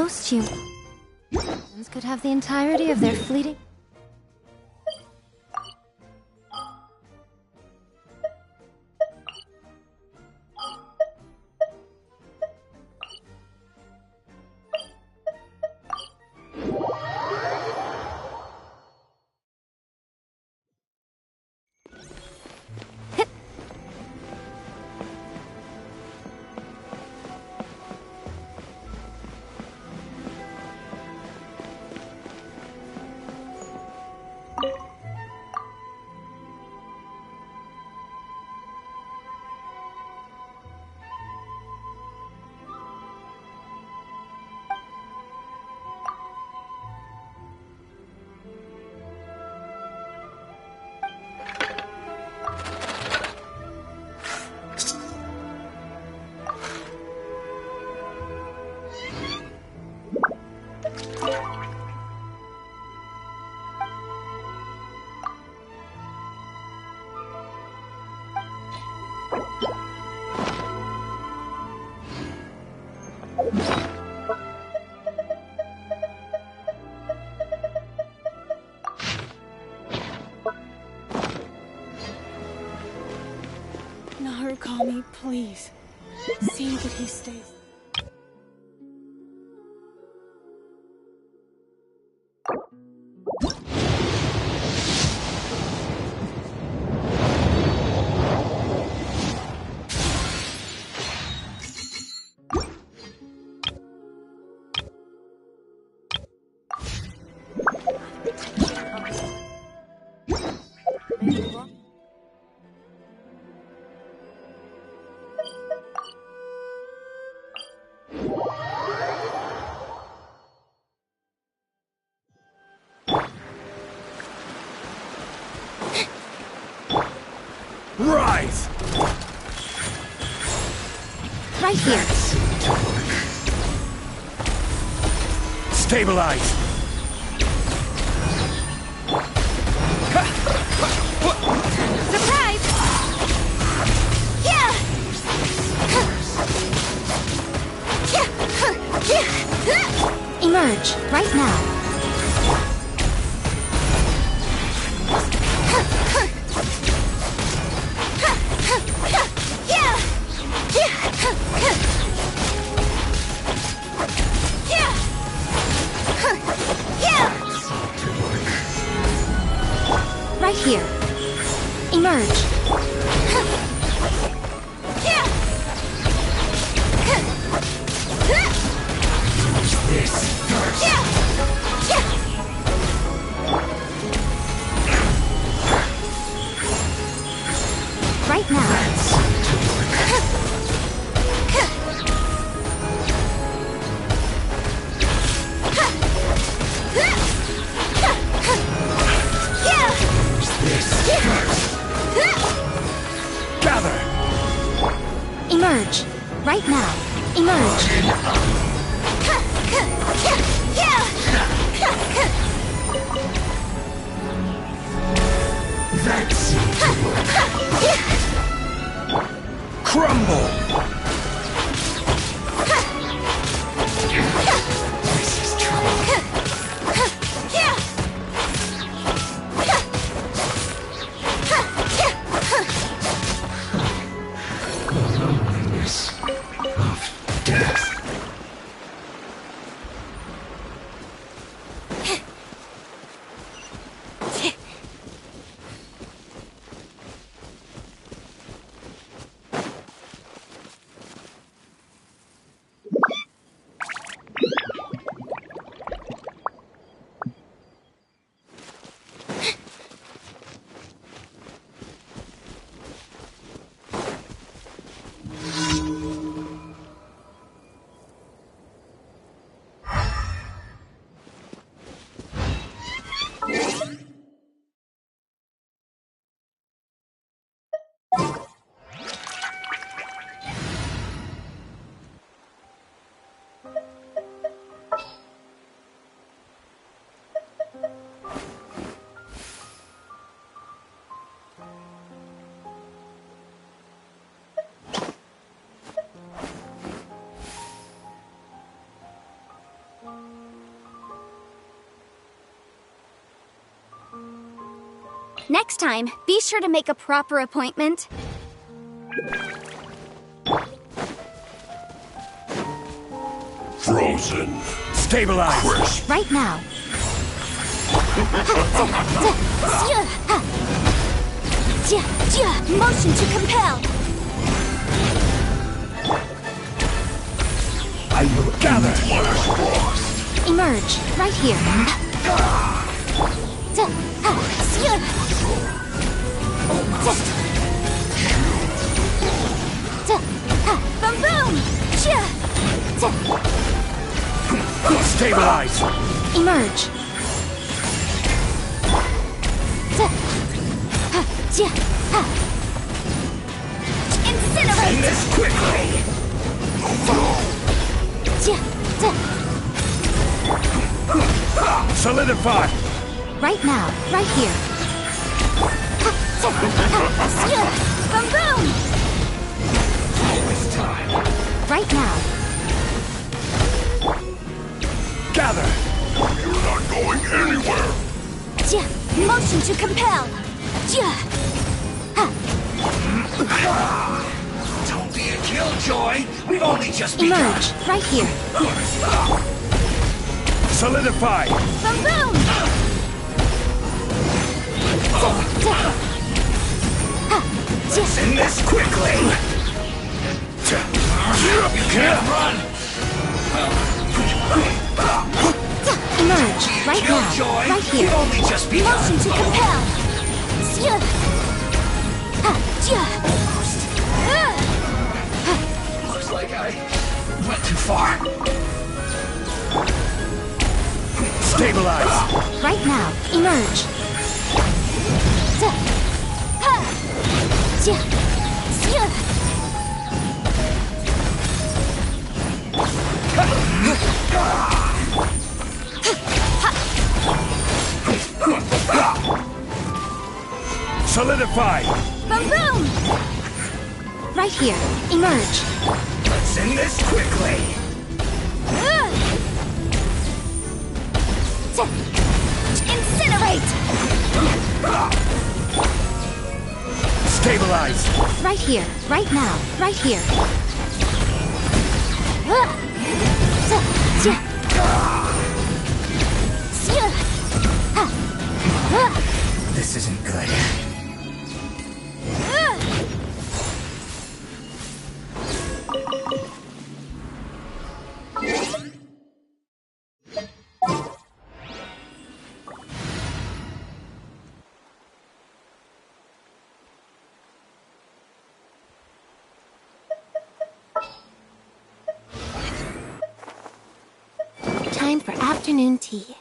Most humans could have the entirety of their fleeting... Narukami, please. See that he stays. Rise! Right here. Stabilize! Surprise! Yeah! Emerge, right now. Right here. Emerge. This first. Right now. Gather! Emerge. Right now. Emerge. That's crumble! This is trouble. Loneliness of death. Next time, be sure to make a proper appointment. Frozen. Stabilize. Crisp. Right now. Motion to compel. I will gather. Emerge. Right here. Boom boom! Stabilize. Emerge. Incinerate! End this quickly. Solidify. Right now. Right here. Boom boom! It's time. Right now. Gather. You're not going anywhere. Motion to compel. Don't be a killjoy. We've only just begun. Emerge. Right here. Solidify. Boom boom! End this quickly. You can't run. Emerge. Right now. Killjoy. Right We've here. only just begun. Motion to compel. Looks like I went too far. Stabilize. Right now. Emerge. Solidify. Boom boom! Right here. Emerge. Let's end this quickly. Incinerate! Stabilize. Right here. Right now. Right here. This isn't good. Time for afternoon tea.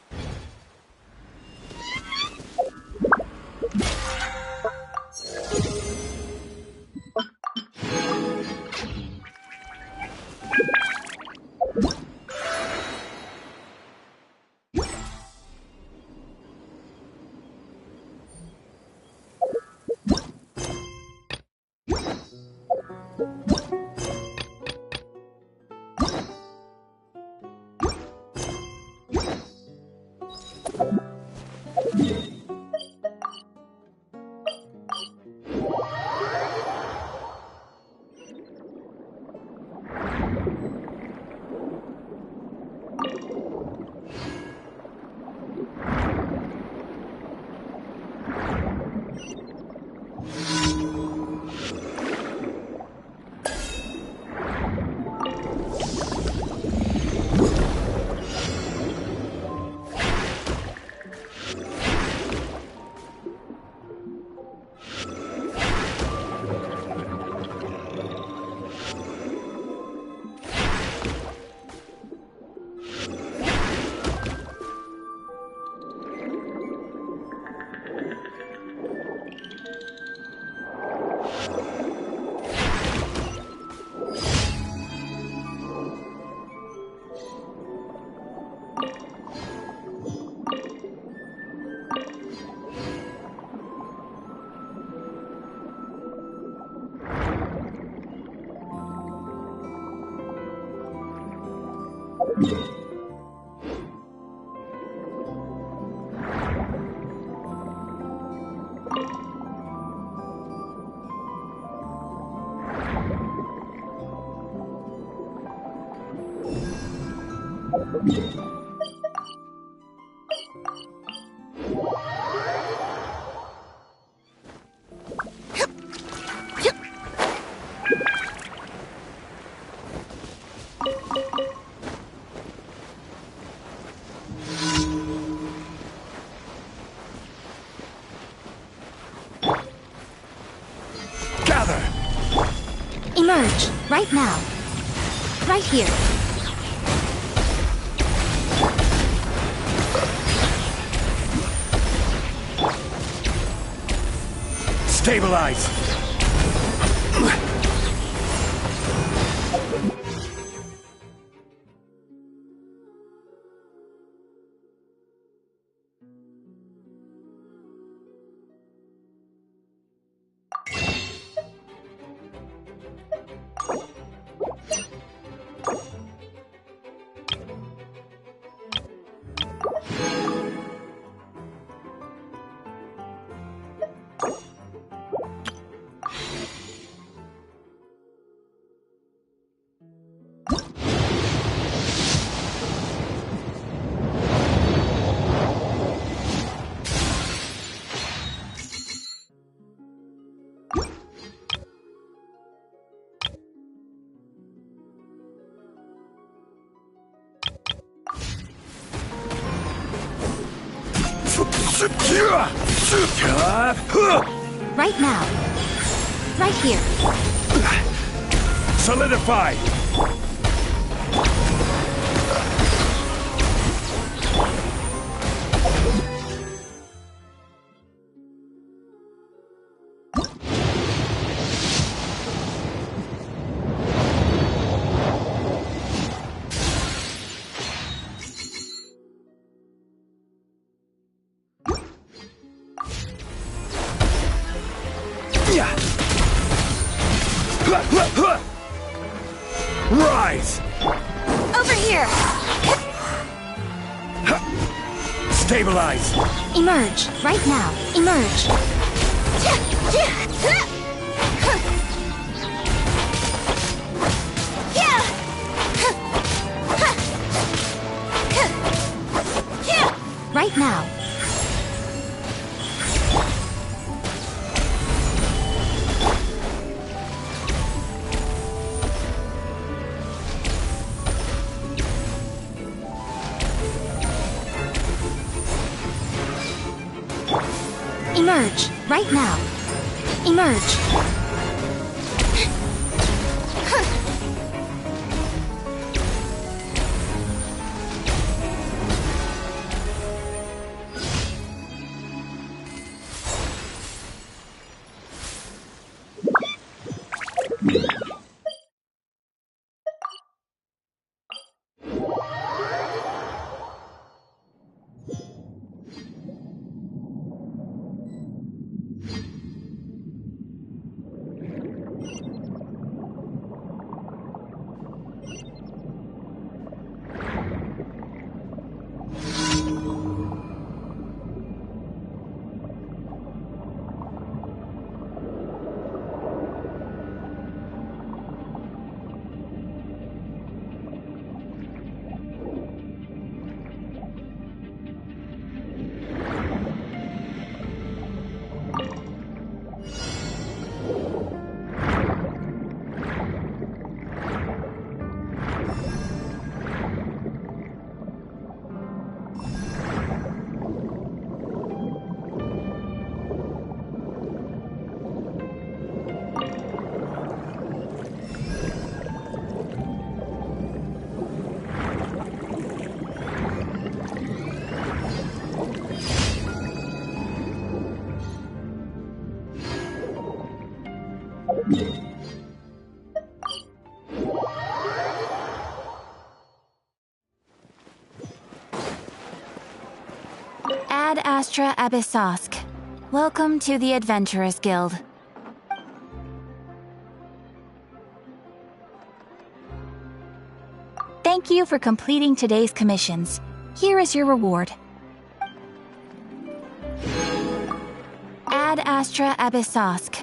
Emerge, right now. Right here. Stabilize! Right now. Right here. Solidify! Rise! Over here! Stabilize! Emerge, right now. Emerge. Right now. Emerge, right now. Emerge. Ad Astra Abyssosk. Welcome to the Adventurers Guild. Thank you for completing today's commissions. Here is your reward. Ad Astra Abyssosk.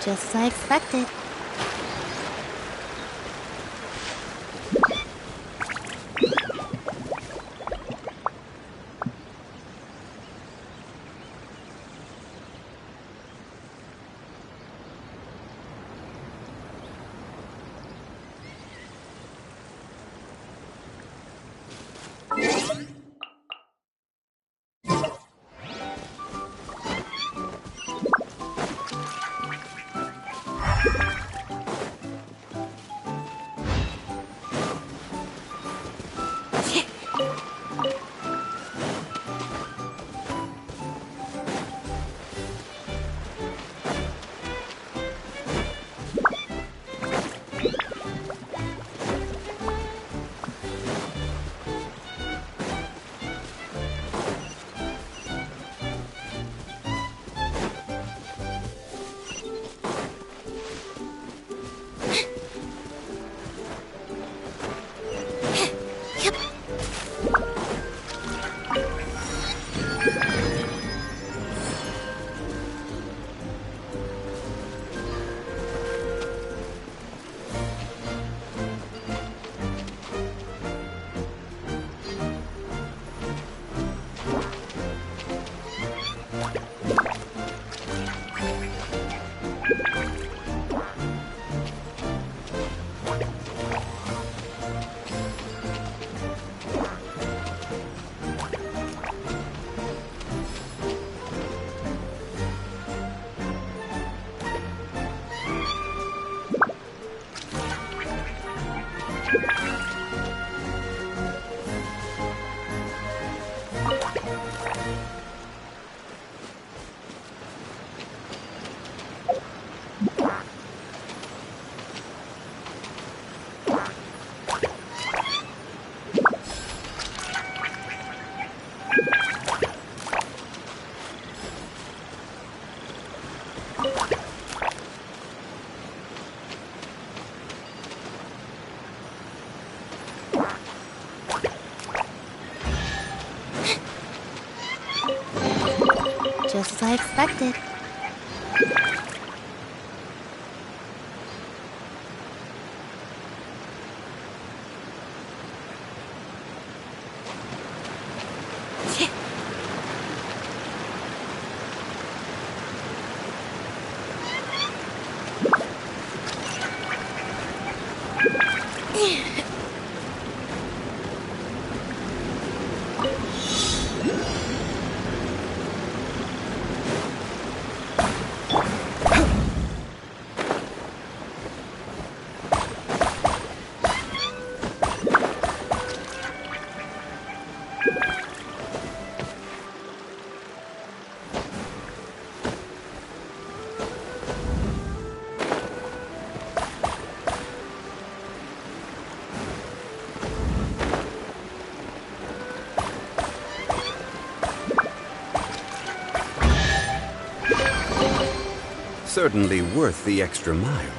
Just as I expected. Just as I expected. certainly worth the extra mile.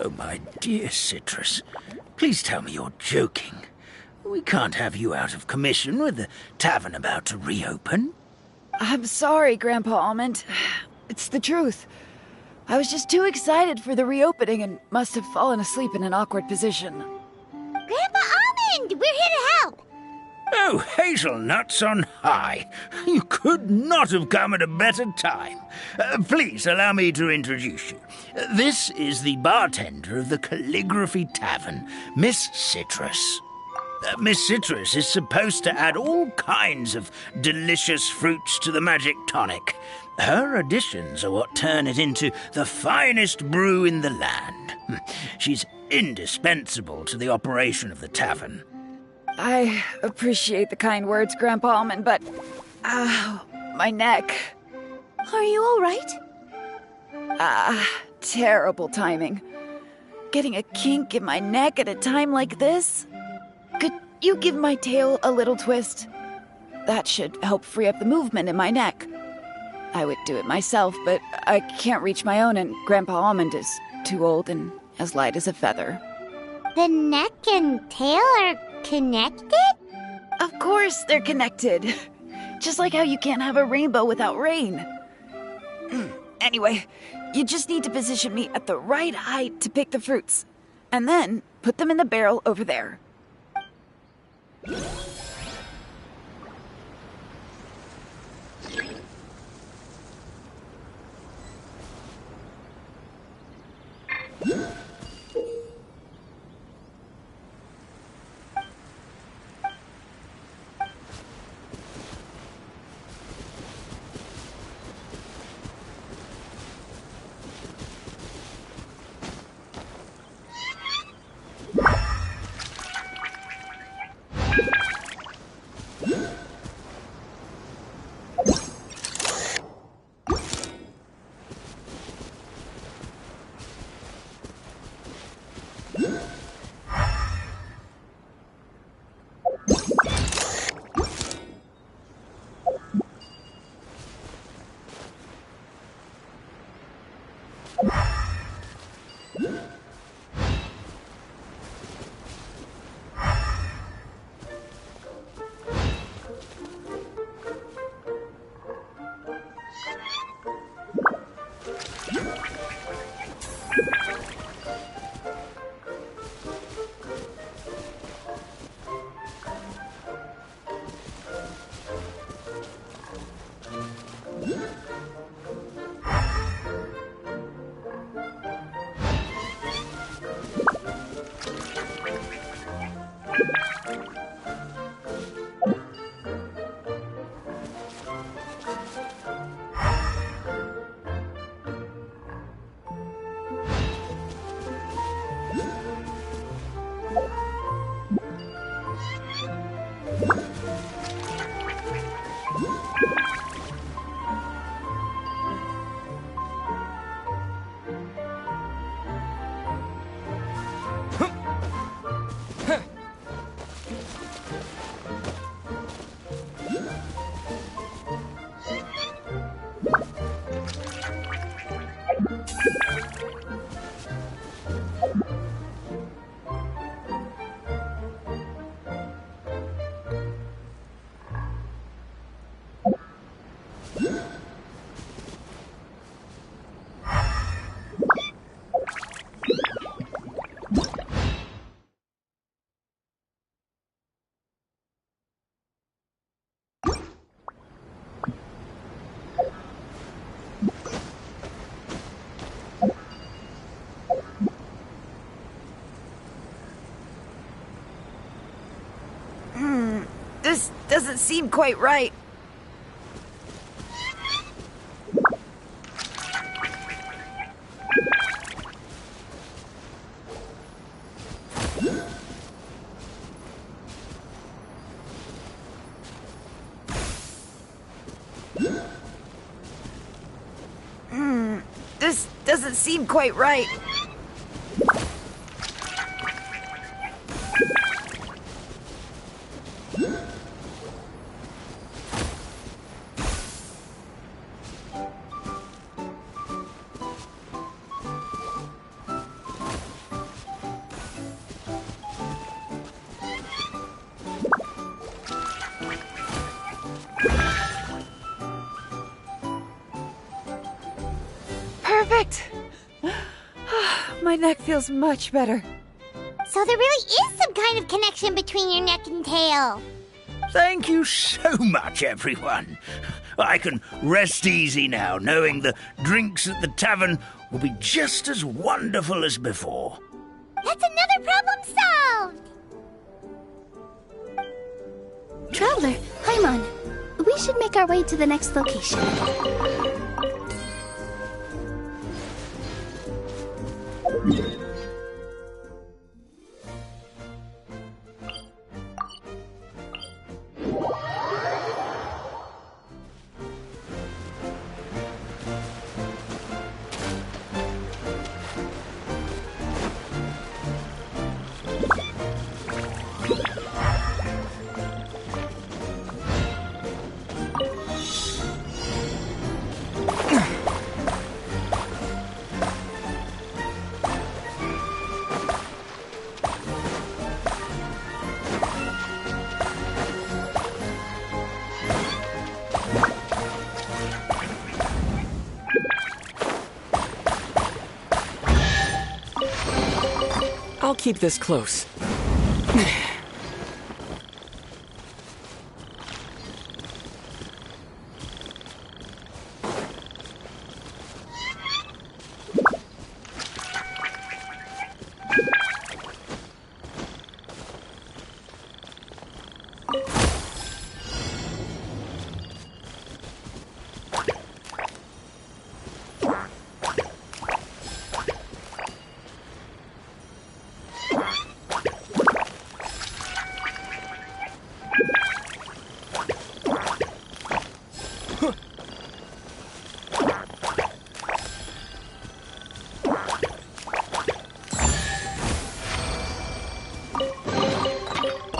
Oh, my dear Citrus, please tell me you're joking. We can't have you out of commission with the tavern about to reopen. I'm sorry, Grandpa Almond. It's the truth. I was just too excited for the reopening and must have fallen asleep in an awkward position. Grandpa Almond, we're here to help. Oh, hazelnuts on high. You could not have come at a better time. Please allow me to introduce you. This is the bartender of the Calligraphy Tavern, Miss Citrus. Miss Citrus is supposed to add all kinds of delicious fruits to the magic tonic. Her additions are what turn it into the finest brew in the land. She's indispensable to the operation of the tavern. I appreciate the kind words, Grandpa Almond, but... my neck. Are you all right? Terrible timing. Getting a kink in my neck at a time like this? Could you give my tail a little twist? That should help free up the movement in my neck. I would do it myself, but I can't reach my own, and Grandpa Almond is too old and as light as a feather. The neck and tail are connected? Of course they're connected. Just like how you can't have a rainbow without rain. Anyway, you just need to position me at the right height to pick the fruits, and then put them in the barrel over there. doesn't seem quite right. This doesn't seem quite right. Perfect! My neck feels much better. So there really is some kind of connection between your neck and tail. Thank you so much, everyone. I can rest easy now, knowing the drinks at the tavern will be just as wonderful as before. That's another problem solved! Traveler, Paimon, we should make our way to the next location. I'll keep this close.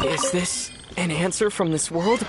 Is this an answer from this world?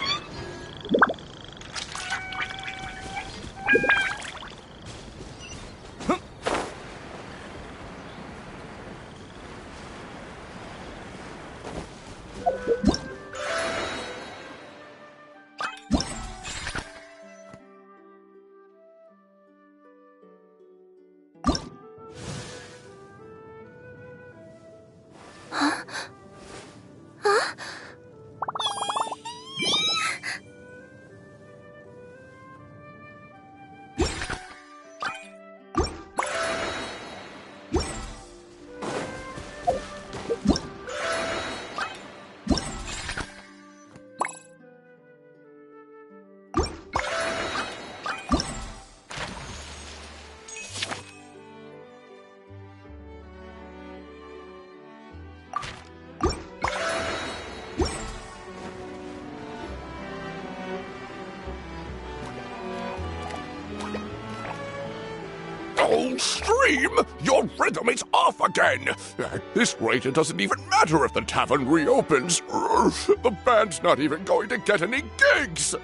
Oh, Stream! Your rhythm is off again! At this rate, it doesn't even matter if the tavern reopens. The band's not even going to get any gigs!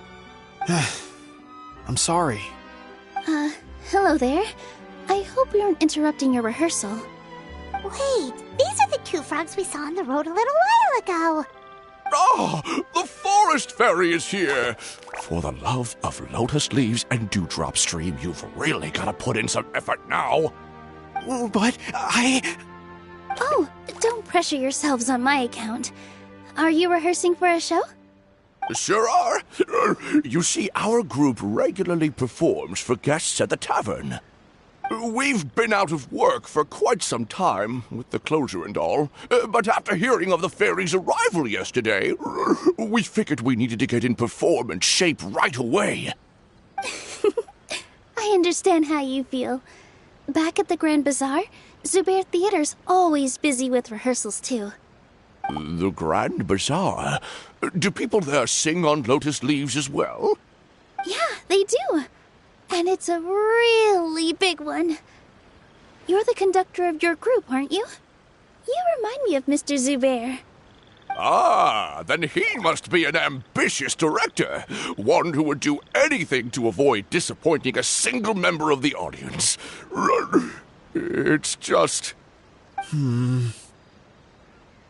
I'm sorry. Hello there. I hope we aren't interrupting your rehearsal. Wait, these are the two frogs we saw on the road a little while ago. Ah! The forest fairy is here! For the love of lotus leaves and dewdrop, Stream, you've really got to put in some effort now. But Oh, don't pressure yourselves on my account. Are you rehearsing for a show? Sure are. You see, our group regularly performs for guests at the tavern. We've been out of work for quite some time, with the closure and all. But after hearing of the fairy's arrival yesterday, we figured we needed to get in performance shape right away. I understand how you feel. Back at the Grand Bazaar, Zubair Theater's always busy with rehearsals too. The Grand Bazaar? Do people there sing on lotus leaves as well? Yeah, they do. And it's a really big one. You're the conductor of your group, aren't you? You remind me of Mr. Zubair. Ah, then he must be an ambitious director. One who would do anything to avoid disappointing a single member of the audience. It's just...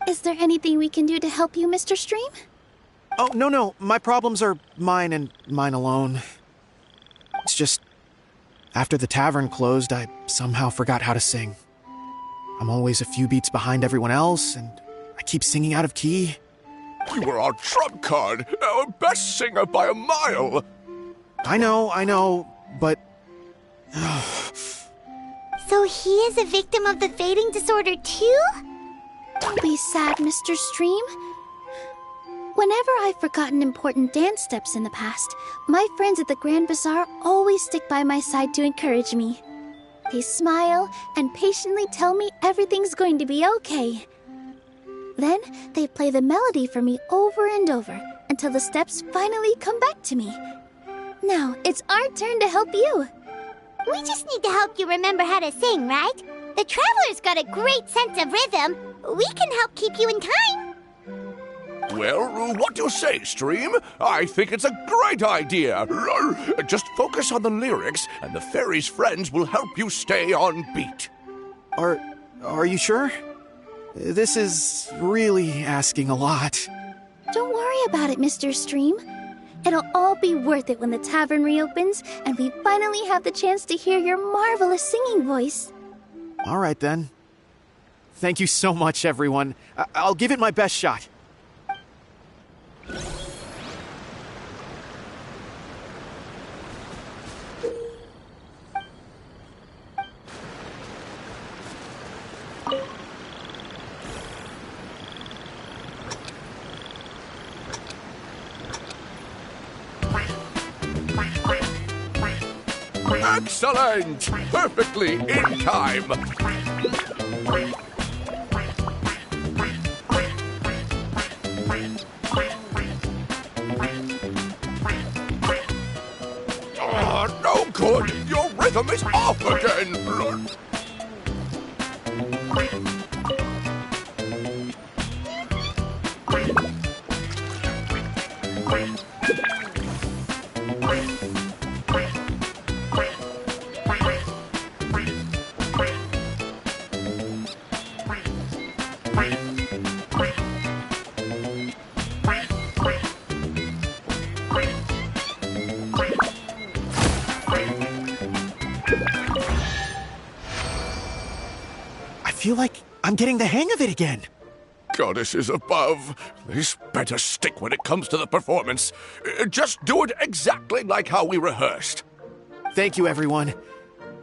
Is there anything we can do to help you, Mr. Stream? Oh, no. My problems are mine and mine alone. It's just, after the tavern closed, I somehow forgot how to sing. I'm always a few beats behind everyone else, and I keep singing out of key. You were our trump card, our best singer by a mile. I know, but... So he is a victim of the fading disorder too? Don't be sad, Mr. Stream. Whenever I've forgotten important dance steps in the past, my friends at the Grand Bazaar always stick by my side to encourage me. They smile and patiently tell me everything's going to be okay. Then they play the melody for me over and over until the steps finally come back to me. Now it's our turn to help you. We just need to help you remember how to sing, right? The Traveler's got a great sense of rhythm. We can help keep you in time. Well, what do you say, Stream? I think it's a great idea. Just focus on the lyrics, and the fairy's friends will help you stay on beat. Are you sure? This is really asking a lot. Don't worry about it, Mr. Stream. It'll all be worth it when the tavern reopens and we finally have the chance to hear your marvelous singing voice. All right, then. Thank you so much, everyone. I'll give it my best shot. Excellent! Perfectly in time! Oh, no good! Your rhythm is off again! I feel like I'm getting the hang of it again. Goddesses above, this better stick when it comes to the performance. Just do it exactly like how we rehearsed. Thank you, everyone.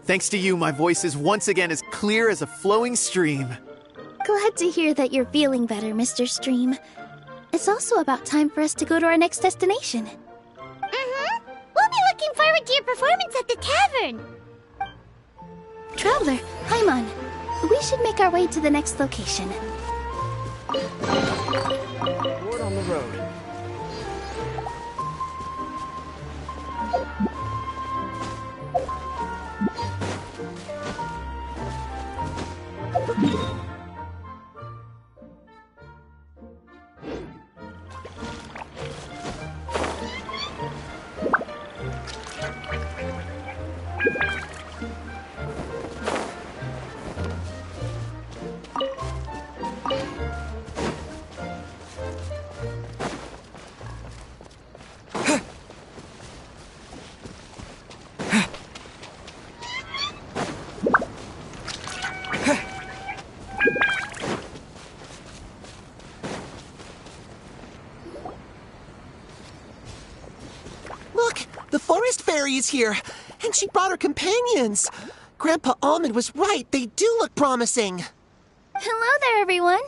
Thanks to you, my voice is once again as clear as a flowing stream. Glad to hear that you're feeling better, Mr. Stream. It's also about time for us to go to our next destination. We'll be looking forward to your performance at the tavern. Traveler, Paimon, we should make our way to the next location. Board on the road. Look, the forest fairy is here, and she brought her companions. Grandpa Almond was right. They do look promising. Hello there, everyone.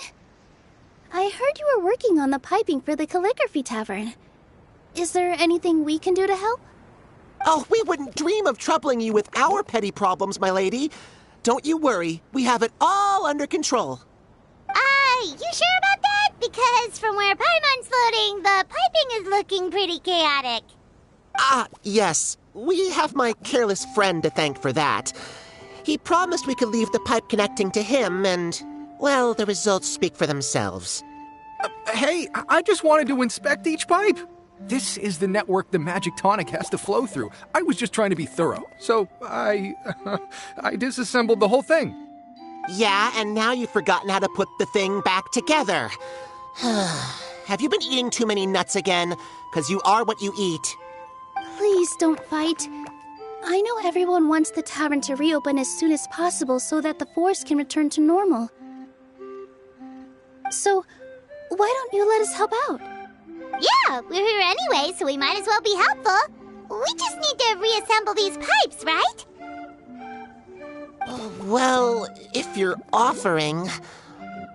I heard you were working on the piping for the Calligraphy Tavern. Is there anything we can do to help? Oh, we wouldn't dream of troubling you with our petty problems, my lady. Don't you worry. We have it all under control. You sure about that? Because from where Paimon's floating, the piping is looking pretty chaotic. Yes. We have my careless friend to thank for that. He promised we could leave the pipe connecting to him, and, well, the results speak for themselves. Hey, I just wanted to inspect each pipe. This is the network the magic tonic has to flow through. I was just trying to be thorough, so I disassembled the whole thing. Yeah, and now you've forgotten how to put the thing back together. Have you been eating too many nuts again? 'Cause you are what you eat. Please don't fight. I know everyone wants the tavern to reopen as soon as possible so that the forest can return to normal. So, why don't you let us help out? Yeah, we're here anyway, so we might as well be helpful. We just need to reassemble these pipes, right? Well, if you're offering...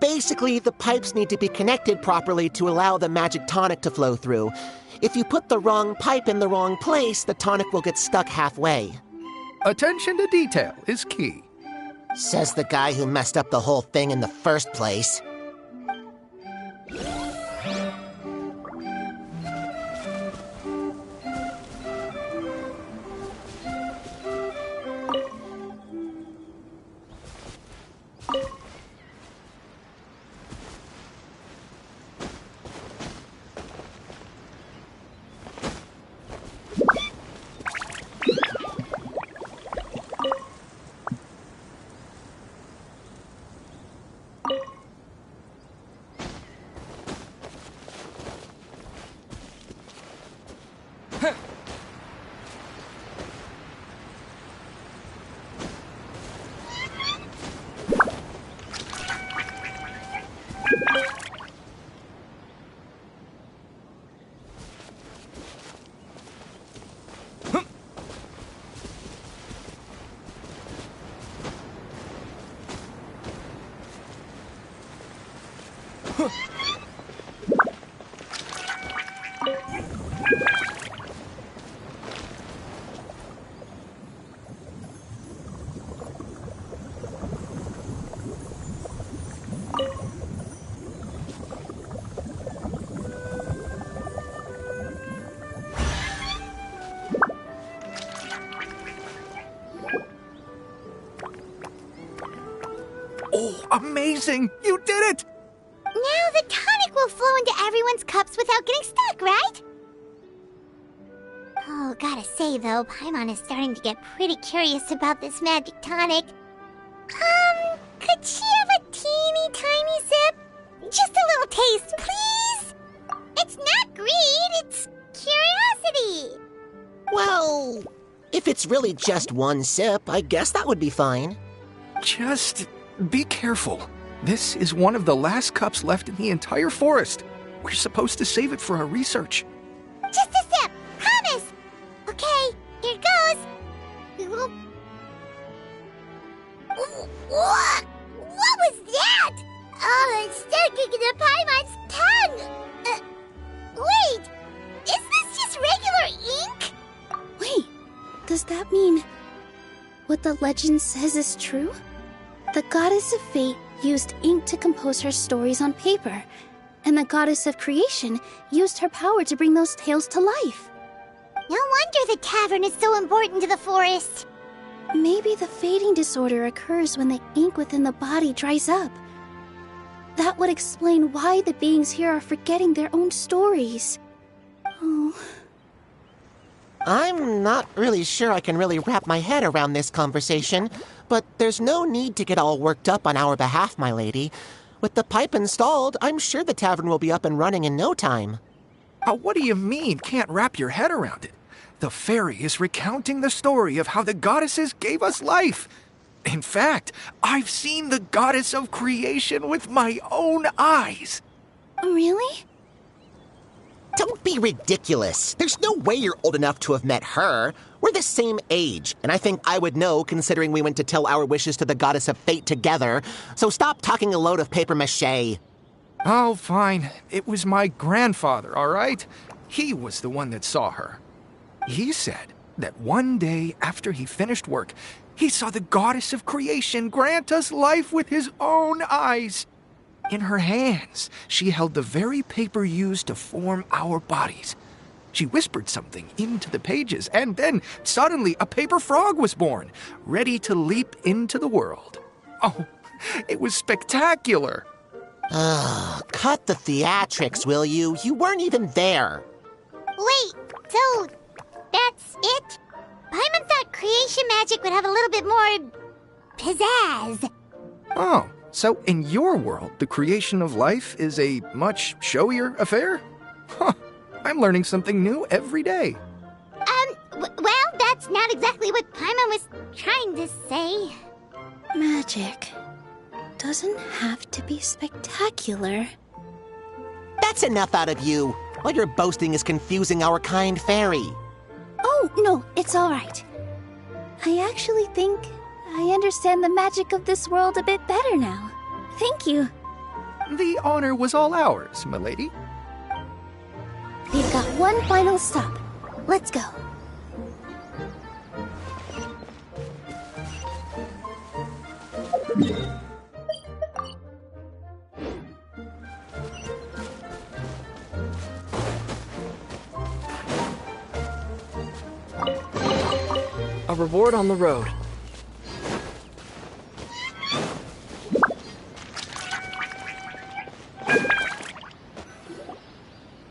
Basically, the pipes need to be connected properly to allow the magic tonic to flow through. If you put the wrong pipe in the wrong place, the tonic will get stuck halfway. Attention to detail is key. Says the guy who messed up the whole thing in the first place. Oh, amazing! You did it! Now the tonic will flow into everyone's cups without getting stuck, right? Oh, gotta say though, Paimon is starting to get pretty curious about this magic tonic. Could she have a teeny tiny sip? Just a little taste, please? It's not greed, it's curiosity. Well, if it's really just one sip, I guess that would be fine. Just be careful. This is one of the last cups left in the entire forest. We're supposed to save it for our research. Just a sip, promise. Okay, here goes. What was that? Oh, it's sticking to Paimon's tongue. Wait, is this just regular ink? Wait, does that mean what the legend says is true? The goddess of fate used ink to compose her stories on paper, and the goddess of creation used her power to bring those tales to life. No wonder the tavern is so important to the forest. Maybe the fading disorder occurs when the ink within the body dries up. That would explain why the beings here are forgetting their own stories. Oh. I'm not really sure I can really wrap my head around this conversation, but there's no need to get all worked up on our behalf, my lady. With the pipe installed, I'm sure the tavern will be up and running in no time. What do you mean, can't wrap your head around it? The fairy is recounting the story of how the goddesses gave us life. In fact, I've seen the goddess of creation with my own eyes. Really? Don't be ridiculous. There's no way you're old enough to have met her. We're the same age, and I think I would know considering we went to tell our wishes to the goddess of fate together. So stop talking a load of papier-mâché. Oh, fine. It was my grandfather, all right? He was the one that saw her. He said that one day after he finished work, he saw the goddess of creation grant us life with his own eyes. In her hands, she held the very paper used to form our bodies. She whispered something into the pages, and then suddenly a paper frog was born, ready to leap into the world. Oh, it was spectacular. Cut the theatrics, will you? You weren't even there. Wait, so that's it? Paimon thought creation magic would have a little bit more pizzazz. Oh, so in your world, the creation of life is a much showier affair? Huh, I'm learning something new every day. Well, that's not exactly what Paimon was trying to say. Magic doesn't have to be spectacular. That's enough out of you. All your boasting is confusing our kind fairy. Oh, no, it's all right. I actually think I understand the magic of this world a bit better now. Thank you. The honor was all ours, milady. We've got one final stop. Let's go. A reward on the road.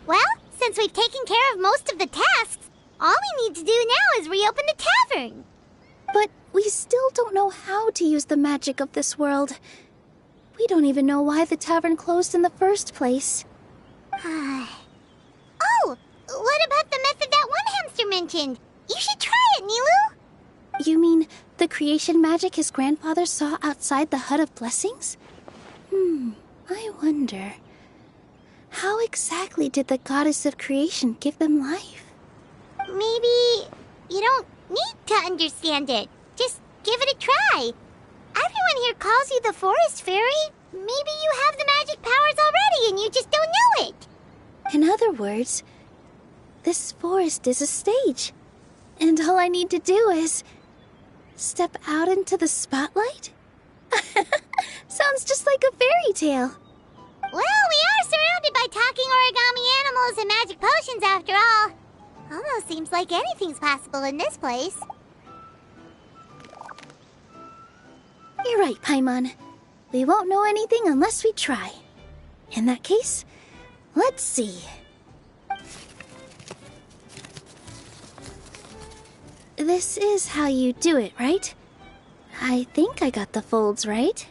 Well, since we've taken care of most of the tasks, all we need to do now is reopen the tavern. But we still don't know how to use the magic of this world. We don't even know why the tavern closed in the first place. Oh, what about the method that one hamster mentioned? You should try it, Nilu. You mean the creation magic his grandfather saw outside the Hut of Blessings? I wonder. How exactly did the goddess of creation give them life? Maybe you don't need to understand it. Just give it a try. Everyone here calls you the Forest Fairy. Maybe you have the magic powers already and you just don't know it. In other words, this forest is a stage. And all I need to do is step out into the spotlight? Sounds just like a fairy tale. Well, we are surrounded by talking origami animals and magic potions after all. Almost seems like anything's possible in this place. You're right, Paimon. We won't know anything unless we try. In that case, let's see. This is how you do it, right? I think I got the folds right.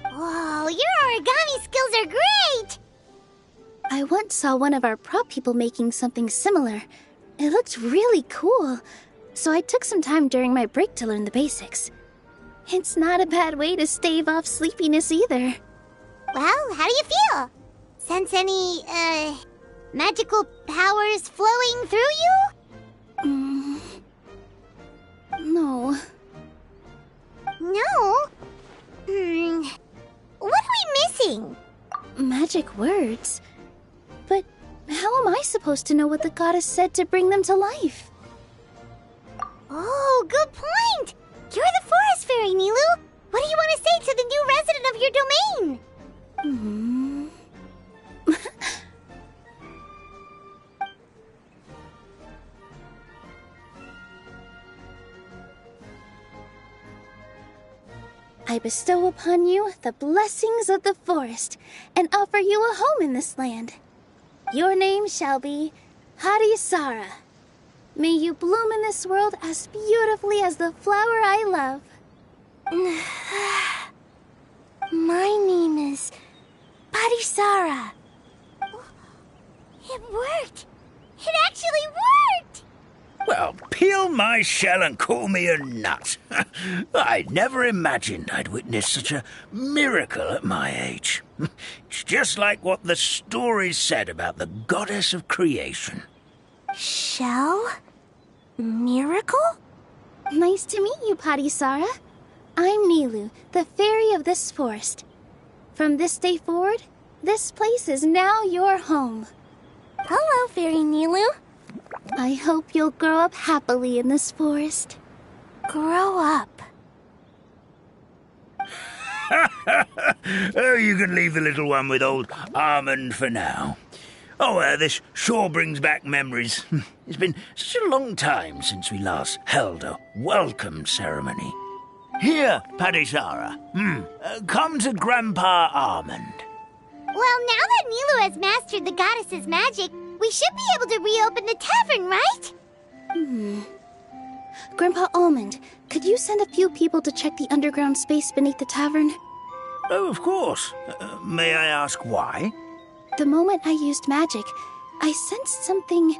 Whoa, your origami skills are great! I once saw one of our prop people making something similar. It looked really cool, so I took some time during my break to learn the basics. It's not a bad way to stave off sleepiness either. Well, how do you feel? Sense any, magical powers flowing through you? No. No? What are we missing? Magic words? But how am I supposed to know what the goddess said to bring them to life? Oh, good point! You're the Forest Fairy, Nilu! What do you want to say to the new resident of your domain? I bestow upon you the blessings of the forest and offer you a home in this land. Your name shall be Harisara. May you bloom in this world as beautifully as the flower I love. My name is Harisara. It worked! It actually worked! Well, peel my shell and call me a nut. I never imagined I'd witness such a miracle at my age. It's just like what the stories said about the goddess of creation. Shell? Miracle? Nice to meet you, Padisara. I'm Nilu, the fairy of this forest. From this day forward, this place is now your home. Hello, Fairy Nilu. I hope you'll grow up happily in this forest. Grow up. Oh, you can leave the little one with old Almond for now. Oh, this sure brings back memories. It's been such a long time since we last held a welcome ceremony. Here, Padisara. Come to Grandpa Almond. Well, now that Nilu has mastered the goddess's magic, we should be able to reopen the tavern, right? Grandpa Almond, could you send a few people to check the underground space beneath the tavern? Oh, of course. May I ask why? The moment I used magic, I sensed something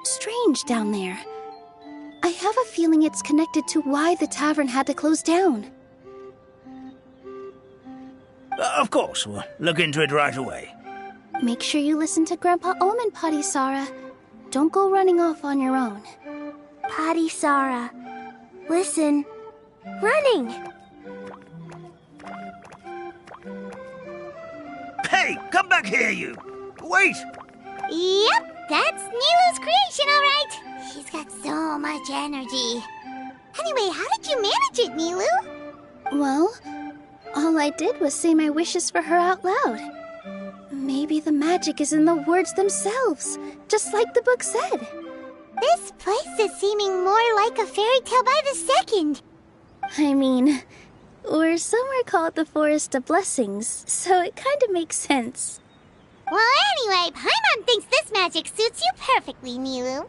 strange down there. I have a feeling it's connected to why the tavern had to close down. Of course, we'll look into it right away. Make sure you listen to Grandpa Almond, Padisara. Don't go running off on your own. Padisara, listen. Running! Hey, come back here, you! Wait! Yep, that's Nilu's creation, all right. She's got so much energy. Anyway, how did you manage it, Nilu? Well, all I did was say my wishes for her out loud. Maybe the magic is in the words themselves, just like the book said. This place is seeming more like a fairy tale by the second. I mean, or somewhere called the Forest of Blessings, so it kind of makes sense. Well, anyway, Paimon thinks this magic suits you perfectly, Nilu.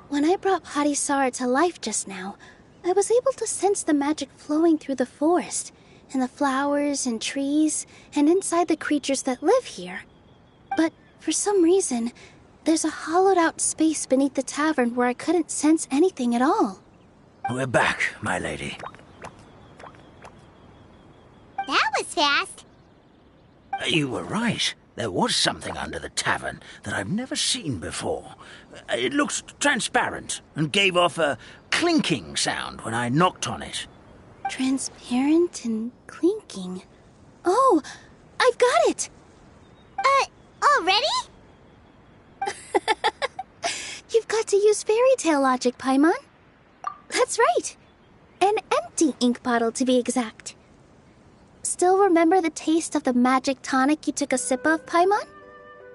When I brought Padisara to life just now, I was able to sense the magic flowing through the forest, and the flowers and trees, and inside the creatures that live here. But for some reason, there's a hollowed-out space beneath the tavern where I couldn't sense anything at all. We're back, my lady. That was fast. You were right. There was something under the tavern that I've never seen before. It looked transparent and gave off a clinking sound when I knocked on it. Transparent and clinking. Oh, I've got it! Already? You've got to use fairy tale logic, Paimon. That's right. An empty ink bottle, to be exact. Still remember the taste of the magic tonic you took a sip of, Paimon?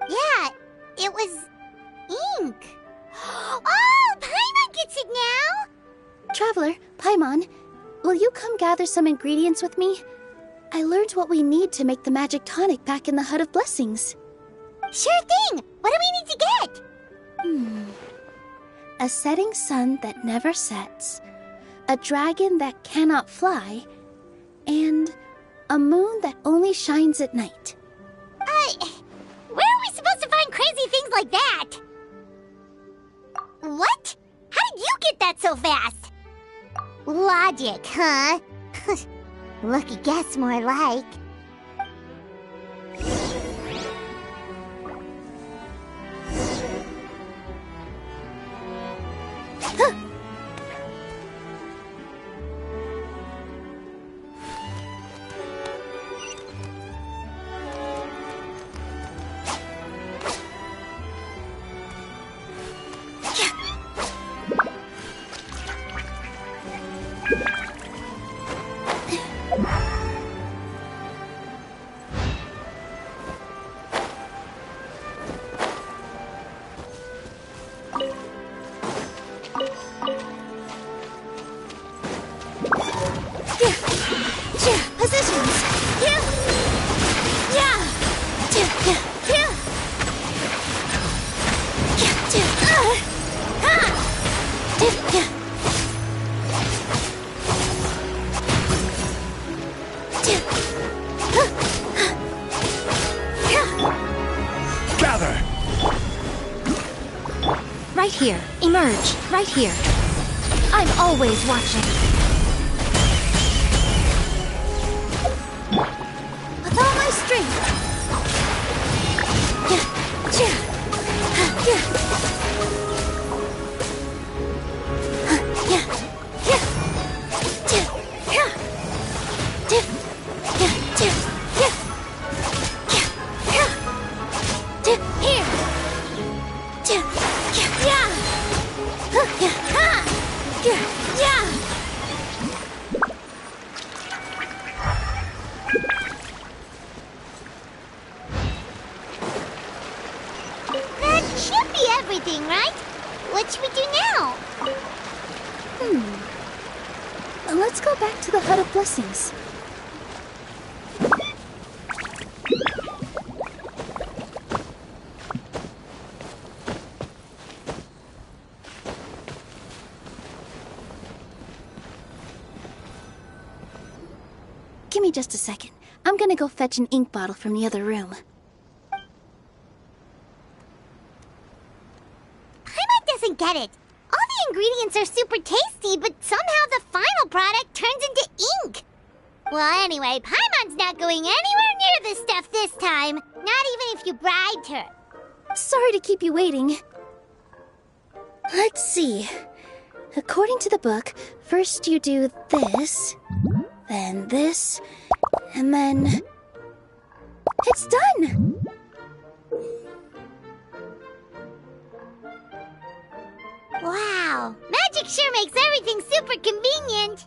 Yeah, it was ink. Oh, Paimon gets it now! Traveler, Paimon, will you come gather some ingredients with me? I learned what we need to make the magic tonic back in the Hut of Blessings. Sure thing! What do we need to get? A setting sun that never sets, a dragon that cannot fly, and a moon that only shines at night. Where are we supposed to find crazy things like that? What? How did you get that so fast? Logic, huh? Lucky guess, more like. Right here. Emerge. Right here. I'm always watching. everything, right? What should we do now? Let's go back to the Hut of Blessings. Give me just a second. I'm gonna go fetch an ink bottle from the other room. Paimon doesn't get it. All the ingredients are super tasty, but somehow the final product turns into ink. Well, anyway, Paimon's not going anywhere near this stuff this time. Not even if you bribed her. Sorry to keep you waiting. Let's see. According to the book, first you do this, then this, and then... It's done! Wow, magic sure makes everything super convenient.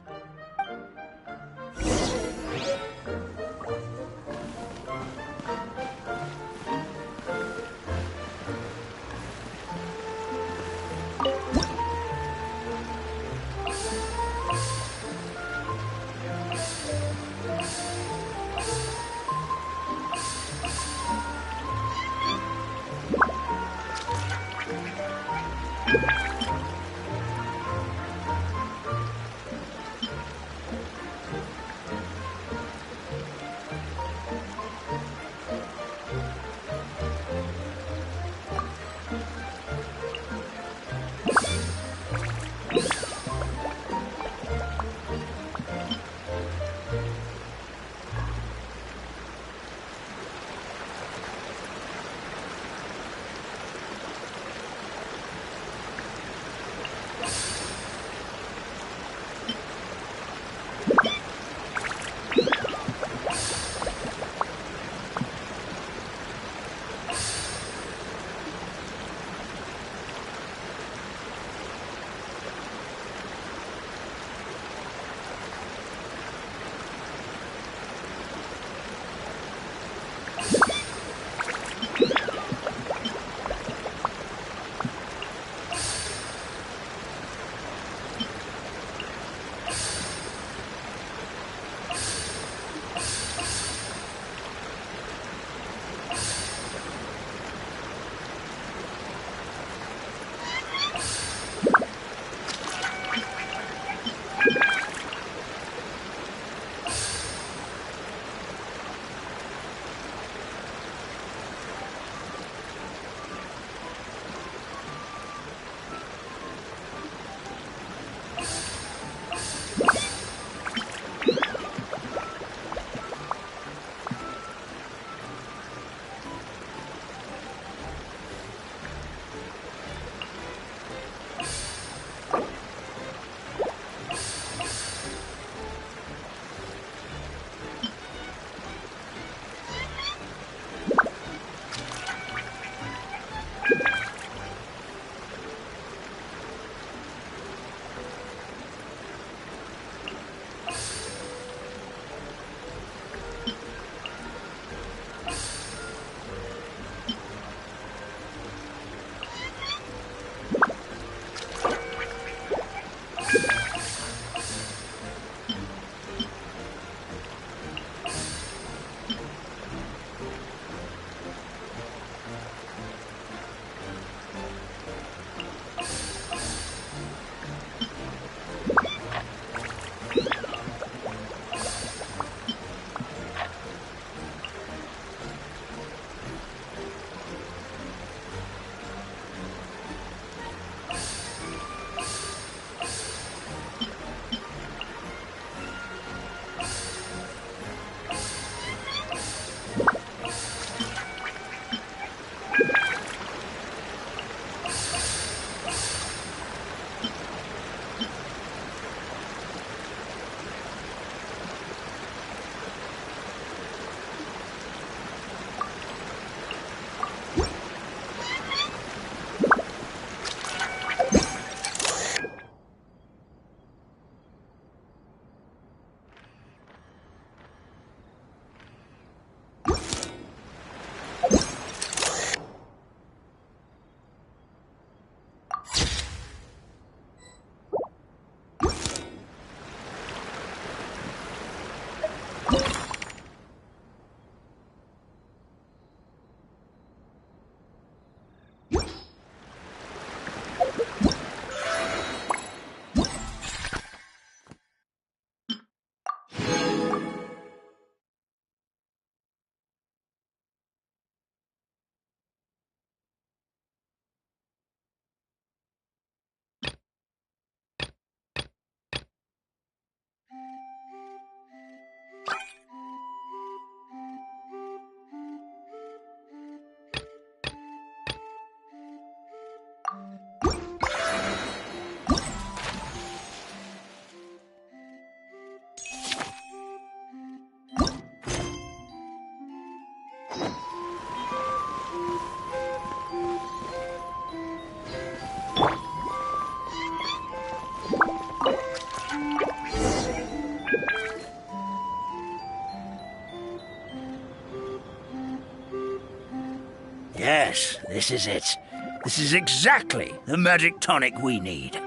Yes, this is it. This is exactly the magic tonic we need.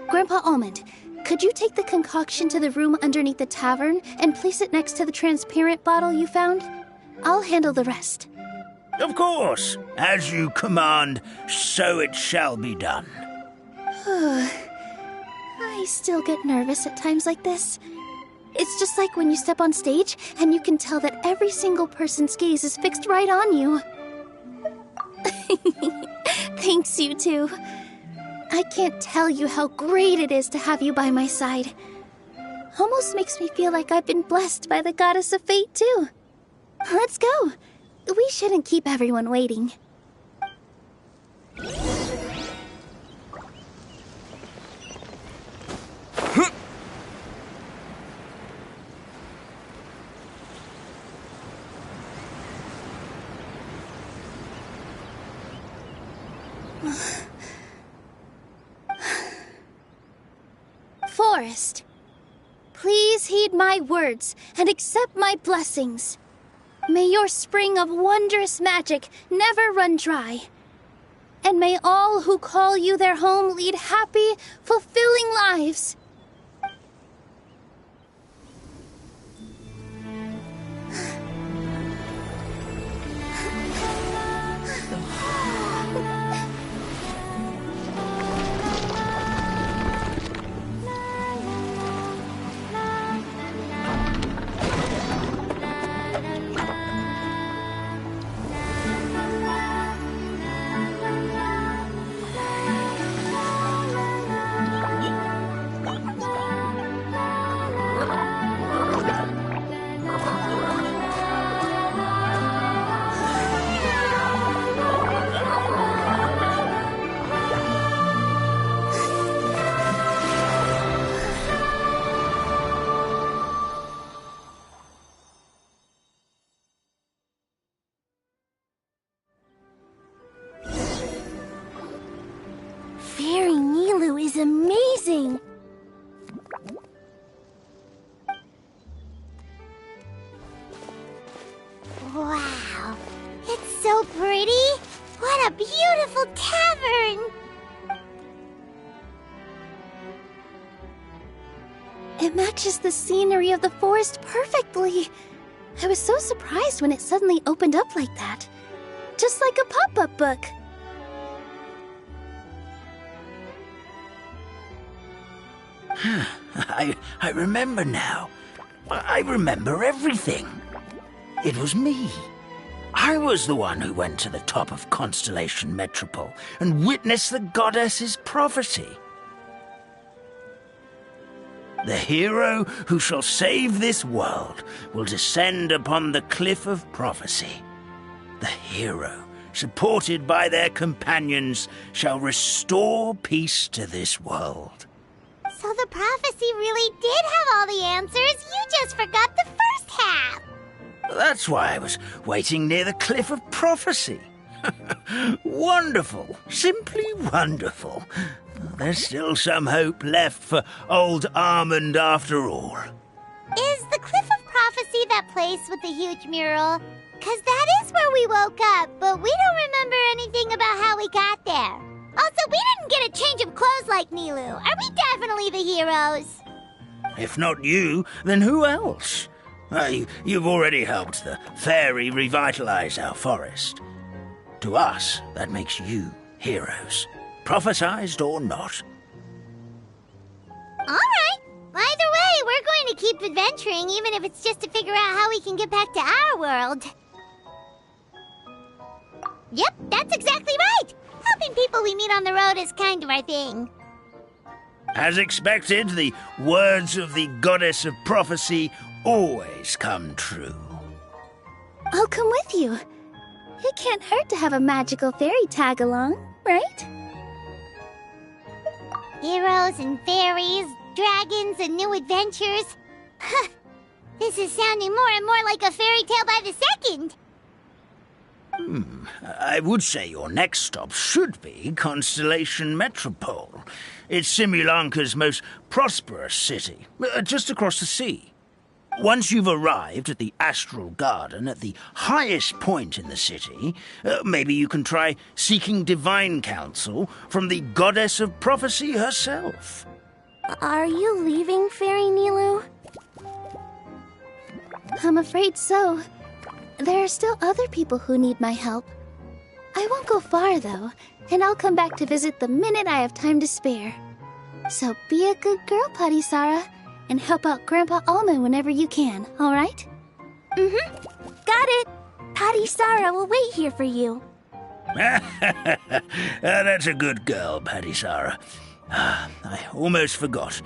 Grandpa Almond, could you take the concoction to the room underneath the tavern and place it next to the transparent bottle you found? I'll handle the rest. Of course. As you command, so it shall be done. I still get nervous at times like this. It's just like when you step on stage and you can tell that every single person's gaze is fixed right on you. Thanks, you two. I can't tell you how great it is to have you by my side. Almost makes me feel like I've been blessed by the goddess of fate, too. Let's go. We shouldn't keep everyone waiting. Forest, please heed my words and accept my blessings. May your spring of wondrous magic never run dry. And may all who call you their home lead happy, fulfilling lives. Fairy Nilu is amazing! Wow, it's so pretty! What a beautiful tavern! It matches the scenery of the forest perfectly. I was so surprised when it suddenly opened up like that. Just like a pop-up book. I remember now. I remember everything. It was me. I was the one who went to the top of Constellation Metropole and witnessed the goddess's prophecy. The hero who shall save this world will descend upon the cliff of prophecy. The hero, supported by their companions, shall restore peace to this world. So the prophecy really did have all the answers. You just forgot the first half. That's why I was waiting near the cliff of prophecy. Wonderful. Simply wonderful. There's still some hope left for old Almond after all. Is the Cliff of Prophecy that place with the huge mural? 'Cause that is where we woke up, but we don't remember anything about how we got there. Also, we didn't get a change of clothes like Nilu. Are we definitely the heroes? If not you, then who else? You've already helped the fairy revitalize our forest. To us, that makes you heroes, prophesized or not. All right. Either way, we're going to keep adventuring, even if it's just to figure out how we can get back to our world. Yep, that's exactly right. Helping people we meet on the road is kind of our thing. As expected, the words of the goddess of prophecy always come true. I'll come with you. It can't hurt to have a magical fairy tag along, right? Heroes and fairies, dragons and new adventures. This is sounding more and more like a fairy tale by the second. I would say your next stop should be Constellation Metropole. It's Simulanka's most prosperous city, just across the sea. Once you've arrived at the Astral Garden at the highest point in the city, maybe you can try seeking divine counsel from the Goddess of Prophecy herself. Are you leaving, Fairy Nilu? I'm afraid so. There are still other people who need my help. I won't go far, though, and I'll come back to visit the minute I have time to spare. So be a good girl, Patisara, and help out Grandpa Almond whenever you can, all right? Mm-hmm. Got it. Patisara will wait here for you. That's a good girl, Patisara. I almost forgot.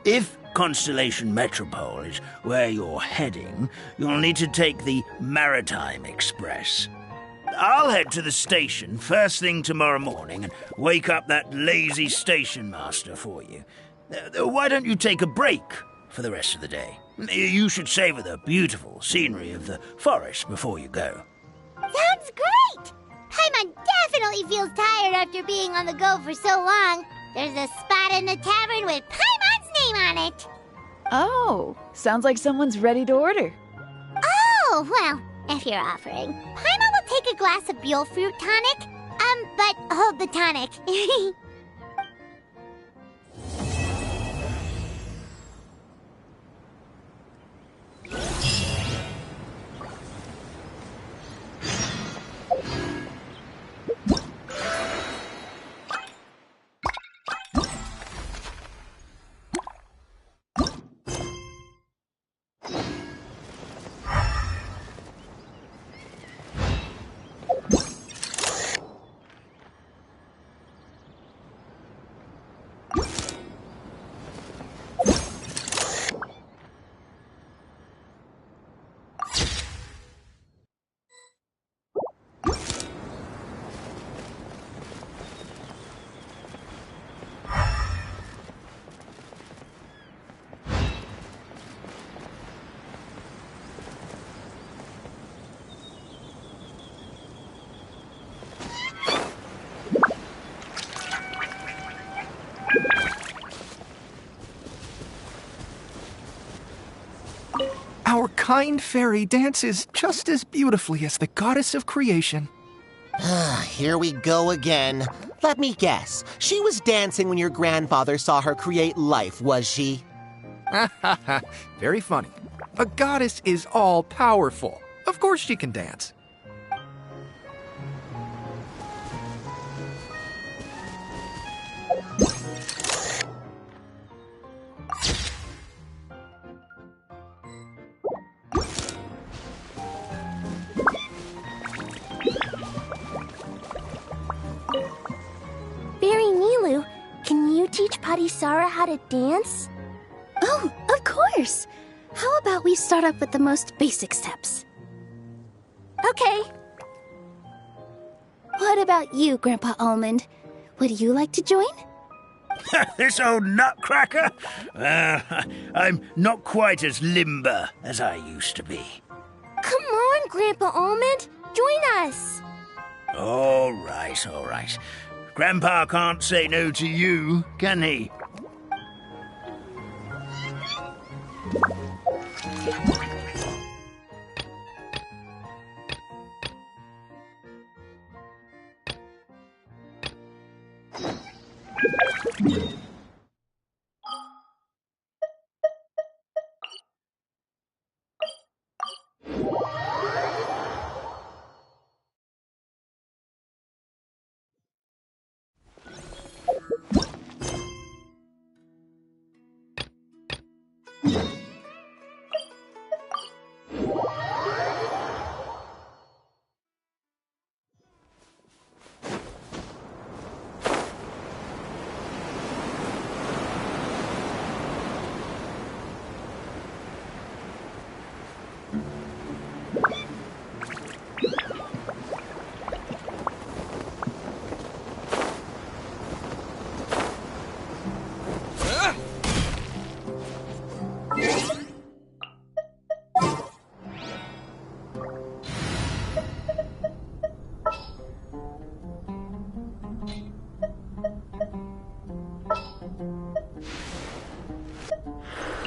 If Constellation Metropole is where you're heading, you'll need to take the Maritime Express. I'll head to the station first thing tomorrow morning and wake up that lazy station master for you. Why don't you take a break for the rest of the day? You should savor the beautiful scenery of the forest before you go. Sounds great! Paimon definitely feels tired after being on the go for so long. There's a spot in the tavern with Paimon's name on it. Oh, sounds like someone's ready to order. Oh, well, if you're offering, Paimon will take a glass of Buell fruit tonic. But hold the tonic. Our kind fairy dances just as beautifully as the goddess of creation. Here we go again. Let me guess. She was dancing when your grandfather saw her create life, was she? Very funny. A goddess is all-powerful. Of course she can dance. Fairy Nilu, can you teach Patisara how to dance? Oh, of course! How about we start off with the most basic steps? Okay. What about you, Grandpa Almond? Would you like to join? This old nutcracker? I'm not quite as limber as I used to be. Come on, Grandpa Almond! Join us! All right, all right. Grandpa can't say no to you, can he?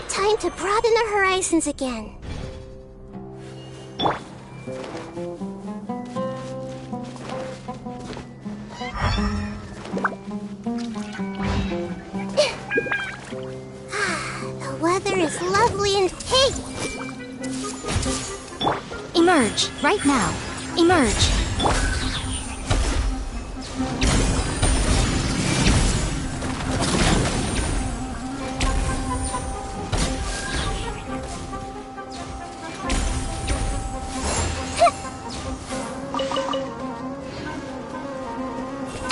Time to broaden the horizons again. The weather is lovely and... Hey! Emerge, right now. Emerge.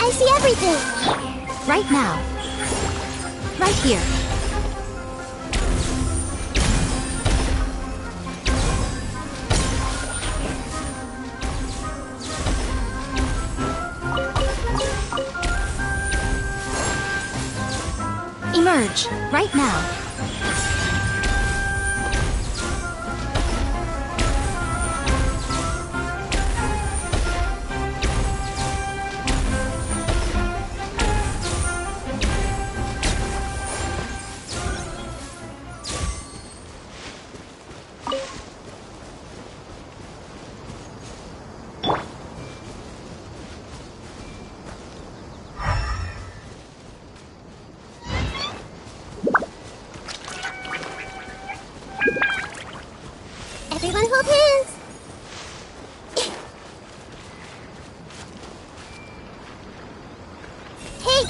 I see everything! Right now. Right here. Emerge, right now. Everyone hold hands! Hey!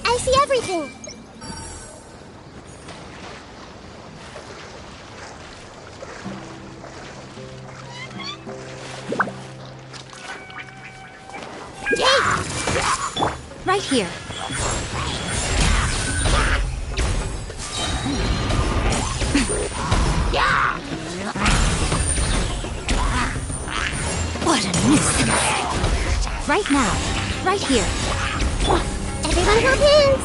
I see everything! Right here. What a nuisance. Right now. Right here. Everyone hold hands!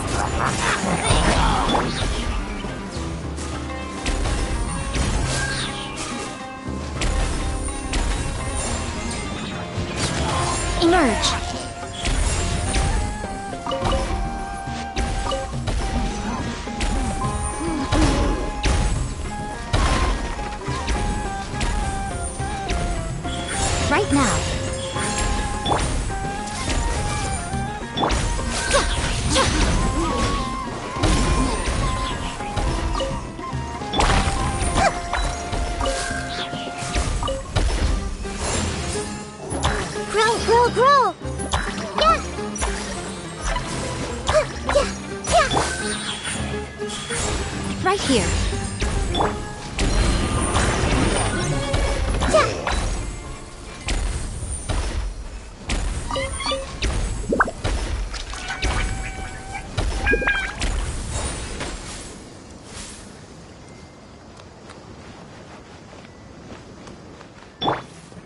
Emerge. Right now. Grow, grow, grow! Yeah! Yeah, yeah! Right here. Yeah!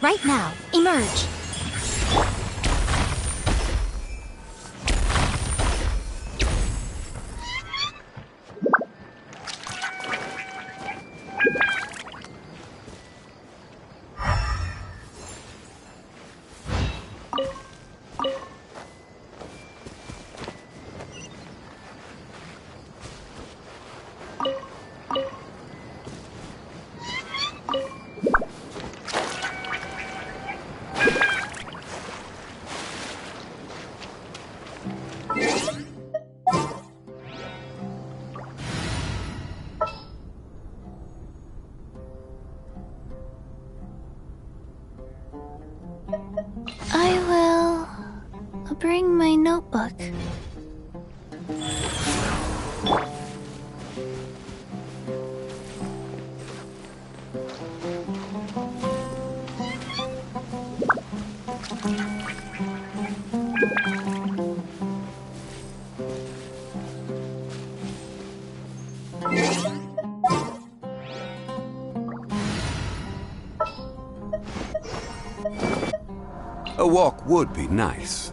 Right now. Emerge. I will bring my notebook. A walk would be nice.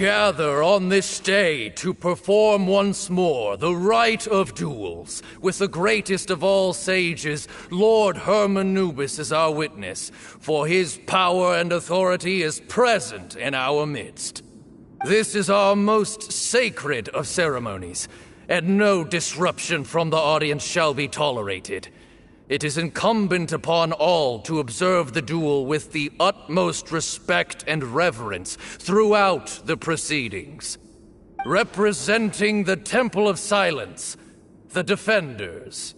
gather on this day to perform once more the rite of duels, with the greatest of all sages, Lord Hermanubis, as our witness, for his power and authority is present in our midst. This is our most sacred of ceremonies, and no disruption from the audience shall be tolerated. It is incumbent upon all to observe the duel with the utmost respect and reverence throughout the proceedings. Representing the Temple of Silence, the Defenders.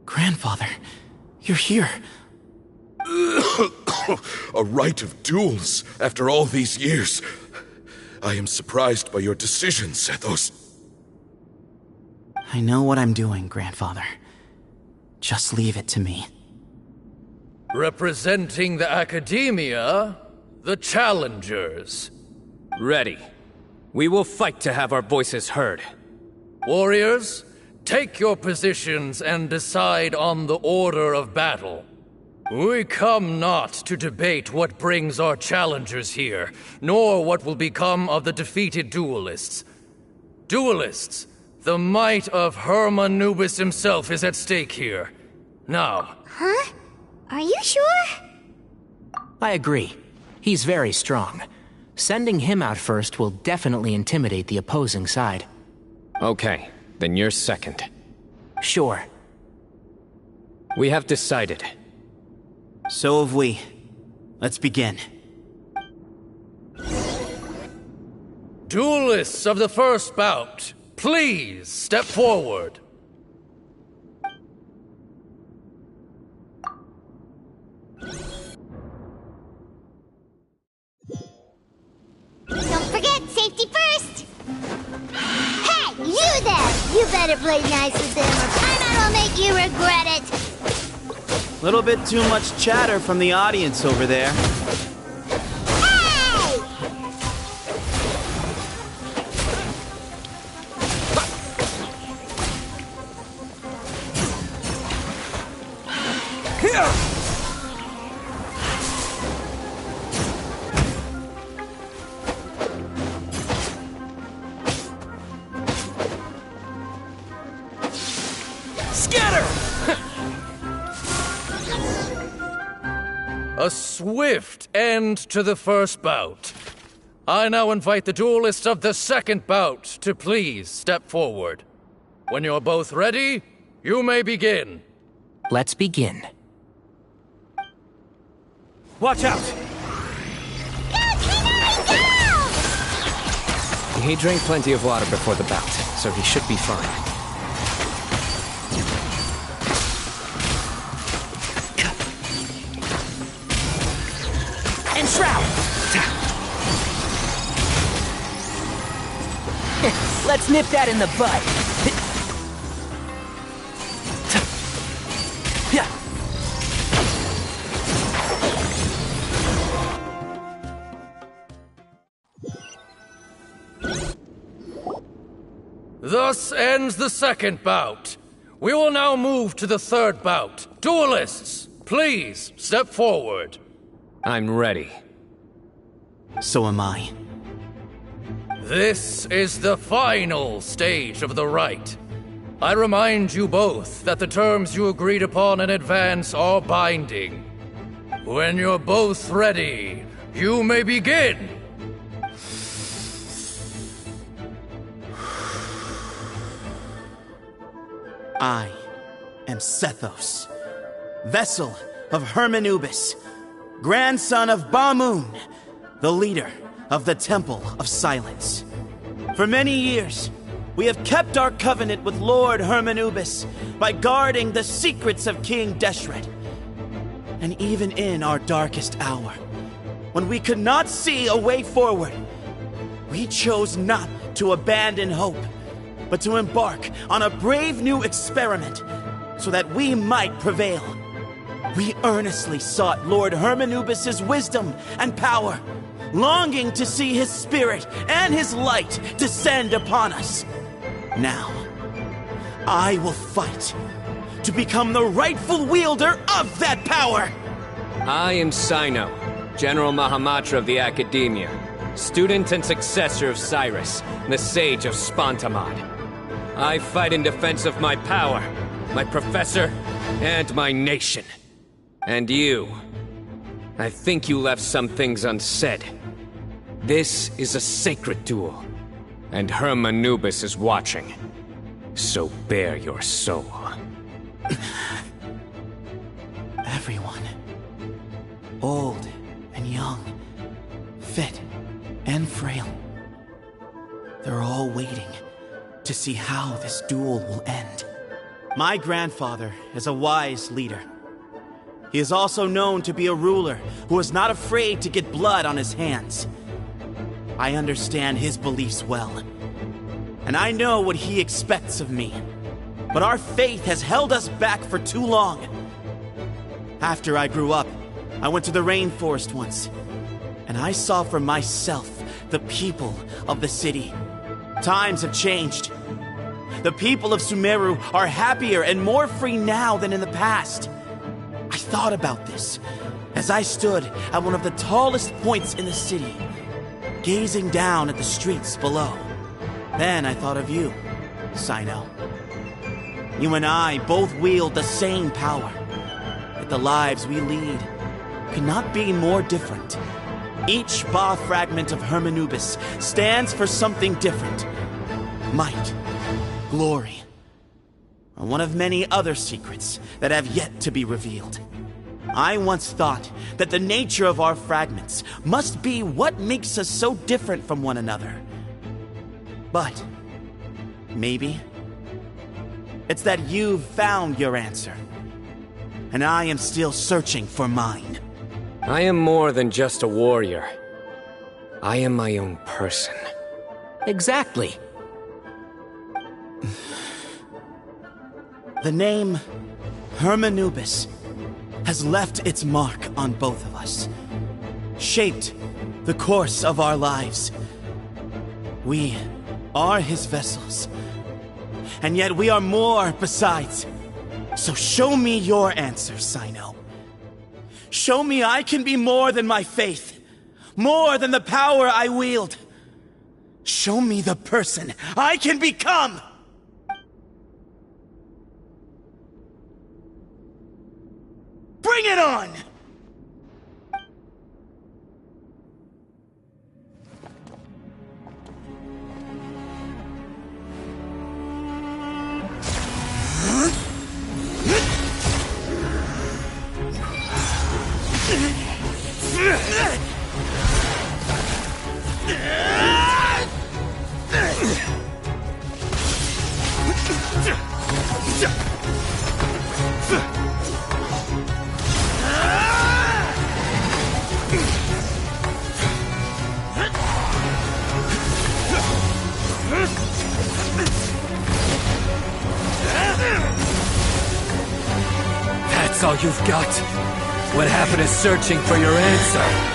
Grandfather, you're here. A rite of duels after all these years. I am surprised by your decision, Sethos. I know what I'm doing, Grandfather. Just leave it to me. Representing the Academia, the Challengers. Ready. We will fight to have our voices heard. Warriors, take your positions and decide on the order of battle. We come not to debate what brings our challengers here, nor what will become of the defeated duelists. Duelists, the might of Hermanubis himself is at stake here. Now... Huh? Are you sure? I agree. He's very strong. Sending him out first will definitely intimidate the opposing side. Okay, then you're second. Sure. We have decided. So have we. Let's begin. Duelists of the first bout, please step forward. Don't forget, safety first! Hey, you there! You better play nice with them or Paimon will make you regret it! Little bit too much chatter from the audience over there. Hey! A swift end to the first bout. I now invite the duelists of the second bout to please step forward. When you're both ready, you may begin. Let's begin. Watch out! Go, Kenai, go! He drank plenty of water before the bout, so he should be fine. And Shroud! Let's nip that in the bud. Thus ends the second bout. We will now move to the third bout. Duelists, please step forward. I'm ready. So am I. This is the final stage of the rite. I remind you both that the terms you agreed upon in advance are binding. When you're both ready, you may begin. I am Sethos, vessel of Hermanubis, grandson of Bamoon, the leader of the Temple of Silence. For many years, we have kept our covenant with Lord Hermanubis by guarding the secrets of King Deshret. And even in our darkest hour, when we could not see a way forward, we chose not to abandon hope, but to embark on a brave new experiment so that we might prevail. We earnestly sought Lord Hermanubis' wisdom and power, longing to see his spirit and his light descend upon us. Now, I will fight to become the rightful wielder of that power! I am Sino, General Mahamatra of the Academia, student and successor of Cyrus, the Sage of Spontamod. I fight in defense of my power, my professor, and my nation. And you... I think you left some things unsaid. This is a sacred duel, and Hermanubis is watching. So bare your soul. Everyone. Old and young. Fit and frail. They're all waiting to see how this duel will end. My grandfather is a wise leader. He is also known to be a ruler who is not afraid to get blood on his hands. I understand his beliefs well, and I know what he expects of me. But our faith has held us back for too long. After I grew up, I went to the rainforest once, and I saw for myself the people of the city. Times have changed. The people of Sumeru are happier and more free now than in the past. I thought about this as I stood at one of the tallest points in the city, gazing down at the streets below. Then I thought of you, Sino. You and I both wield the same power, yet the lives we lead could not be more different. Each Ba fragment of Hermanubis stands for something different. Might, glory, or one of many other secrets that have yet to be revealed. I once thought that the nature of our fragments must be what makes us so different from one another. But maybe it's that you've found your answer, and I am still searching for mine. I am more than just a warrior. I am my own person. Exactly. The name Hermanubis has left its mark on both of us, shaped the course of our lives. We are his vessels, and yet we are more besides. So show me your answer, Sino. Show me I can be more than my faith, more than the power I wield. Show me the person I can become! Bring it on! That's all you've got? What happened to searching for your answer?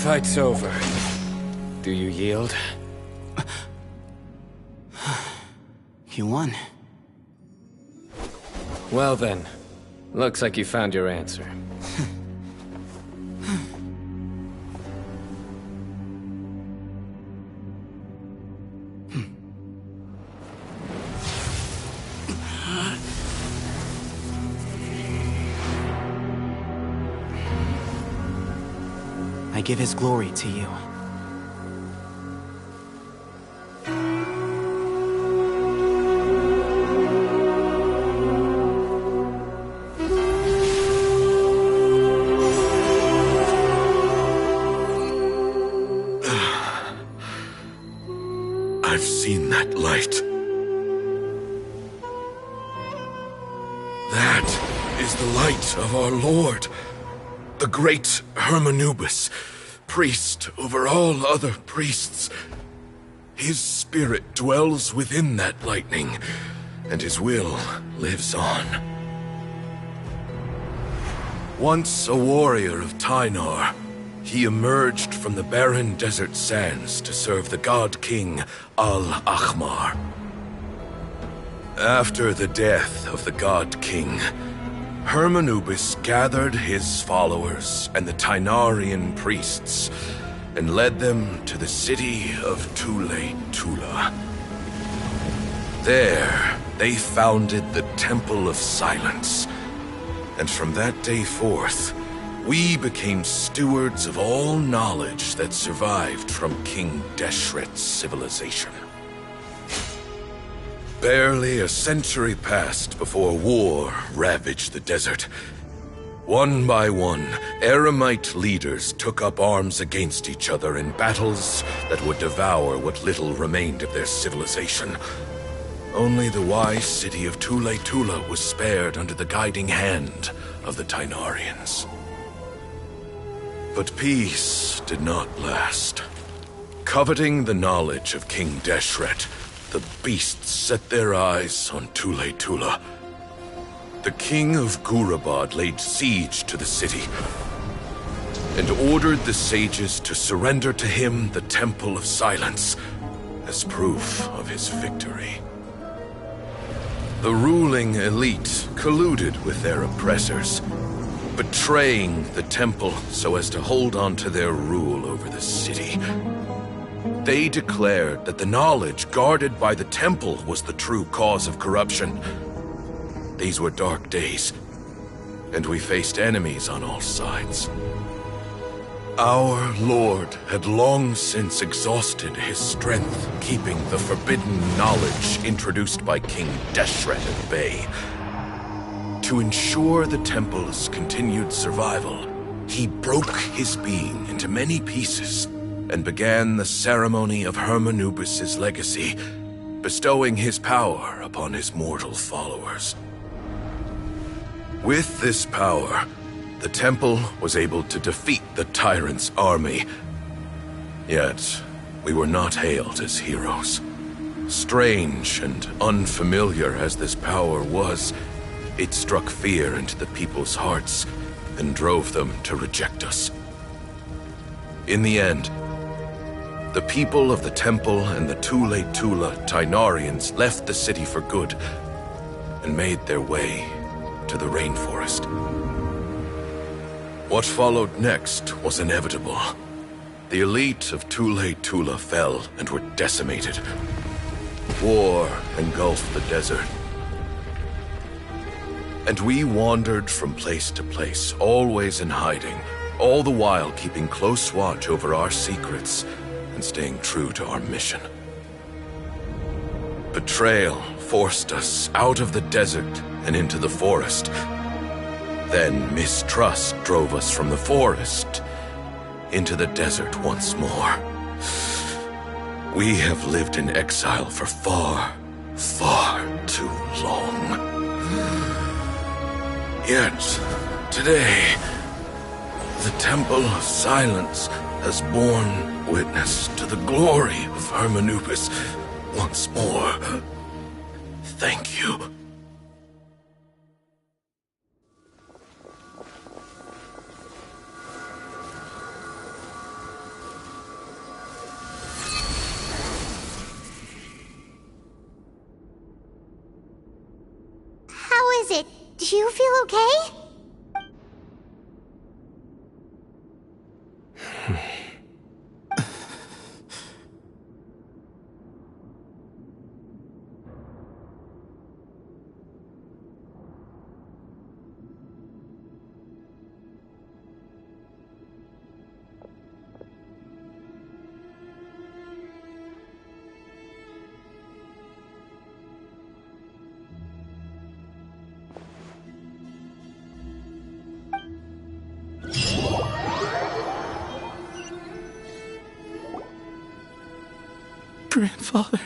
Fight's over. Do you yield? You won. Well then, looks like you found your answer. I give his glory to you. is the light of our Lord, the great Hermanubis, priest over all other priests. His spirit dwells within that lightning, and his will lives on. Once a warrior of Tynar, he emerged from the barren desert sands to serve the god king Al-Ahmar. After the death of the god king, Hermanubis gathered his followers and the Tynarian priests and led them to the city of Tula. There, they founded the Temple of Silence, and from that day forth, we became stewards of all knowledge that survived from King Deshret's civilization. Barely a century passed before war ravaged the desert. One by one, Eremite leaders took up arms against each other in battles that would devour what little remained of their civilization. Only the wise city of Tula was spared under the guiding hand of the Tynarians. But peace did not last. Coveting the knowledge of King Deshret, the beasts set their eyes on Tula. The king of Gurabad laid siege to the city and ordered the sages to surrender to him the Temple of Silence as proof of his victory. The ruling elite colluded with their oppressors, betraying the temple so as to hold on to their rule over the city. They declared that the knowledge guarded by the temple was the true cause of corruption. These were dark days, and we faced enemies on all sides. Our Lord had long since exhausted his strength, keeping the forbidden knowledge introduced by King Deshret at bay. To ensure the temple's continued survival, he broke his being into many pieces and began the ceremony of Hermanubis' legacy, bestowing his power upon his mortal followers. With this power, the temple was able to defeat the tyrant's army. Yet, we were not hailed as heroes. Strange and unfamiliar as this power was, it struck fear into the people's hearts and drove them to reject us. In the end, the people of the temple and the Tula Tynarians left the city for good and made their way to the rainforest. What followed next was inevitable. The elite of Tula fell and were decimated. War engulfed the desert. And we wandered from place to place, always in hiding, all the while keeping close watch over our secrets and staying true to our mission. Betrayal forced us out of the desert and into the forest. Then mistrust drove us from the forest into the desert once more. We have lived in exile for far, far too long. Yet, today, the Temple of Silence has borne witness to the glory of Hermanubis once more. Thank you. How is it? Do you feel okay? Grandfather.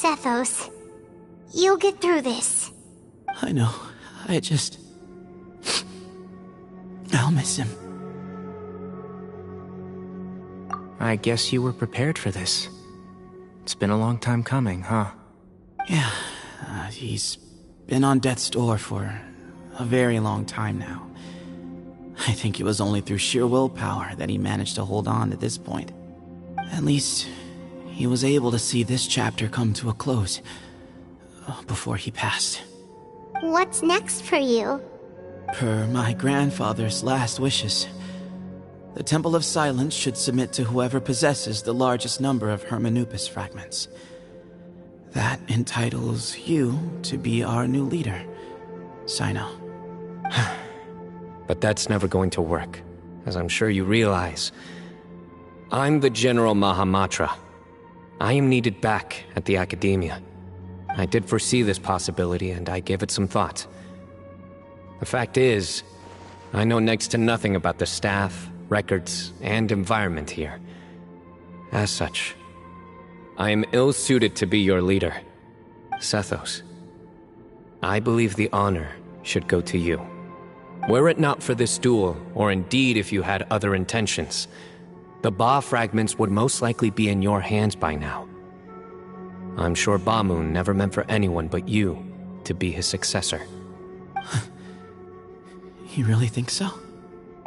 Sethos. You'll get through this. I know. I'll miss him. I guess you were prepared for this. It's been a long time coming, huh? Yeah, he's been on death's door for a very long time now. I think it was only through sheer willpower that he managed to hold on to this point. At least, he was able to see this chapter come to a close before he passed. What's next for you? Per my grandfather's last wishes, the Temple of Silence should submit to whoever possesses the largest number of Hermanupis fragments. That entitles you to be our new leader, Sino. But that's never going to work, as I'm sure you realize. I'm the General Mahamatra. I am needed back at the Academia. I did foresee this possibility, and I gave it some thought. The fact is, I know next to nothing about the staff, records, and environment here. As such, I am ill-suited to be your leader, Sethos. I believe the honor should go to you. Were it not for this duel, or indeed if you had other intentions, the Ba fragments would most likely be in your hands by now. I'm sure Bamoon never meant for anyone but you to be his successor. You really think so?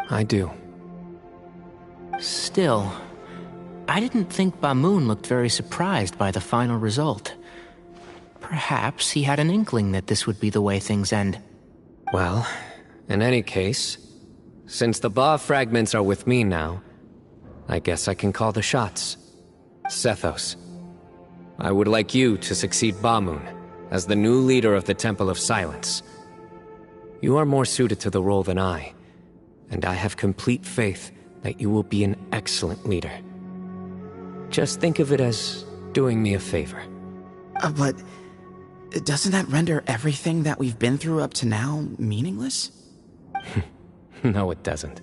I do. Still, I didn't think Bamoon looked very surprised by the final result. Perhaps he had an inkling that this would be the way things end. Well, in any case, since the Ba fragments are with me now, I guess I can call the shots. Sethos, I would like you to succeed Bamoon as the new leader of the Temple of Silence. You are more suited to the role than I, and I have complete faith that you will be an excellent leader. Just think of it as doing me a favor. But doesn't that render everything that we've been through up to now meaningless? No, it doesn't.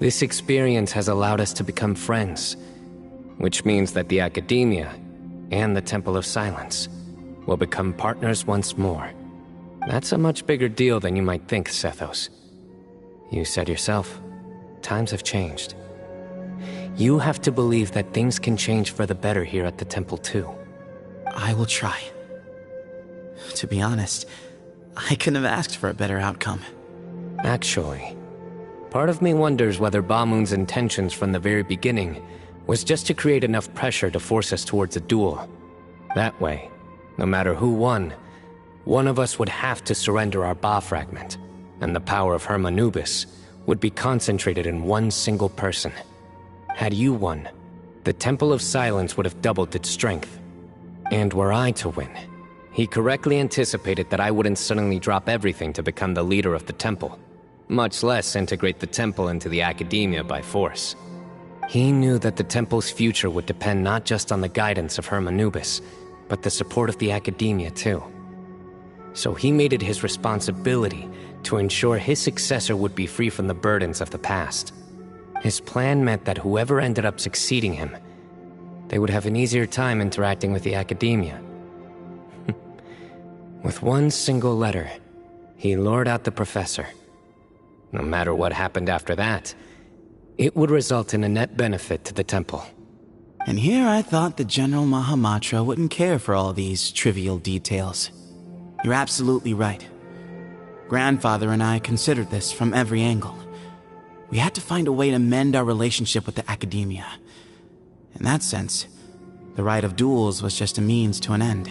This experience has allowed us to become friends, which means that the Academia and the Temple of Silence will become partners once more. That's a much bigger deal than you might think, Sethos. You said yourself, times have changed. You have to believe that things can change for the better here at the temple too. I will try. To be honest, I couldn't have asked for a better outcome. Actually, part of me wonders whether Bamoon's intentions from the very beginning was just to create enough pressure to force us towards a duel. That way, no matter who won, one of us would have to surrender our Ba fragment, and the power of Hermanubis would be concentrated in one single person. Had you won, the Temple of Silence would have doubled its strength. And were I to win, he correctly anticipated that I wouldn't suddenly drop everything to become the leader of the temple, much less integrate the temple into the Academia by force. He knew that the temple's future would depend not just on the guidance of Hermanubis, but the support of the Academia too. So he made it his responsibility to ensure his successor would be free from the burdens of the past. His plan meant that whoever ended up succeeding him, they would have an easier time interacting with the Academia. With one single letter, he lured out the professor. No matter what happened after that, it would result in a net benefit to the temple. And here I thought the General Mahamatra wouldn't care for all these trivial details. You're absolutely right. Grandfather and I considered this from every angle. We had to find a way to mend our relationship with the Academia. In that sense, the right of duels was just a means to an end.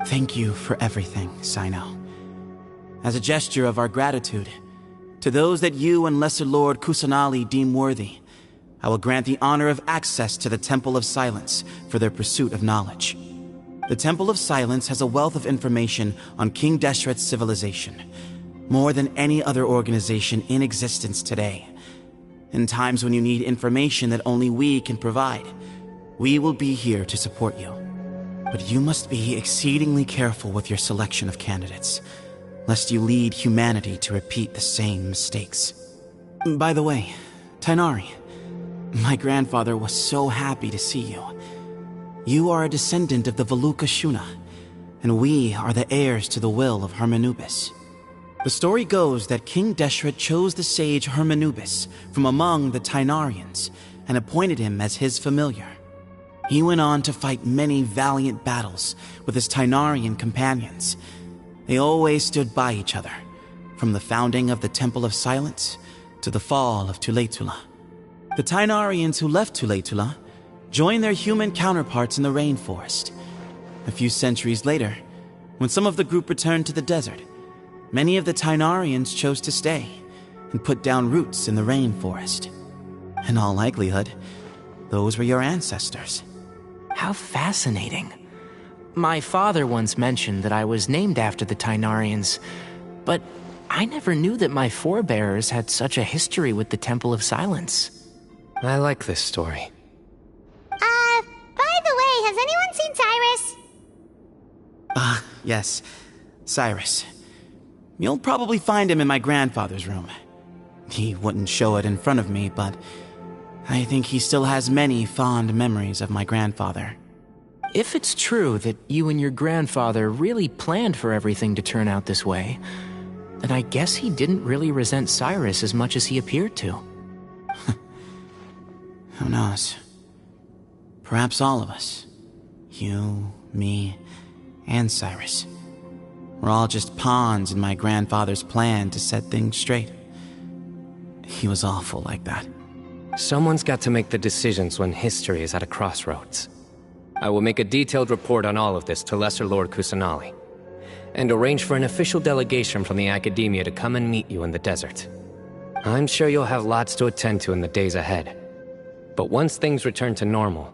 Thank you for everything, Sino. As a gesture of our gratitude, to those that you and Lesser Lord Kusanali deem worthy, I will grant the honor of access to the Temple of Silence for their pursuit of knowledge. The Temple of Silence has a wealth of information on King Deshret's civilization, more than any other organization in existence today. In times when you need information that only we can provide, we will be here to support you. But you must be exceedingly careful with your selection of candidates, lest you lead humanity to repeat the same mistakes. By the way, Tainari, my grandfather was so happy to see you. You are a descendant of the Veluca Shuna, and we are the heirs to the will of Hermanubis. The story goes that King Deshret chose the sage Hermanubis from among the Tainarians and appointed him as his familiar. He went on to fight many valiant battles with his Tainarian companions. They always stood by each other, from the founding of the Temple of Silence to the fall of Tuletula. The Tainarians who left Tuletula joined their human counterparts in the rainforest. A few centuries later, when some of the group returned to the desert, many of the Tainarians chose to stay and put down roots in the rainforest. In all likelihood, those were your ancestors. How fascinating. My father once mentioned that I was named after the Tainarians, but I never knew that my forebears had such a history with the Temple of Silence. I like this story. By the way, has anyone seen Cyrus? Yes, Cyrus. You'll probably find him in my grandfather's room. He wouldn't show it in front of me, but I think he still has many fond memories of my grandfather. If it's true that you and your grandfather really planned for everything to turn out this way, then I guess he didn't really resent Cyrus as much as he appeared to. Who knows? Perhaps all of us. You, me, and Cyrus. We're all just pawns in my grandfather's plan to set things straight. He was awful like that. Someone's got to make the decisions when history is at a crossroads. I will make a detailed report on all of this to Lesser Lord Kusanali, and arrange for an official delegation from the Academia to come and meet you in the desert. I'm sure you'll have lots to attend to in the days ahead. But once things return to normal,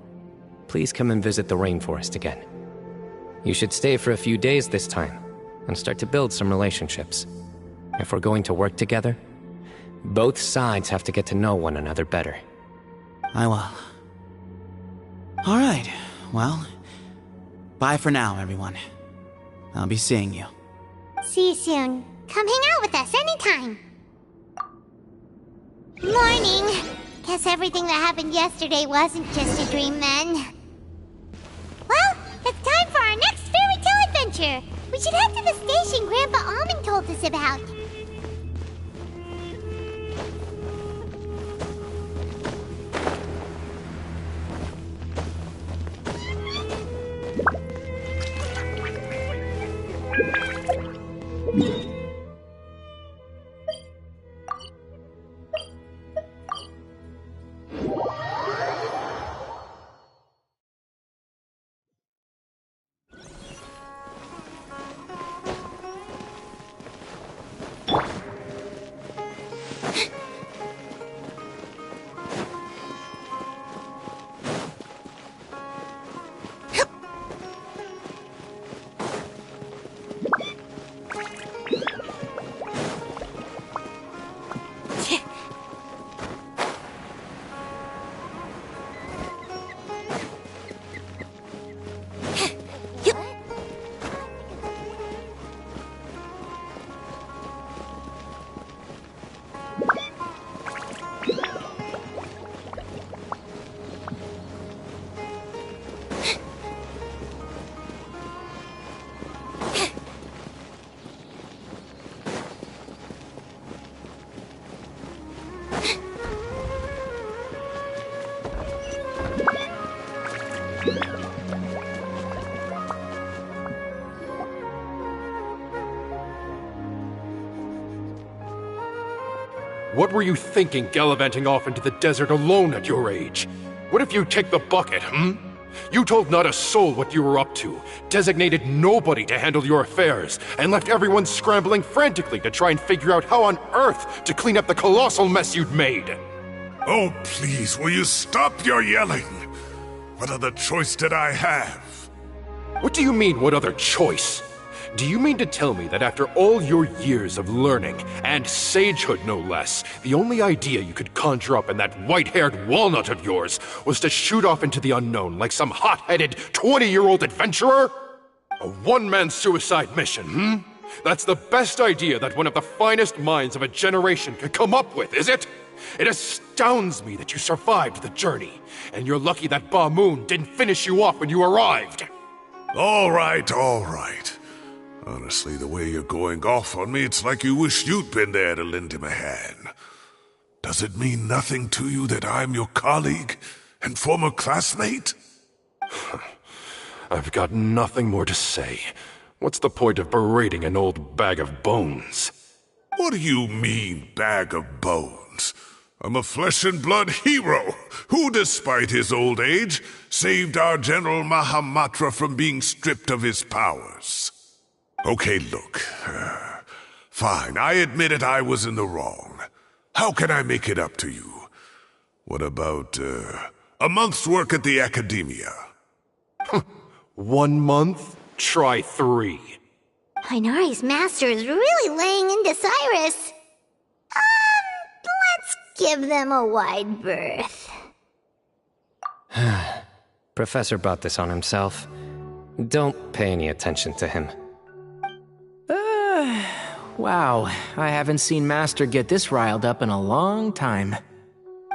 please come and visit the rainforest again. You should stay for a few days this time, and start to build some relationships. If we're going to work together, both sides have to get to know one another better. I will. All right, well, bye for now, everyone. I'll be seeing you. See you soon. Come hang out with us anytime. Morning. Guess everything that happened yesterday wasn't just a dream then. Well, it's time for our next fairy tale adventure. We should head to the station Grandpa Almond told us about. What were you thinking, gallivanting off into the desert alone at your age? What if you take the bucket, You told not a soul what you were up to, designated nobody to handle your affairs, and left everyone scrambling frantically to try and figure out how on earth to clean up the colossal mess you'd made. Oh, please, will you stop your yelling? What other choice did I have? What do you mean, what other choice? Do you mean to tell me that after all your years of learning, and sagehood no less, the only idea you could conjure up in that white-haired walnut of yours was to shoot off into the unknown like some hot-headed 20-year-old adventurer? A one-man suicide mission, That's the best idea that one of the finest minds of a generation could come up with, is it? It astounds me that you survived the journey, and you're lucky that Ba Moon didn't finish you off when you arrived. All right, all right. Honestly, the way you're going off on me, it's like you wish you'd been there to lend him a hand. Does it mean nothing to you that I'm your colleague and former classmate? I've got nothing more to say. What's the point of berating an old bag of bones? What do you mean, bag of bones? I'm a flesh and blood hero who, despite his old age, saved our General Mahamatra from being stripped of his powers. Okay, look. Fine, I admit it, I was in the wrong. How can I make it up to you? What about, a month's work at the Academia? 1 month? Try 3. Tighnari's master is really laying into Cyrus. Let's give them a wide berth. Professor brought this on himself. Don't pay any attention to him. Wow, I haven't seen Master get this riled up in a long time.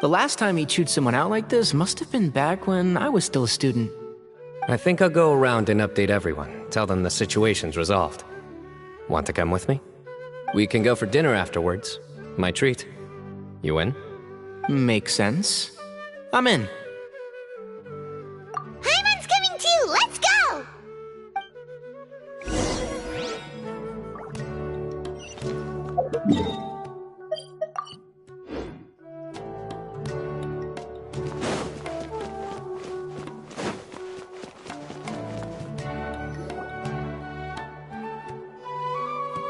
The last time he chewed someone out like this must have been back when I was still a student. I think I'll go around and update everyone, tell them the situation's resolved. Want to come with me? We can go for dinner afterwards. My treat. You in? Makes sense. I'm in. Hyman's coming too! Let's go!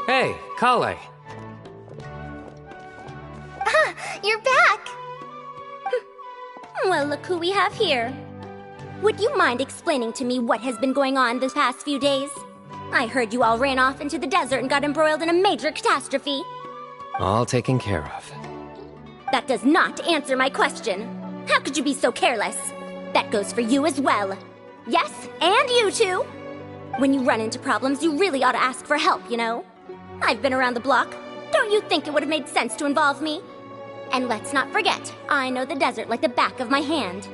Hey, Kale. You're back! Well, look who we have here. Would you mind explaining to me what has been going on the past few days? I heard you all ran off into the desert and got embroiled in a major catastrophe. All taken care of. That does not answer my question. How could you be so careless? That goes for you as well. Yes, and you too. When you run into problems, you really ought to ask for help, you know? I've been around the block. Don't you think it would have made sense to involve me? And let's not forget, I know the desert like the back of my hand.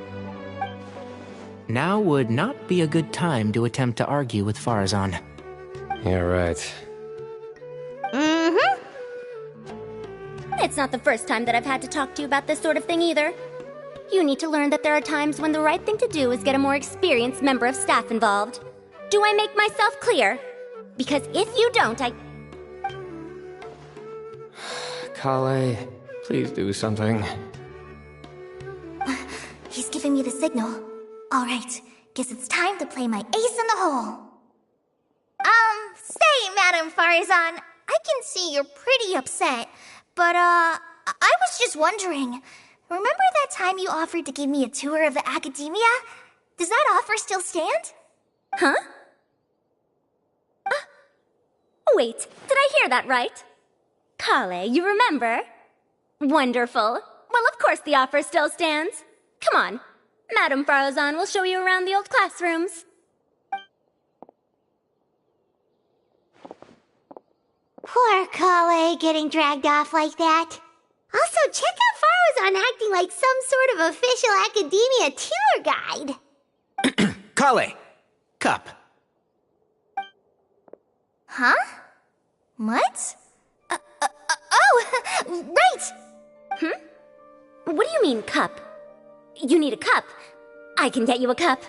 Now would not be a good time to attempt to argue with Farazan. You're right. Mm-hmm. It's not the first time that I've had to talk to you about this sort of thing either. You need to learn that there are times when the right thing to do is get a more experienced member of staff involved. Do I make myself clear? Because if you don't, Kale, please do something. He's giving me the signal. All right, guess it's time to play my ace in the hole. Say, Madam Farazan, I can see you're pretty upset, but, I was just wondering, remember that time you offered to give me a tour of the Academia? Does that offer still stand? Huh? Wait, did I hear that right? Kale, you remember? Wonderful. Well, of course the offer still stands. Come on. Madam Farazan will show you around the old classrooms. Poor Kale getting dragged off like that. Also, check out Farazan acting like some sort of official Academia tour guide. Kale! Cup. Huh? What? Oh, right! What do you mean, cup? You need a cup. I can get you a cup.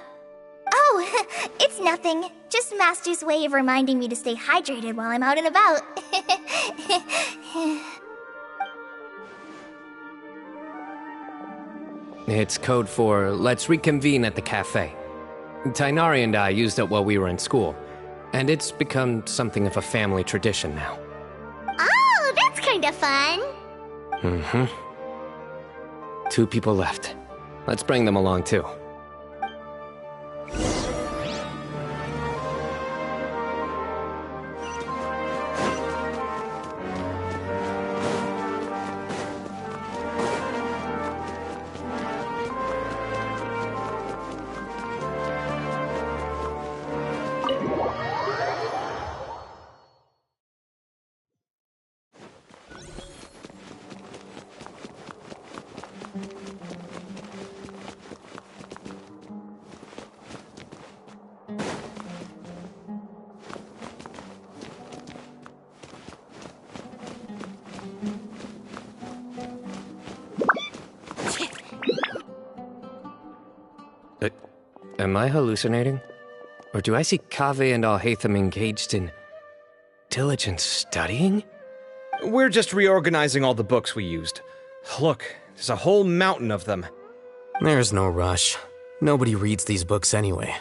Oh, it's nothing. Just Master's way of reminding me to stay hydrated while I'm out and about. It's code for let's reconvene at the cafe. Tighnari and I used it while we were in school, and it's become something of a family tradition now. Oh, that's kind of fun. Mm-hmm. 2 people left. Let's bring them along too. Am I hallucinating? Or do I see Kaveh and Alhaitham engaged in diligent studying? We're just reorganizing all the books we used. Look, there's a whole mountain of them. There's no rush. Nobody reads these books anyway.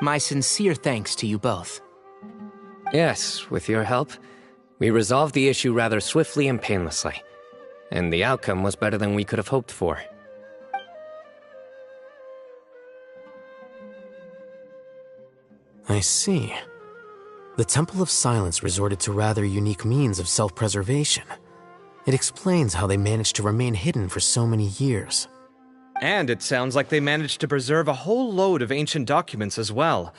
My sincere thanks to you both. Yes, with your help, we resolved the issue rather swiftly and painlessly. And the outcome was better than we could have hoped for. I see. The Temple of Silence resorted to rather unique means of self-preservation. It explains how they managed to remain hidden for so many years. And it sounds like they managed to preserve a whole load of ancient documents as well.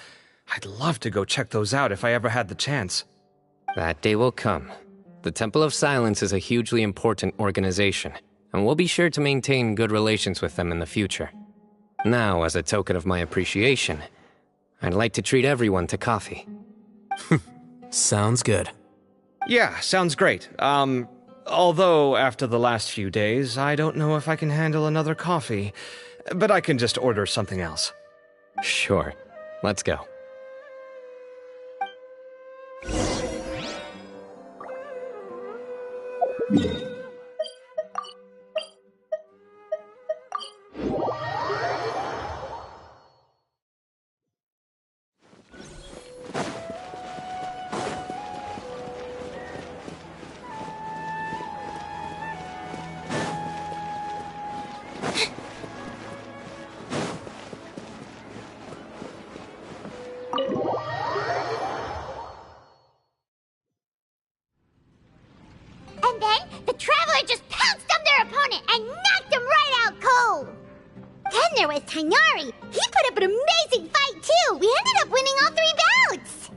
I'd love to go check those out if I ever had the chance. That day will come. The Temple of Silence is a hugely important organization, and we'll be sure to maintain good relations with them in the future. Now, as a token of my appreciation, I'd like to treat everyone to coffee. Sounds good. Yeah, sounds great. Although after the last few days, I don't know if I can handle another coffee, but I can just order something else. Sure. Let's go. And then the Traveler just pounced on their opponent and knocked him right out cold. Then there was Tainari. He put up an amazing fight too. We ended up winning all 3 bouts.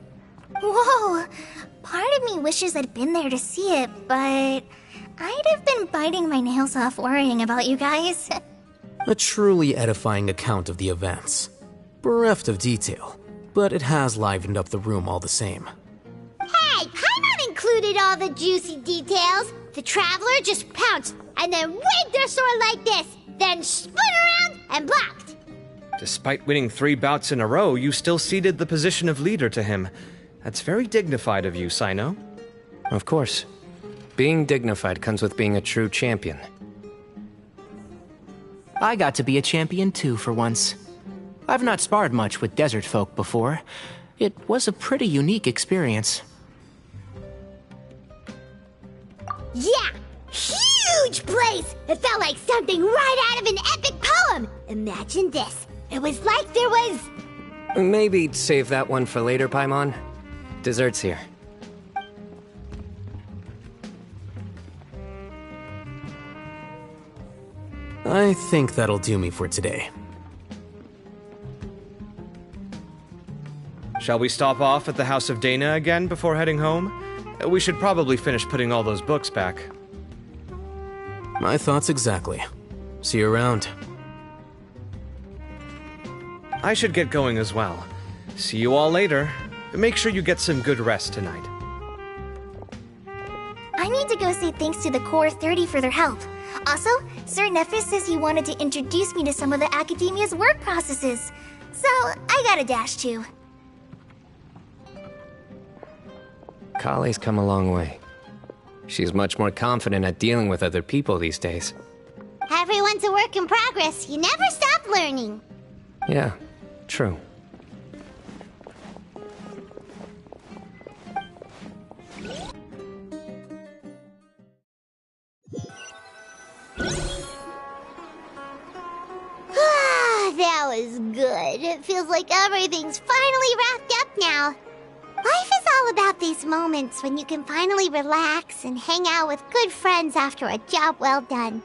Whoa. Part of me wishes I'd been there to see it, but I'd have been biting my nails off worrying about you guys. A truly edifying account of the events. Bereft of detail, but it has livened up the room all the same. Hey, Paimon included all the juicy details. The Traveler just pounced and then waved their sword like this, then spun around and blocked. Despite winning 3 bouts in a row, you still ceded the position of leader to him. That's very dignified of you, Sino. Of course. Being dignified comes with being a true champion. I got to be a champion too for once. I've not sparred much with desert folk before. It was a pretty unique experience. Yeah, huge place! It felt like something right out of an epic poem! Imagine this. It was like there was... Maybe save that one for later, Paimon. Dessert's here. I think that'll do me for today. Shall we stop off at the House of Dana again before heading home? We should probably finish putting all those books back. My thoughts exactly. See you around. I should get going as well. See you all later. Make sure you get some good rest tonight. I need to go say thanks to the Core 30 for their help. Also, Sir Nephis says he wanted to introduce me to some of the Academia's work processes. So, I gotta dash too. Kale's come a long way. She's much more confident at dealing with other people these days. Everyone's a work in progress. You never stop learning. Yeah, true. That was good. It feels like everything's finally wrapped up now. Life is all about these moments when you can finally relax and hang out with good friends after a job well done.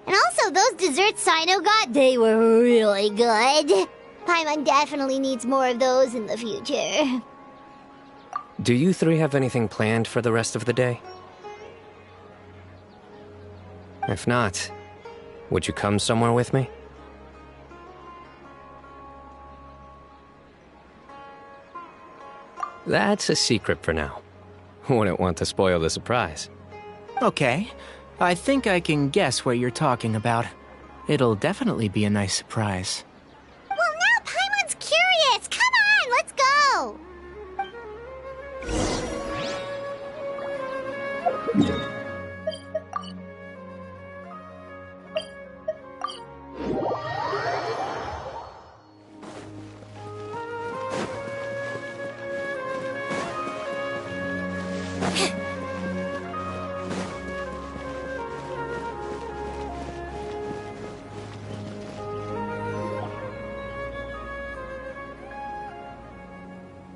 And also, those desserts Sino got, they were really good. Paimon definitely needs more of those in the future. Do you 3 have anything planned for the rest of the day? If not, would you come somewhere with me? That's a secret for now. Wouldn't want to spoil the surprise. Okay. I think I can guess what you're talking about. It'll definitely be a nice surprise. Well, now Paimon's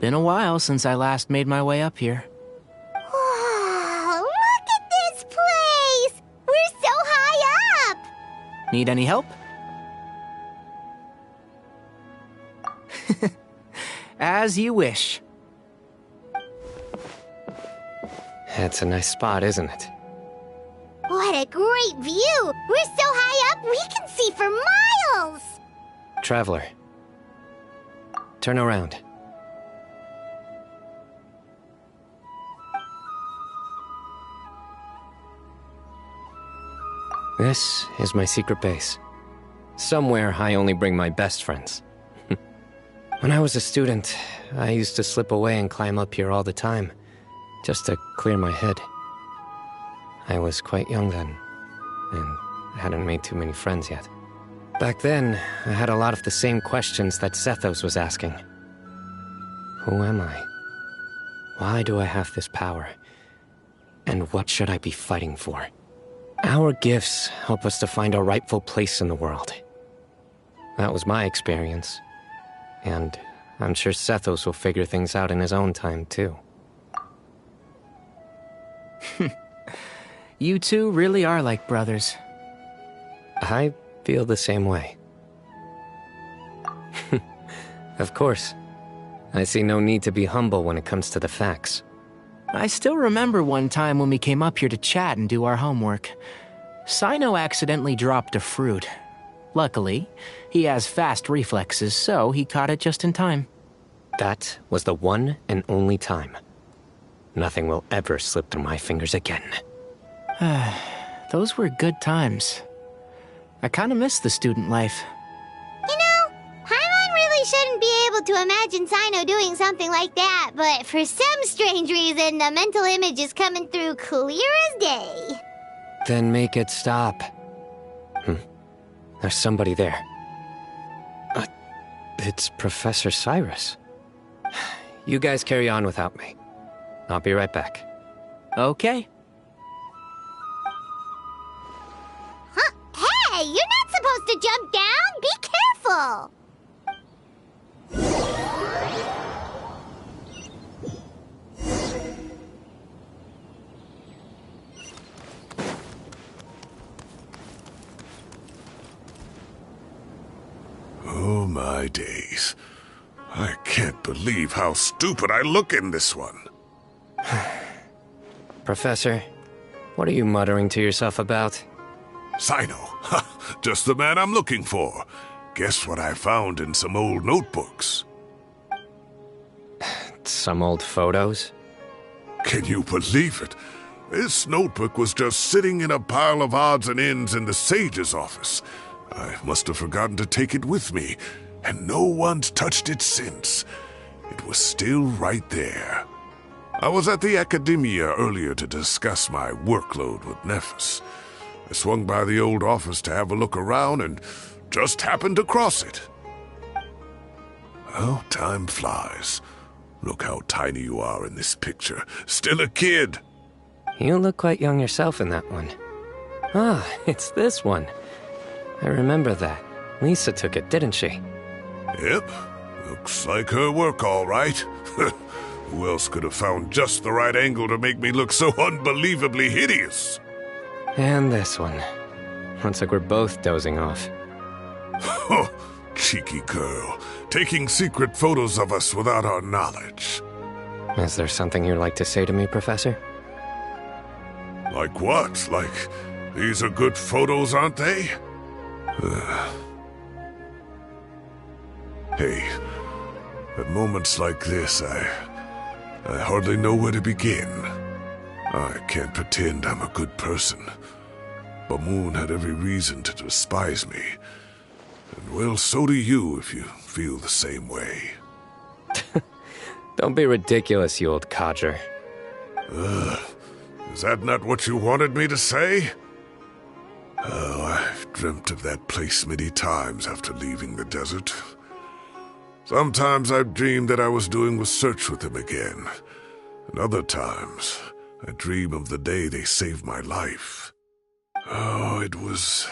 Been a while since I last made my way up here. Whoa, look at this place! We're so high up! Need any help? As you wish. It's a nice spot, isn't it? What a great view! We're so high up, we can see for miles! Traveler, turn around. This is my secret base. Somewhere I only bring my best friends. When I was a student, I used to slip away and climb up here all the time, just to clear my head. I was quite young then, and hadn't made too many friends yet. Back then, I had a lot of the same questions that Sethos was asking. Who am I? Why do I have this power? And what should I be fighting for? Our gifts help us to find our rightful place in the world. That was my experience. And I'm sure Sethos will figure things out in his own time, too. You two really are like brothers. I feel the same way. Of course. I see no need to be humble when it comes to the facts. I still remember one time when we came up here to chat and do our homework. Sino accidentally dropped a fruit. Luckily, he has fast reflexes, so he caught it just in time. That was the one and only time. Nothing will ever slip through my fingers again. Those were good times. I kinda miss the student life. You know, Paimon really shouldn't be able to imagine Sino doing something like that, but for some strange reason, the mental image is coming through clear as day. Then make it stop. There's somebody there. It's Professor Cyrus. You guys carry on without me. I'll be right back. Okay. Huh? Hey, you're not supposed to jump down! Be careful! Oh my days. I can't believe how stupid I look in this one. Professor, what are you muttering to yourself about? Sino. Just the man I'm looking for. Guess what I found in some old notebooks? Some old photos? Can you believe it? This notebook was just sitting in a pile of odds and ends in the sage's office. I must have forgotten to take it with me, and no one's touched it since. It was still right there. I was at the Academia earlier to discuss my workload with Nephis. I swung by the old office to have a look around and just happened to cross it. Well, time flies. Look how tiny you are in this picture. Still a kid. You look quite young yourself in that one. Ah, it's this one. I remember that. Lisa took it, didn't she? Yep. Looks like her work, all right. Who else could have found just the right angle to make me look so unbelievably hideous? And this one. Looks like we're both dozing off. Oh, cheeky girl. Taking secret photos of us without our knowledge. Is there something you'd like to say to me, Professor? Like what? Like, these are good photos, aren't they? Hey, at moments like this, I hardly know where to begin. I can't pretend I'm a good person. Bamoon had every reason to despise me. And well, so do you if you feel the same way. Don't be ridiculous, you old codger. Is that not what you wanted me to say? Oh, I've dreamt of that place many times after leaving the desert. Sometimes I've dreamed that I was doing research with them again. And other times, I dream of the day they saved my life. Oh, it was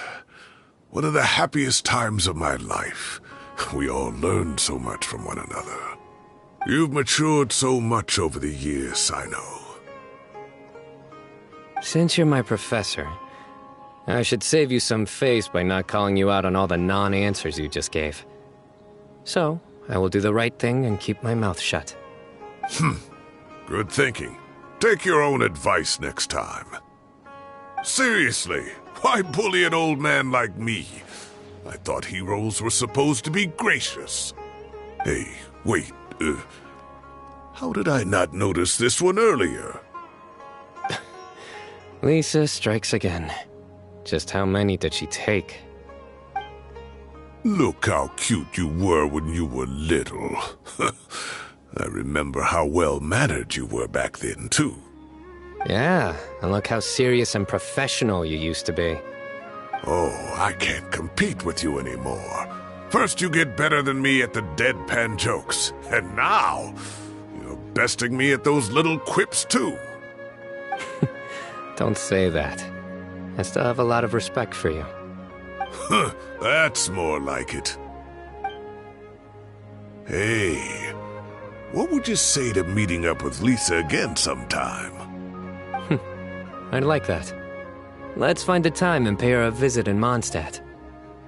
one of the happiest times of my life. We all learned so much from one another. You've matured so much over the years, I know. Since you're my professor, I should save you some face by not calling you out on all the non-answers you just gave. So, I will do the right thing and keep my mouth shut. Good thinking. Take your own advice next time. Seriously, why bully an old man like me? I thought heroes were supposed to be gracious. Hey, wait, how did I not notice this one earlier? Lisa strikes again. Just how many did she take? Look how cute you were when you were little. I remember how well-mannered you were back then, too. Yeah, and look how serious and professional you used to be. Oh, I can't compete with you anymore. First you get better than me at the deadpan jokes, and now you're besting me at those little quips, too. Don't say that. I still have a lot of respect for you. That's more like it. Hey, what would you say to meeting up with Lisa again sometime? I'd like that. Let's find a time and pay her a visit in Mondstadt.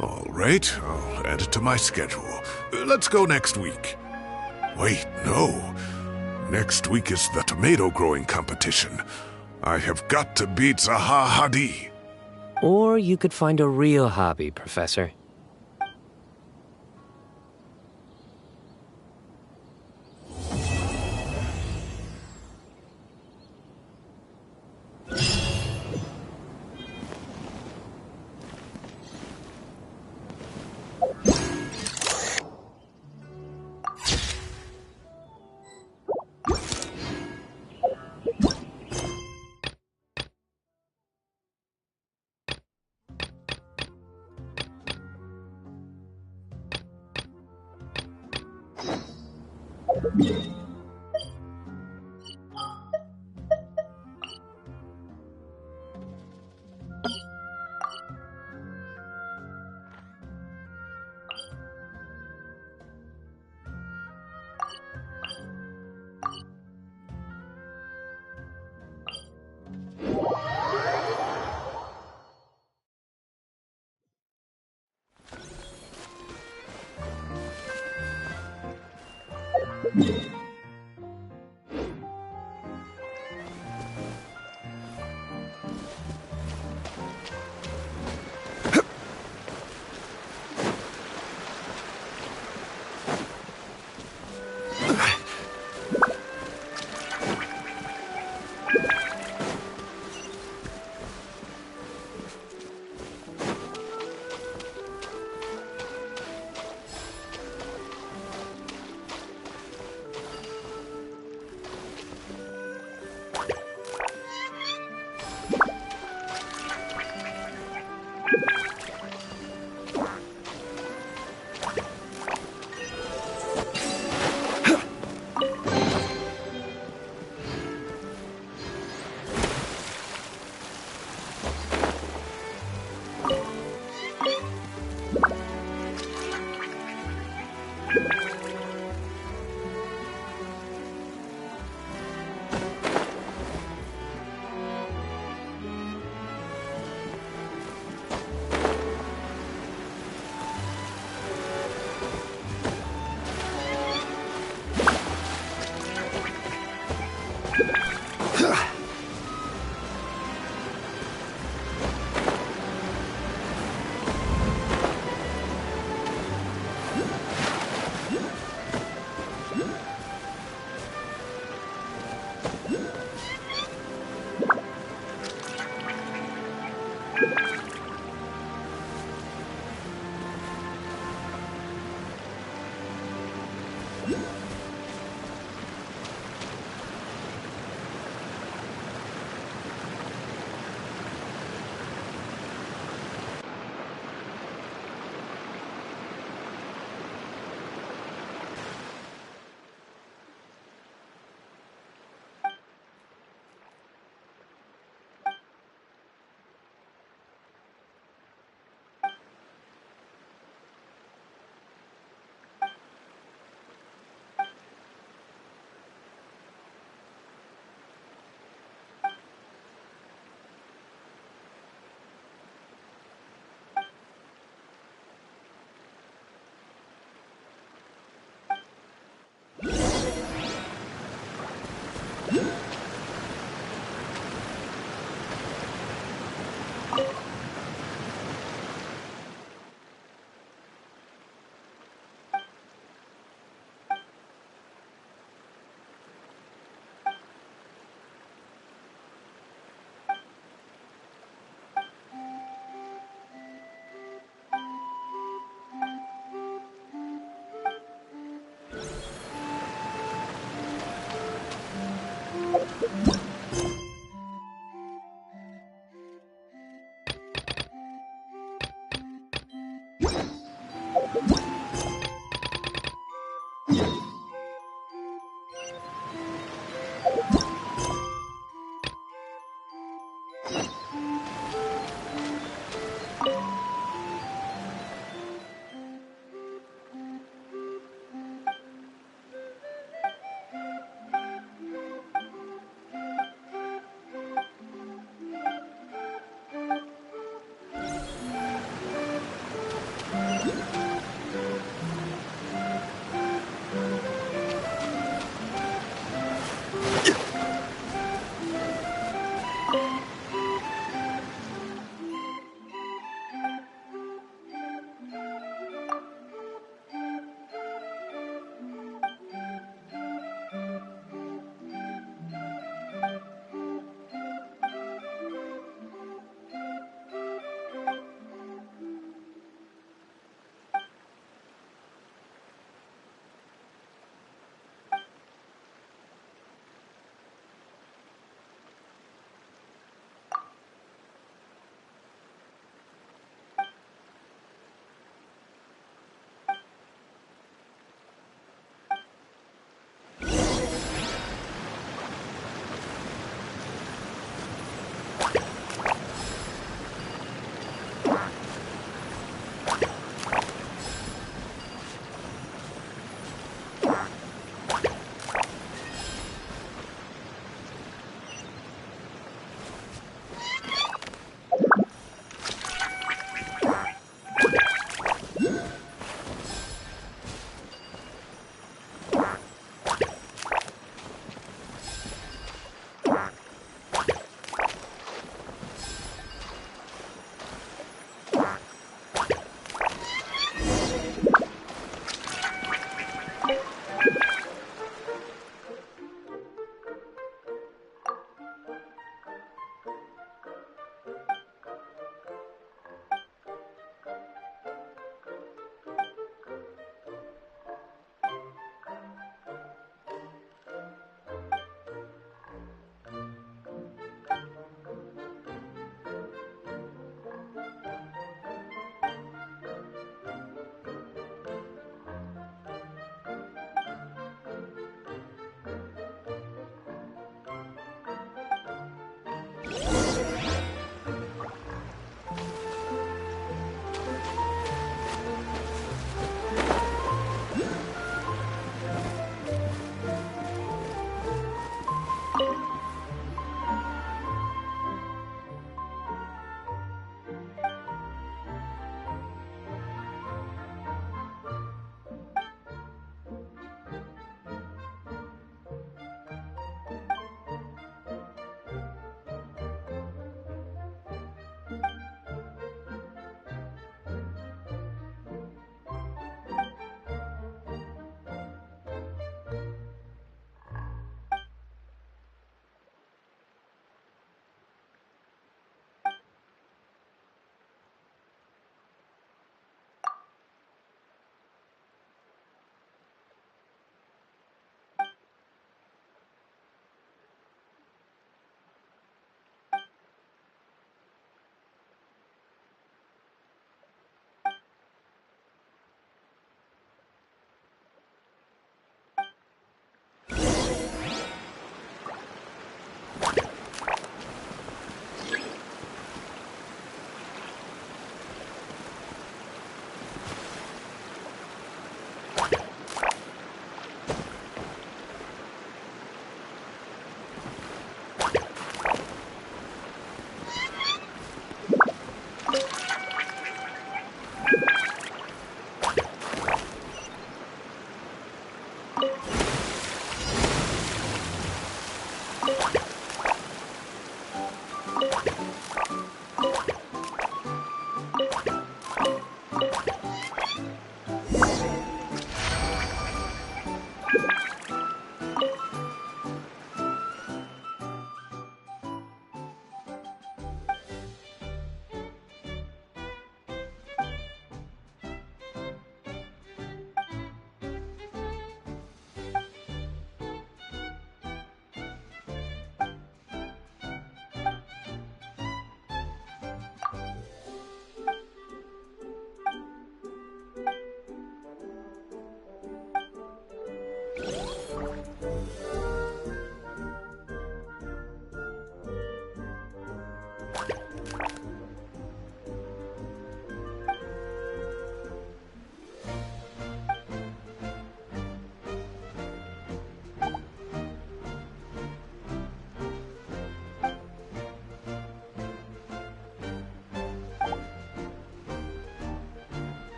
All right, I'll add it to my schedule. Let's go next week. Wait, no. Next week is the tomato growing competition. I have got to beat Zaha Hadid. Or you could find a real hobby, Professor.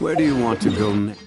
Where do you want to go next?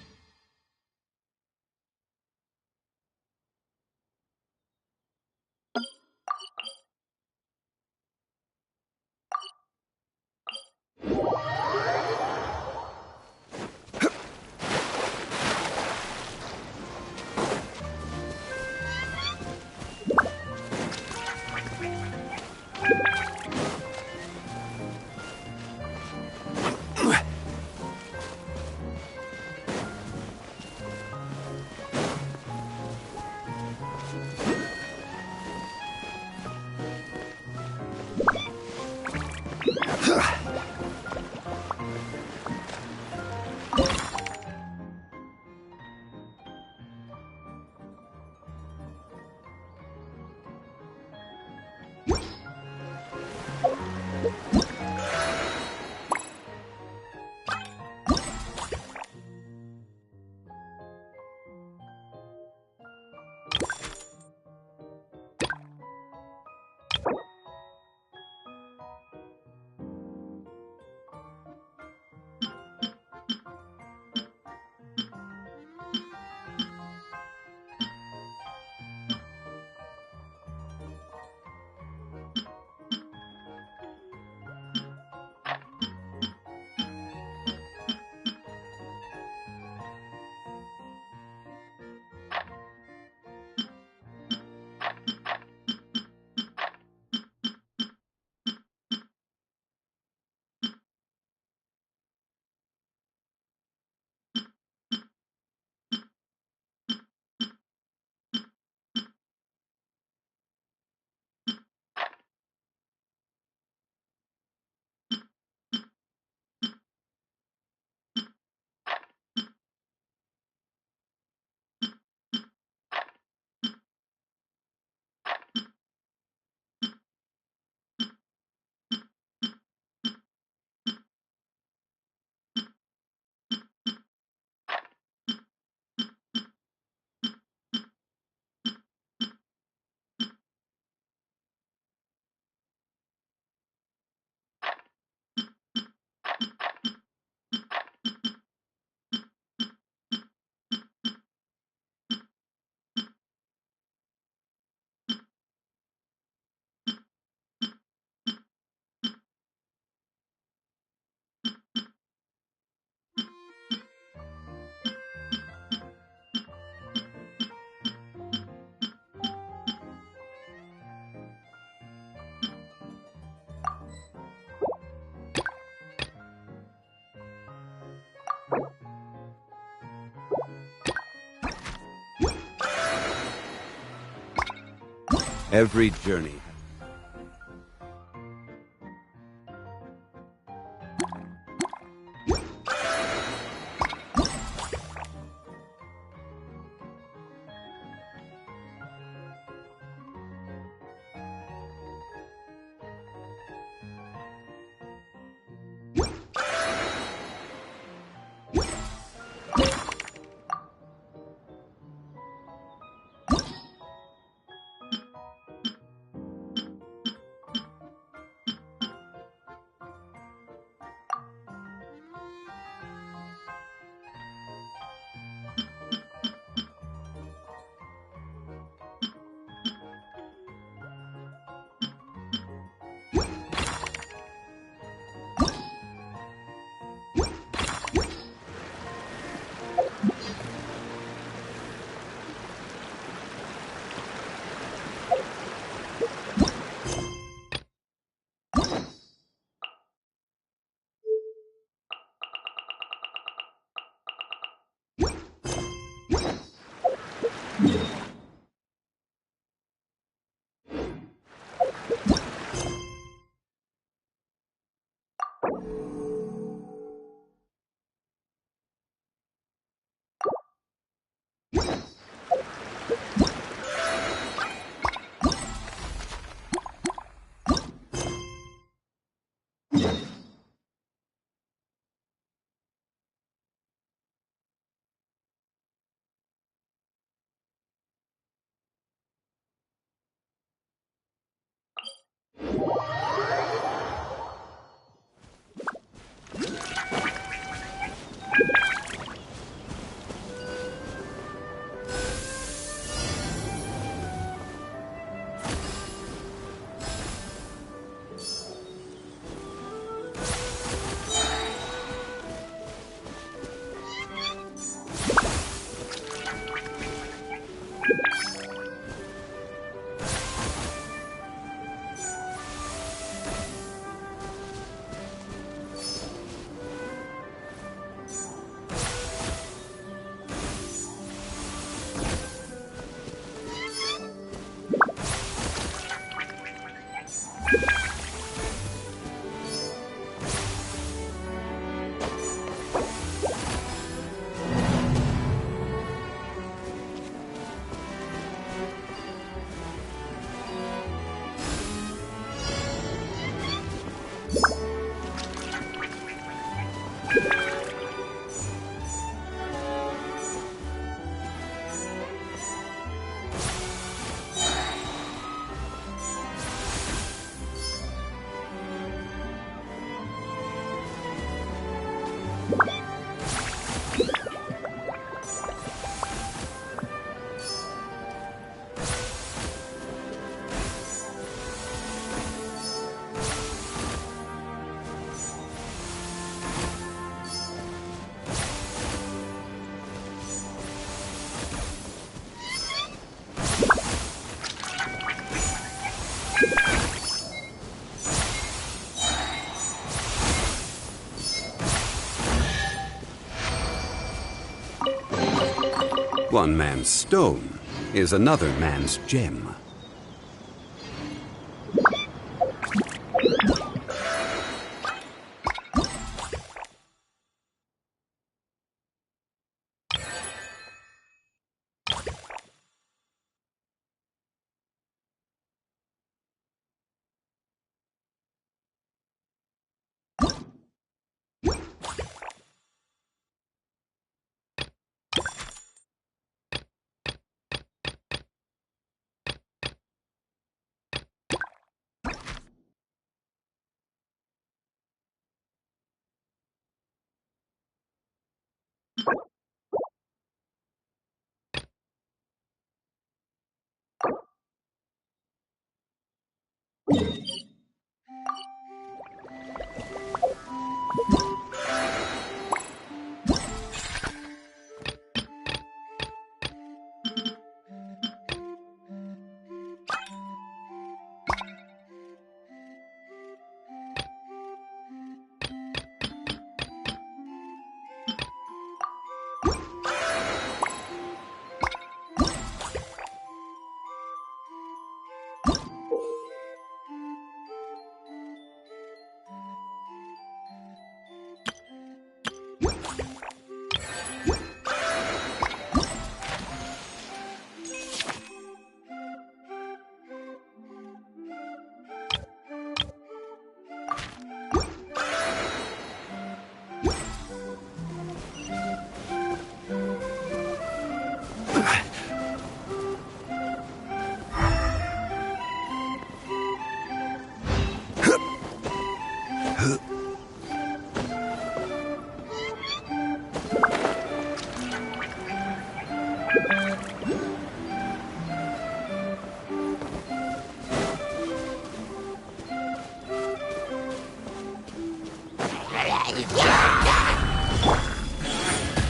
Every journey. One man's stone is another man's gem.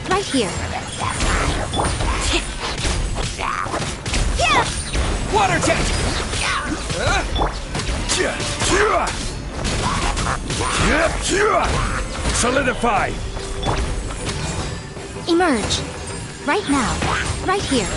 Right here. Water jet! Solidify! Emerge. Right now. Right here.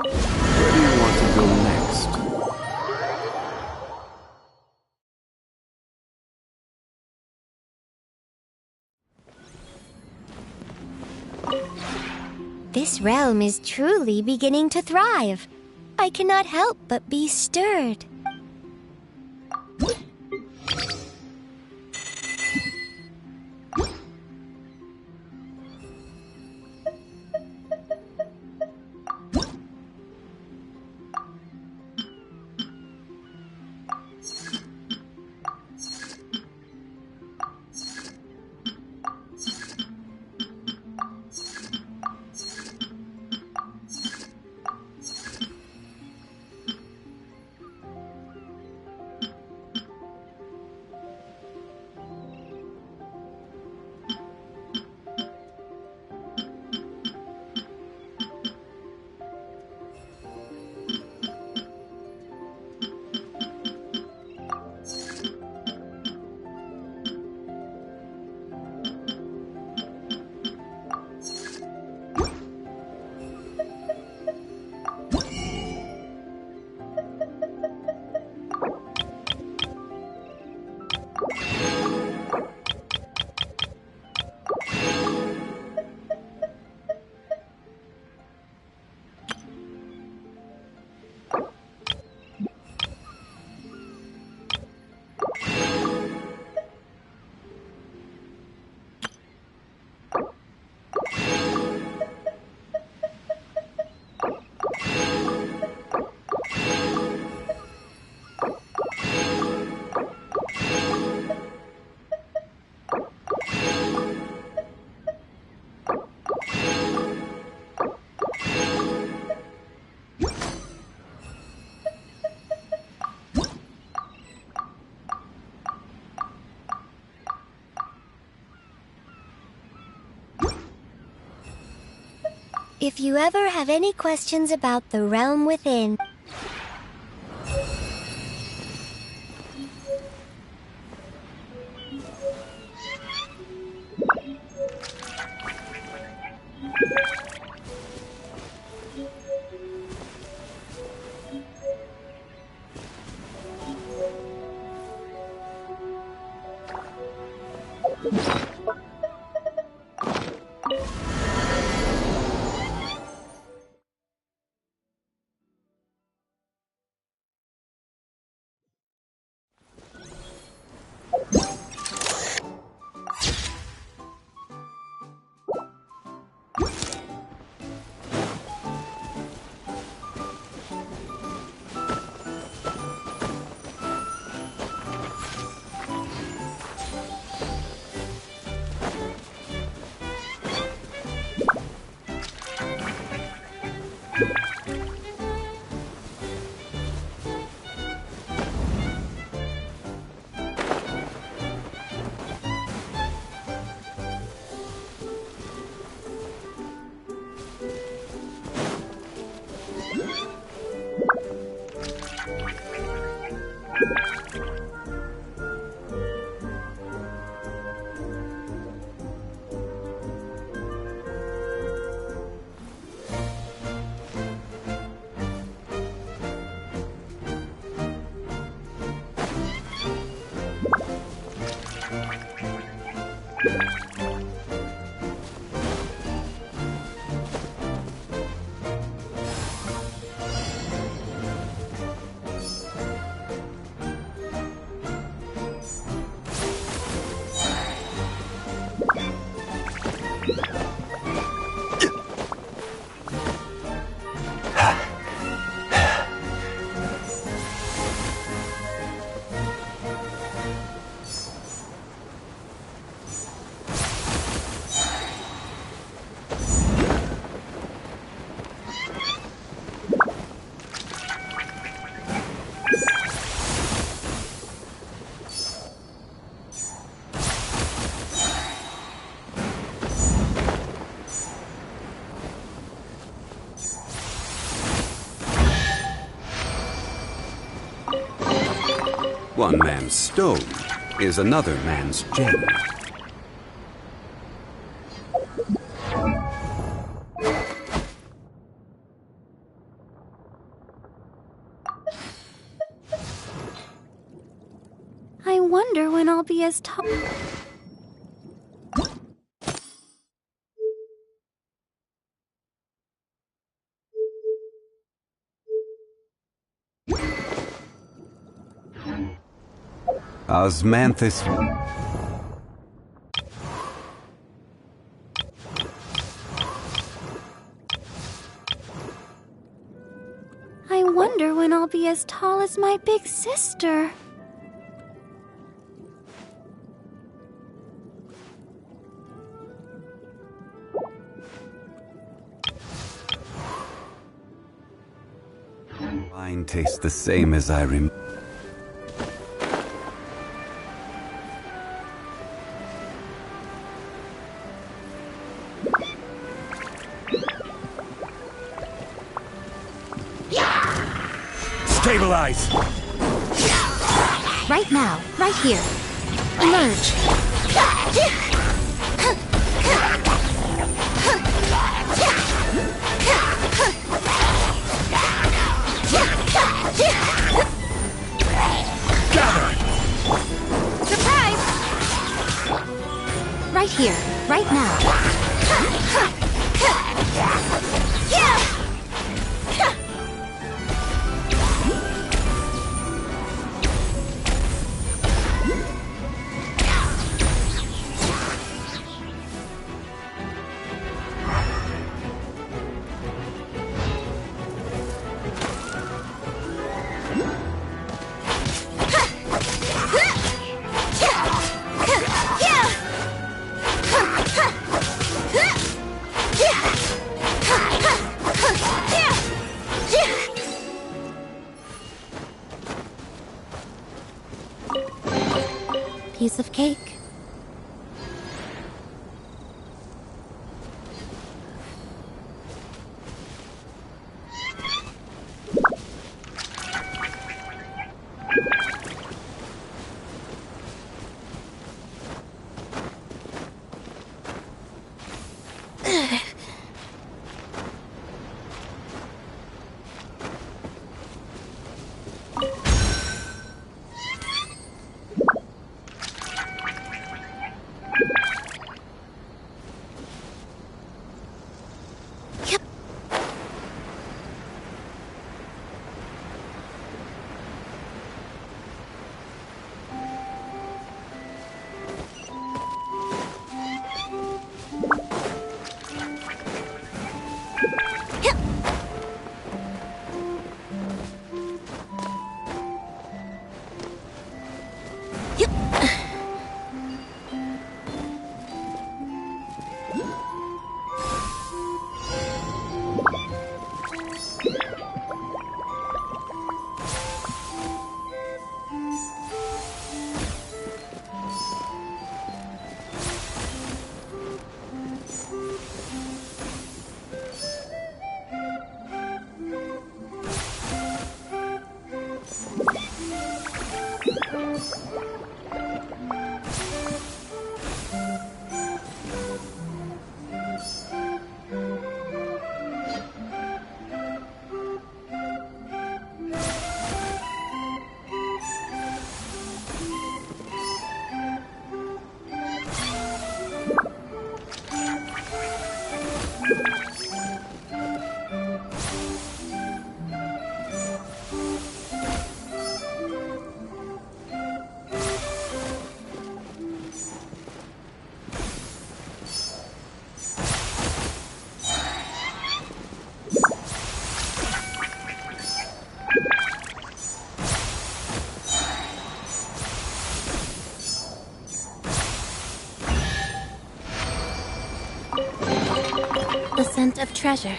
Where do you want to go next? This realm is truly beginning to thrive. I cannot help but be stirred. If you ever have any questions about the realm within, One man's stone is another man's gem. wonder when I'll be as tall. Osmanthus. I wonder when I'll be as tall as my big sister. Wine tastes the same as I remember. Stabilize! Right now, right here. Emerge. Gather! Surprise! Right here, right now. Piece of cake. The scent of treasure.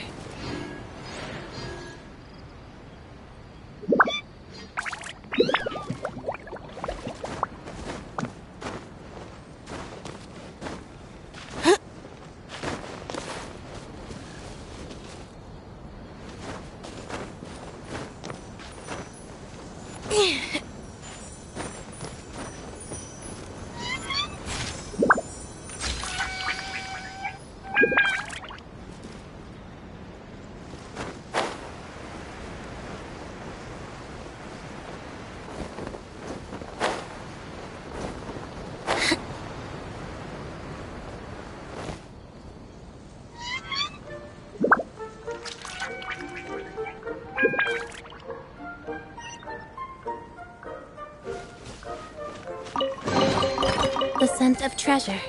scent of treasure.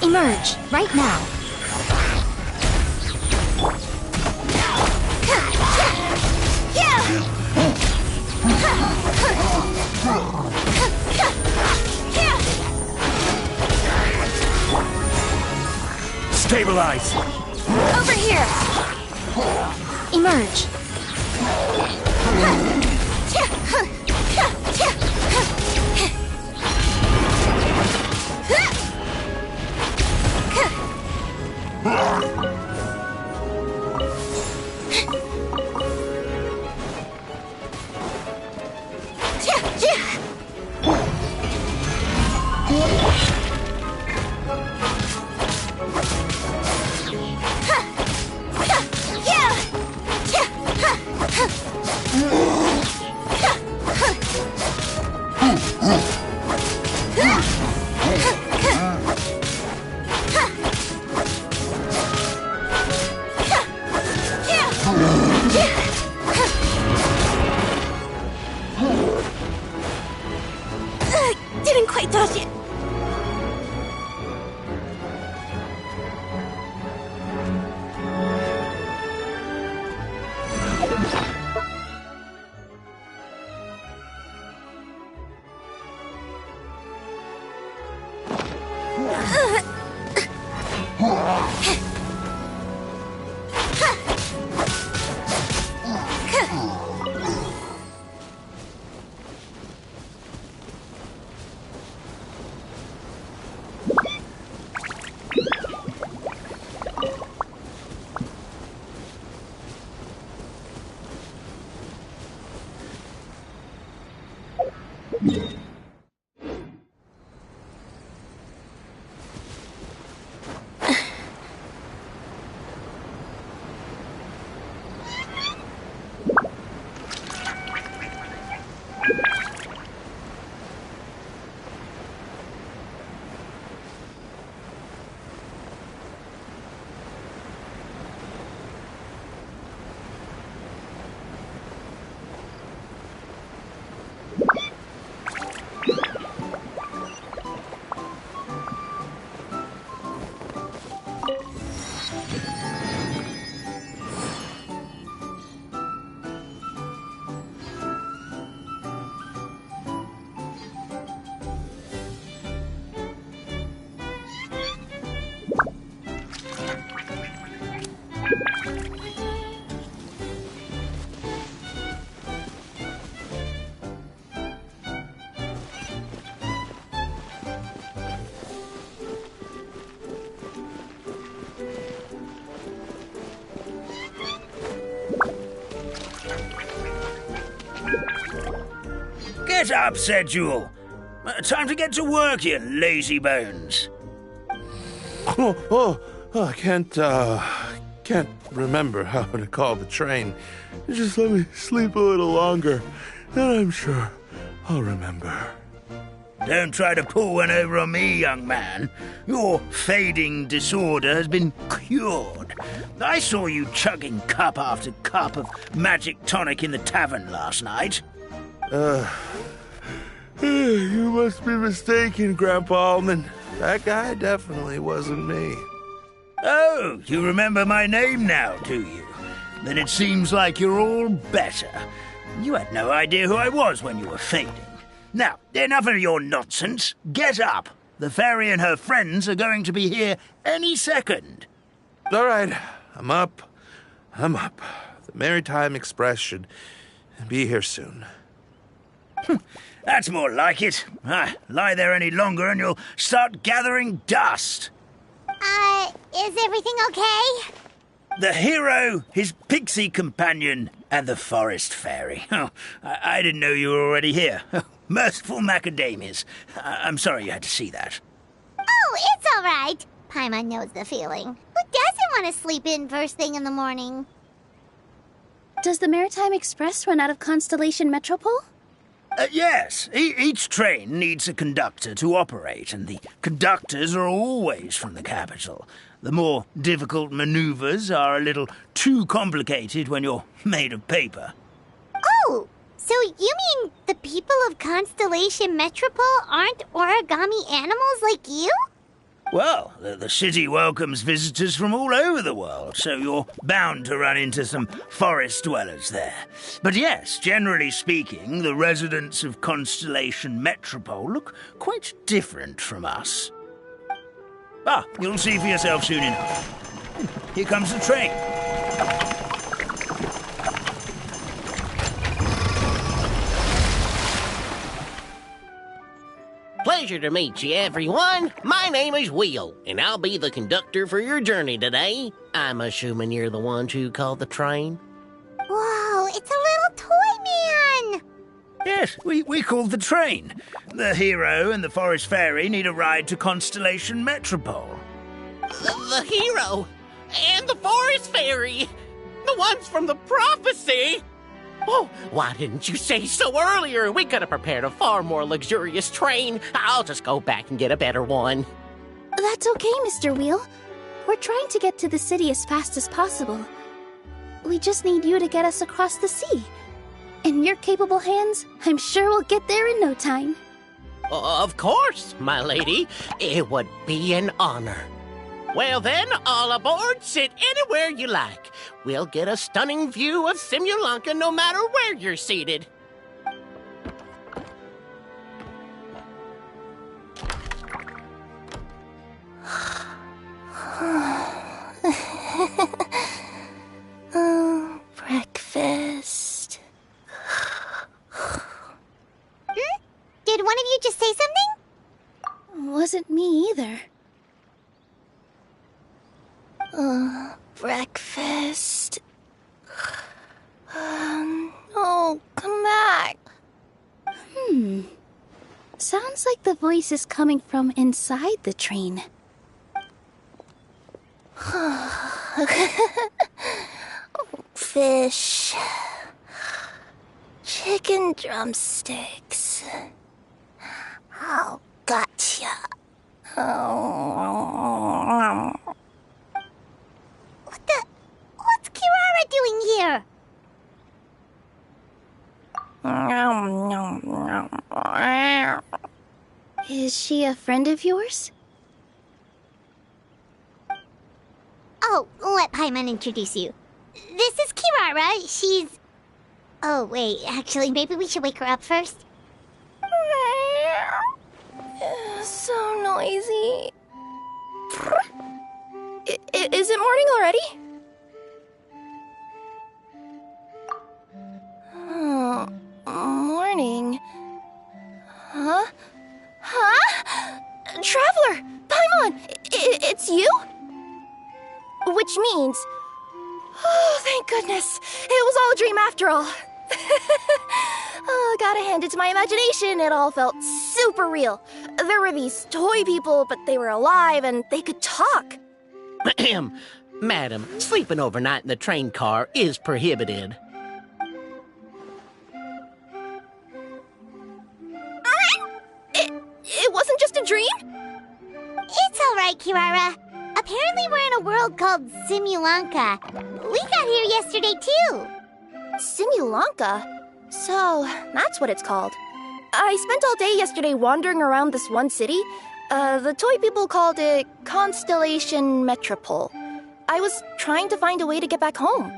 Emerge, right now. Stabilize! Over here! Emerge. Didn't quite touch it. Get up, said Jewel. Time to get to work, you lazy bones. I can't remember how to call the train. Just let me sleep a little longer, and I'm sure I'll remember. Don't try to pull one over on me, young man. Your fading disorder has been cured. I saw you chugging cup after cup of magic tonic in the tavern last night. You must be mistaken, Grandpa Almond. That guy definitely wasn't me. Oh, you remember my name now, do you? Then it seems like you're all better. You had no idea who I was when you were fading. Now, enough of your nonsense. Get up. The fairy and her friends are going to be here any second. All right, I'm up. The Maritime Express should be here soon. That's more like it. Lie there any longer and you'll start gathering dust. Is everything okay? The hero, his pixie companion, and the forest fairy. Oh, I didn't know you were already here. Merciful macadamias. I'm sorry you had to see that. Oh, it's all right. Paimon knows the feeling. Who doesn't want to sleep in first thing in the morning? Does the Maritime Express run out of Constellation Metropole? Yes. Each train needs a conductor to operate, and the conductors are always from the capital. The more difficult maneuvers are a little too complicated when you're made of paper. Oh, so you mean the people of Constellation Metropole aren't origami animals like you? Well, the city welcomes visitors from all over the world, so you're bound to run into some forest dwellers there. But yes, generally speaking, the residents of Constellation Metropole look quite different from us. You'll see for yourself soon enough. Here comes the train. Pleasure to meet you, everyone. My name is Will, and I'll be the conductor for your journey today. I'm assuming you're the ones who called the train. Whoa, it's a little toy man! Yes, we called the train. The hero and the forest fairy need a ride to Constellation Metropole. The hero and the forest fairy, the ones from the prophecy. Oh, why didn't you say so earlier? We could have prepared a far more luxurious train. I'll just go back and get a better one. That's okay, Mr. Wheel. We're trying to get to the city as fast as possible. We just need you to get us across the sea. In your capable hands, I'm sure we'll get there in no time. Of course, my lady. It would be an honor. Well then, all aboard, sit anywhere you like. We'll get a stunning view of Simulanka no matter where you're seated. Breakfast. Did one of you just say something? Wasn't me either. Breakfast. Oh, come back. Sounds like the voice is coming from inside the train. Fish. Chicken drumsticks. Oh, gotcha. What's Kirara doing here? Is she a friend of yours? Oh, let Paimon introduce you. This is Kirara. She's... Oh, wait, actually, maybe we should wake her up first. So noisy. Is it morning already? Oh, morning. Huh? Traveler! Paimon! It's you? Which means... Oh, thank goodness. It was all a dream after all. Oh, gotta hand it to my imagination. It all felt super real. There were these toy people, but they were alive and they could talk. Madam, sleeping overnight in the train car is prohibited. It wasn't just a dream? It's all right, Kirara. Apparently we're in a world called Simulanka. We got here yesterday, too. Simulanka? So, that's what it's called. I spent all day yesterday wandering around this one city. The toy people called it Constellation Metropole. I was trying to find a way to get back home.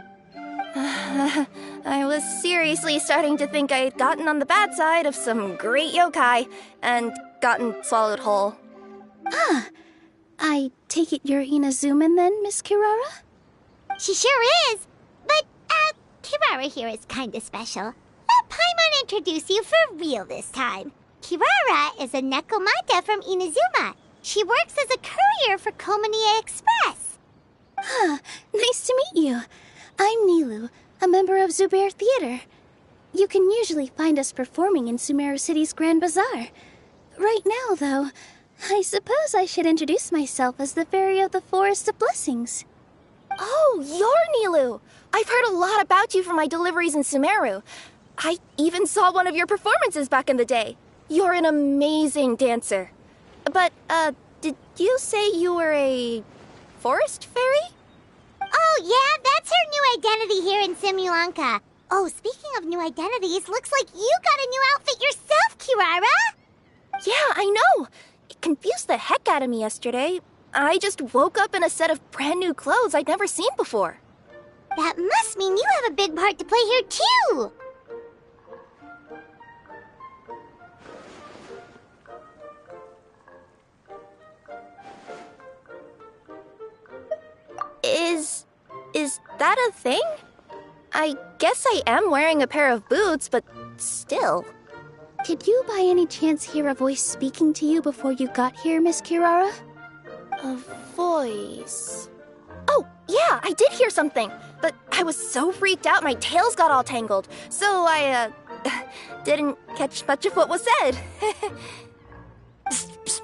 I was seriously starting to think I'd gotten on the bad side of some great yokai and gotten swallowed whole. I take it you're Inazuman then, Miss Kirara? She sure is. But, Kirara here is kinda special. Let Paimon introduce you for real this time. Kirara is a Nekomata from Inazuma. She works as a courier for Komanie Express. Huh, nice to meet you. I'm Nilu, a member of Zubair Theater. You can usually find us performing in Sumeru City's Grand Bazaar. Right now, though, I suppose I should introduce myself as the Fairy of the Forest of Blessings. Oh, you're Nilu! I've heard a lot about you from my deliveries in Sumeru. I even saw one of your performances back in the day. You're an amazing dancer. But, did you say you were a forest fairy? Oh, yeah, that's her new identity here in Simulanka. Oh, speaking of new identities, looks like you got a new outfit yourself, Kirara! Yeah, I know! It confused the heck out of me yesterday. I just woke up in a set of brand new clothes I'd never seen before. That must mean you have a big part to play here, too! Is that a thing? I guess I am wearing a pair of boots, but still. Did you by any chance hear a voice speaking to you before you got here, Miss Kirara? A voice... Oh, yeah, I did hear something, but I was so freaked out my tails got all tangled, so I, didn't catch much of what was said.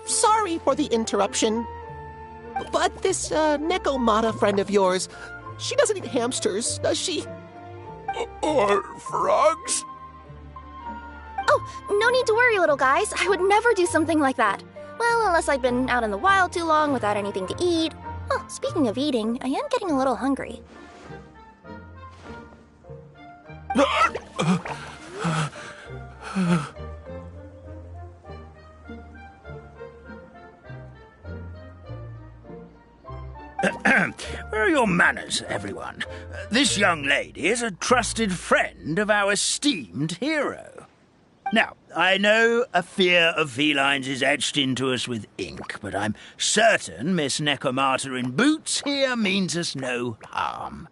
Sorry for the interruption, but this Nekomata friend of yours, she doesn't eat hamsters, does she? Or frogs? Oh, no need to worry, little guys. I would never do something like that. Well, unless I'd been out in the wild too long without anything to eat. Oh, speaking of eating, I am getting a little hungry. Where are your manners, everyone? This young lady is a trusted friend of our esteemed hero. Now, I know a fear of felines is etched into us with ink, but I'm certain Miss Nekomata in boots here means us no harm.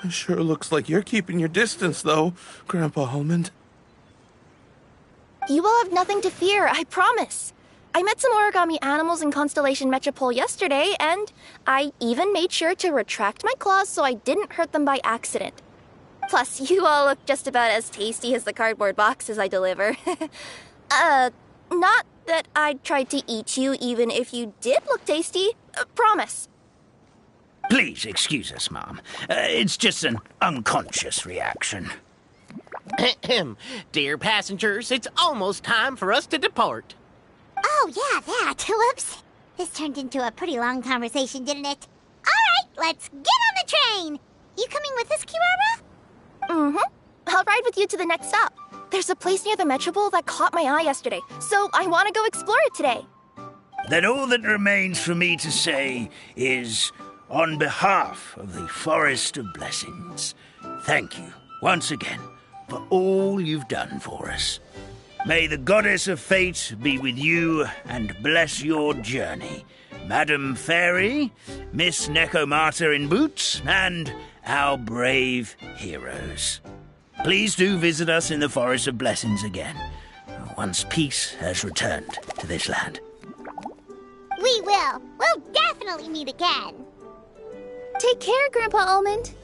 It sure looks like you're keeping your distance, though, Grandpa Almond. You will have nothing to fear, I promise. I met some origami animals in Constellation Metropole yesterday, and I even made sure to retract my claws so I didn't hurt them by accident. Plus, you all look just about as tasty as the cardboard boxes I deliver. Not that I'd try to eat you even if you did look tasty. Promise. Please excuse us, Mom. It's just an unconscious reaction. Dear passengers, it's almost time for us to depart. Oh, yeah, that. Whoops. This turned into a pretty long conversation, didn't it? All right, let's get on the train. You coming with us, Kirara? Mm-hmm. I'll ride with you to the next stop. There's a place near the Metropole that caught my eye yesterday, so I want to go explore it today. Then all that remains for me to say is, on behalf of the Forest of Blessings, thank you once again for all you've done for us. May the Goddess of Fate be with you and bless your journey, Madam Fairy, Miss Nekomata in boots, and our brave heroes. Please do visit us in the Forest of Blessings again, once peace has returned to this land. We will. We'll definitely meet again. Take care, Grandpa Almond.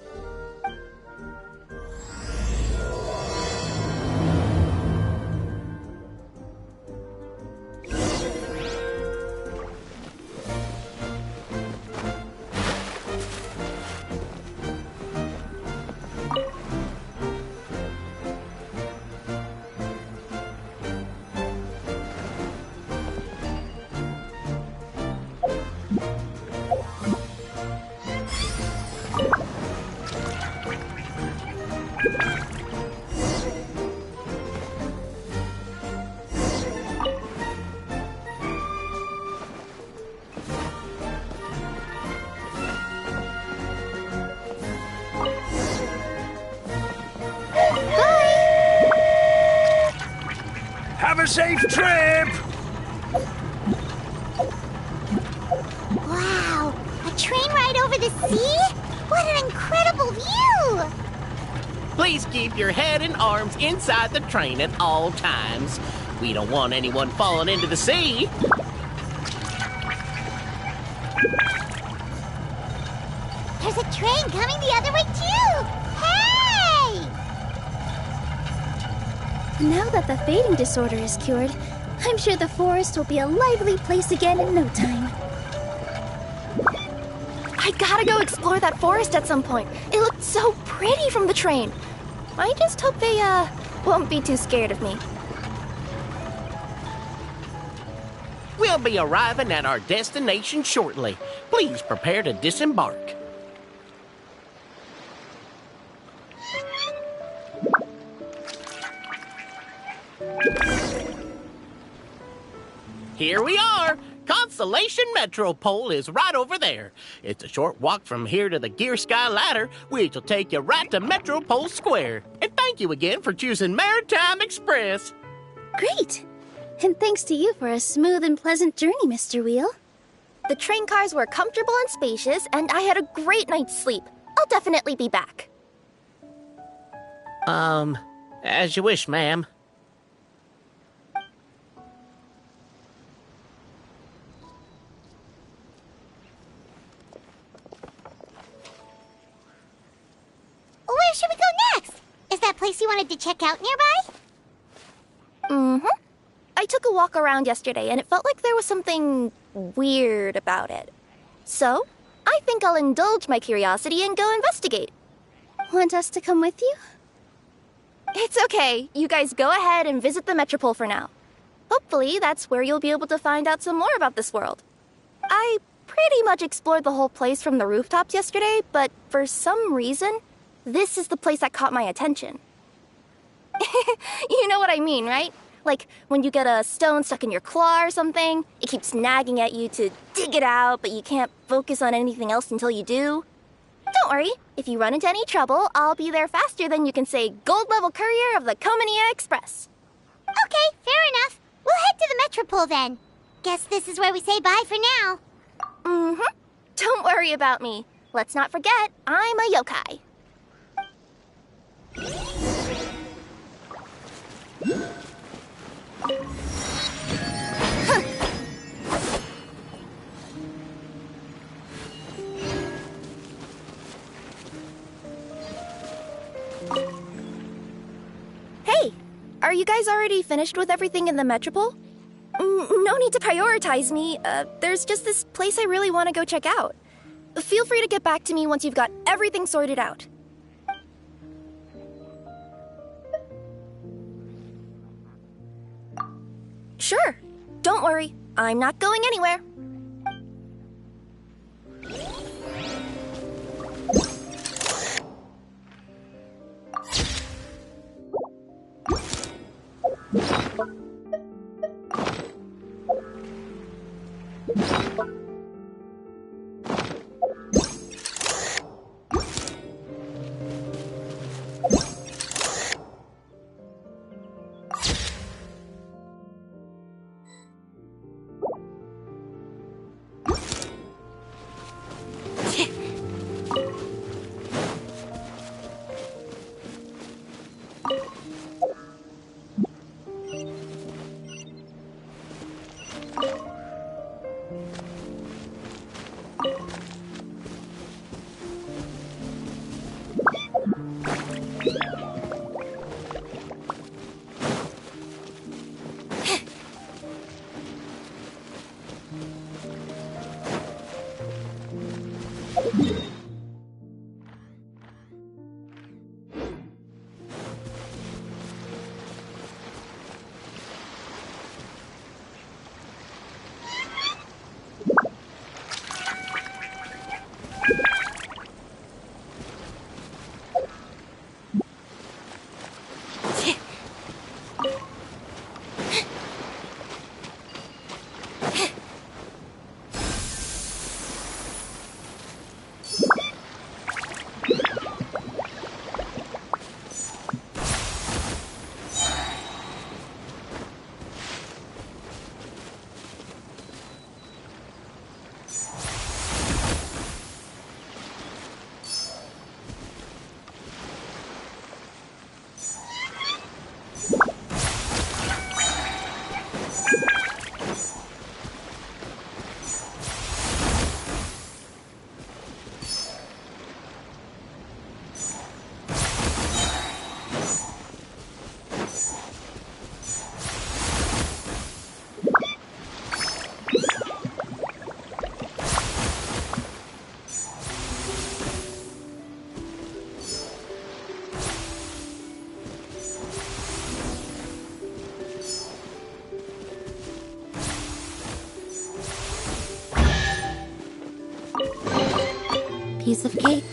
Have a safe trip! Wow, a train ride over the sea? What an incredible view! Please keep your head and arms inside the train at all times. We don't want anyone falling into the sea. There's a train coming the other way, too! Hey! Now that the fading disorder is cured, I'm sure the forest will be a lively place again in no time. I gotta go explore that forest at some point. It looked so pretty from the train. I just hope they, won't be too scared of me. We'll be arriving at our destination shortly. Please prepare to disembark. Here we are! Constellation Metropole is right over there. It's a short walk from here to the Gear Sky Ladder, which will take you right to Metropole Square. And thank you again for choosing Maritime Express. Great! And thanks to you for a smooth and pleasant journey, Mr. Wheel. The train cars were comfortable and spacious, and I had a great night's sleep. I'll definitely be back. As you wish, ma'am. Where should we go next? Is that place you wanted to check out nearby? Mm-hmm. I took a walk around yesterday, and it felt like there was something weird about it. So, I think I'll indulge my curiosity and go investigate. Want us to come with you? It's okay. You guys go ahead and visit the Metropole for now. Hopefully, that's where you'll be able to find out some more about this world. I pretty much explored the whole place from the rooftops yesterday, but for some reason, this is the place that caught my attention. You know what I mean, right? Like, when you get a stone stuck in your claw or something, it keeps nagging at you to dig it out, but you can't focus on anything else until you do. Don't worry, if you run into any trouble, I'll be there faster than you can say gold level courier of the Comania Express. Okay, fair enough. We'll head to the Metropole then. Guess this is where we say bye for now. Mm-hmm. Don't worry about me. Let's not forget, I'm a yokai. Hey, are you guys already finished with everything in the Metropole? No need to prioritize me. There's just this place I really want to go check out. Feel free to get back to me once you've got everything sorted out. Sure. Don't worry. I'm not going anywhere. Piece of cake.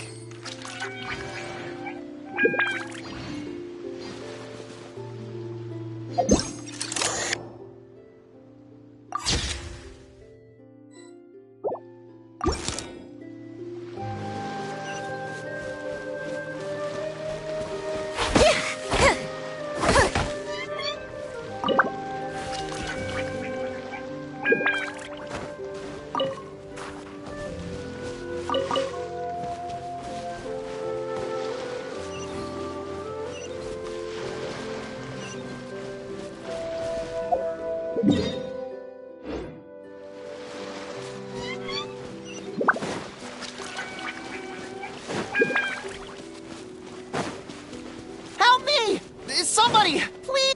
Help me! Somebody, please!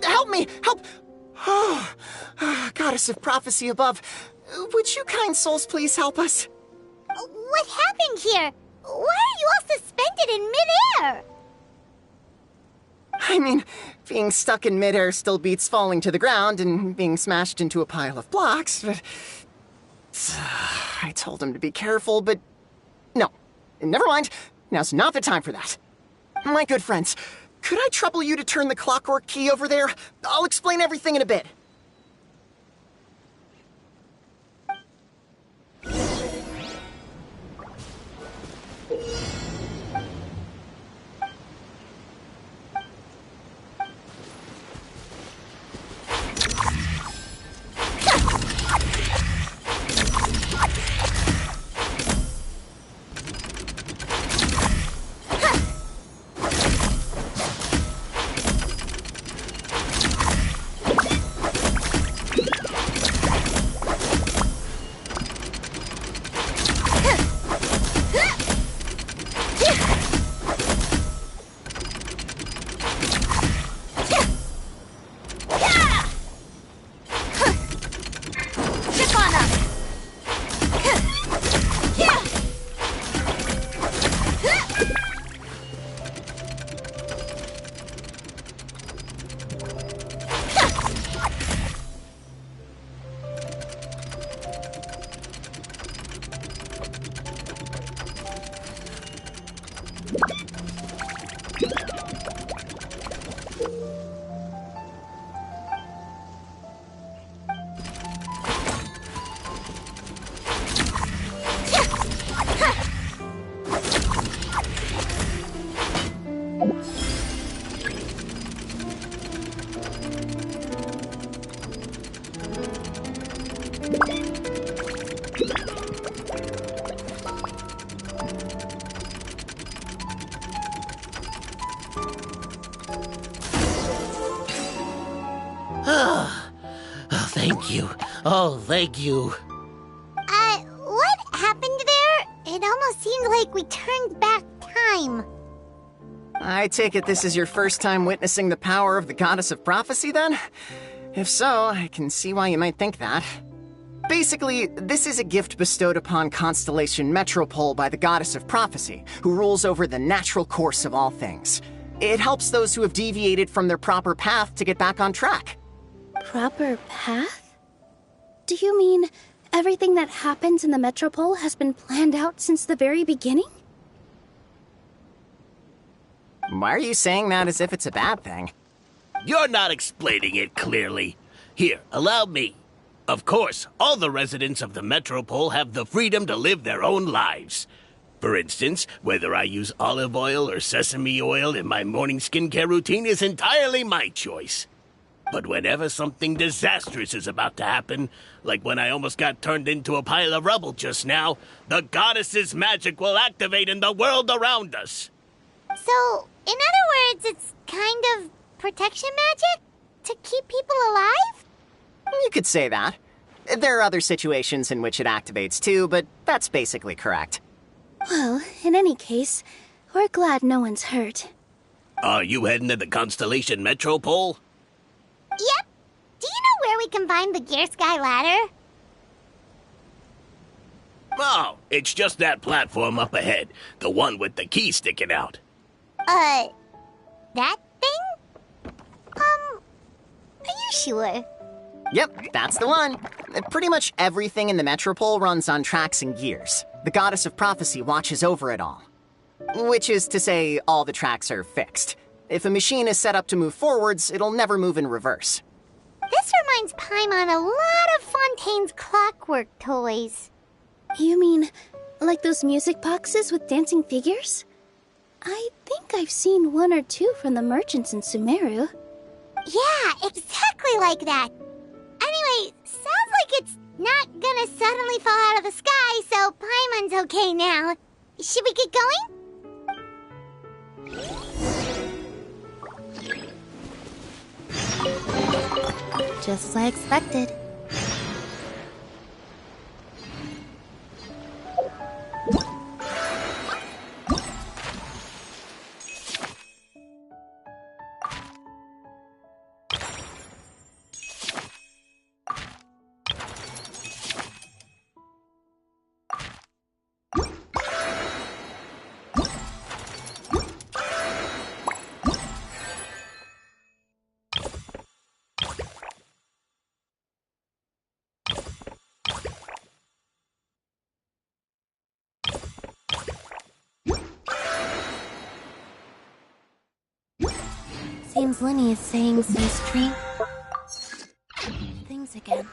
Help me! Help! Oh, Goddess of Prophecy above, would you kind souls please help us? What happened here? Why are you all suspended in midair? I mean, being stuck in midair still beats falling to the ground and being smashed into a pile of blocks, but... I told him to be careful, but... No. Never mind. Now's not the time for that. My good friends, could I trouble you to turn the clockwork key over there? I'll explain everything in a bit. Thank you. Oh, thank you. What happened there? It almost seemed like we turned back time. I take it this is your first time witnessing the power of the Goddess of Prophecy, then? If so, I can see why you might think that. Basically, this is a gift bestowed upon Constellation Metropole by the Goddess of Prophecy, who rules over the natural course of all things. It helps those who have deviated from their proper path to get back on track. Proper path? Do you mean everything that happens in the Metropole has been planned out since the very beginning? Why are you saying that as if it's a bad thing? You're not explaining it clearly. Here, allow me. Of course, all the residents of the Metropole have the freedom to live their own lives. For instance, whether I use olive oil or sesame oil in my morning skincare routine is entirely my choice. But whenever something disastrous is about to happen, like when I almost got turned into a pile of rubble just now, the goddess's magic will activate in the world around us. So, in other words, it's kind of protection magic? To keep people alive? You could say that. There are other situations in which it activates too, but that's basically correct. Well, in any case, we're glad no one's hurt. Are you heading to the Constellation Metropole? Yep. Do you know where we can find the Gear Sky ladder? Oh, it's just that platform up ahead. The one with the key sticking out. That thing? Are you sure? Yep, that's the one. Pretty much everything in the Metropole runs on tracks and gears. The Goddess of Prophecy watches over it all. Which is to say, all the tracks are fixed. If a machine is set up to move forwards, it'll never move in reverse. This reminds Paimon a lot of Fontaine's clockwork toys. You mean, like those music boxes with dancing figures? I think I've seen one or two from the merchants in Sumeru. Yeah, exactly like that. Anyway, sounds like it's not gonna suddenly fall out of the sky, so Paimon's okay now. Should we get going? Just as I expected. Seems Lenny is saying some strange things again.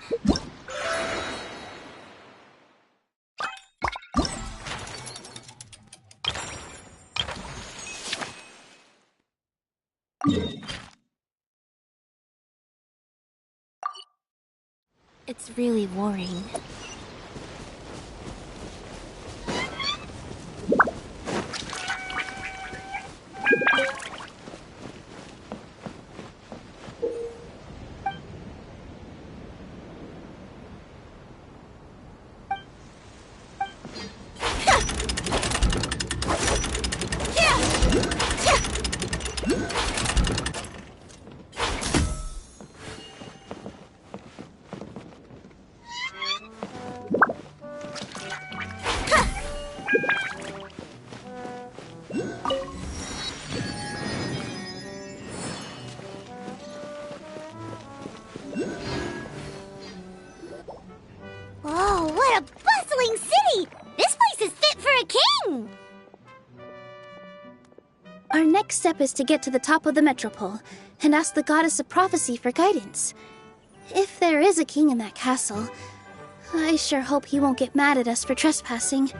It's really worrying. Whoa, what a bustling city! This place is fit for a king! Our next step is to get to the top of the Metropole and ask the Goddess of Prophecy for guidance. If there is a king in that castle, I sure hope he won't get mad at us for trespassing.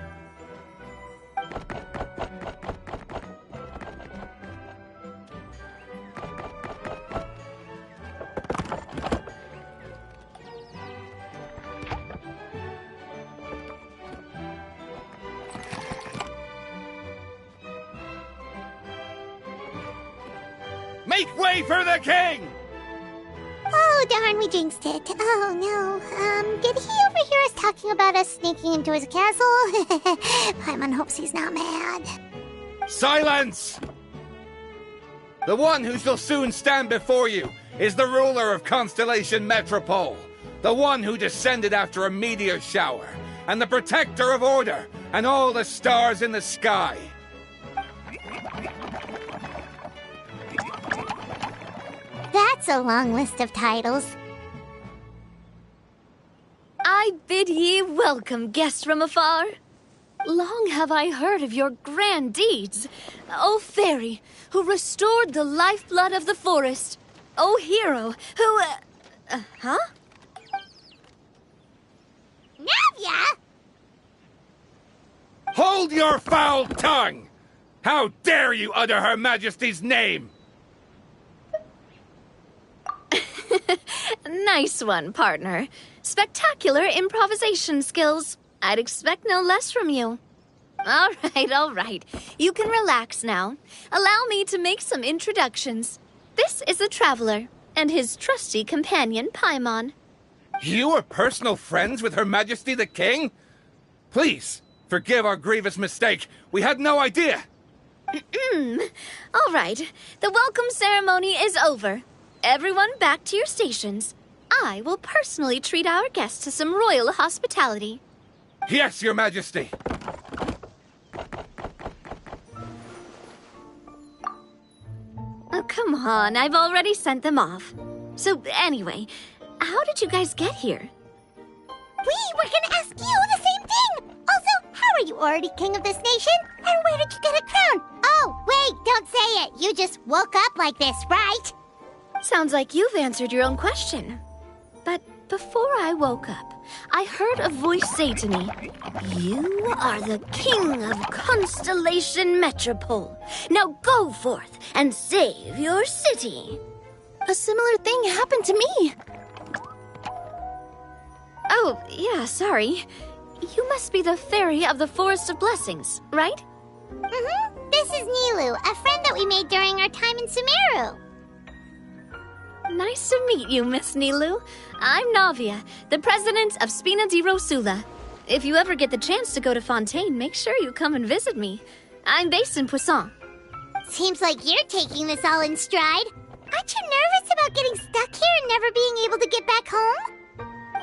Make way for the king! Oh, darn, we jinxed it. Oh, no. Did he overhear us talking about us sneaking into his castle? Paimon hopes he's not mad. Silence! The one who shall soon stand before you is the ruler of Constellation Metropole, the one who descended after a meteor shower, and the protector of order and all the stars in the sky. That's a long list of titles. I bid ye welcome, guests from afar. Long have I heard of your grand deeds. O fairy, who restored the lifeblood of the forest. O hero, who... huh? Navia! Hold your foul tongue! How dare you utter Her Majesty's name? Nice one, partner. Spectacular improvisation skills. I'd expect no less from you. All right. You can relax now. Allow me to make some introductions. This is the Traveler, and his trusty companion, Paimon. You are personal friends with Her Majesty the King? Please, forgive our grievous mistake. We had no idea. All right, the welcome ceremony is over. Everyone back to your stations. I will personally treat our guests to some royal hospitality. Yes, Your Majesty. Oh, come on, I've already sent them off. So anyway, how did you guys get here? We were gonna ask you the same thing! Also, how are you already king of this nation? And where did you get a crown? Oh, wait, don't say it! You just woke up like this, right? Sounds like you've answered your own question. But before I woke up, I heard a voice say to me, "You are the king of Constellation Metropole. Now go forth and save your city." A similar thing happened to me. Oh, yeah, sorry. You must be the fairy of the Forest of Blessings, right? Mm-hmm. This is Nilu, a friend that we made during our time in Sumeru. Nice to meet you, Miss Nilu. I'm Navia, the president of Spina di Rosula. If you ever get the chance to go to Fontaine, make sure you come and visit me. I'm based in Poisson. Seems like you're taking this all in stride. Aren't you nervous about getting stuck here and never being able to get back home?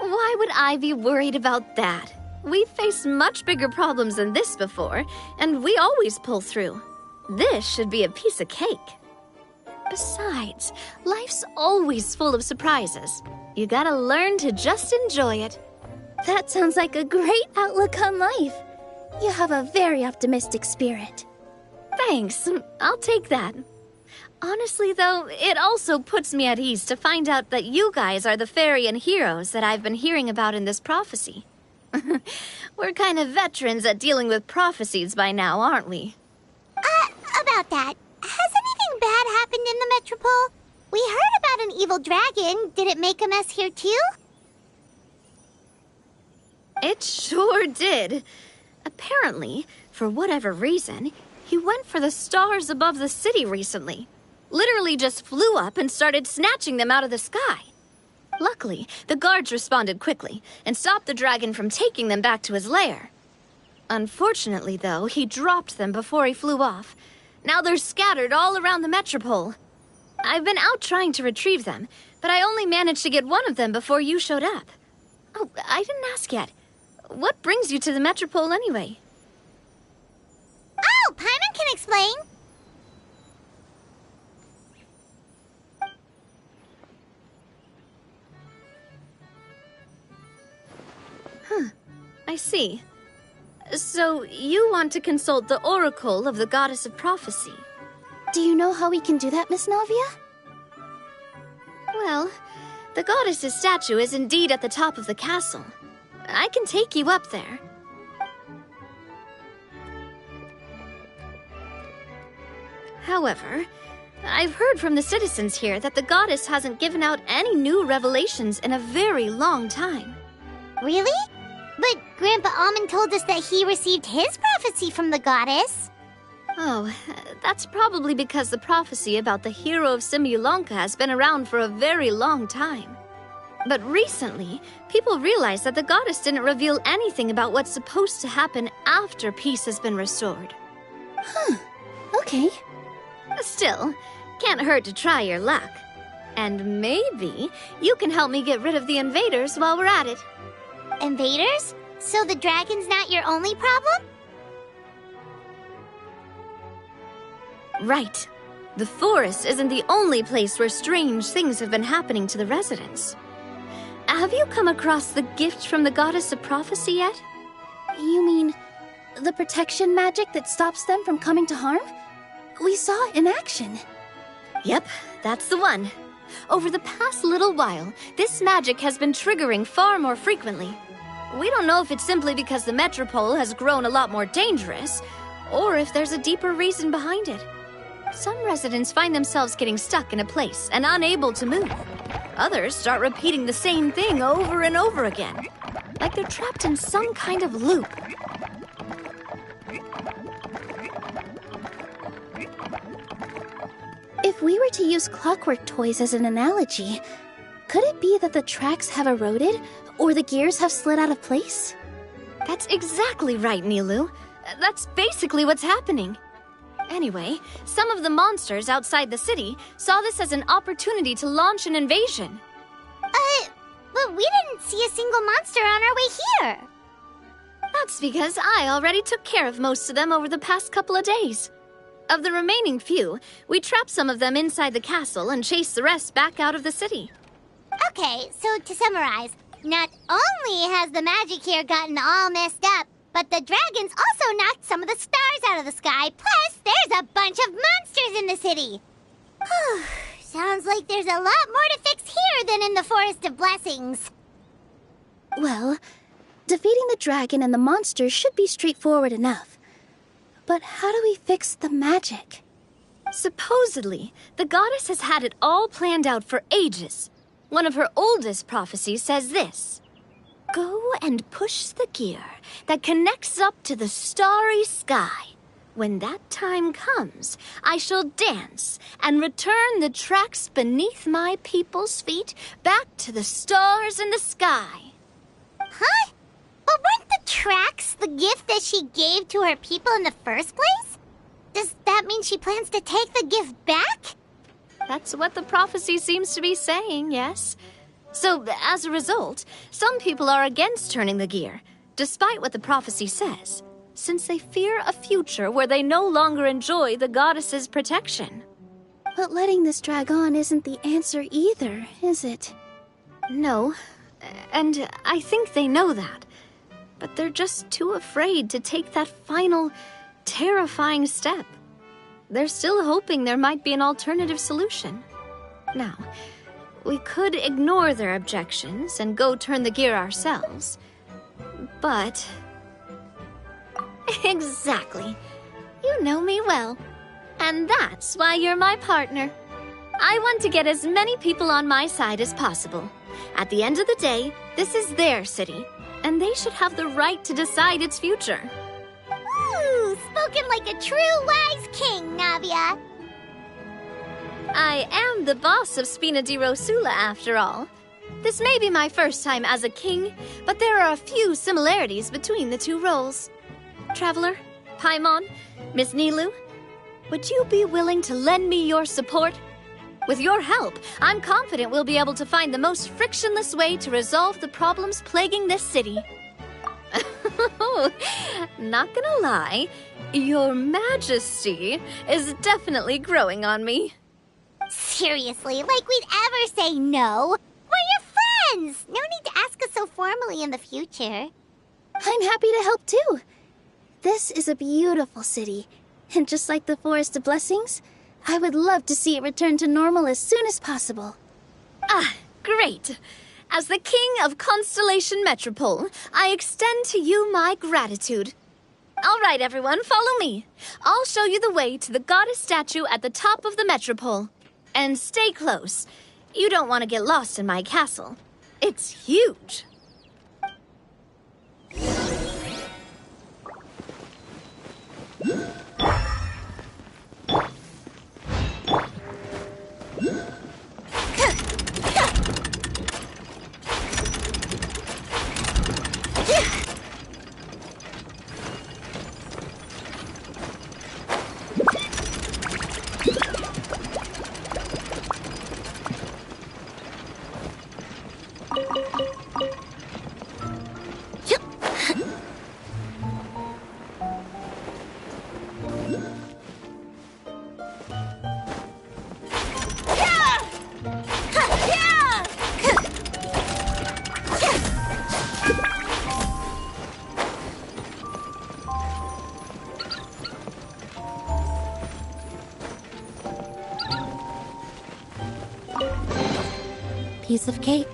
Why would I be worried about that? We've faced much bigger problems than this before, and we always pull through. This should be a piece of cake. Besides, life's always full of surprises. You gotta learn to just enjoy it. That sounds like a great outlook on life. You have a very optimistic spirit. Thanks, I'll take that. Honestly, though, it also puts me at ease to find out that you guys are the fairy and heroes that I've been hearing about in this prophecy. We're kind of veterans at dealing with prophecies by now, aren't we? About that, has anything bad happened in the Metropole? We heard about an evil dragon. Did it make a mess here too? It sure did. Apparently, for whatever reason, he went for the stars above the city recently. Literally just flew up and started snatching them out of the sky. Luckily, the guards responded quickly and stopped the dragon from taking them back to his lair. Unfortunately, though, he dropped them before he flew off. Now they're scattered all around the Metropole. I've been out trying to retrieve them, but I only managed to get one of them before you showed up. Oh, I didn't ask yet. What brings you to the Metropole anyway? Oh, Paimon can explain. I see. So, you want to consult the Oracle of the Goddess of Prophecy. Do you know how we can do that, Miss Navia? Well, the goddess's statue is indeed at the top of the castle. I can take you up there. However, I've heard from the citizens here that the goddess hasn't given out any new revelations in a very long time. Really? But Grandpa Almond told us that he received his prophecy from the goddess. Oh, that's probably because the prophecy about the hero of Simulanka has been around for a very long time. But recently, people realized that the goddess didn't reveal anything about what's supposed to happen after peace has been restored. Huh. Okay. Still, can't hurt to try your luck. And maybe you can help me get rid of the invaders while we're at it. Invaders? So the dragon's not your only problem? Right. The forest isn't the only place where strange things have been happening to the residents. Have you come across the gift from the Goddess of Prophecy yet? You mean the protection magic that stops them from coming to harm? We saw it in action. Yep, that's the one. Over the past little while, this magic has been triggering far more frequently. We don't know if it's simply because the Metropole has grown a lot more dangerous, or if there's a deeper reason behind it. Some residents find themselves getting stuck in a place and unable to move. Others start repeating the same thing over and over again, like they're trapped in some kind of loop. If If we were to use clockwork toys as an analogy, could it be that the tracks have eroded, or the gears have slid out of place? That's exactly right, Nilu. That's basically what's happening. Anyway, some of the monsters outside the city saw this as an opportunity to launch an invasion. But we didn't see a single monster on our way here. That's because I already took care of most of them over the past couple of days. Of the remaining few, we trapped some of them inside the castle and chased the rest back out of the city. Okay, so to summarize, not only has the magic here gotten all messed up, but the dragons also knocked some of the stars out of the sky, plus there's a bunch of monsters in the city. Sounds like there's a lot more to fix here than in the Forest of Blessings. Well, defeating the dragon and the monsters should be straightforward enough. But how do we fix the magic? Supposedly, the goddess has had it all planned out for ages. One of her oldest prophecies says this: "Go and push the gear that connects up to the starry sky. When that time comes, I shall dance and return the tracks beneath my people's feet back to the stars in the sky." Huh? But weren't the tracks the gift that she gave to her people in the first place? Does that mean she plans to take the gift back? That's what the prophecy seems to be saying, yes. So, as a result, some people are against turning the gear, despite what the prophecy says, since they fear a future where they no longer enjoy the goddess's protection. But letting this drag on isn't the answer either, is it? No, and I think they know that. But they're just too afraid to take that final, terrifying step. They're still hoping there might be an alternative solution. Now, we could ignore their objections and go turn the gear ourselves. But... Exactly. You know me well. And that's why you're my partner. I want to get as many people on my side as possible. At the end of the day, this is their city, and they should have the right to decide its future. Ooh, spoken like a true wise king, Navia. I am the boss of Spina di Rosula, after all. This may be my first time as a king, but there are a few similarities between the two roles. Traveler, Paimon, Miss Nilu, would you be willing to lend me your support? With your help, I'm confident we'll be able to find the most frictionless way to resolve the problems plaguing this city. Not gonna lie, your majesty is definitely growing on me. Seriously, like we'd ever say no. We're your friends! No need to ask us so formally in the future. I'm happy to help too. This is a beautiful city, and just like the Forest of Blessings, I would love to see it return to normal as soon as possible. Ah, great. As the King of Constellation Metropole, I extend to you my gratitude. All right, everyone, follow me. I'll show you the way to the goddess statue at the top of the Metropole. And stay close. You don't want to get lost in my castle. It's huge. Piece of cake.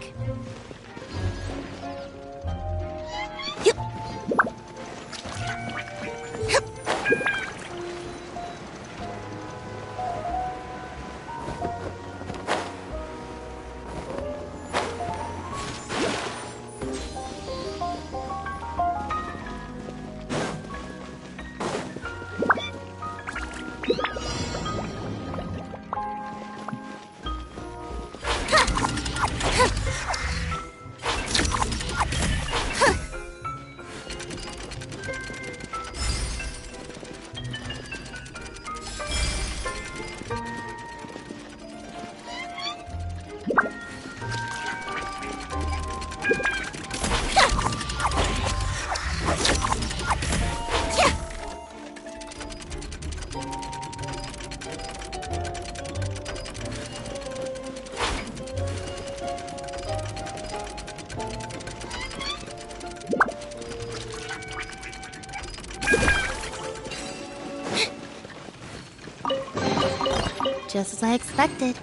Just as I expected.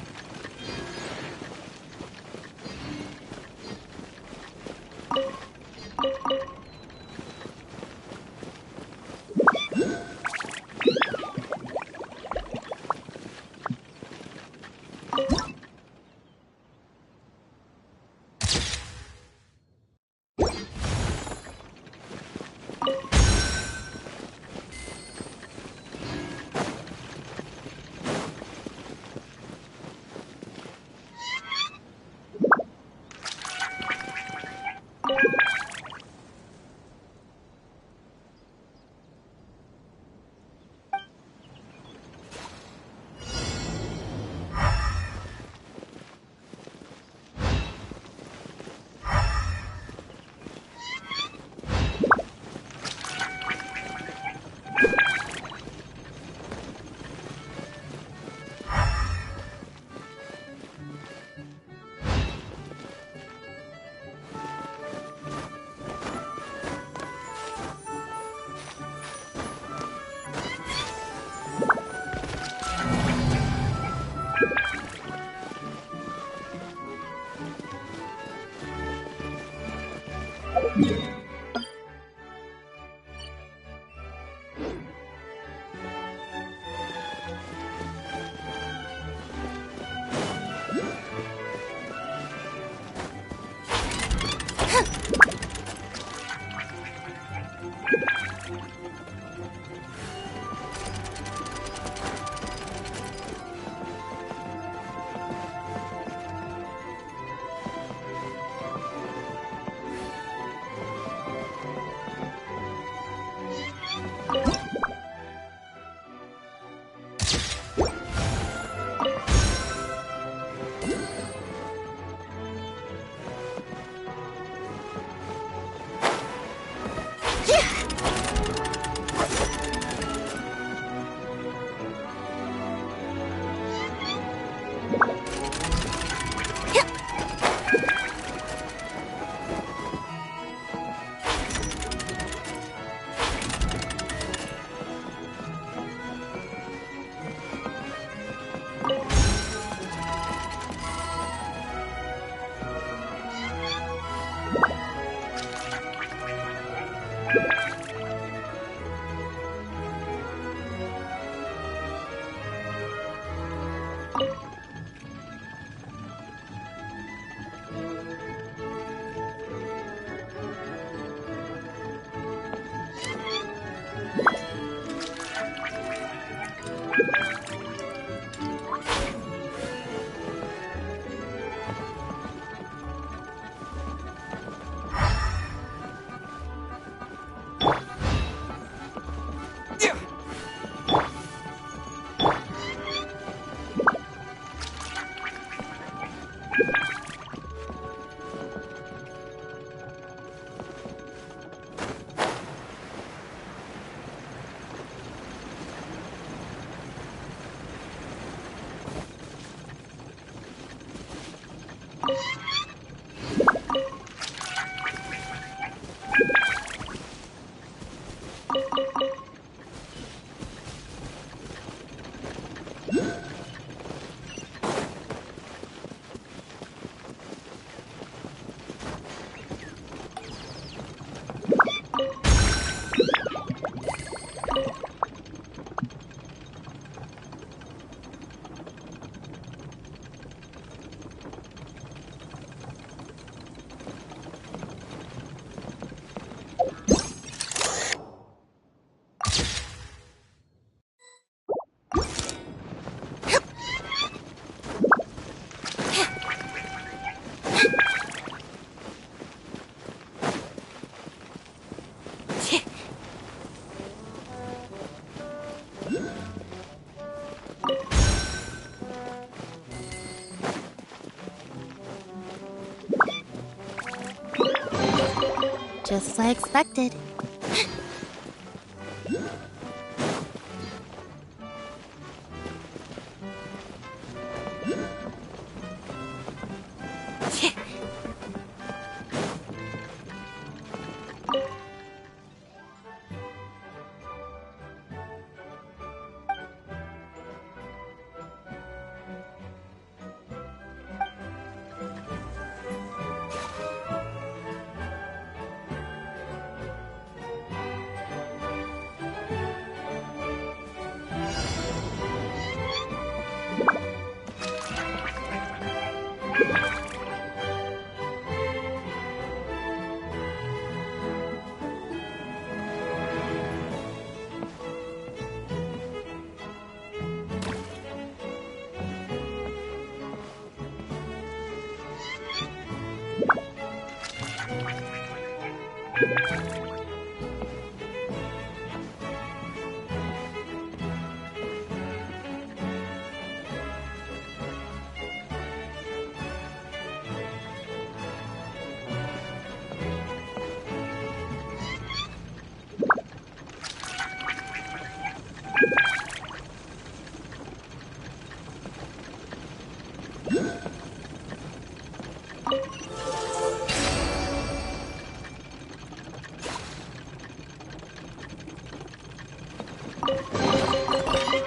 Just as I expected.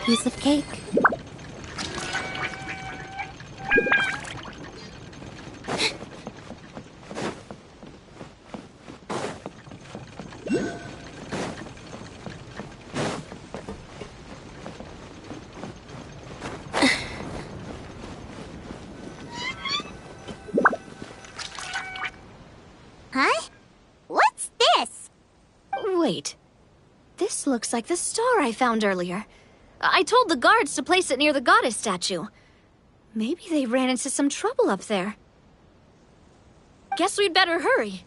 Piece of cake. Huh? What's this? Wait. This looks like the star I found earlier. I told the guards to place it near the goddess statue. Maybe they ran into some trouble up there. Guess we'd better hurry.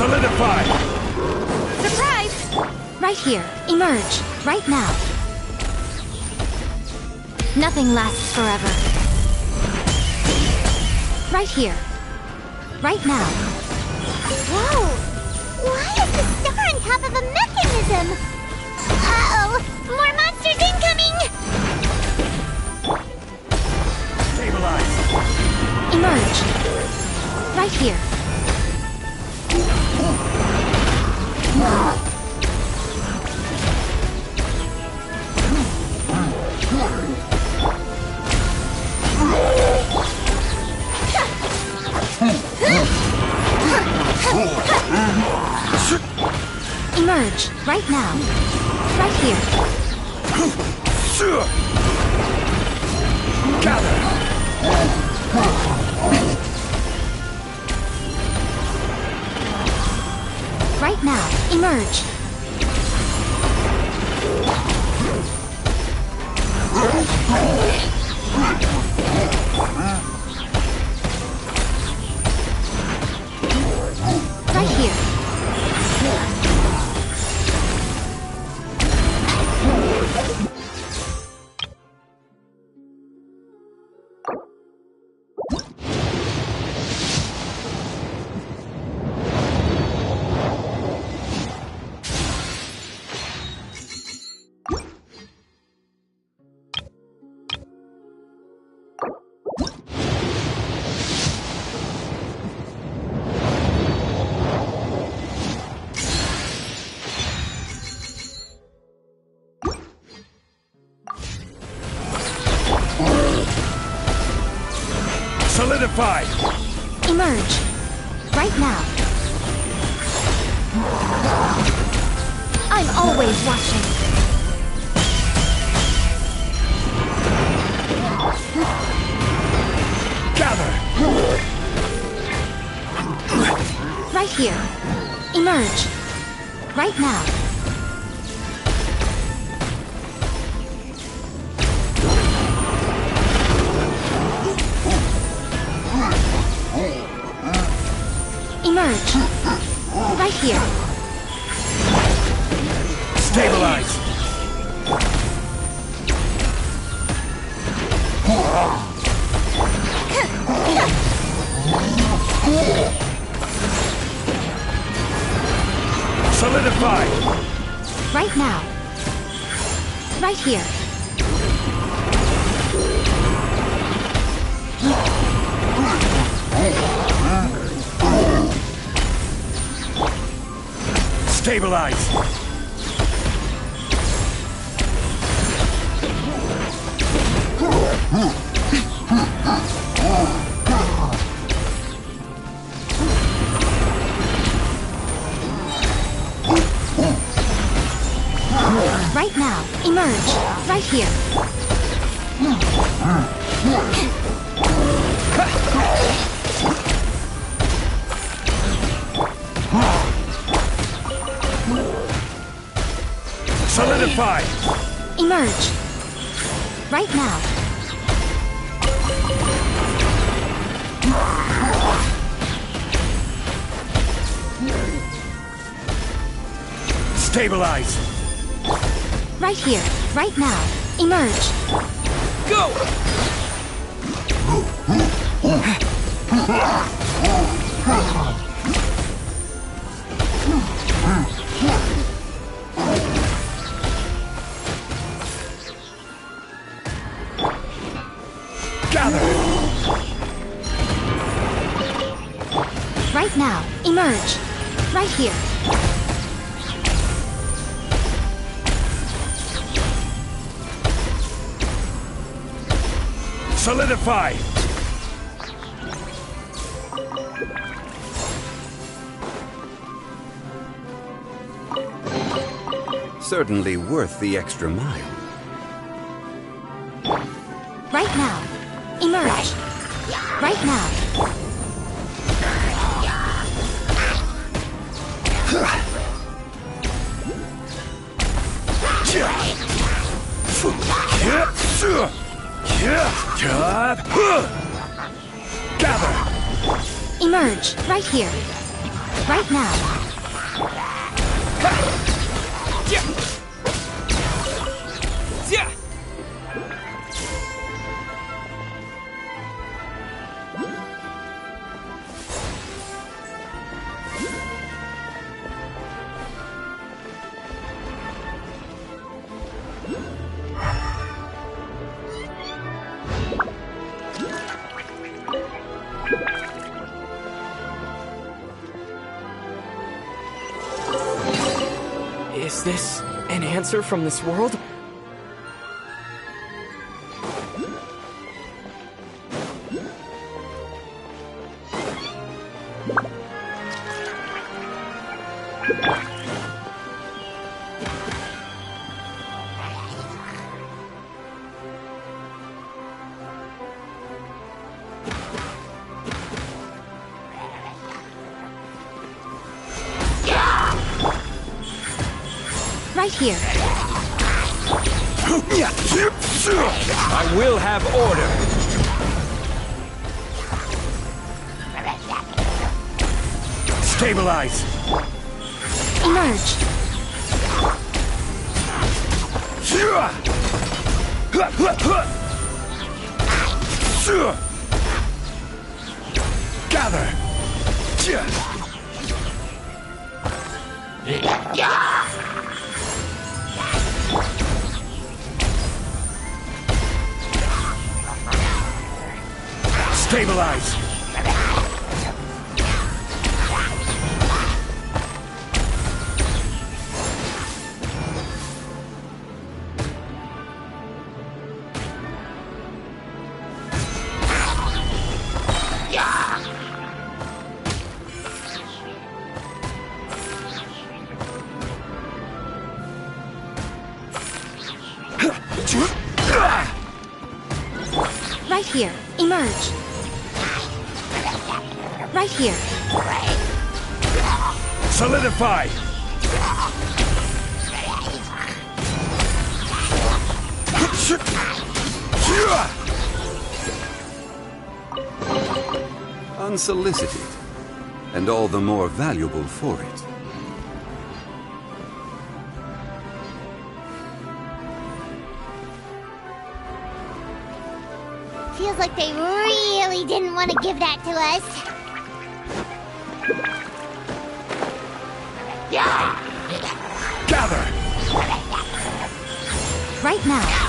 Solidify! Surprise! Right here. Emerge. Right now. Nothing lasts forever. Right here. Right now. Whoa! Why is the star on top of a mechanism? Uh-oh! More monsters incoming! Stabilize! Emerge. Right here. Emerge. Right now. Right here. Gather! Right now. Emerge. Right here. Solidify! Emerge. Right now. I'm always watching. Gather! Right here. Emerge. Right now. Emerge. Right here. Stabilize! Solidify! Right now. Right here. Stabilize! Right now. Emerge. Right here. Solidify! Emerge. Right now. Stabilize! Right here. Right now. Emerge. Go! Gather! Right now. Emerge. Right here. Solidify! Certainly worth the extra mile. Right now. Emerge. Right now. Gather! Emerge. Right here. Right now. Is this an answer from this world? Right here. I will have order. Stabilize. Emerge. Gather. Stabilize. Right here. Emerge. Right here. Solidify! Unsolicited, and all the more valuable for it. Feels like they really didn't want to give that to us. Gather! Right now.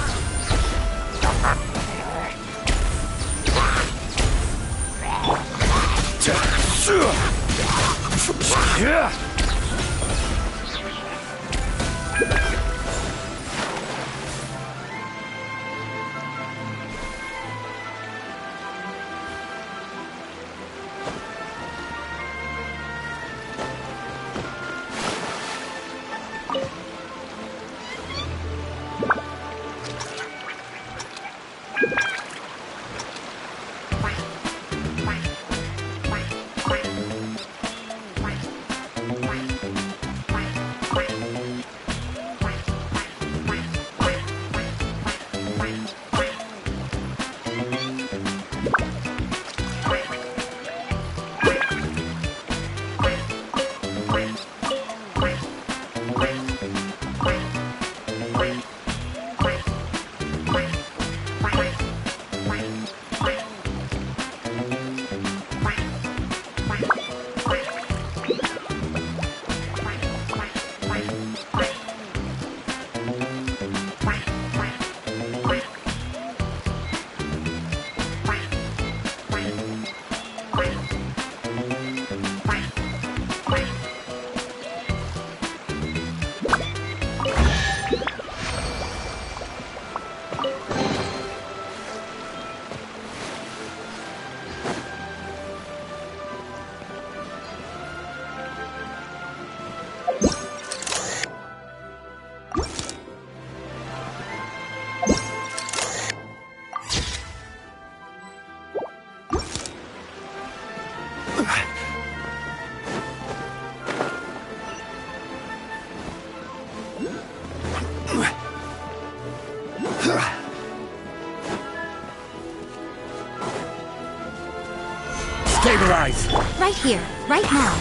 Stabilize! Right here, right now.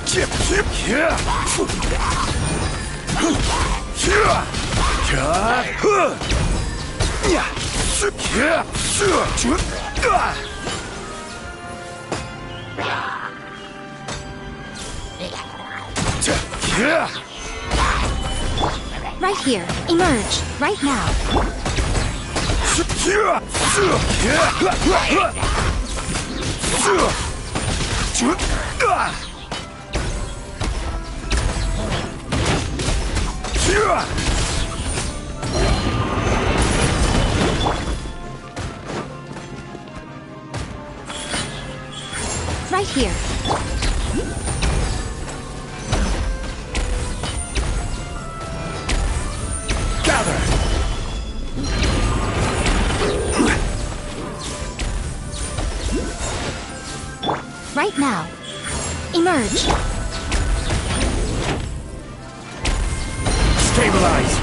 Chip, chip, yeah! Right here, emerge, right now. Right here. Gather! Right now. Emerge. Stabilize!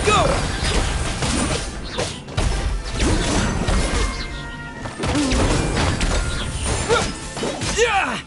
Go! Yeah!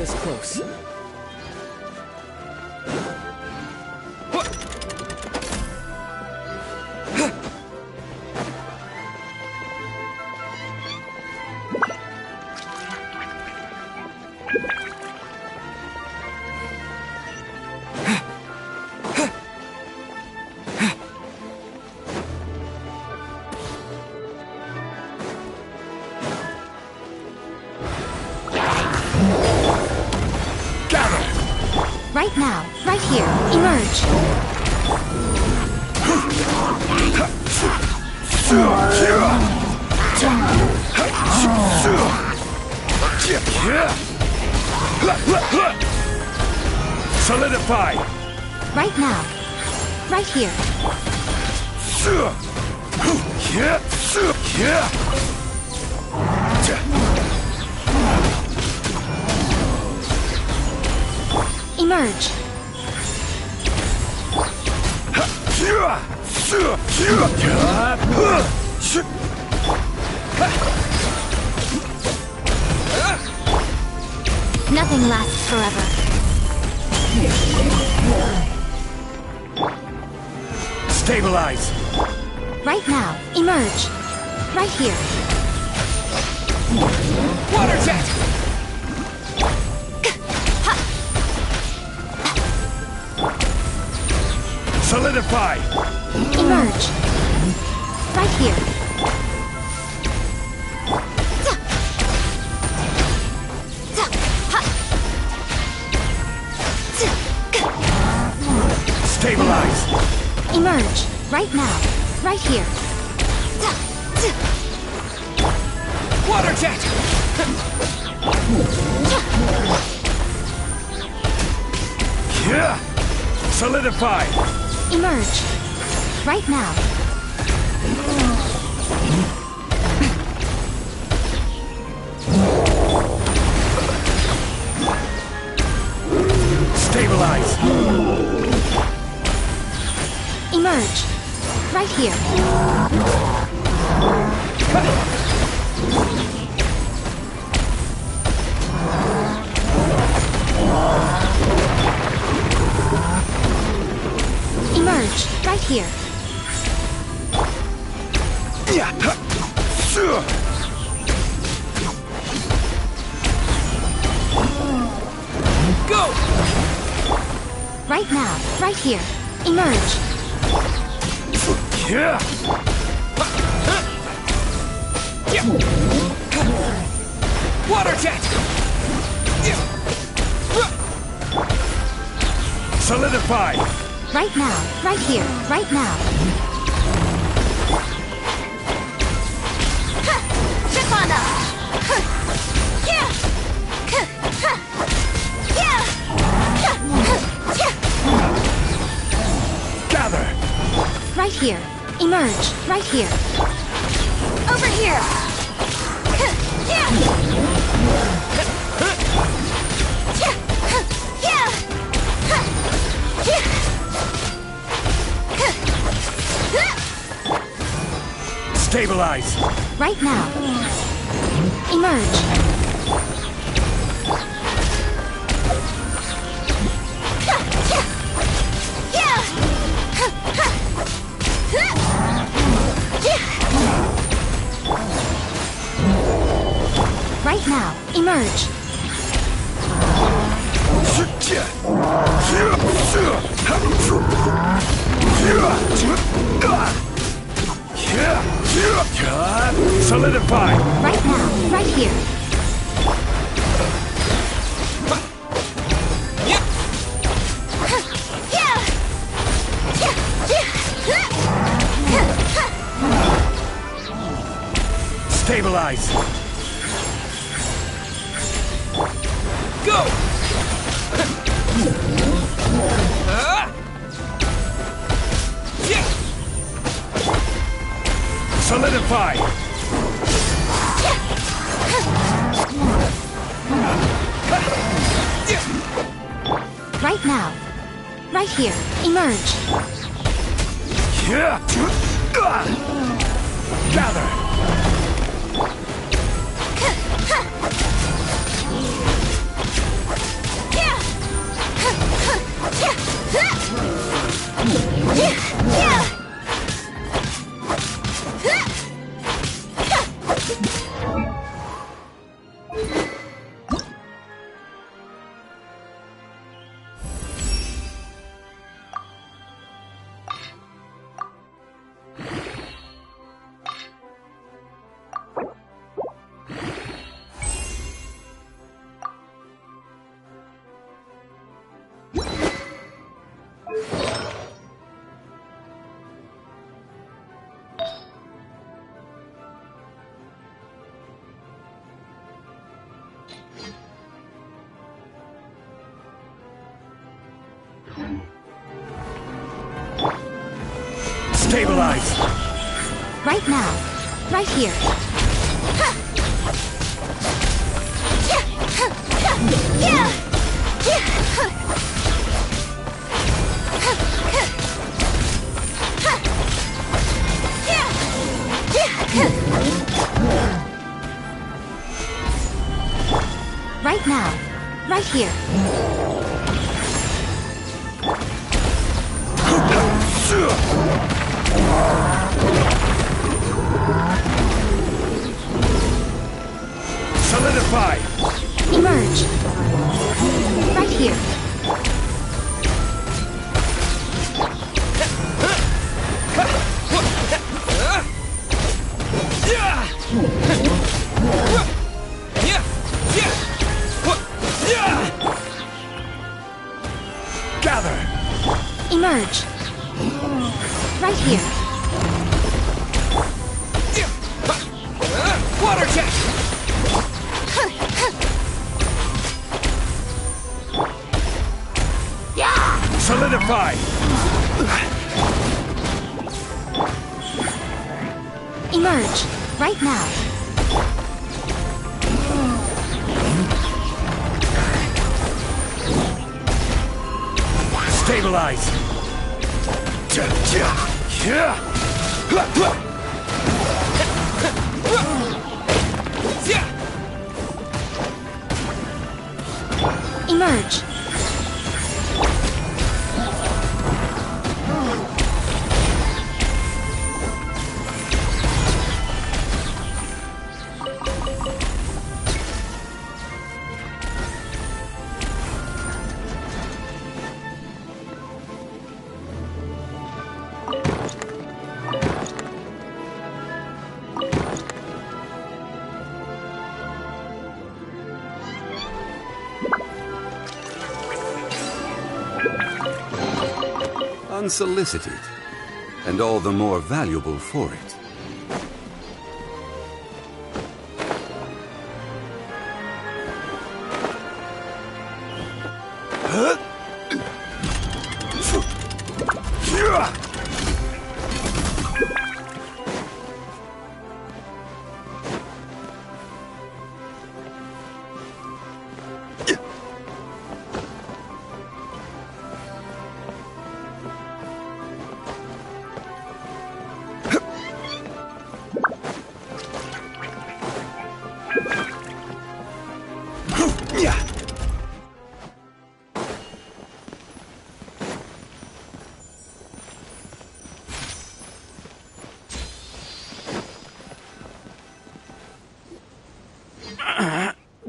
this close. Right now, right here, emerge. Solidify! Right now, right here. Emerge. Nothing lasts forever. Stabilize! Right now, emerge. Right here. Water jet! Solidify! Emerge. Right here. Stabilize! Emerge. Right now. Right here. Water jet! Solidify! Emerge. Right now. Stabilize! Emerge. Right here. Emerge. Right here. Go! Right now. Right here. Emerge. Water jet! Solidify! Right now. Right here. Right now. Shipana! Gather! Right here. Emerge. Right here. Over here! Stabilize! Right now. Emerge. Right now. Emerge. Solidify! Right now. Right here. Stabilize! Go! Solidify! Right now. Right here. Emerge. Gather! Stabilize! Right now. Right here. Right now. Right here. Solidify! Emerge. Right here. Gather! Emerge. Right here. Water jet! Solidify! Emerge. Right now. Stabilize! Emerge. Unsolicited, and all the more valuable for it.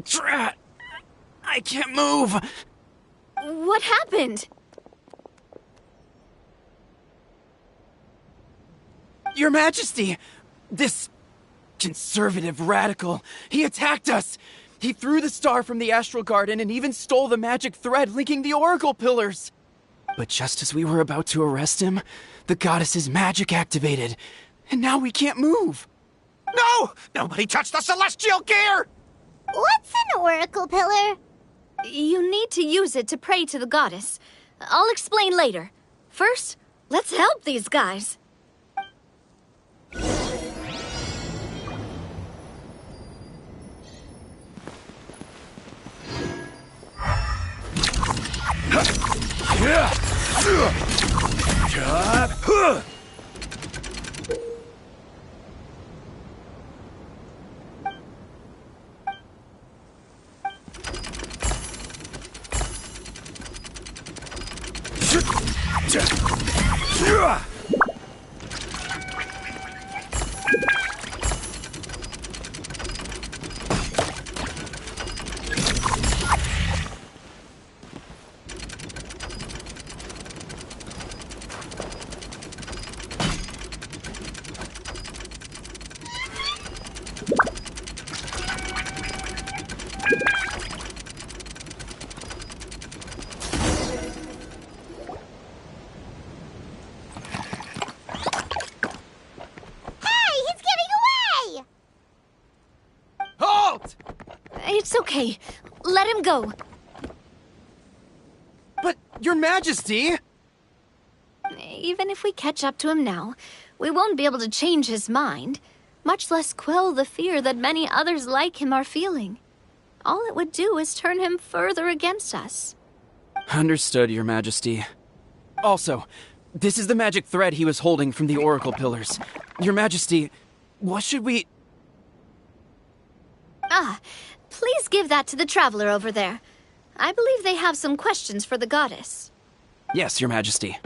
Drat! I can't move! What happened? Your Majesty! This conservative radical, he attacked us! He threw the star from the Astral Garden and even stole the magic thread linking the Oracle Pillars! But just as we were about to arrest him, the goddess's magic activated, and now we can't move! No! Nobody touched the celestial gear! What's an Oracle Pillar? You need to use it to pray to the goddess. I'll explain later. First, let's help these guys. It's okay. Let him go. But Your Majesty! Even if we catch up to him now, we won't be able to change his mind, much less quell the fear that many others like him are feeling. All it would do is turn him further against us. Understood, Your Majesty. Also, this is the magic thread he was holding from the Oracle Pillars. Your Majesty, what should we... Please give that to the traveler over there. I believe they have some questions for the goddess. Yes, Your Majesty.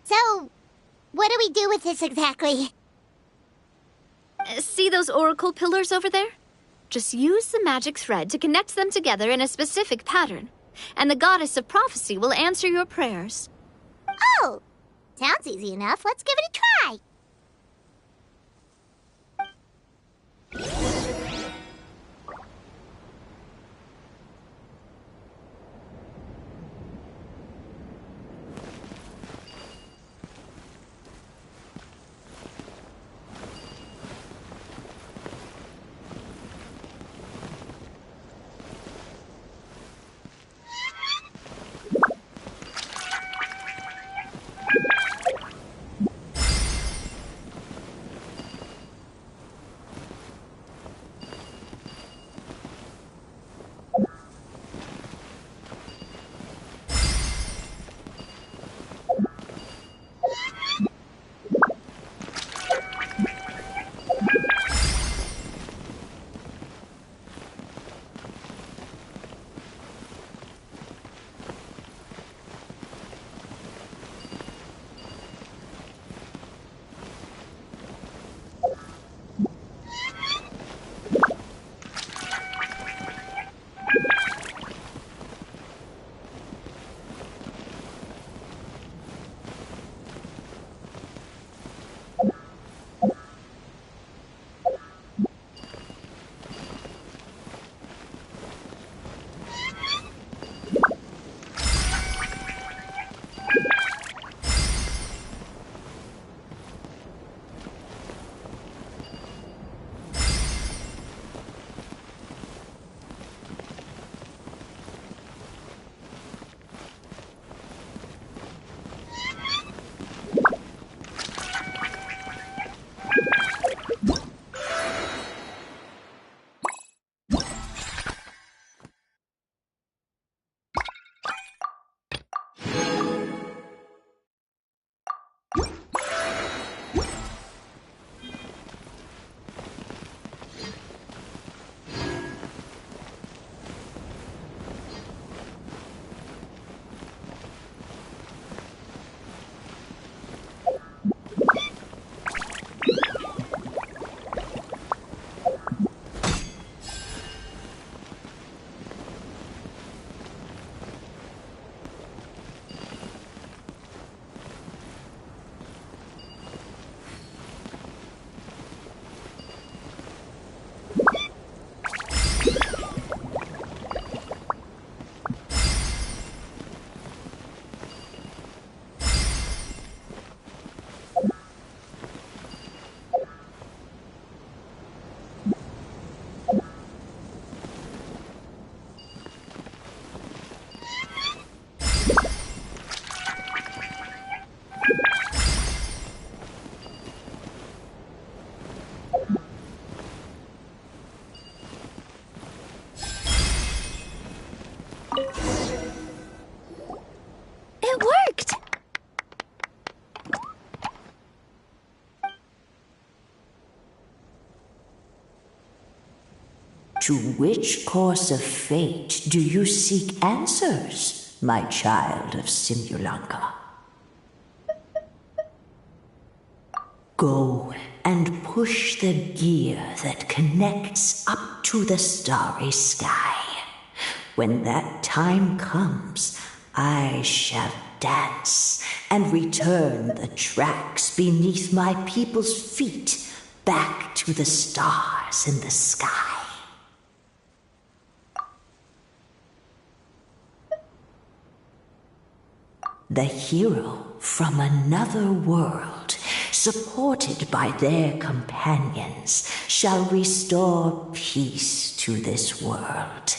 So, what do we do with this exactly? See those oracle pillars over there? Just use the magic thread to connect them together in a specific pattern, and the goddess of prophecy will answer your prayers. Oh! Sounds easy enough. Let's give it a try. It worked! To which course of fate do you seek answers, my child of Simulanka? Go and push the gear that connects up to the starry sky. When that time comes, I shall dance and return the tracks beneath my people's feet back to the stars in the sky. The hero from another world supported by their companions, shall restore peace to this world.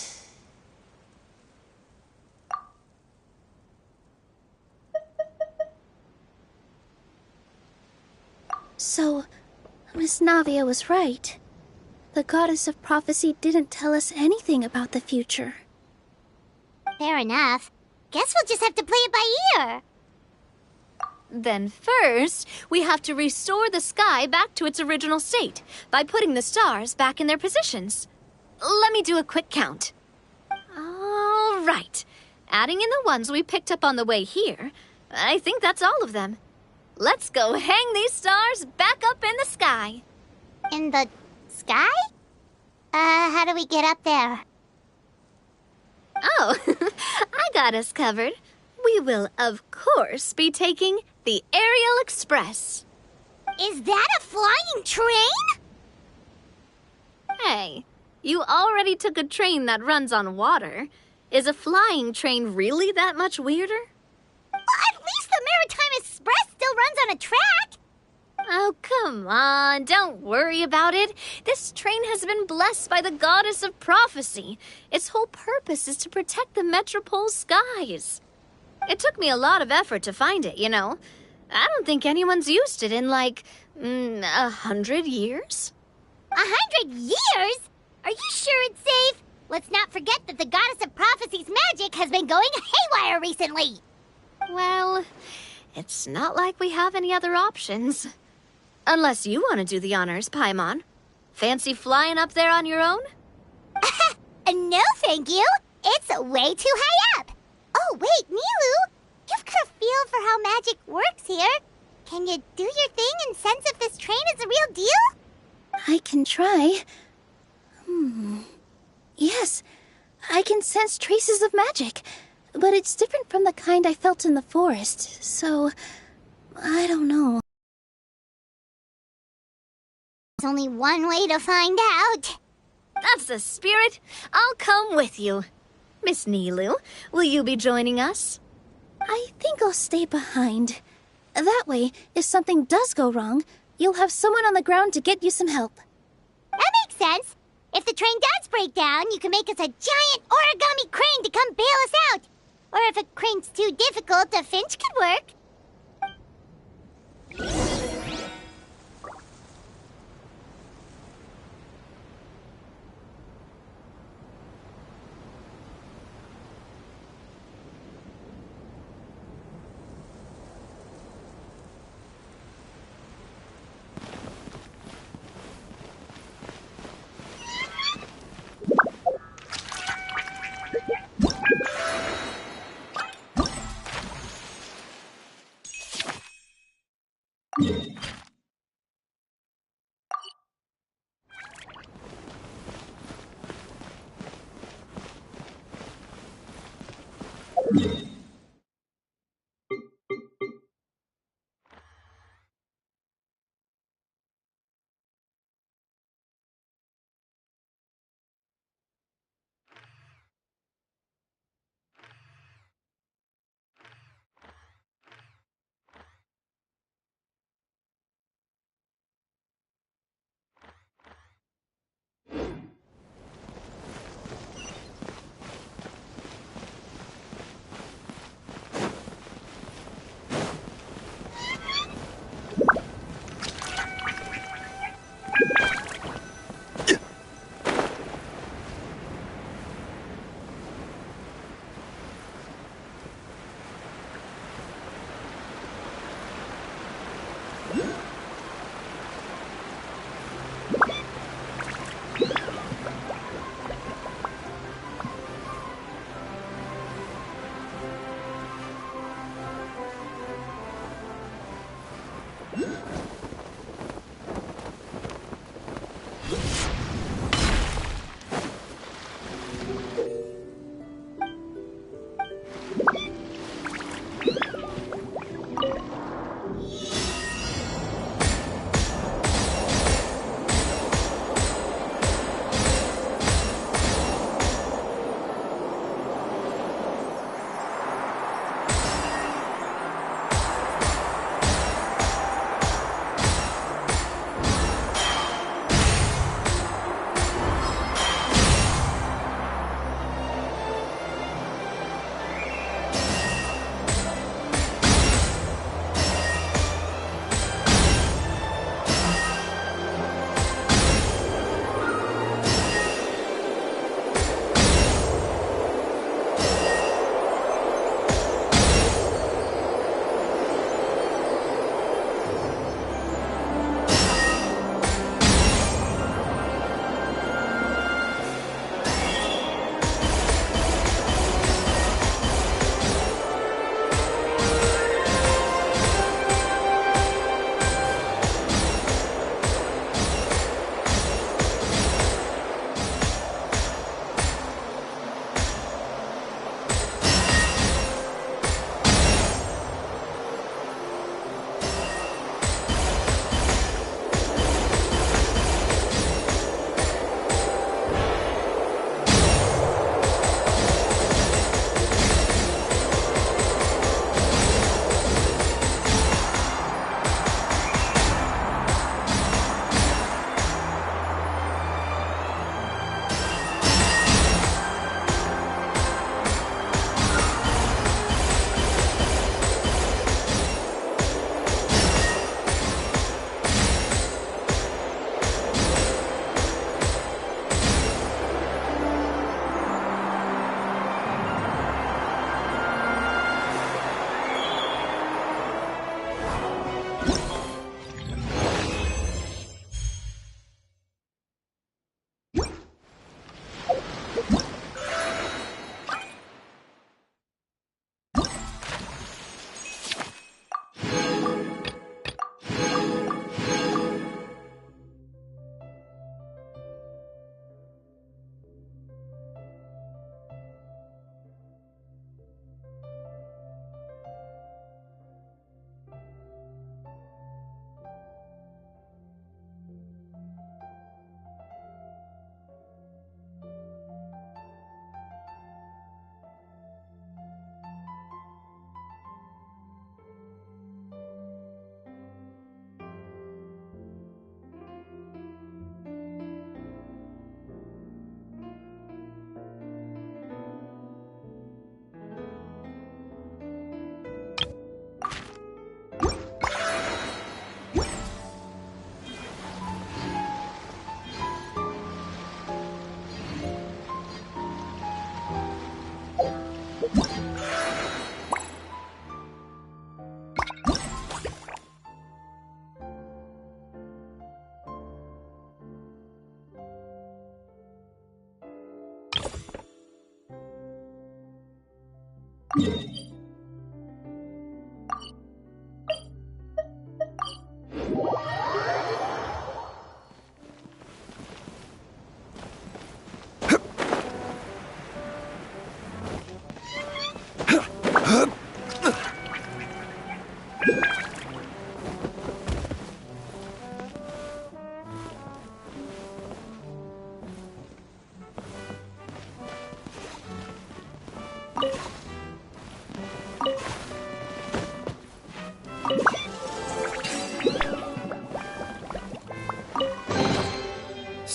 So, Miss Navia was right. The goddess of prophecy didn't tell us anything about the future. Fair enough. Guess we'll just have to play it by ear. Then first, we have to restore the sky back to its original state by putting the stars back in their positions. Let me do a quick count. All right. Adding in the ones we picked up on the way here, I think that's all of them. Let's go hang these stars back up in the sky. In the sky? How do we get up there? Oh, I got us covered. We will, of course, be taking the Aerial Express. Is that a flying train? Hey, you already took a train that runs on water. Is a flying train really that much weirder? Well, at least the Maritime Express still runs on a track. Oh, come on, don't worry about it. This train has been blessed by the goddess of prophecy. Its whole purpose is to protect the Metropole's skies. It took me a lot of effort to find it, you know. I don't think anyone's used it in, like, 100 years. 100 years? Are you sure it's safe? Let's not forget that the goddess of prophecy's magic has been going haywire recently. Well, it's not like we have any other options. Unless you want to do the honors, Paimon. Fancy flying up there on your own? No, thank you. It's way too high up. Oh, wait, Nilu. You've got a feel for how magic works here. Can you do your thing and sense if this train is the real deal? I can try. Yes, I can sense traces of magic, but it's different from the kind I felt in the forest, so I don't know. There's only one way to find out. That's the spirit. I'll come with you. Miss Nilu, will you be joining us? I think I'll stay behind. That way, if something does go wrong, you'll have someone on the ground to get you some help. That makes sense. If the train does break down, you can make us a giant origami crane to come bail us out. Or if a crane's too difficult, a finch could work.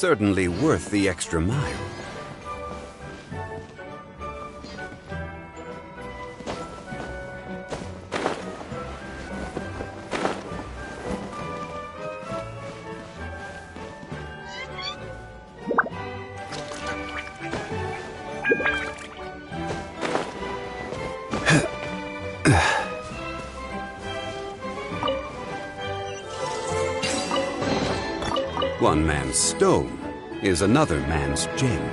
Certainly worth the extra mile. One man's stone is another man's gem.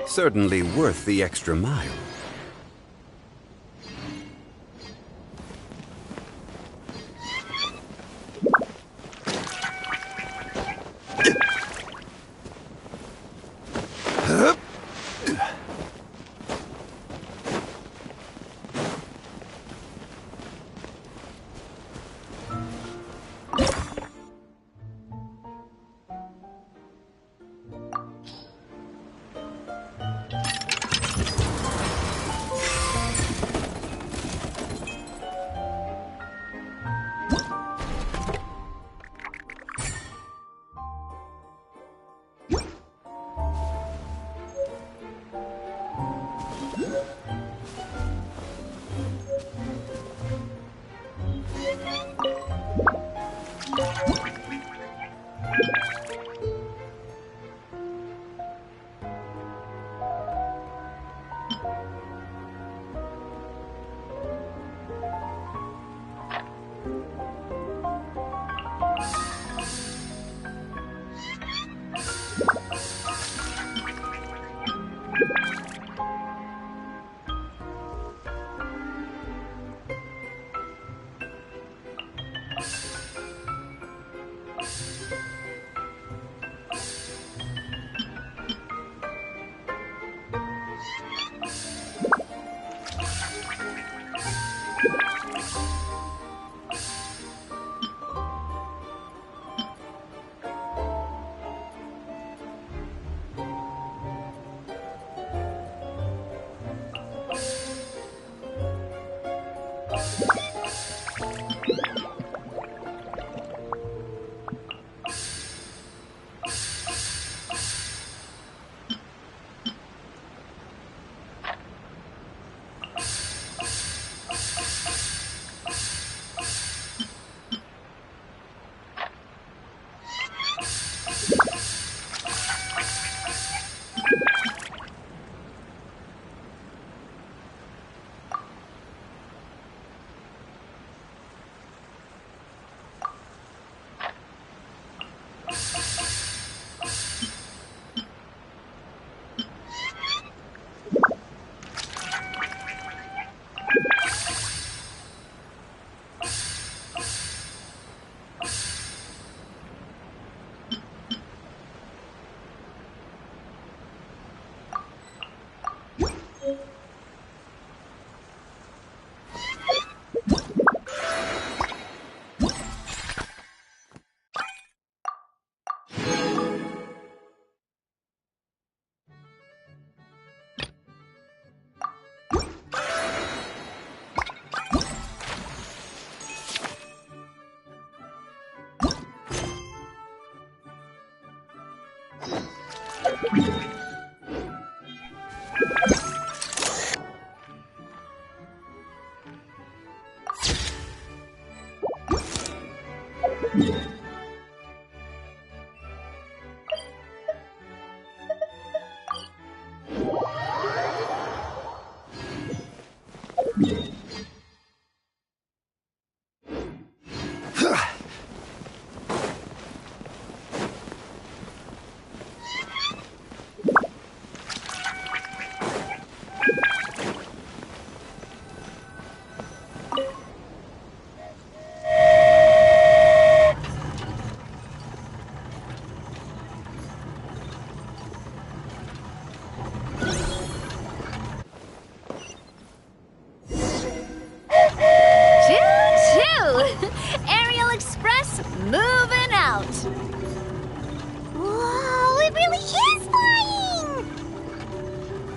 Certainly worth the extra mile.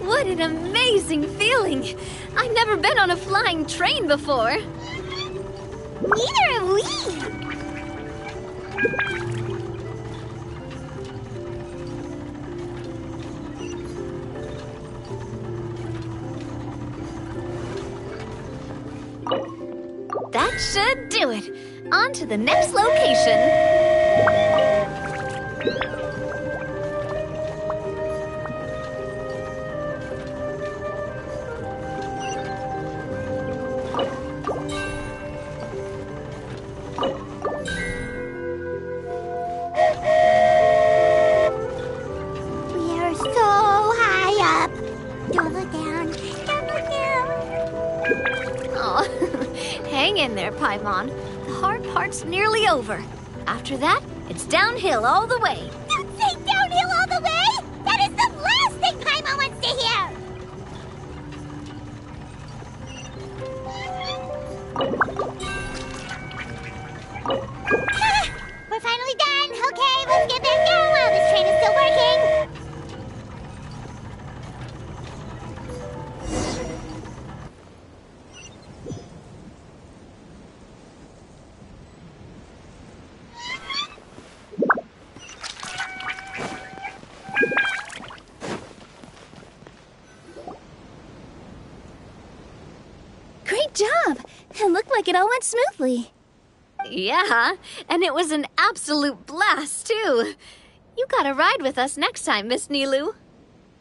What an amazing feeling! I've never been on a flying train before. Neither have we! That should do it. On to the next location. Hang in there, Paimon. The hard part's nearly over. After that, it's downhill all the way. Don't say downhill all the way! That is the last thing Paimon wants to hear! We're finally done! Okay, let's get back down while this train is still working! Great job! It looked like it all went smoothly. Yeah, and it was an absolute blast, too. You gotta ride with us next time, Miss Nilu.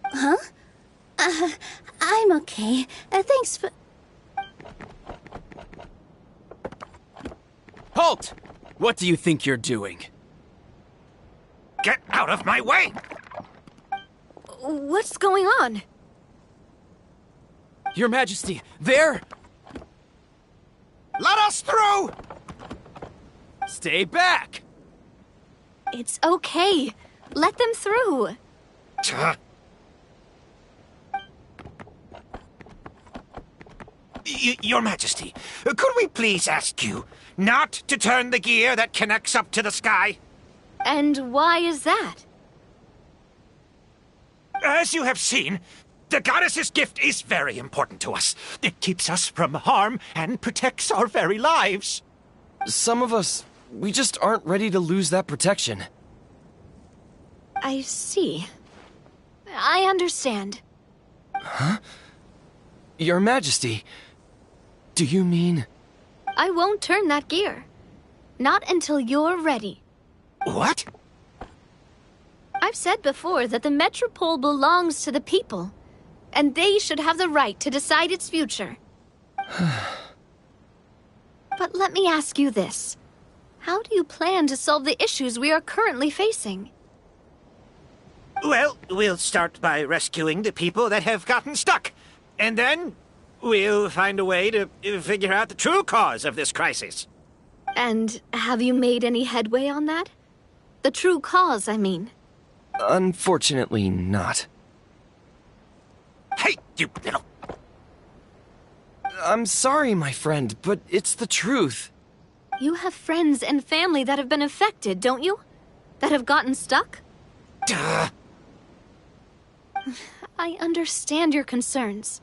Huh? I'm okay. Thanks for... Halt! What do you think you're doing? Get out of my way! What's going on? Your Majesty, there! Let us through! Stay back! It's okay. Let them through. Your Majesty, could we please ask you not to turn the gear that connects up to the sky? And why is that? As you have seen, the goddess's gift is very important to us. It keeps us from harm and protects our very lives. Some of us, we just aren't ready to lose that protection. I see. I understand. Huh? Your Majesty, do you mean... I won't turn that gear. Not until you're ready. What? I've said before that the Metropole belongs to the people, and they should have the right to decide its future. But let me ask you this. How do you plan to solve the issues we are currently facing? Well, we'll start by rescuing the people that have gotten stuck. And then we'll find a way to figure out the true cause of this crisis. And have you made any headway on that? The true cause, I mean. Unfortunately not. Hey, you little... I'm sorry, my friend, but it's the truth. You have friends and family that have been affected, don't you? That have gotten stuck? Duh. I understand your concerns.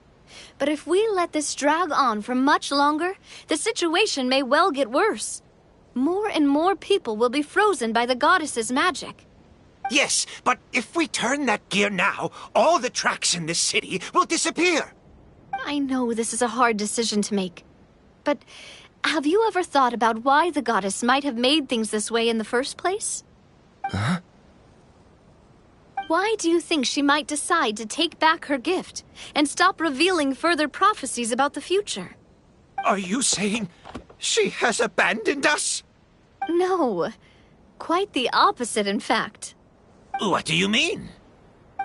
But if we let this drag on for much longer, the situation may well get worse. More and more people will be frozen by the goddess's magic. Yes, but if we turn that gear now, all the tracks in this city will disappear. I know this is a hard decision to make, but have you ever thought about why the goddess might have made things this way in the first place? Huh? Why do you think she might decide to take back her gift and stop revealing further prophecies about the future? Are you saying she has abandoned us? No, quite the opposite, in fact. What do you mean?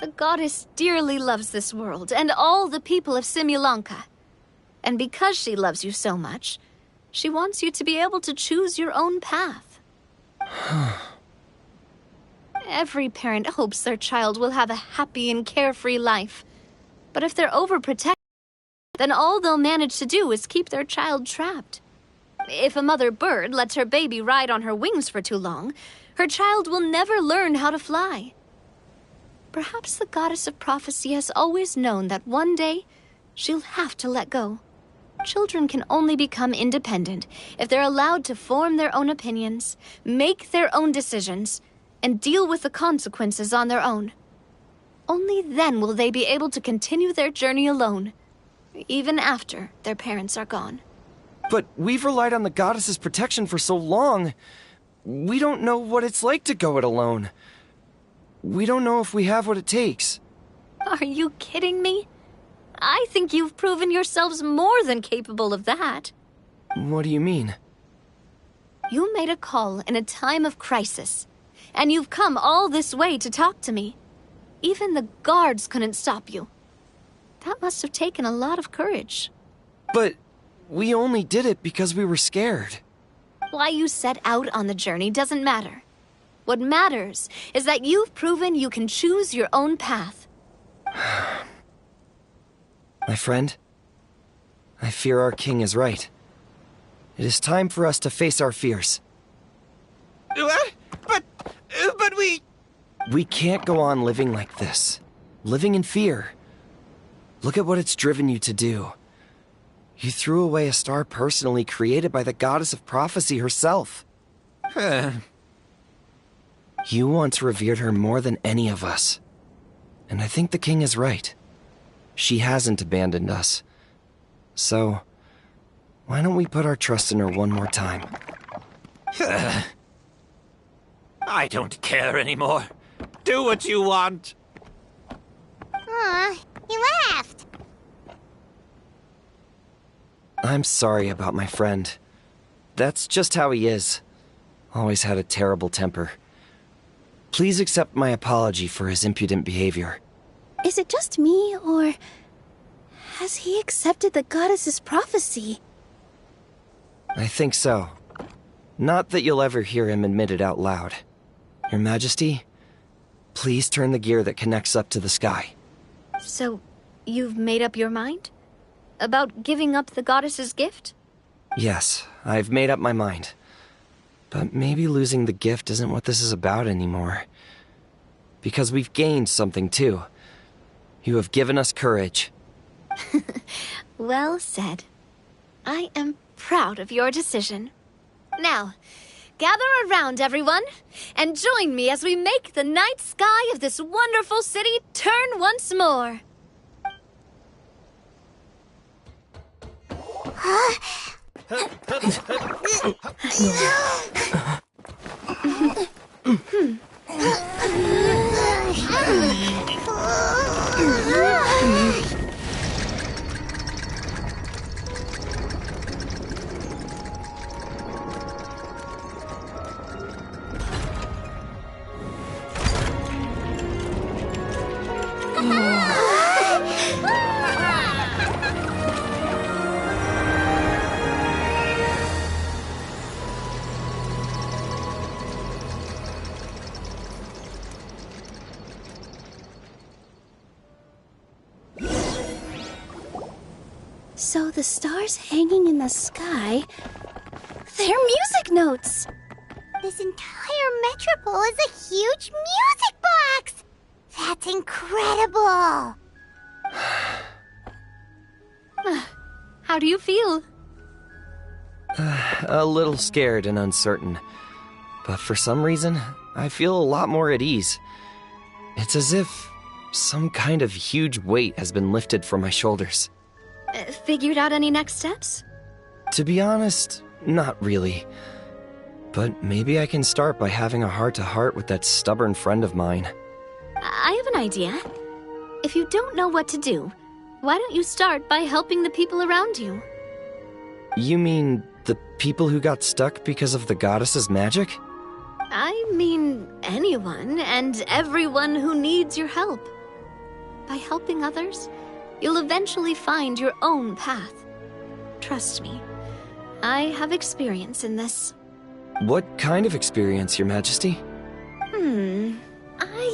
The goddess dearly loves this world and all the people of Simulanka. And because she loves you so much, she wants you to be able to choose your own path. Every parent hopes their child will have a happy and carefree life. But if they're overprotected, then all they'll manage to do is keep their child trapped. If a mother bird lets her baby ride on her wings for too long, her child will never learn how to fly. Perhaps the goddess of prophecy has always known that one day she'll have to let go. Children can only become independent if they're allowed to form their own opinions, make their own decisions, and deal with the consequences on their own. Only then will they be able to continue their journey alone, even after their parents are gone. But we've relied on the goddess's protection for so long. We don't know what it's like to go it alone. We don't know if we have what it takes. Are you kidding me? I think you've proven yourselves more than capable of that. What do you mean? You made a call in a time of crisis, and you've come all this way to talk to me. Even the guards couldn't stop you. That must have taken a lot of courage. But we only did it because we were scared. Why you set out on the journey doesn't matter. What matters is that you've proven you can choose your own path. My friend, I fear our king is right. It is time for us to face our fears. What? But we... We can't go on living like this. Living in fear. Look at what it's driven you to do. You threw away a star personally created by the goddess of prophecy herself. You once revered her more than any of us. And I think the king is right. She hasn't abandoned us. So, why don't we put our trust in her one more time? I don't care anymore. Do what you want. Aw, he laughed. I'm sorry about my friend. That's just how he is. Always had a terrible temper. Please accept my apology for his impudent behavior. Is it just me, or has he accepted the goddess's prophecy? I think so. Not that you'll ever hear him admit it out loud. Your Majesty, please turn the gear that connects up to the sky. So, you've made up your mind? About giving up the goddess's gift? Yes, I've made up my mind. But maybe losing the gift isn't what this is about anymore. Because we've gained something too. You have given us courage. Well said. I am proud of your decision. Now, gather around, everyone, and join me as we make the night sky of this wonderful city turn once more. So the stars hanging in the sky, they're music notes! This entire metropole is a huge music box! That's incredible! How do you feel? A little scared and uncertain. But for some reason, I feel a lot more at ease. It's as if some kind of huge weight has been lifted from my shoulders. Figured out any next steps? To be honest, not really. But maybe I can start by having a heart-to-heart with that stubborn friend of mine. I have an idea. If you don't know what to do, why don't you start by helping the people around you? You mean the people who got stuck because of the goddess's magic? I mean anyone and everyone who needs your help. By helping others, you'll eventually find your own path. Trust me, I have experience in this. What kind of experience, Your Majesty?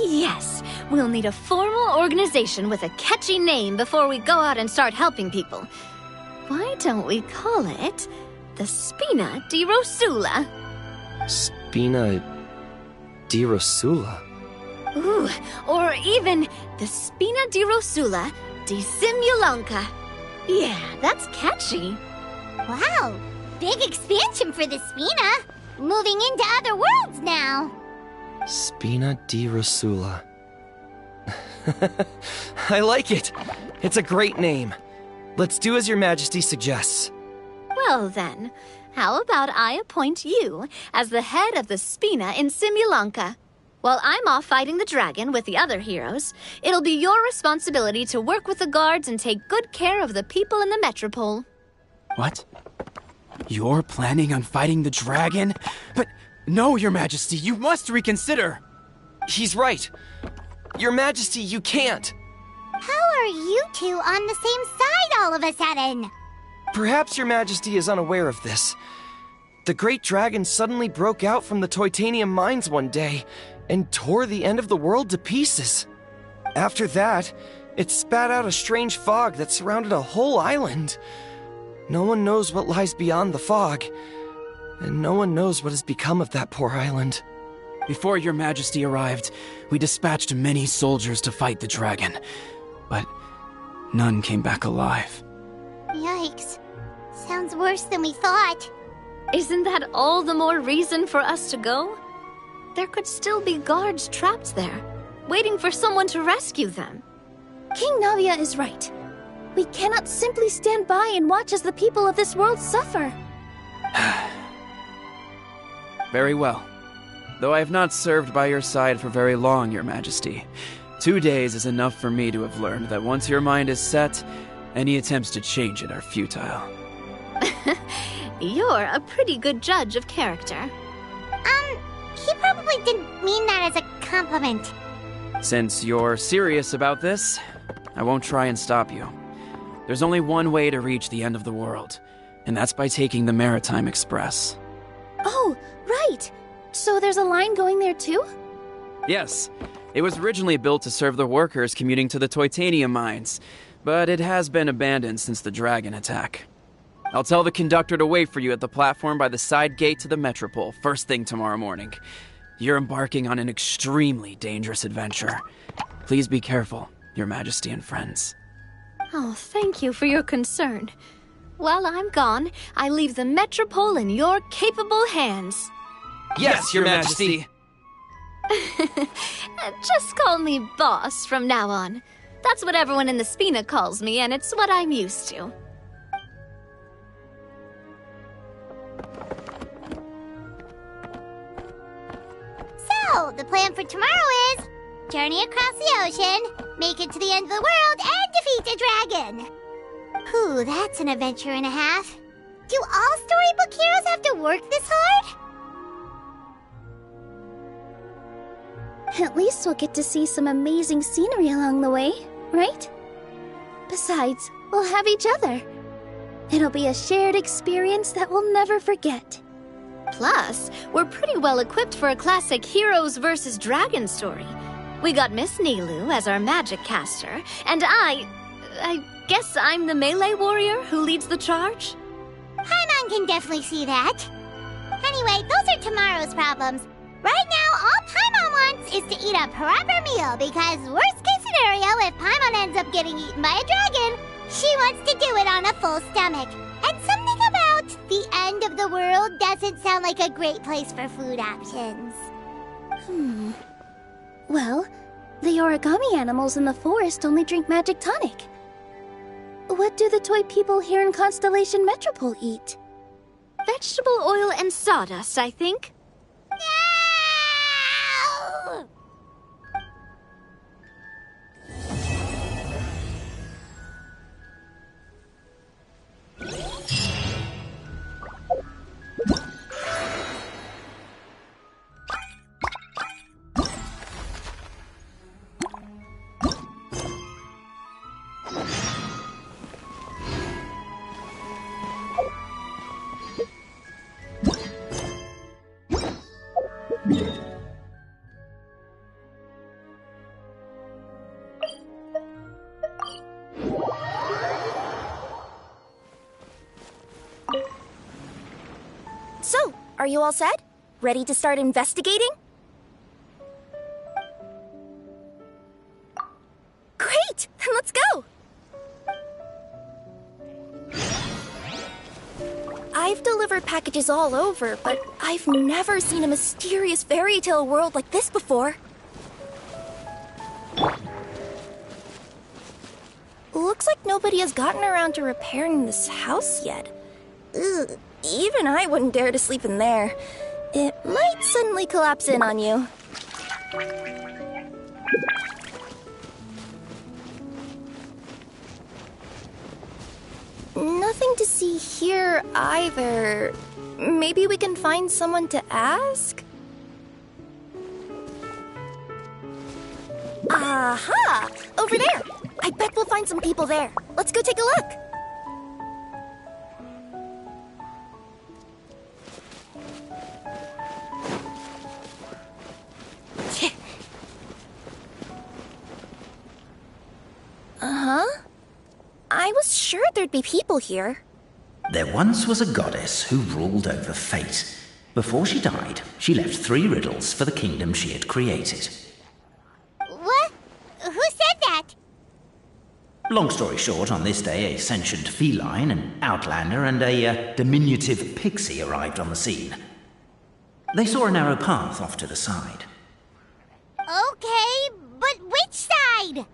Yes. We'll need a formal organization with a catchy name before we go out and start helping people. Why don't we call it the Spina di Rosula? Spina di Rosula? Ooh, or even the Spina di Rosula di Simulanka. Yeah, that's catchy. Wow, big expansion for the Spina. Moving into other worlds now. Spina di Rosula. I like it. It's a great name. Let's do as Your Majesty suggests. Well then, how about I appoint you as the head of the Spina in Simulanka? While I'm off fighting the dragon with the other heroes, it'll be your responsibility to work with the guards and take good care of the people in the metropole. What? You're planning on fighting the dragon? But no, Your Majesty, you must reconsider. He's right. Your Majesty, you can't. How are you two on the same side all of a sudden? Perhaps Your Majesty is unaware of this. The great dragon suddenly broke out from the Titanium mines one day and tore the end of the world to pieces. After that, it spat out a strange fog that surrounded a whole island. No one knows what lies beyond the fog, and no one knows what has become of that poor island. Before Your Majesty arrived, we dispatched many soldiers to fight the dragon, but none came back alive. Yikes. Sounds worse than we thought. Isn't that all the more reason for us to go? There could still be guards trapped there, waiting for someone to rescue them. King Navia is right. We cannot simply stand by and watch as the people of this world suffer. Very well. Though I have not served by your side for very long, Your Majesty. 2 days is enough for me to have learned that once your mind is set, any attempts to change it are futile. You're a pretty good judge of character. He probably didn't mean that as a compliment. Since you're serious about this, I won't try and stop you. There's only one way to reach the end of the world, and that's by taking the Maritime Express. Oh, right! So there's a line going there too? Yes, it was originally built to serve the workers commuting to the Titanium mines, but it has been abandoned since the dragon attack. I'll tell the conductor to wait for you at the platform by the side gate to the Metropole first thing tomorrow morning. You're embarking on an extremely dangerous adventure. Please be careful, Your Majesty and friends. Oh, thank you for your concern. While I'm gone, I leave the Metropole in your capable hands. Yes, Your Majesty. Just call me boss from now on. That's what everyone in the Spina calls me, and it's what I'm used to. So, the plan for tomorrow is journey across the ocean, make it to the end of the world, and defeat the dragon. Ooh, that's an adventure and a half. Do all storybook heroes have to work this hard? At least we'll get to see some amazing scenery along the way, right? Besides, we'll have each other. It'll be a shared experience that we'll never forget. Plus, we're pretty well equipped for a classic heroes versus dragons story. We got Miss Nilu as our magic caster, and I guess I'm the melee warrior who leads the charge? Paimon can definitely see that. Anyway, those are tomorrow's problems. Right now, all Paimon wants is to eat a proper meal, because worst case scenario, if Paimon ends up getting eaten by a dragon, she wants to do it on a full stomach. And something about the end of the world doesn't sound like a great place for food options. Well, the origami animals in the forest only drink magic tonic. What do the toy people here in Constellation Metropole eat? Vegetable oil and sawdust, I think. So, are you all set? Ready to start investigating? Great! Then let's go! I've delivered packages all over, but I've never seen a mysterious fairy tale world like this before. Looks like nobody has gotten around to repairing this house yet. Ugh, even I wouldn't dare to sleep in there. It might suddenly collapse in on you. Nothing to see here either. Maybe we can find someone to ask? Aha! Over there! I bet we'll find some people there. Let's go take a look. Uh-huh. I was sure there'd be people here. There once was a goddess who ruled over fate. Before she died, she left 3 riddles for the kingdom she had created. What? Who said that? Long story short, on this day, a sentient feline, an outlander, and a diminutive pixie arrived on the scene. They saw a narrow path off to the side. Okay, but which side?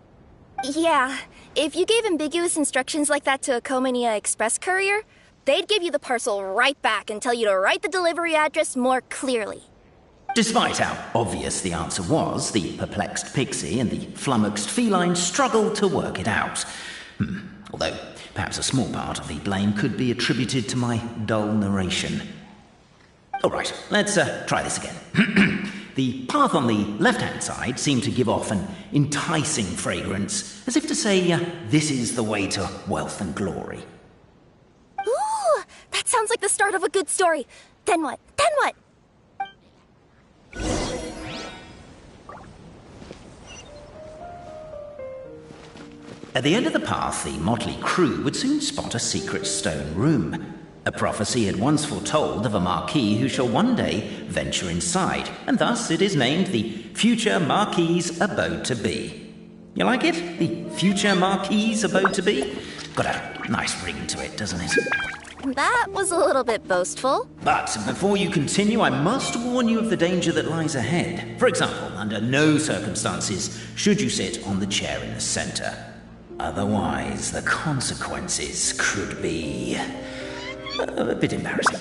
Yeah, if you gave ambiguous instructions like that to a Comania Express courier, they'd give you the parcel right back and tell you to write the delivery address more clearly. Despite how obvious the answer was, the perplexed pixie and the flummoxed feline struggled to work it out. Although, perhaps a small part of the blame could be attributed to my dull narration. All right, let's try this again. The path on the left-hand side seemed to give off an enticing fragrance, as if to say, this is the way to wealth and glory. Ooh, that sounds like the start of a good story. Then what? Then what? At the end of the path, the motley crew would soon spot a secret stone room. A prophecy had once foretold of a marquis who shall one day venture inside, and thus it is named the future Marquis's Abode to Be. You like it? The future Marquis's Abode to Be? Got a nice ring to it, doesn't it? That was a little bit boastful. But before you continue, I must warn you of the danger that lies ahead. For example, under no circumstances should you sit on the chair in the center. Otherwise, the consequences could be a bit embarrassing.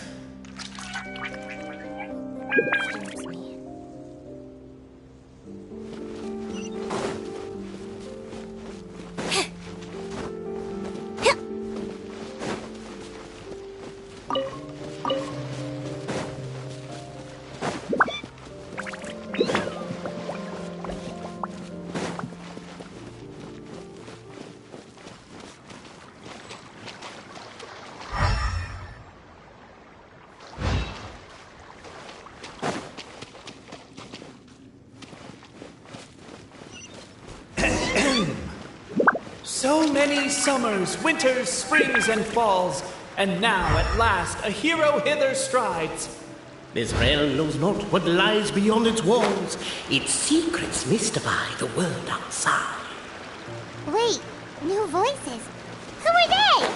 So many summers, winters, springs, and falls, and now at last a hero hither strides. This realm knows not what lies beyond its walls. Its secrets mystify the world outside. Wait, new voices. Who are they?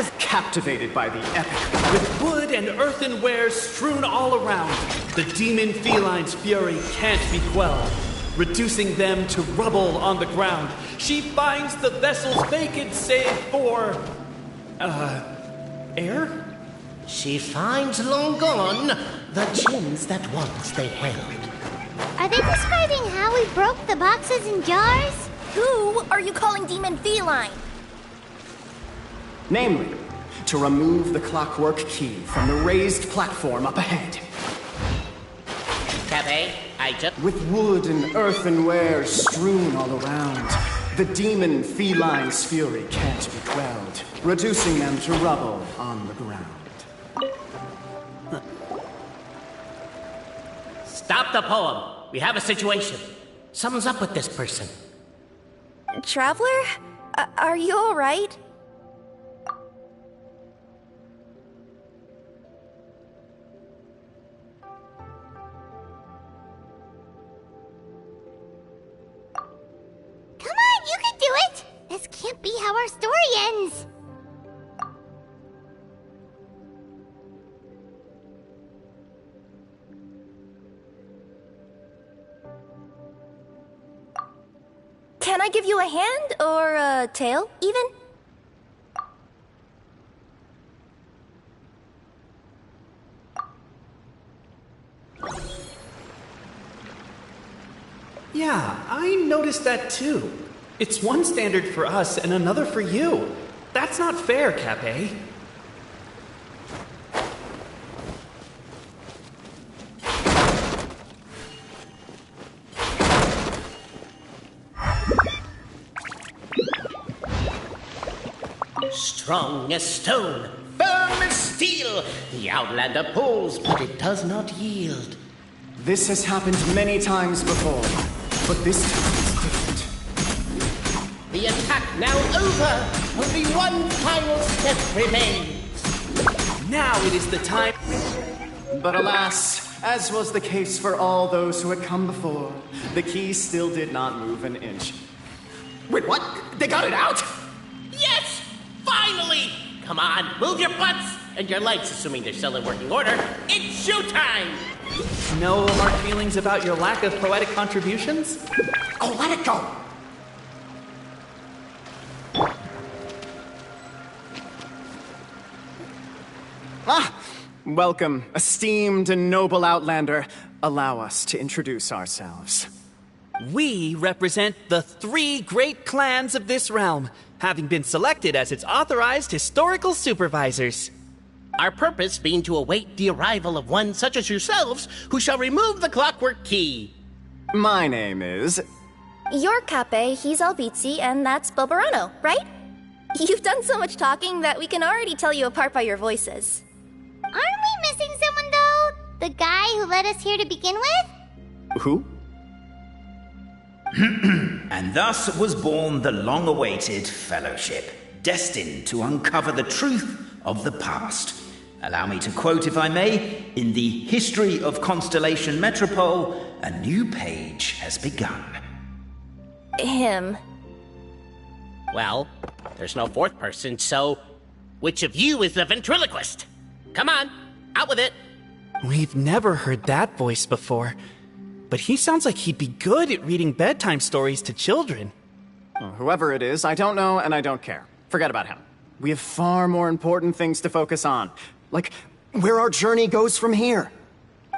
as captivated by the epic. With wood and earthenware strewn all around, the demon feline's fury can't be quelled. Reducing them to rubble on the ground, she finds the vessel's vacant save for... air? She finds long gone the gems that once they held. Are they describing how we broke the boxes and jars? Who are you calling demon feline? Namely, to remove the clockwork key from the raised platform up ahead. Cafe, I just... With wood and earthenware strewn all around, the demon feline's fury can't be quelled, reducing them to rubble on the ground. Stop the poem. We have a situation. Something's up with this person. Traveler? Are you alright? Come on, you can do it! This can't be how our story ends! Can I give you a hand, or a tail, even? Yeah, I noticed that too. It's one standard for us and another for you. That's not fair, Cape. Strong as stone, firm as steel. The Outlander pulls, but it does not yield. This has happened many times before, but this time it's different. The attack now over. Only one final step remains. Now it is the time. But alas, as was the case for all those who had come before, the key still did not move an inch. Wait, what? They got it out? Yes! Finally! Come on, move your butts! And your lights, assuming they're still in working order. It's showtime! No hard feelings about your lack of poetic contributions? Oh, let it go! Ah! Welcome, esteemed and noble Outlander. Allow us to introduce ourselves. We represent the 3 great clans of this realm, having been selected as its authorized historical supervisors. Our purpose being to await the arrival of one such as yourselves, who shall remove the clockwork key. My name is... You're Cape, he's Albizzi, and that's Bobarano, right? You've done so much talking that we can already tell you apart by your voices. Aren't we missing someone, though? The guy who led us here to begin with? Who? And thus was born the long-awaited fellowship, destined to uncover the truth of the past. Allow me to quote, if I may, in the history of Constellation Metropole, a new page has begun. Him. Well, there's no fourth person, so which of you is the ventriloquist? Come on, out with it. We've never heard that voice before, but he sounds like he'd be good at reading bedtime stories to children. Well, whoever it is, I don't know and I don't care. Forget about him. We have far more important things to focus on, like where our journey goes from here.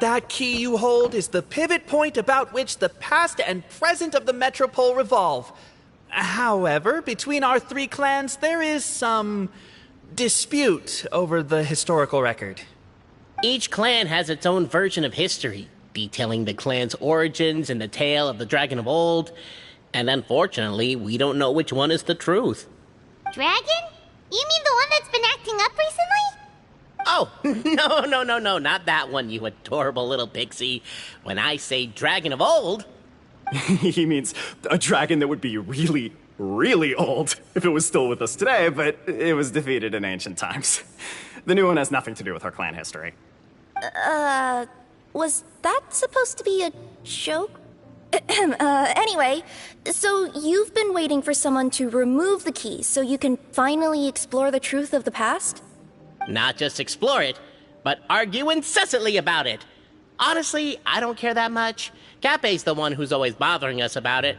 That key you hold is the pivot point about which the past and present of the Metropole revolve. However, between our 3 clans, there is some dispute over the historical record. Each clan has its own version of history, detailing the clan's origins and the tale of the Dragon of Old. And unfortunately, we don't know which one is the truth. Dragon? You mean the one that's been acting up recently? Oh, no, not that one, you adorable little pixie. When I say Dragon of Old... He means a dragon that would be really, really old if it was still with us today, but it was defeated in ancient times. The new one has nothing to do with our clan history. Was that supposed to be a joke? Anyway, so you've been waiting for someone to remove the key so you can finally explore the truth of the past? Not just explore it, but argue incessantly about it. Honestly, I don't care that much. Cape's the one who's always bothering us about it.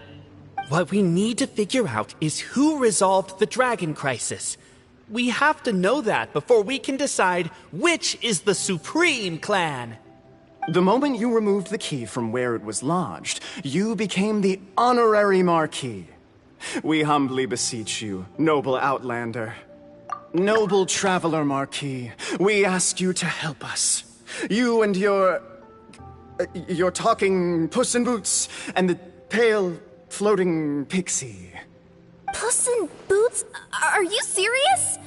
What we need to figure out is who resolved the dragon crisis. We have to know that before we can decide which is the supreme clan. The moment you removed the key from where it was lodged, you became the honorary Marquis. We humbly beseech you, noble Outlander. Noble Traveler Marquis, we ask you to help us. You and your talking Puss in Boots and the pale floating pixie. Puss in Boots? Are you serious?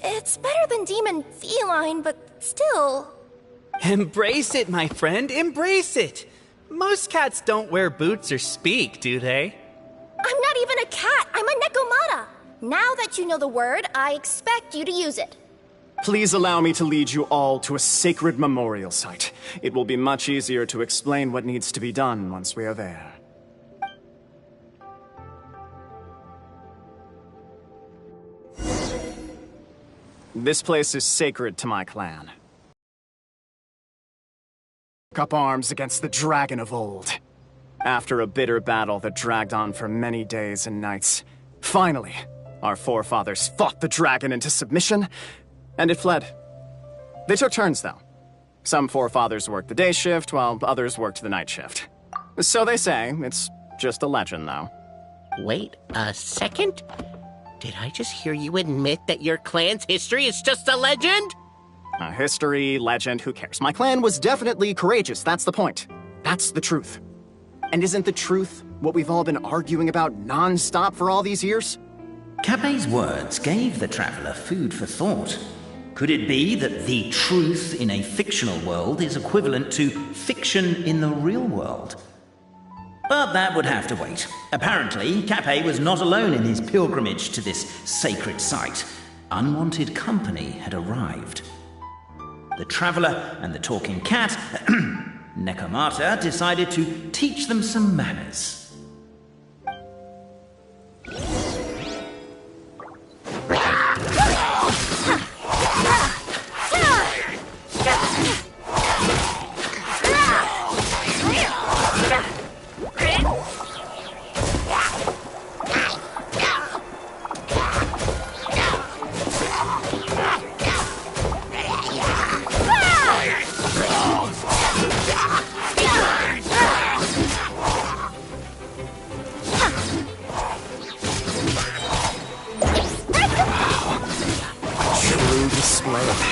It's better than demon feline, but still. Embrace it, my friend, embrace it. Most cats don't wear boots or speak, do they? I'm not even a cat, I'm a Nekomata. Now that you know the word, I expect you to use it. Please allow me to lead you all to a sacred memorial site. It will be much easier to explain what needs to be done once we are there. This place is sacred to my clan. Up arms against the dragon of old. After a bitter battle that dragged on for many days and nights, finally, our forefathers fought the dragon into submission, and it fled. They took turns, though. Some forefathers worked the day shift, while others worked the night shift. So they say. It's just a legend, though. Wait a second? Did I just hear you admit that your clan's history is just a legend? History, legend, who cares? My clan was definitely courageous, that's the point. That's the truth. And isn't the truth what we've all been arguing about non-stop for all these years? Cape's words gave the traveler food for thought. Could it be that the truth in a fictional world is equivalent to fiction in the real world? But that would have to wait. Apparently, Cape was not alone in his pilgrimage to this sacred site. Unwanted company had arrived. The traveler and the talking cat, Nekomata, decided to teach them some manners.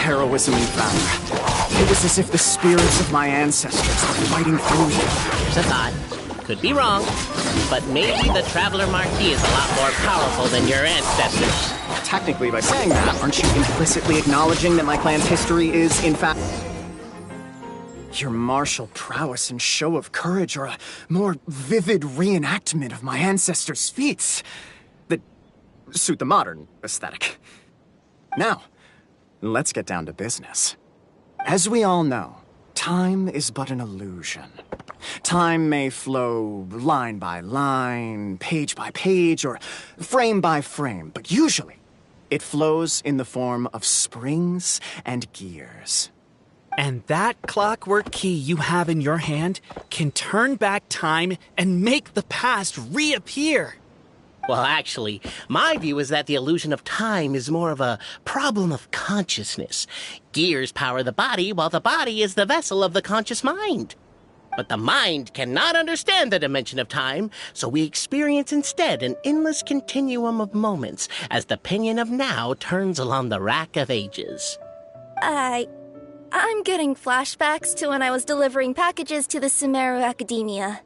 Heroism and valor. It was as if the spirits of my ancestors were fighting through me. Here's a thought. Could be wrong, but maybe the Traveler Marquis is a lot more powerful than your ancestors. Technically, by saying that, aren't you implicitly acknowledging that my clan's history is, in fact... Your martial prowess and show of courage are a more vivid reenactment of my ancestors' feats that suit the modern aesthetic. Now, let's get down to business. As we all know, time is but an illusion. Time may flow line by line, page by page, or frame by frame, but usually it flows in the form of springs and gears. And that clockwork key you have in your hand can turn back time and make the past reappear. Well, actually, my view is that the illusion of time is more of a problem of consciousness. Gears power the body, while the body is the vessel of the conscious mind. But the mind cannot understand the dimension of time, so we experience instead an endless continuum of moments as the pinion of now turns along the rack of ages. I'm getting flashbacks to when I was delivering packages to the Sumeru Academia.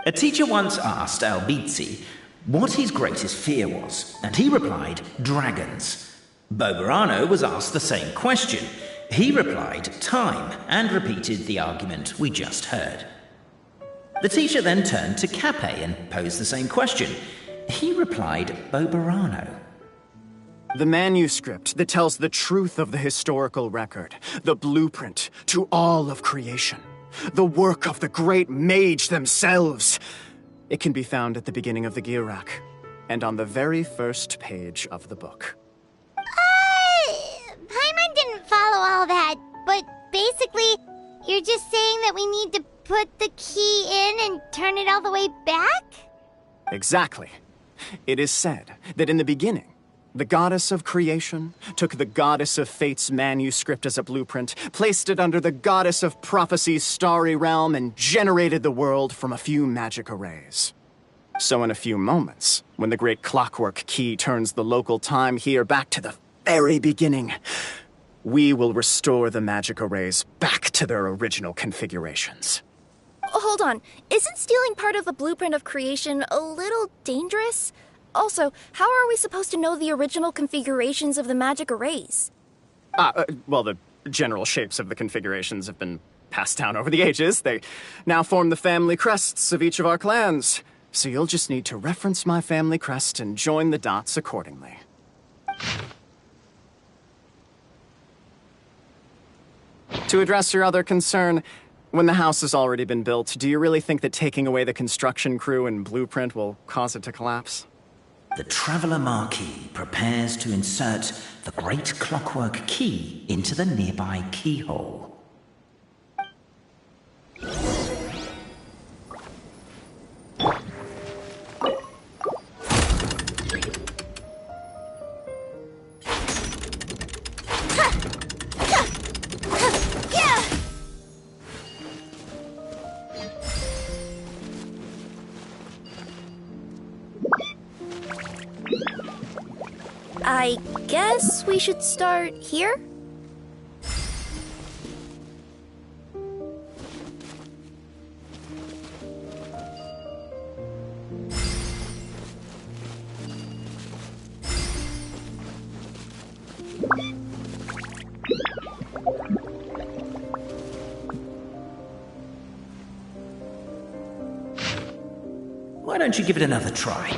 A teacher once asked Albizzi what his greatest fear was, and he replied, dragons. Boberano was asked the same question. He replied, time, and repeated the argument we just heard. The teacher then turned to Cape and posed the same question. He replied, Boberano. The manuscript that tells the truth of the historical record, the blueprint to all of creation. the work of the great mage themselves. It can be found at the beginning of the Girak, and on the very first page of the book. Paimon didn't follow all that, but basically, you're just saying that we need to put the key in and turn it all the way back? Exactly. It is said that in the beginning, the goddess of creation took the goddess of fate's manuscript as a blueprint, placed it under the goddess of prophecy's starry realm, and generated the world from a few magic arrays. So in a few moments, when the great clockwork key turns the local time here back to the very beginning, we will restore the magic arrays back to their original configurations. Hold on. Isn't stealing part of the blueprint of creation a little dangerous? Also, how are we supposed to know the original configurations of the magic arrays? Well, the general shapes of the configurations have been passed down over the ages. They now form the family crests of each of our clans. So you'll just need to reference my family crest and join the dots accordingly. To address your other concern, when the house has already been built, do you really think that taking away the construction crew and blueprint will cause it to collapse? The Traveller Marquis prepares to insert the great clockwork key into the nearby keyhole. I guess we should start here? Why don't you give it another try?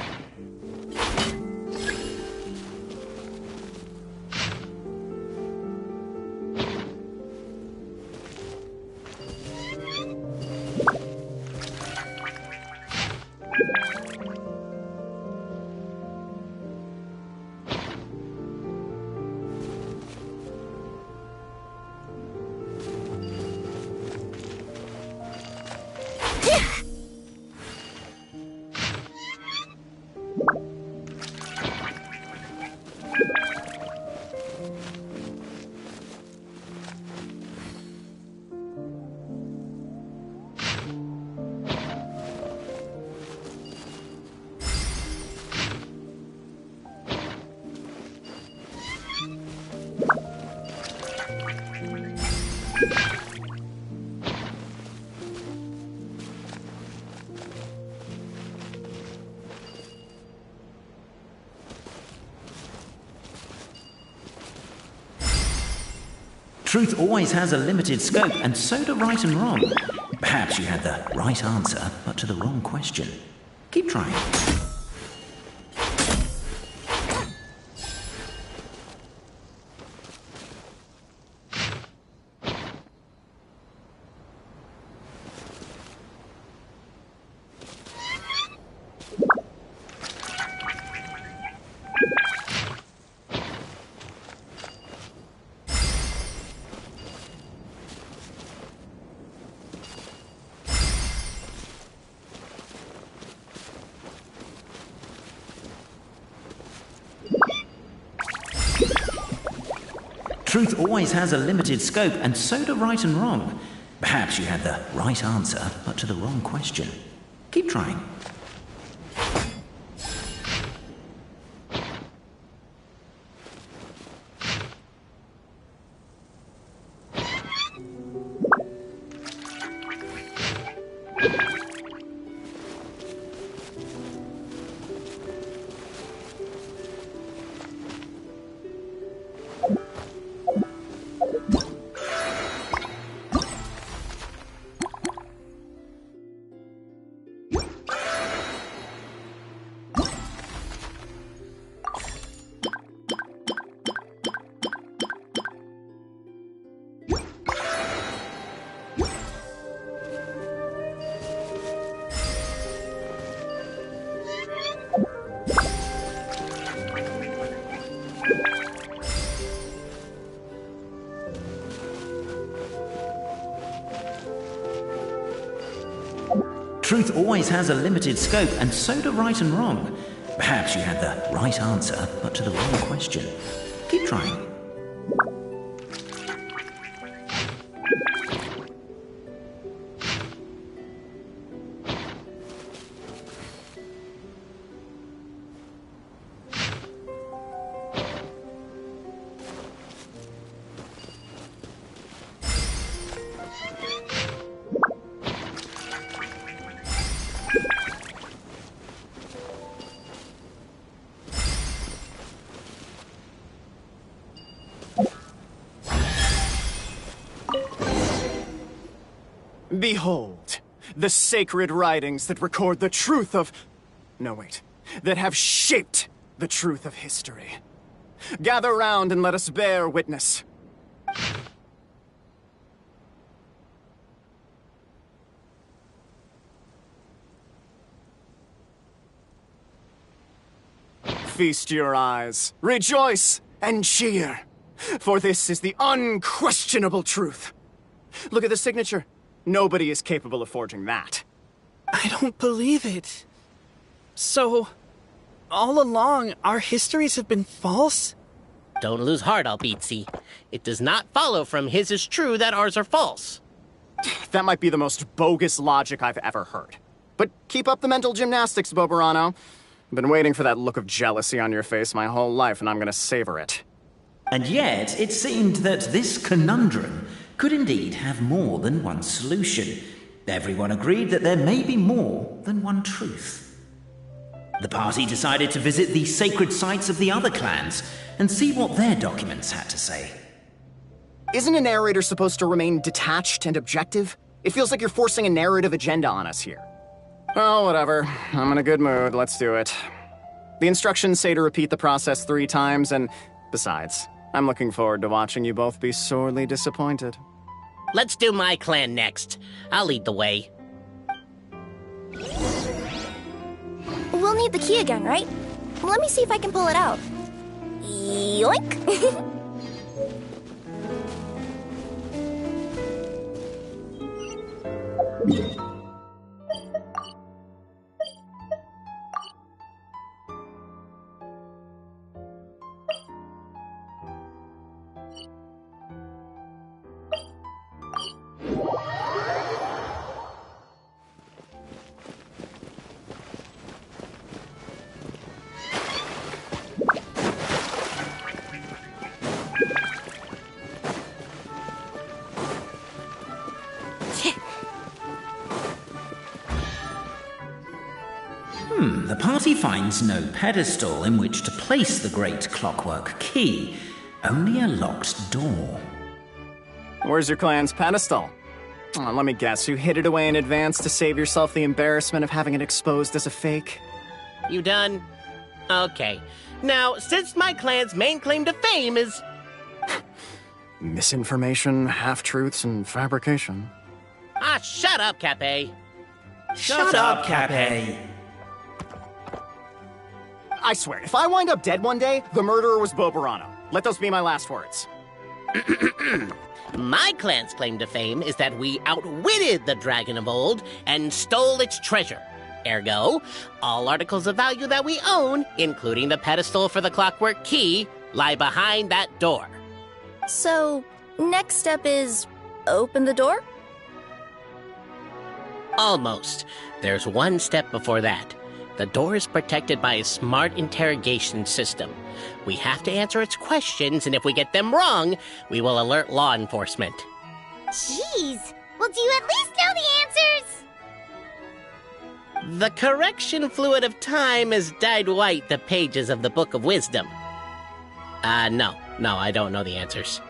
Truth always has a limited scope, and so do right and wrong. Perhaps you had the right answer, but to the wrong question. Keep trying. Truth always has a limited scope, and so do right and wrong. Perhaps you had the right answer, but to the wrong question. Keep trying. Truth always has a limited scope, and so do right and wrong. Perhaps you had the right answer, but to the wrong question. Keep trying. Behold, the sacred writings that record the truth of... No, wait. That have shaped the truth of history. Gather round and let us bear witness. Feast your eyes, rejoice, and cheer, for this is the unquestionable truth. Look at the signature. Nobody is capable of forging that. I don't believe it. So, all along, our histories have been false? Don't lose heart, Albizzi. It does not follow from his is true that ours are false. That might be the most bogus logic I've ever heard. But keep up the mental gymnastics, Boberano. I've been waiting for that look of jealousy on your face my whole life, and I'm gonna savor it. And yet, it seemed that this conundrum could indeed have more than one solution. Everyone agreed that there may be more than one truth. The party decided to visit the sacred sites of the other clans and see what their documents had to say. Isn't a narrator supposed to remain detached and objective? It feels like you're forcing a narrative agenda on us here. Well, whatever. I'm in a good mood. Let's do it. The instructions say to repeat the process 3 times, and besides, I'm looking forward to watching you both be sorely disappointed. Let's do my clan next. I'll lead the way. We'll need the key again, right? Let me see if I can pull it out. Yoink! The party finds no pedestal in which to place the great clockwork key, only a locked door. Where's your clan's pedestal? Oh, let me guess, you hid it away in advance to save yourself the embarrassment of having it exposed as a fake? You done? Okay. Now, since my clan's main claim to fame is... Misinformation, half-truths, and fabrication. Ah, shut up, Cape. Shut up, Cape. I swear, if I wind up dead one day, the murderer was Boberano. Let those be my last words. My clan's claim to fame is that we outwitted the dragon of old and stole its treasure. Ergo, all articles of value that we own, including the pedestal for the clockwork key, lie behind that door. So, next step is open the door? Almost. There's one step before that. The door is protected by a smart interrogation system. We have to answer its questions, and if we get them wrong, we will alert law enforcement. Jeez! Well, do you at least know the answers? The correction fluid of time has dyed white the pages of the Book of Wisdom. No, I don't know the answers.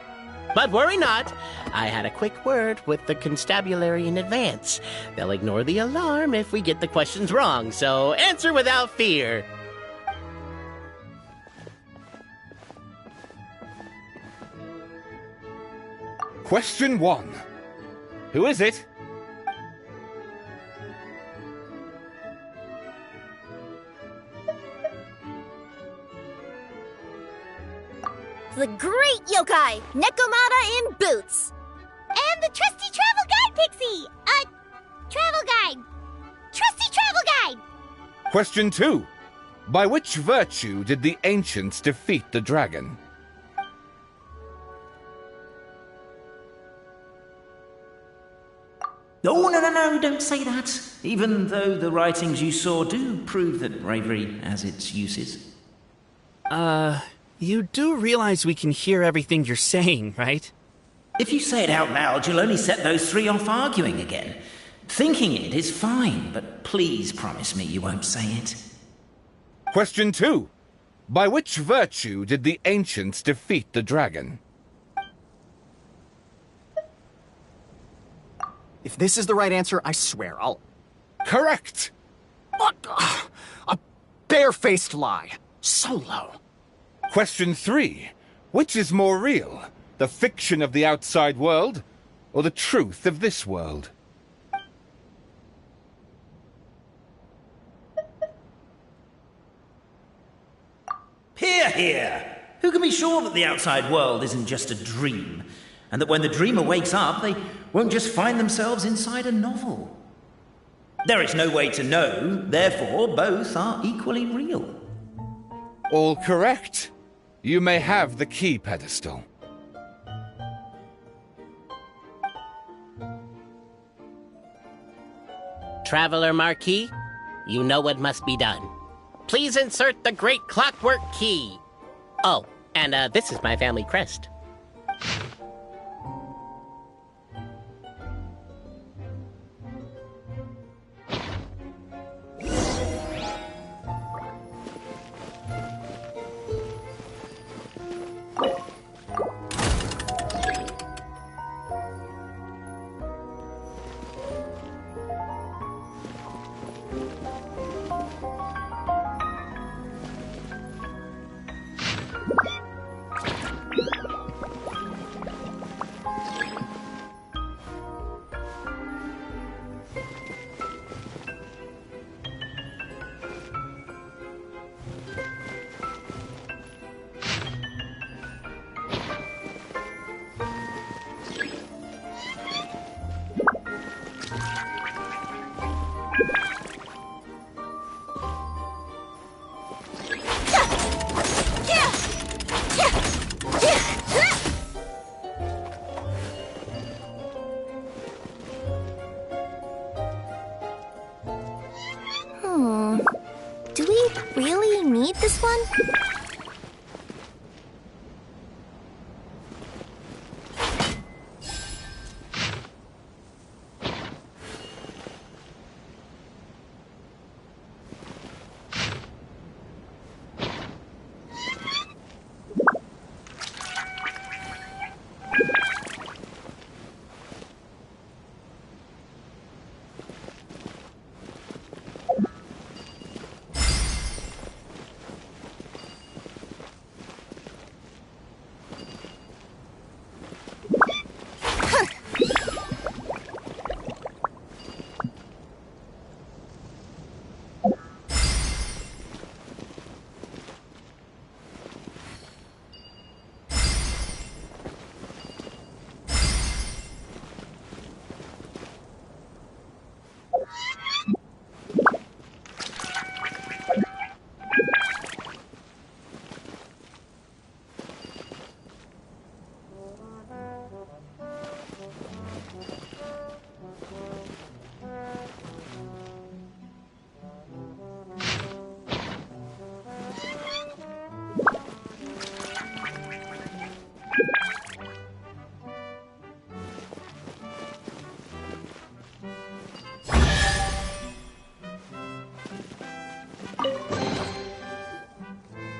But worry not, I had a quick word with the constabulary in advance. They'll ignore the alarm if we get the questions wrong, so answer without fear. Question 1. Who is it? The great yokai, Nekomata in boots. And the trusty travel guide, Pixie! Travel guide. trusty travel guide! Question 2. By which virtue did the ancients defeat the dragon? Oh, no, don't say that. Even though the writings you saw do prove that bravery has its uses. You do realize we can hear everything you're saying, right? If you say it out loud, you'll only set those three off arguing again. Thinking it is fine, but please promise me you won't say it. Question 2. By which virtue did the ancients defeat the dragon? If this is the right answer, I swear I'll... Correct! What? A barefaced lie. So low. Question 3. Which is more real? The fiction of the outside world, or the truth of this world? Hear, hear! Who can be sure that the outside world isn't just a dream, and that when the dreamer wakes up, they won't just find themselves inside a novel? There is no way to know, therefore both are equally real. All correct. You may have the key pedestal. Traveler Marquis, you know what must be done. Please insert the great clockwork key. Oh, and this is my family crest. Do we really need this one?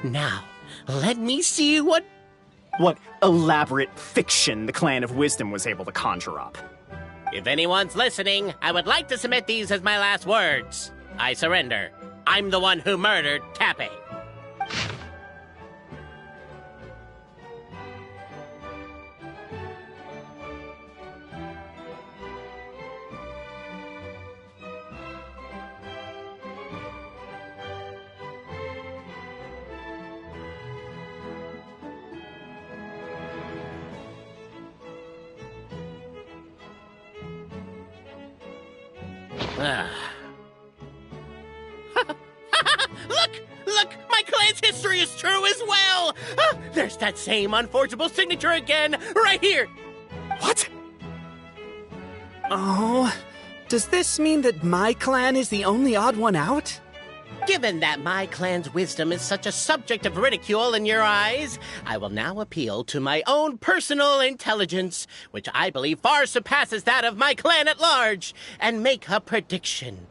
Now, let me see what elaborate fiction the Clan of Wisdom was able to conjure up. If anyone's listening, I would like to submit these as my last words. I surrender. I'm the one who murdered Tappy. its history is true as well! Ah, there's that same unforgeable signature again, right here! What? Oh, does this mean that my clan is the only odd one out? Given that my clan's wisdom is such a subject of ridicule in your eyes, I will now appeal to my own personal intelligence, which I believe far surpasses that of my clan at large, and make a prediction.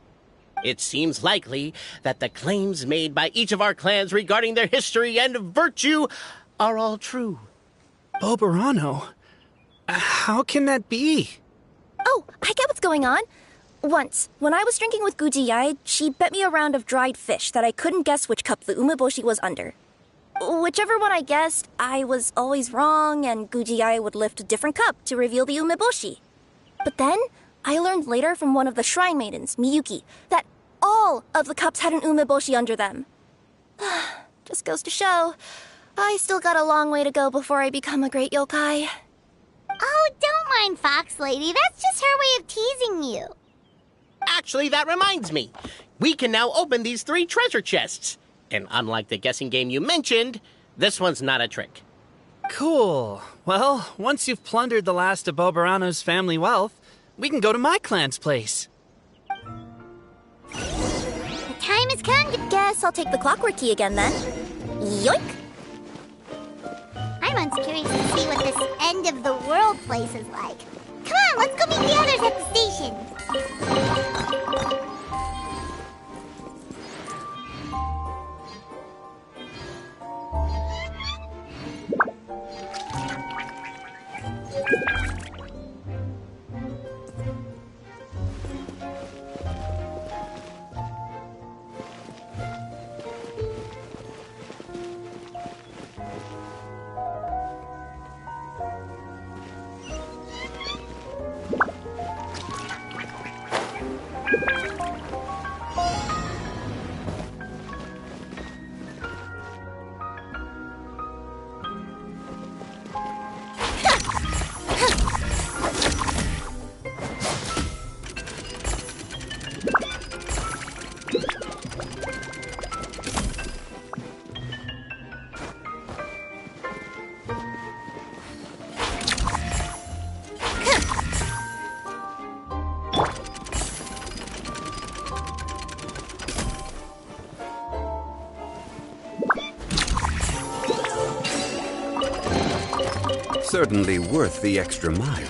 It seems likely that the claims made by each of our clans regarding their history and virtue are all true. Boberano? How can that be? Oh, I get what's going on. Once, when I was drinking with Gujiyai, she bet me a round of dried fish that I couldn't guess which cup the umeboshi was under. Whichever one I guessed, I was always wrong, and Gujiyai would lift a different cup to reveal the umeboshi. But then, I learned later from one of the shrine maidens, Miyuki, that all of the cups had an umeboshi under them. Just goes to show, I still got a long way to go before I become a great yokai. Oh, don't mind Fox Lady. That's just her way of teasing you. Actually, that reminds me. We can now open these 3 treasure chests. And unlike the guessing game you mentioned, this one's not a trick. Cool. Well, once you've plundered the last of Boberano's family wealth, we can go to my clan's place. The time has come to... Guess I'll take the clockwork key again then. Yoink! I'm curious to see what this end-of-the-world place is like. Come on, let's go meet the others at the station. Certainly worth the extra mile.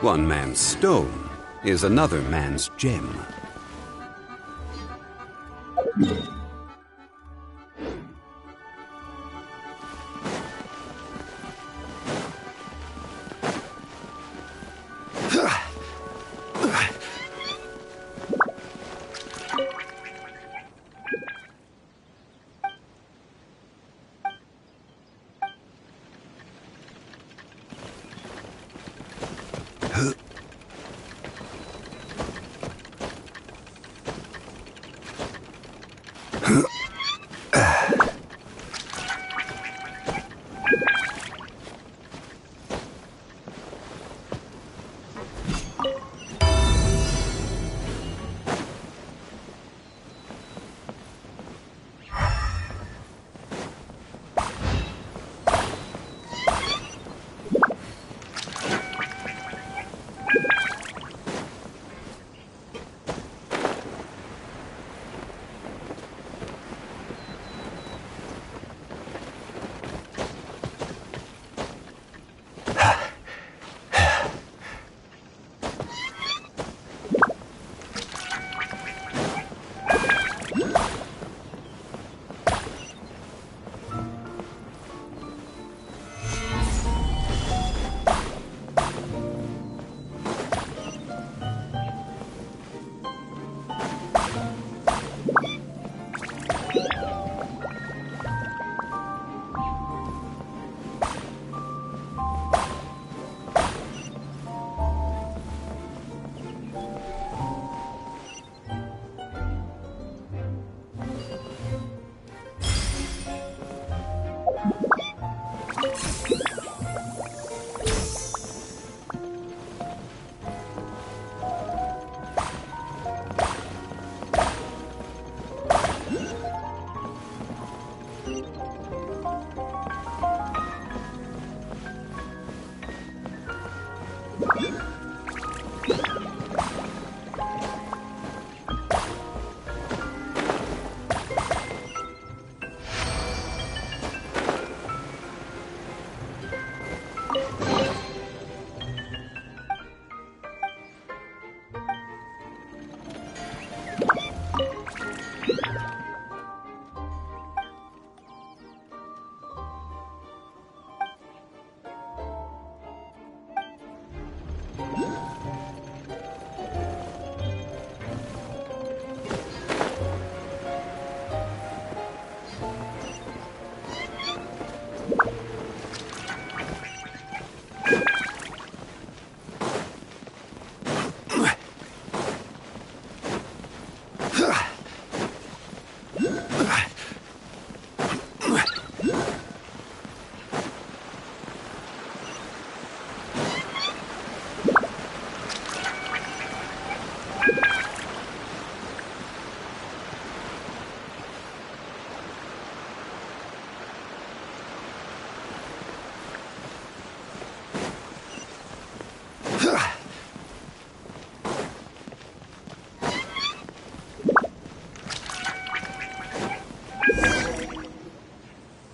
One man's stone is another man's gem.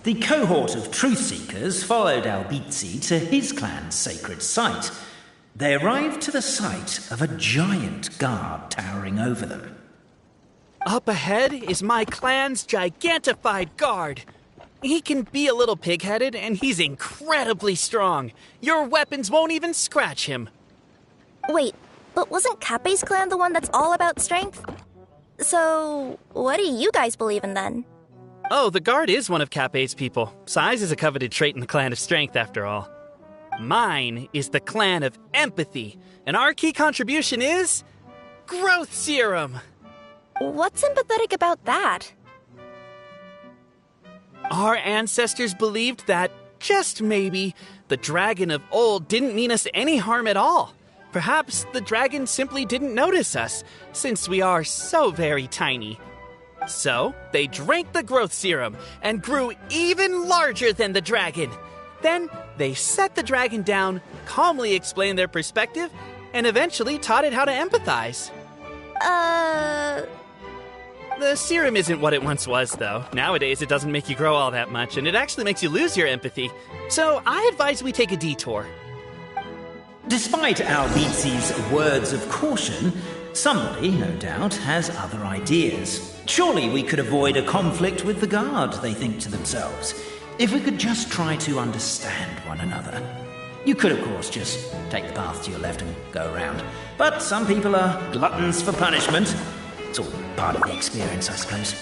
The cohort of truth-seekers followed Albizzi to his clan's sacred site. They arrived to the site of a giant guard towering over them. Up ahead is my clan's gigantified guard. He can be a little pig-headed, and he's incredibly strong. Your weapons won't even scratch him. Wait, but wasn't Kappe's clan the one that's all about strength? So, what do you guys believe in then? Oh, the guard is one of Kappe's people. Size is a coveted trait in the clan of strength, after all. Mine is the clan of empathy, and our key contribution is growth serum. What's empathetic about that? Our ancestors believed that, just maybe, the dragon of old didn't mean us any harm at all. Perhaps the dragon simply didn't notice us, since we are so very tiny. So, they drank the growth serum and grew even larger than the dragon. Then, they set the dragon down, calmly explained their perspective, and eventually taught it how to empathize. The serum isn't what it once was, though. Nowadays, it doesn't make you grow all that much, and it actually makes you lose your empathy. So, I advise we take a detour. Despite Albizzi's words of caution, somebody, no doubt, has other ideas. Surely we could avoid a conflict with the guard, they think to themselves, if we could just try to understand one another. You could, of course, just take the path to your left and go around. But some people are gluttons for punishment. It's all part of the experience, I suppose.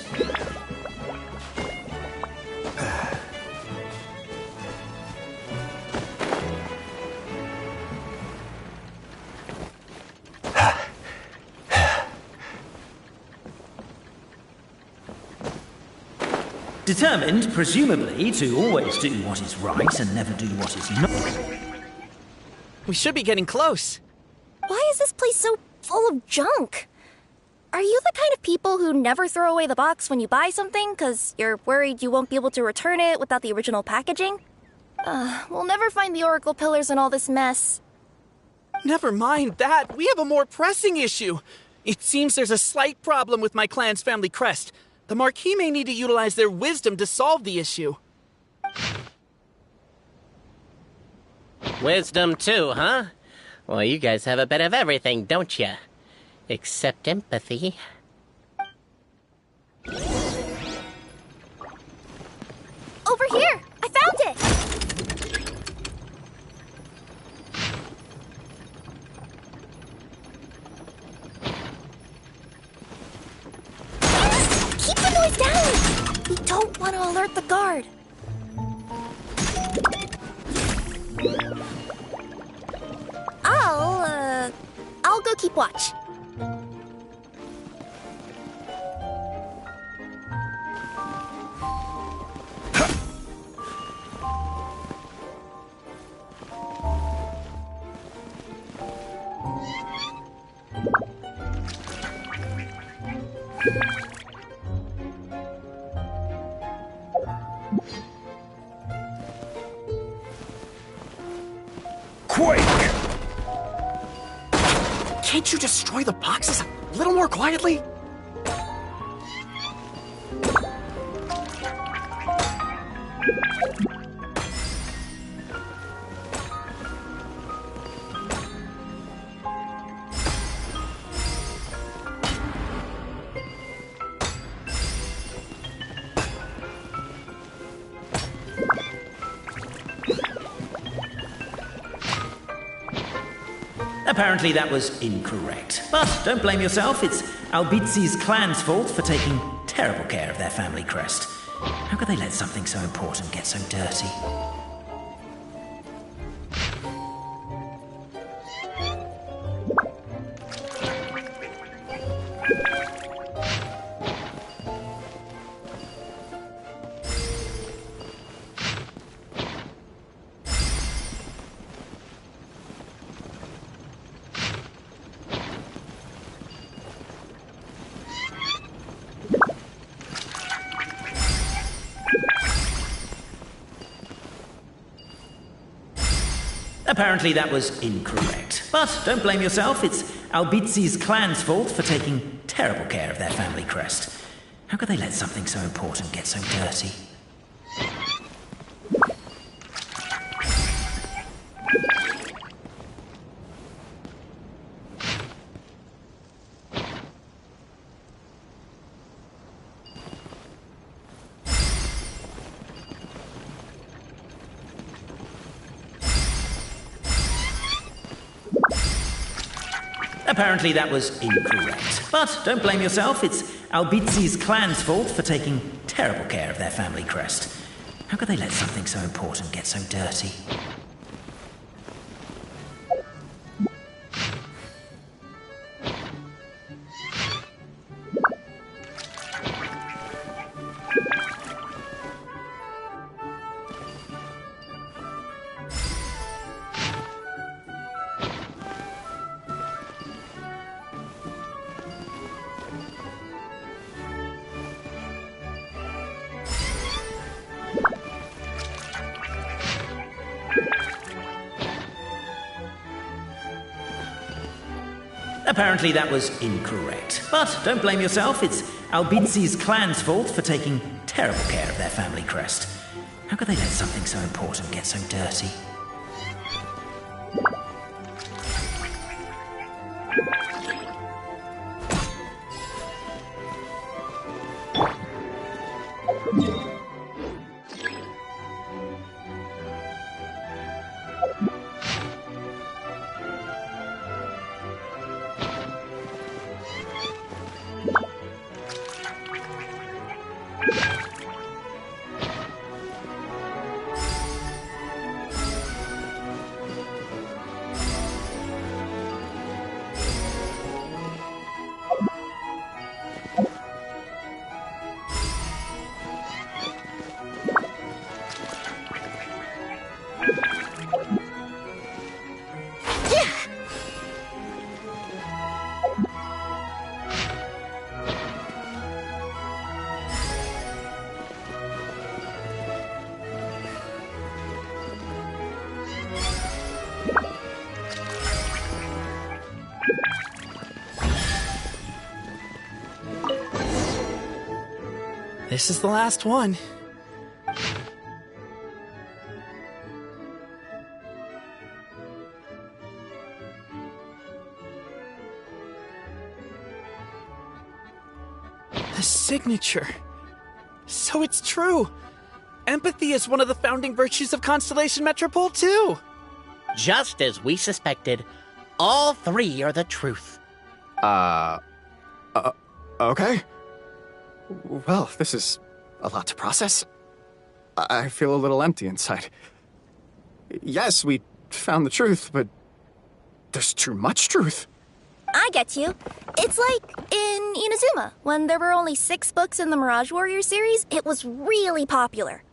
Determined, presumably, to always do what is right and never do what is not. We should be getting close. Why is this place so full of junk? Are you the kind of people who never throw away the box when you buy something because you're worried you won't be able to return it without the original packaging? We'll never find the Oracle Pillars in all this mess. Never mind that. We have a more pressing issue. It seems there's a slight problem with my clan's family crest. The Marquis may need to utilize their wisdom to solve the issue. Wisdom too, huh? Well, you guys have a bit of everything, don't you? Except empathy. Over here! I found it! Keep the noise down! We don't want to alert the guard. I'll go keep watch. Quake! Can't you destroy the boxes a little more quietly? Apparently that was incorrect. But don't blame yourself, it's Albizzi's clan's fault for taking terrible care of their family crest. How could they let something so important get so dirty? Apparently that was incorrect. But don't blame yourself, it's Albizzi's clan's fault for taking terrible care of their family crest. How could they let something so important get so dirty? Apparently that was incorrect. But don't blame yourself, it's Albizzi's clan's fault for taking terrible care of their family crest. How could they let something so important get so dirty? Apparently that was incorrect. But don't blame yourself, it's Albizi's clan's fault for taking terrible care of their family crest. How could they let something so important get so dirty? This is the last one. The signature. So it's true. Empathy is one of the founding virtues of Constellation Metropole, too. Just as we suspected, all three are the truth. Okay. Well, this is a lot to process. I feel a little empty inside. Yes, we found the truth, but there's too much truth. I get you. It's like in Inazuma, when there were only 6 books in the Mirage Warrior series, it was really popular.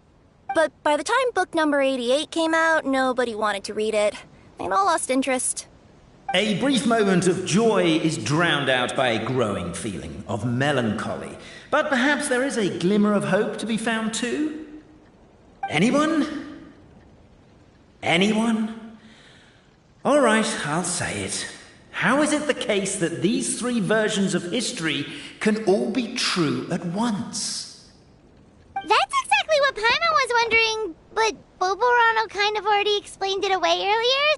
But by the time book number 88 came out, nobody wanted to read it. They'd all lost interest. A brief moment of joy is drowned out by a growing feeling of melancholy. But perhaps there is a glimmer of hope to be found too? Anyone? Anyone? All right, I'll say it. How is it the case that these 3 versions of history can all be true at once? That's exactly what Paimon was wondering, but Boborano kind of already explained it away earlier.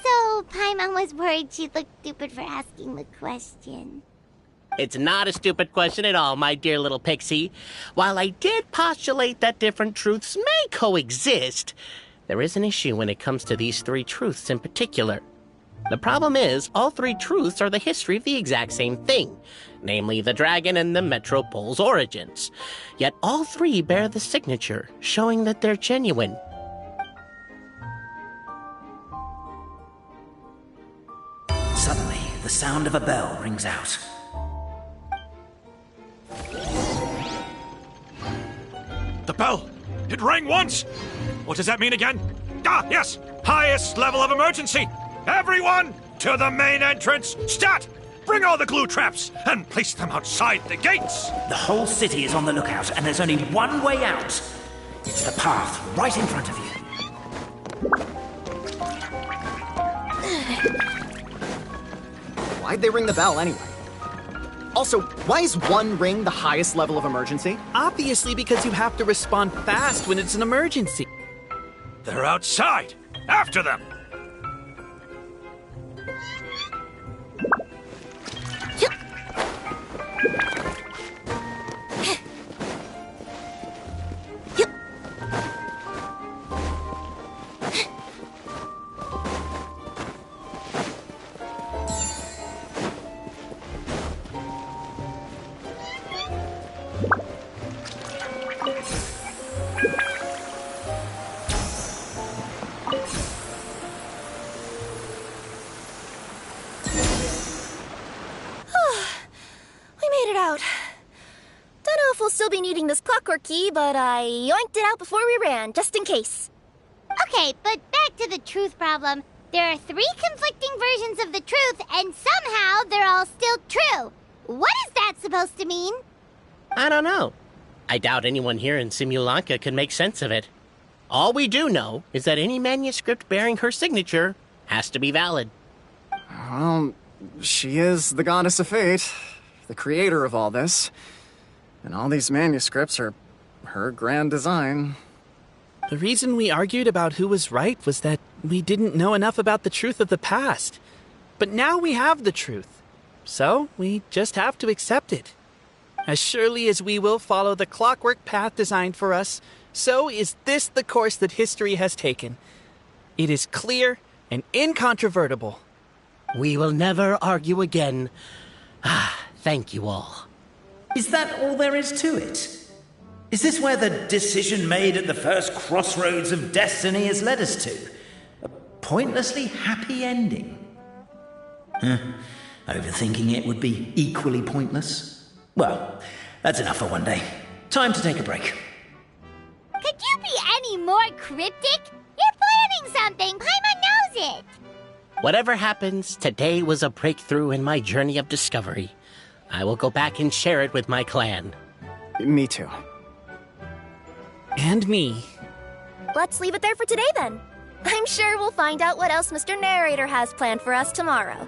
So Paimon was worried she'd look stupid for asking the question. It's not a stupid question at all, my dear little pixie. While I did postulate that different truths may coexist, there is an issue when it comes to these 3 truths in particular. The problem is, all 3 truths are the history of the exact same thing, namely the dragon and the Metropole's origins. Yet all 3 bear the signature, showing that they're genuine. Suddenly, the sound of a bell rings out. The bell! It rang once! What does that mean again? Ah, yes! Highest level of emergency! Everyone, to the main entrance! Stat! Bring all the glue traps and place them outside the gates! The whole city is on the lookout, and there's only one way out. It's the path right in front of you. Why'd they ring the bell anyway? Also, why is 1 ring the highest level of emergency? Obviously because you have to respond fast when it's an emergency. They're outside! After them! Still be needing this clockwork key, but I yoinked it out before we ran, just in case. Okay, but back to the truth problem. There are 3 conflicting versions of the truth, and somehow they're all still true. What is that supposed to mean? I don't know. I doubt anyone here in Simulanka can make sense of it. All we do know is that any manuscript bearing her signature has to be valid. Well, She is the goddess of fate, the creator of all this. And all these manuscripts are her grand design. The reason we argued about who was right was that we didn't know enough about the truth of the past. But now we have the truth. So we just have to accept it. As surely as we will follow the clockwork path designed for us, so is this the course that history has taken. It is clear and incontrovertible. We will never argue again. Thank you all. Is that all there is to it? Is this where the decision made at the first crossroads of destiny has led us to? A pointlessly happy ending? Overthinking it would be equally pointless. Well, that's enough for one day. Time to take a break. Could you be any more cryptic? You're planning something. Paimon knows it. Whatever happens, today was a breakthrough in my journey of discovery. I will go back and share it with my clan. Me too. And me. Let's leave it there for today then. I'm sure we'll find out what else Mr. Narrator has planned for us tomorrow.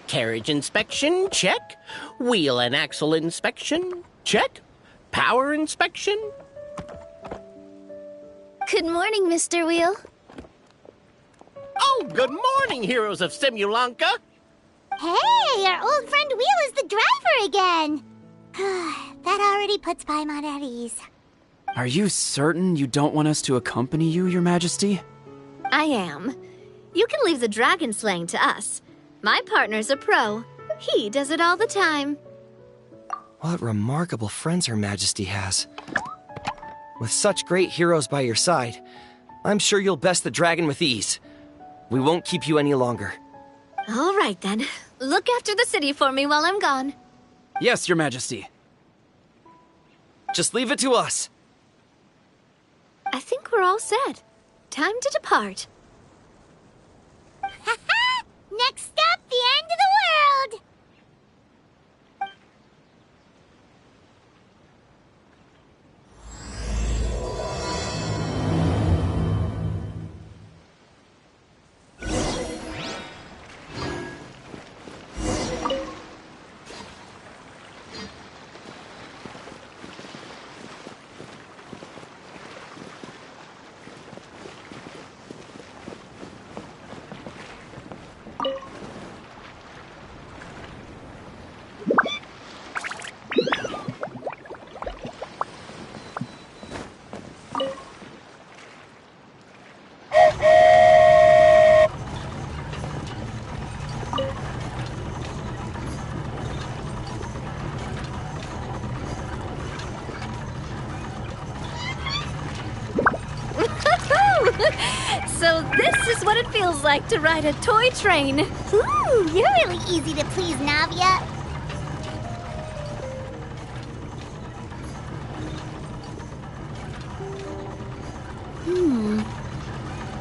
Carriage inspection, check. Wheel and axle inspection, check. Power inspection. Good morning, Mr. Wheel. Oh, good morning, heroes of Simulanka. Hey, our old friend Wheel is the driver again. That already puts Paimon at ease. Are you certain you don't want us to accompany you, Your Majesty? I am. You can leave the dragon slaying to us. My partner's a pro. He does it all the time. What remarkable friends Her Majesty has. With such great heroes by your side, I'm sure you'll best the dragon with ease. We won't keep you any longer. All right, then. Look after the city for me while I'm gone. Yes, Your Majesty. Just leave it to us. I think we're all set. Time to depart. Next stop, the end of the world! So this is what it feels like to ride a toy train. Ooh, you're really easy to please, Navia.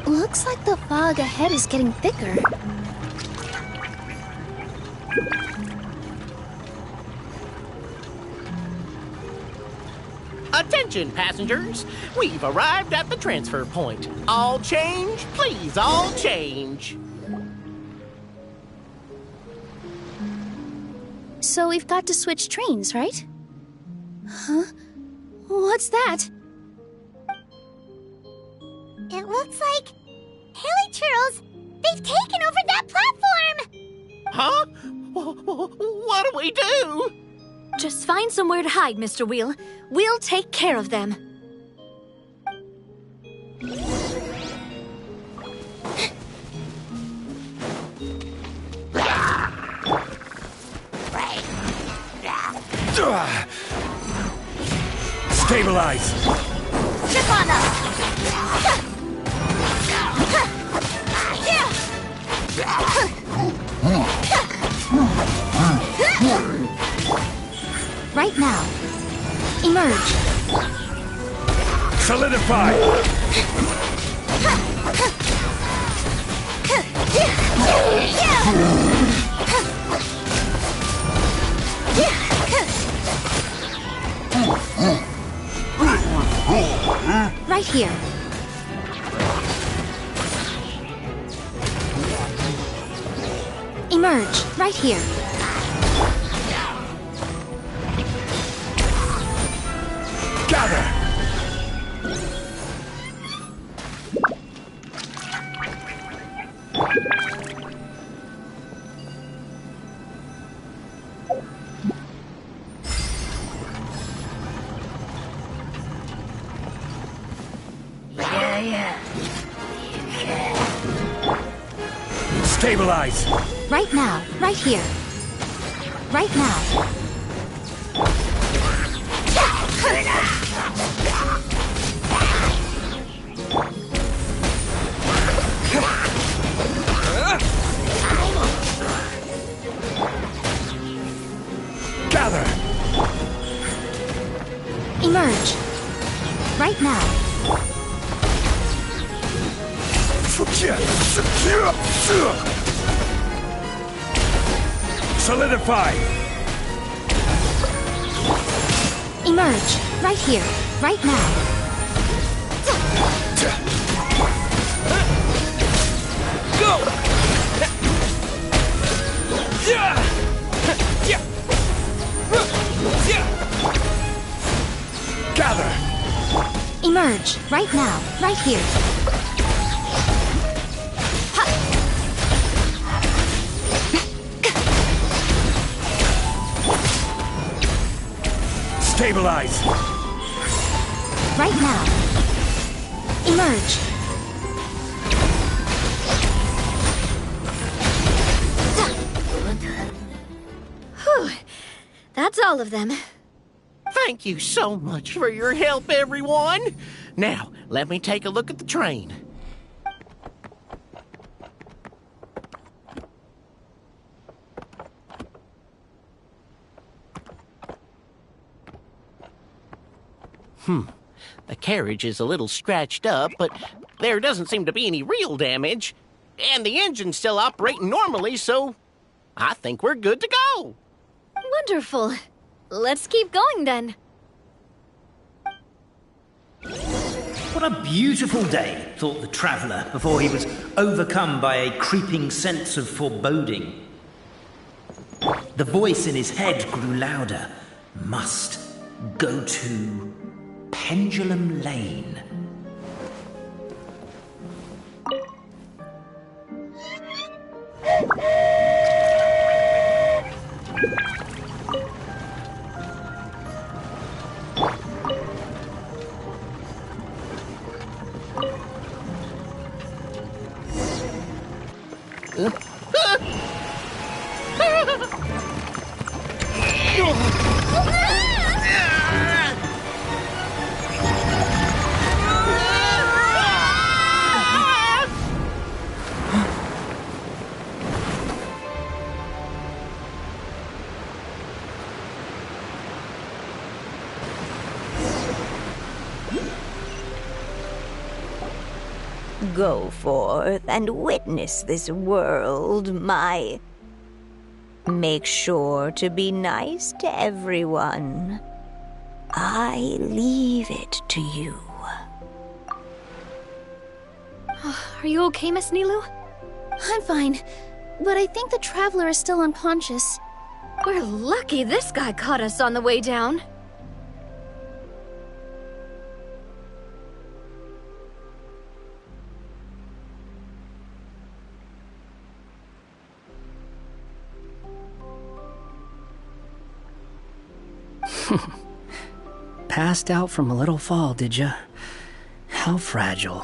Looks like the fog ahead is getting thicker. Attention, passengers. We've arrived at the transfer point. All change, please, all change. So we've got to switch trains, right? Huh? What's that? It looks like Helichurros, they've taken over that platform! Huh? What do we do? Just find somewhere to hide, Mr. Wheel. We'll take care of them. Stabilize! Chip on them! Right now. Emerge. Solidify! Right here. Emerge. Right here. Gather! Stabilize! Right now. Right here. Right now. Gather! Emerge. Right now. Solidify! Emerge. Right here. Right now. Go! Gather! Emerge. Right now. Right here. Stabilize! Right now. Emerge. Whew. That's all of them. Thank you so much for your help, everyone. Now, let me take a look at the train. The carriage is a little scratched up, but there doesn't seem to be any real damage. And the engine's still operating normally, so I think we're good to go. Wonderful. Let's keep going then. What a beautiful day, thought the traveller, before he was overcome by a creeping sense of foreboding. The voice in his head grew louder. Must go to Pendulum Lane. Go forth and witness this world, my... Make sure to be nice to everyone. I leave it to you. Are you okay, Miss Nilu? I'm fine, but I think the traveler is still unconscious. We're lucky this guy caught us on the way down. Passed out from a little fall, did ya? How fragile.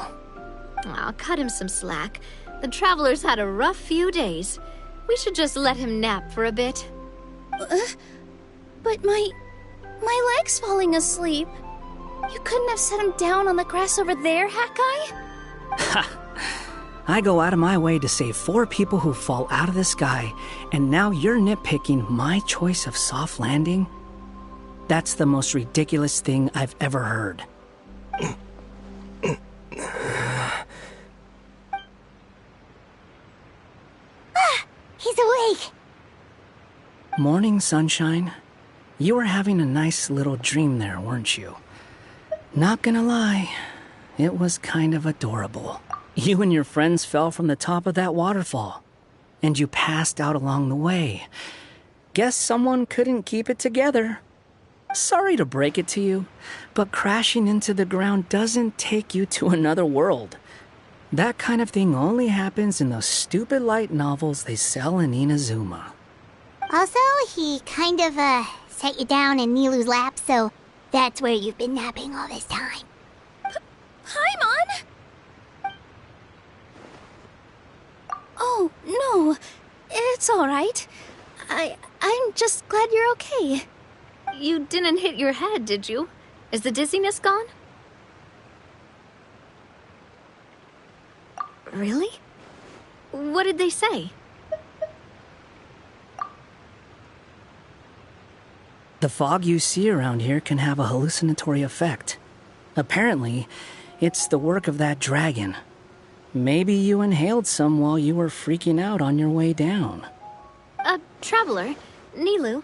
Aw, cut him some slack. The traveler's had a rough few days. We should just let him nap for a bit. But my leg's falling asleep. You couldn't have set him down on the grass over there, Hat Guy? Ha! I go out of my way to save 4 people who fall out of the sky, and now you're nitpicking my choice of soft landing? That's the most ridiculous thing I've ever heard. He's awake! Morning, sunshine. You were having a nice little dream there, weren't you? Not gonna lie, it was kind of adorable. You and your friends fell from the top of that waterfall, and you passed out along the way. Guess someone couldn't keep it together. Sorry to break it to you, but crashing into the ground doesn't take you to another world. That kind of thing only happens in those stupid light novels they sell in Inazuma. Also, he kind of, set you down in Nilu's lap, so that's where you've been napping all this time. Paimon? Oh, no. It's alright. I'm just glad you're okay. You didn't hit your head, did you? Is the dizziness gone? Really? What did they say? The fog you see around here can have a hallucinatory effect. Apparently, it's the work of that dragon. Maybe you inhaled some while you were freaking out on your way down. Traveler, Nilu,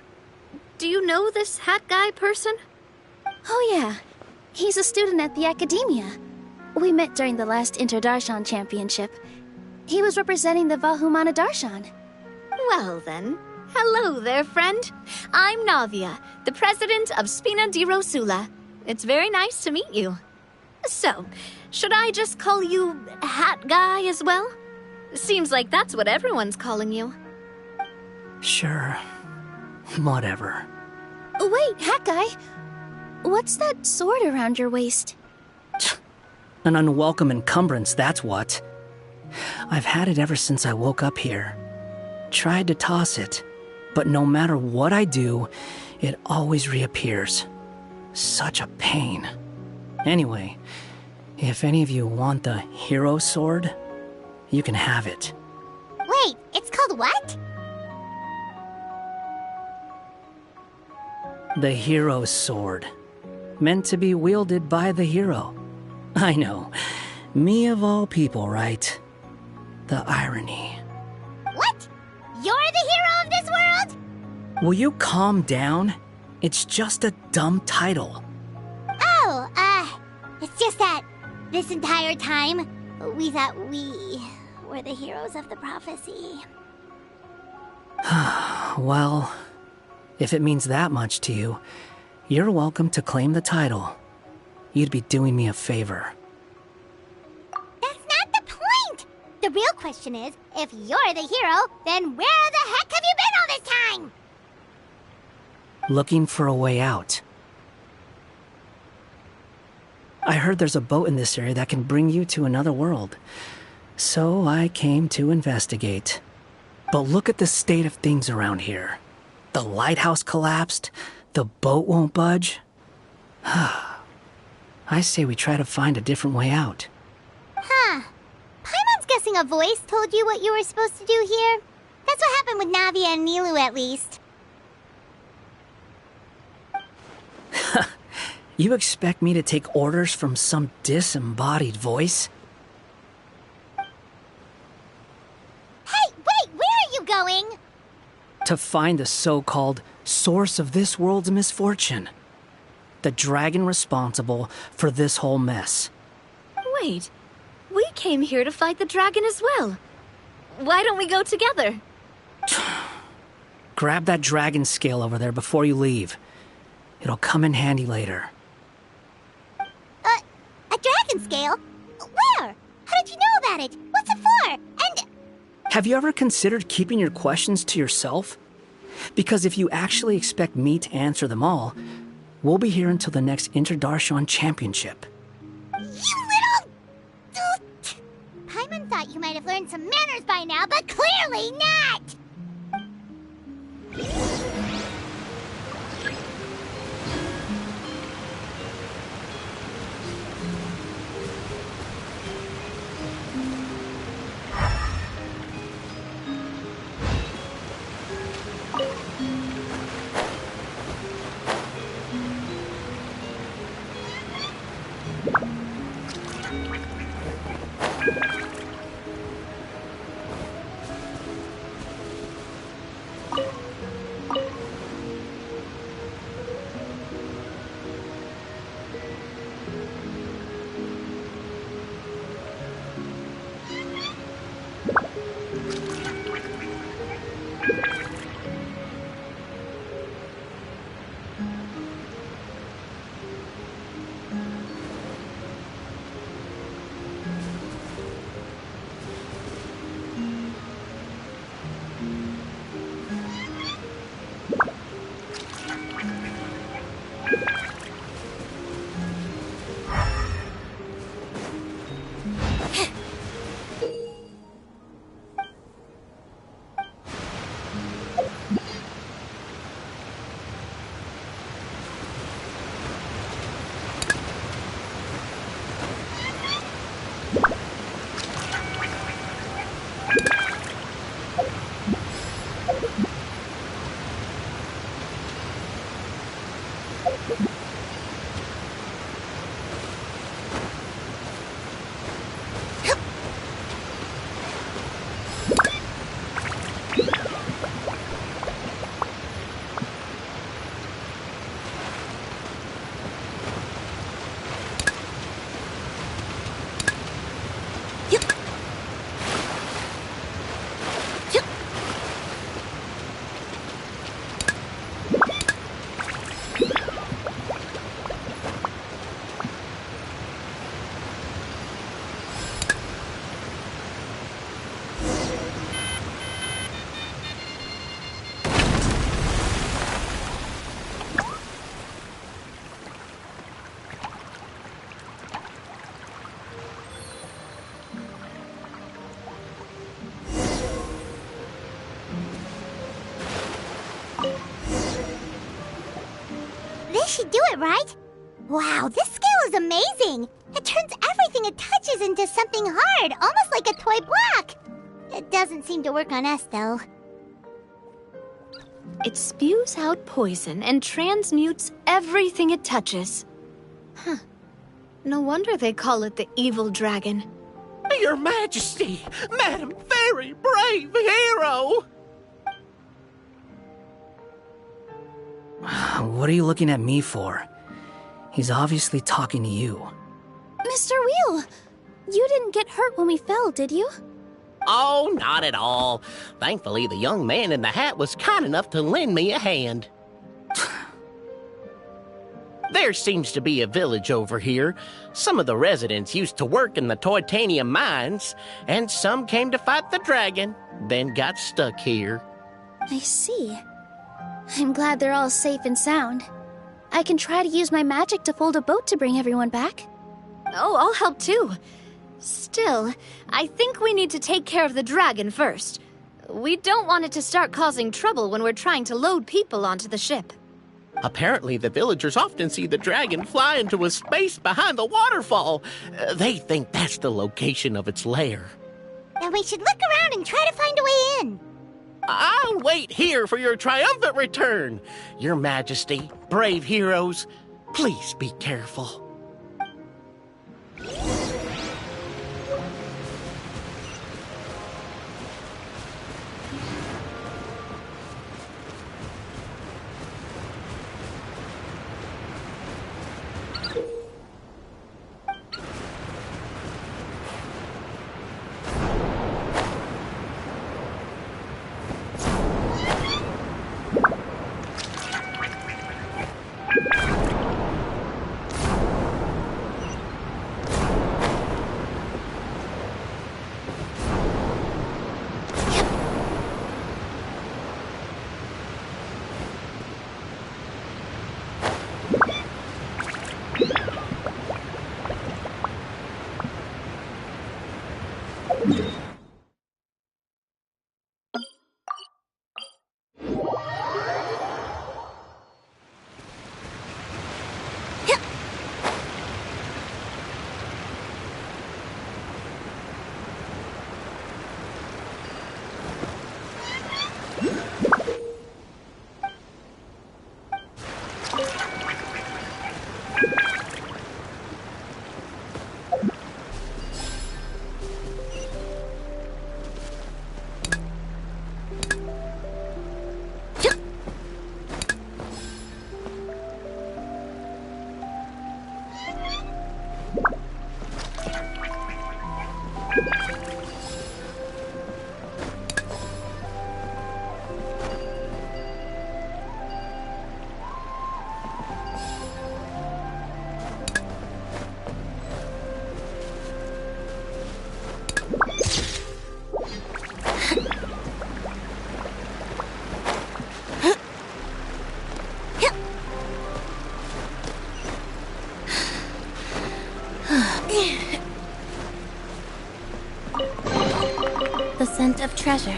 do you know this hat guy person? Oh yeah, he's a student at the academia. We met during the last Inter-Darshan Championship. He was representing the Vahumana Darshan. Well then, hello there, friend. I'm Navia, the president of Spina di Rosula. It's very nice to meet you. So, should I just call you Hat Guy as well? Seems like that's what everyone's calling you. Sure. Whatever. Wait, Hat Guy. What's that sword around your waist? An unwelcome encumbrance, that's what. I've had it ever since I woke up here. Tried to toss it, but no matter what I do, it always reappears. Such a pain. Anyway, if any of you want the hero sword, you can have it. Wait, it's called what? The hero's sword. Meant to be wielded by the hero. I know. Me of all people, right? The irony. What? You're the hero of this world? Will you calm down? It's just a dumb title. Oh, it's just that this entire time, we thought we were the heroes of the prophecy. Well, if it means that much to you, you're welcome to claim the title. You'd be doing me a favor. That's not the point! The real question is, if you're the hero, then where the heck have you been all this time? Looking for a way out. I heard there's a boat in this area that can bring you to another world. So I came to investigate. But look at the state of things around here. The lighthouse collapsed. The boat won't budge. I say we try to find a different way out. Huh. Paimon's guessing a voice told you what you were supposed to do here. That's what happened with Navia and Nilu, at least. You expect me to take orders from some disembodied voice? To find the so-called source of this world's misfortune. The dragon responsible for this whole mess. Wait, we came here to fight the dragon as well. Why don't we go together? Grab that dragon scale over there before you leave. It'll come in handy later. A dragon scale? Where? How did you know about it? What's it for? And... Have you ever considered keeping your questions to yourself? Because if you actually expect me to answer them all, we'll be here until the next Interdarshan Championship. You little... Paimon thought you might have learned some manners by now, but clearly not! Should do it, right? Wow, this scale is amazing! It turns everything it touches into something hard, almost like a toy block! It doesn't seem to work on us, though. It spews out poison and transmutes everything it touches. Huh. No wonder they call it the evil dragon. Your Majesty! Madam Fairy, brave hero! What are you looking at me for? He's obviously talking to you. Mr. Wheel! You didn't get hurt when we fell, did you? Oh, not at all. Thankfully, the young man in the hat was kind enough to lend me a hand. There seems to be a village over here. Some of the residents used to work in the titanium mines, and some came to fight the dragon, then got stuck here. I see. I'm glad they're all safe and sound. I can try to use my magic to fold a boat to bring everyone back. Oh, I'll help too. Still, I think we need to take care of the dragon first. We don't want it to start causing trouble when we're trying to load people onto the ship. Apparently, the villagers often see the dragon fly into a space behind the waterfall. They think that's the location of its lair. Then we should look around and try to find a way in. I'll wait here for your triumphant return. Your Majesty, brave heroes, please be careful. The scent of treasure.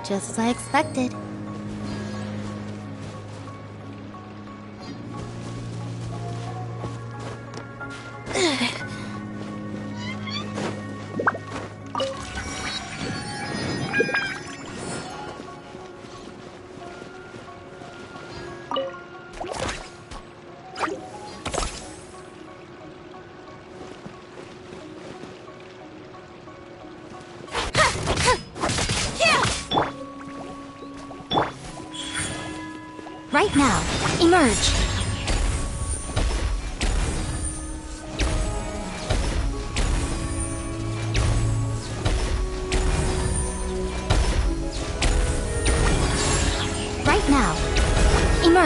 Just as I expected. Right now, emerge.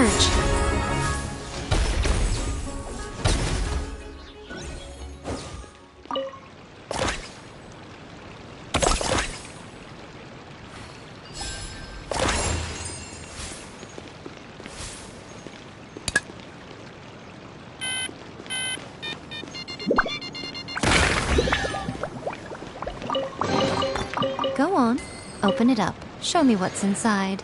emerge. Go on, open it up. Show me what's inside.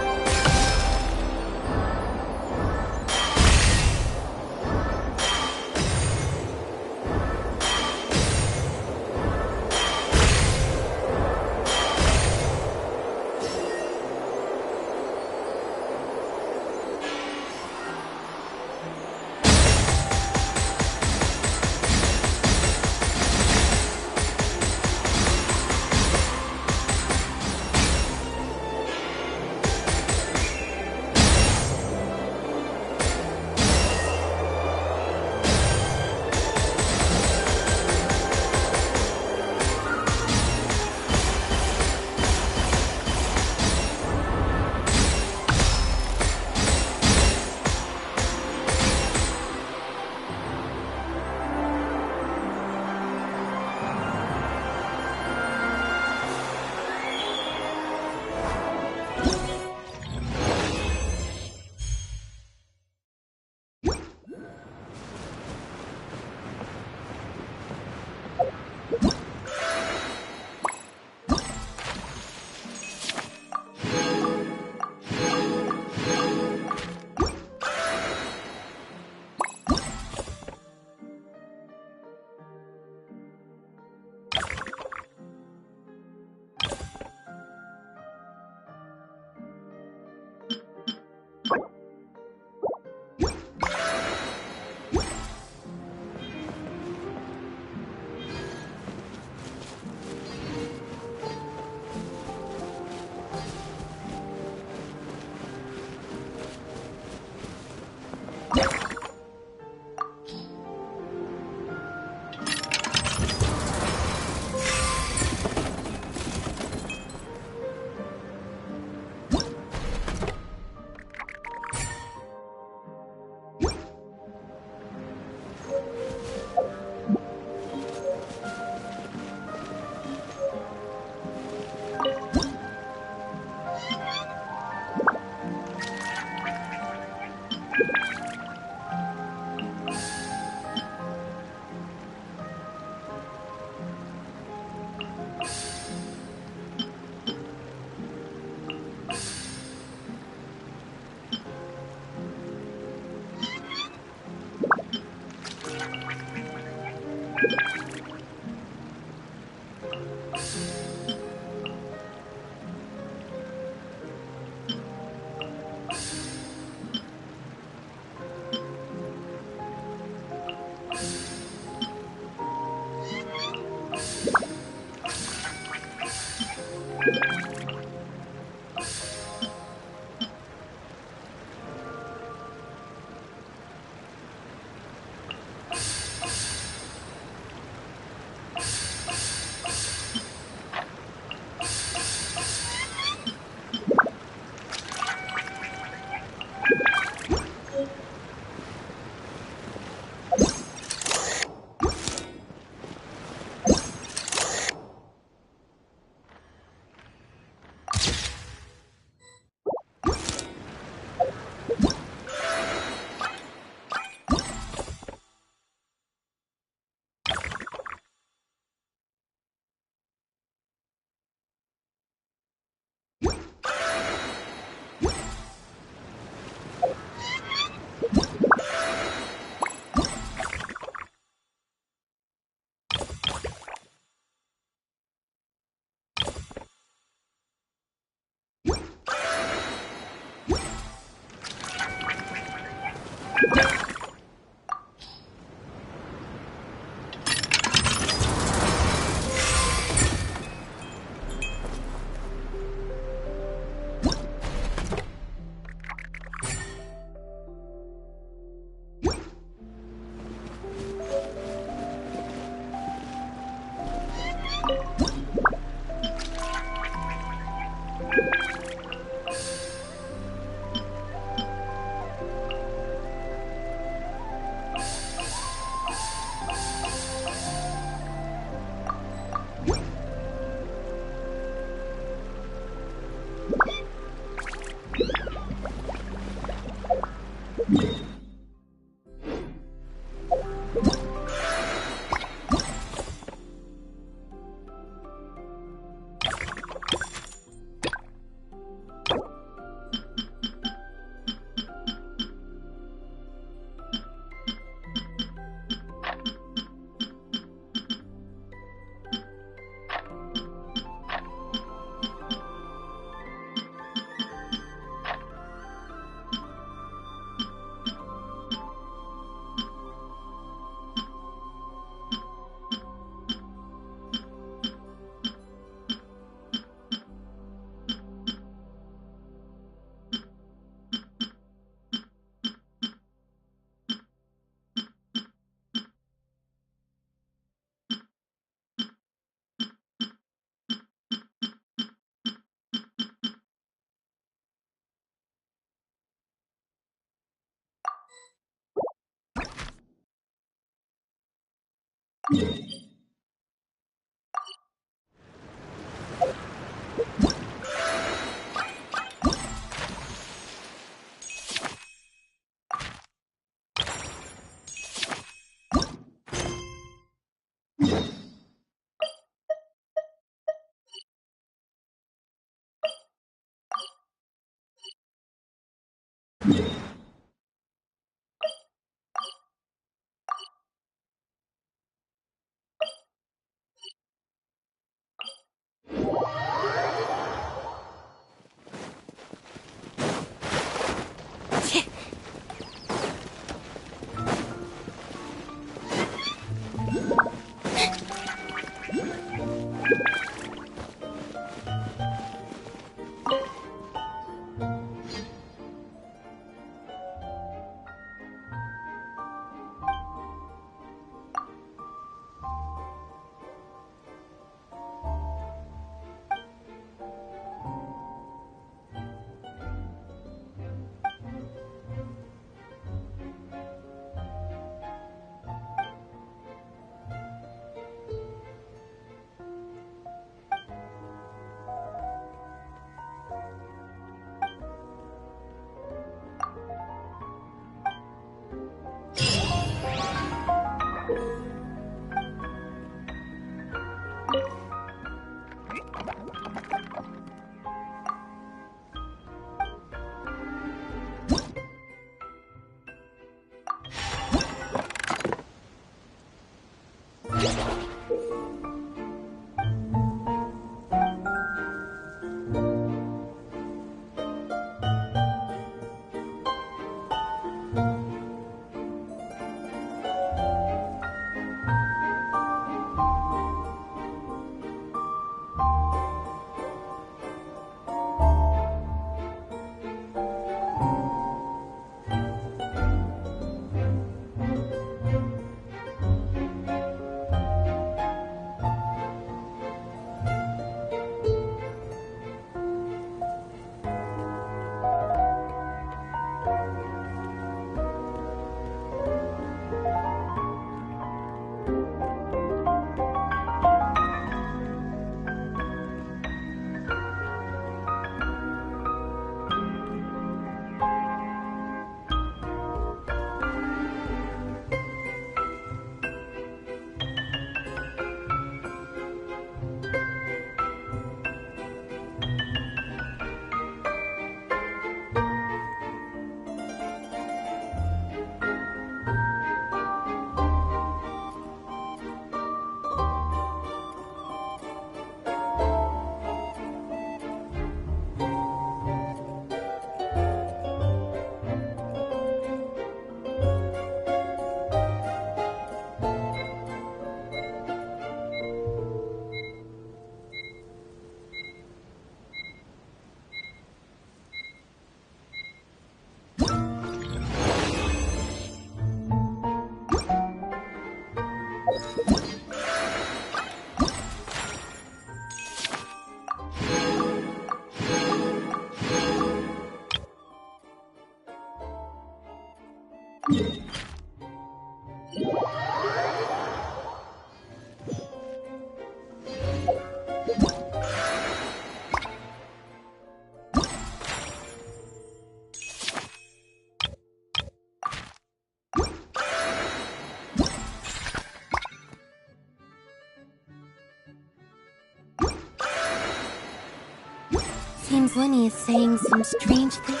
Seems Lenny is saying some strange things.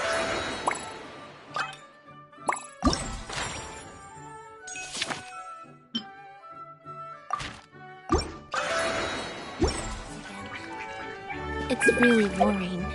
It's really worrying.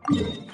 Solidify!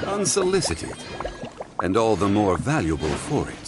Unsolicited, and all the more valuable for it.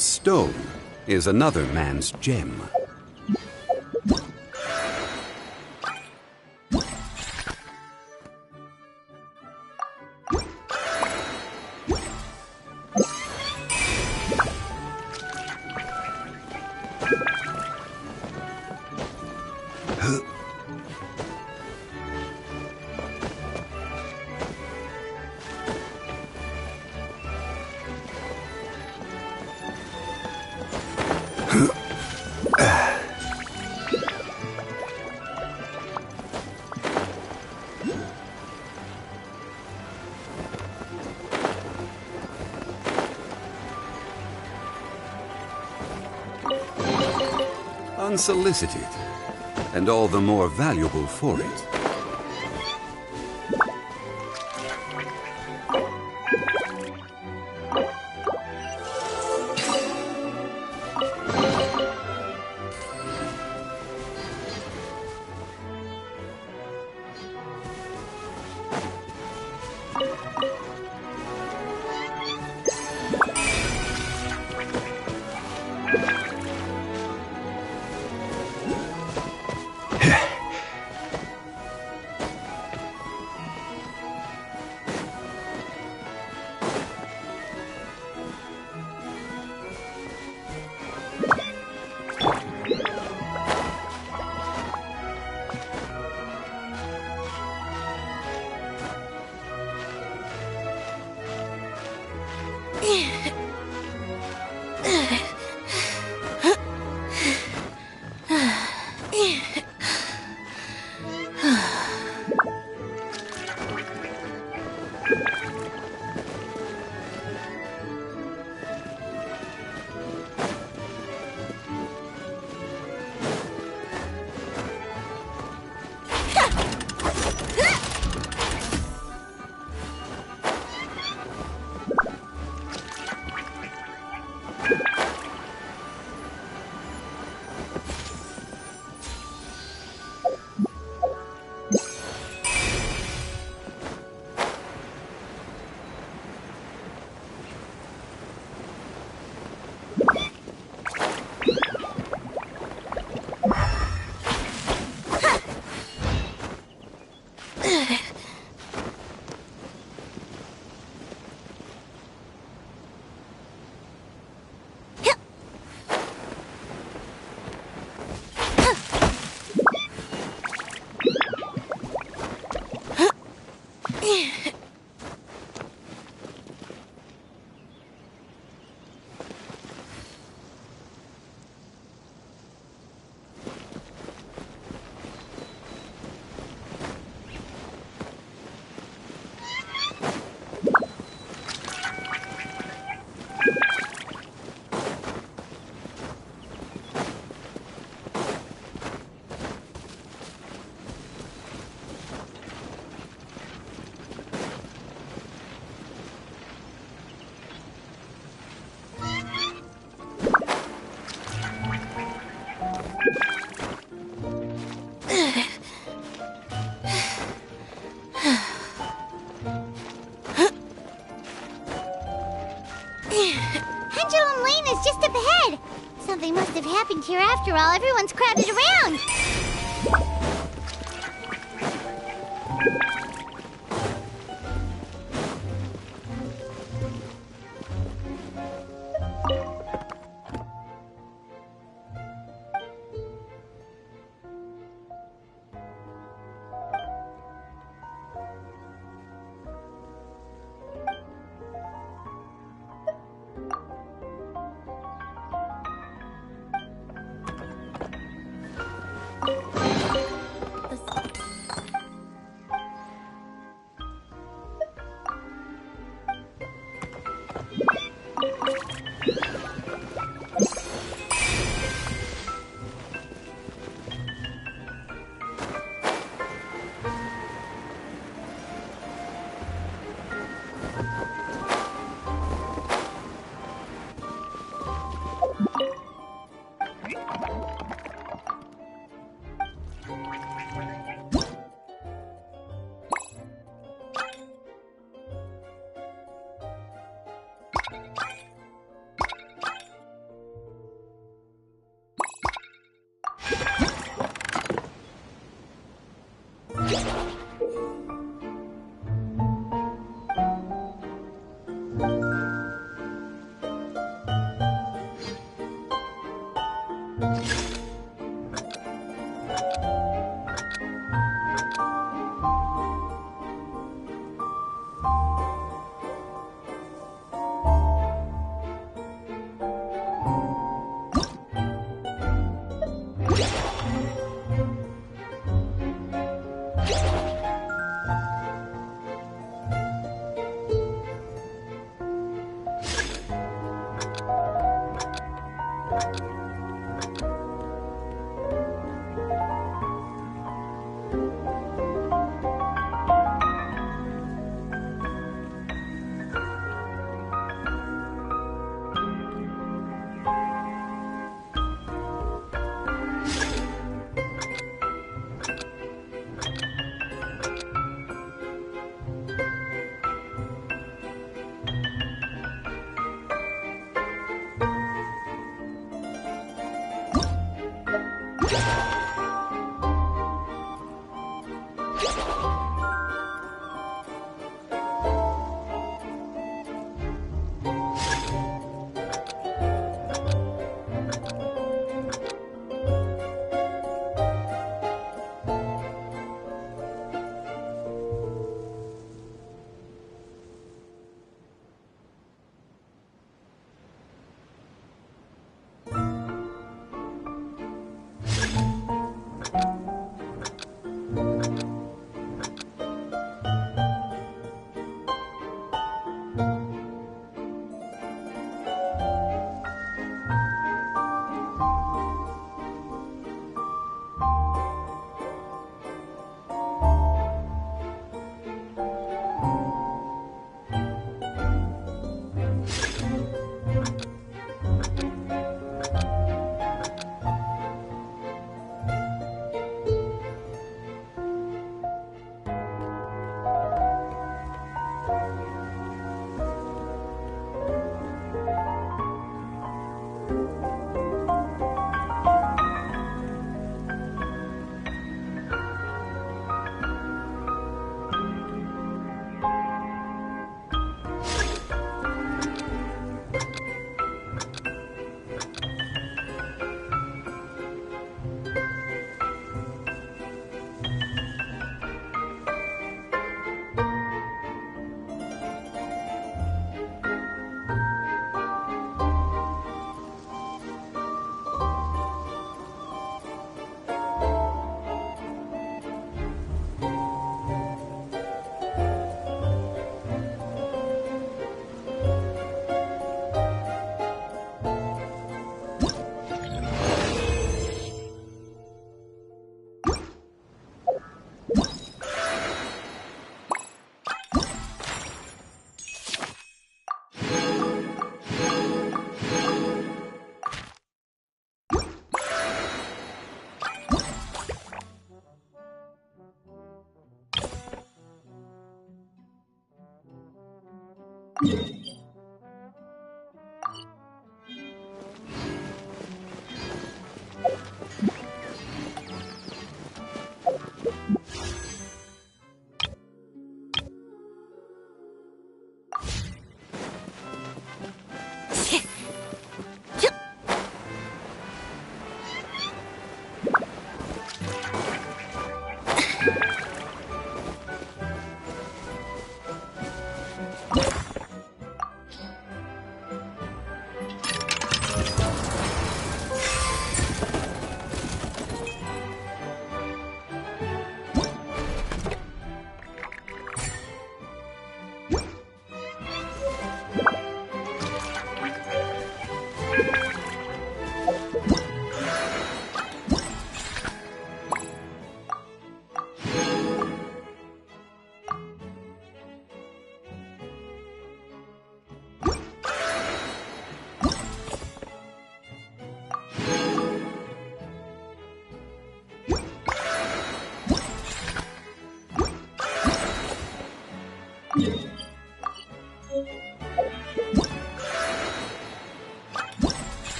man's stone is another man's gem. Unsolicited, and all the more valuable for it. Pendulum Lane is just up ahead. Something must have happened here after all. Everyone's crowded around.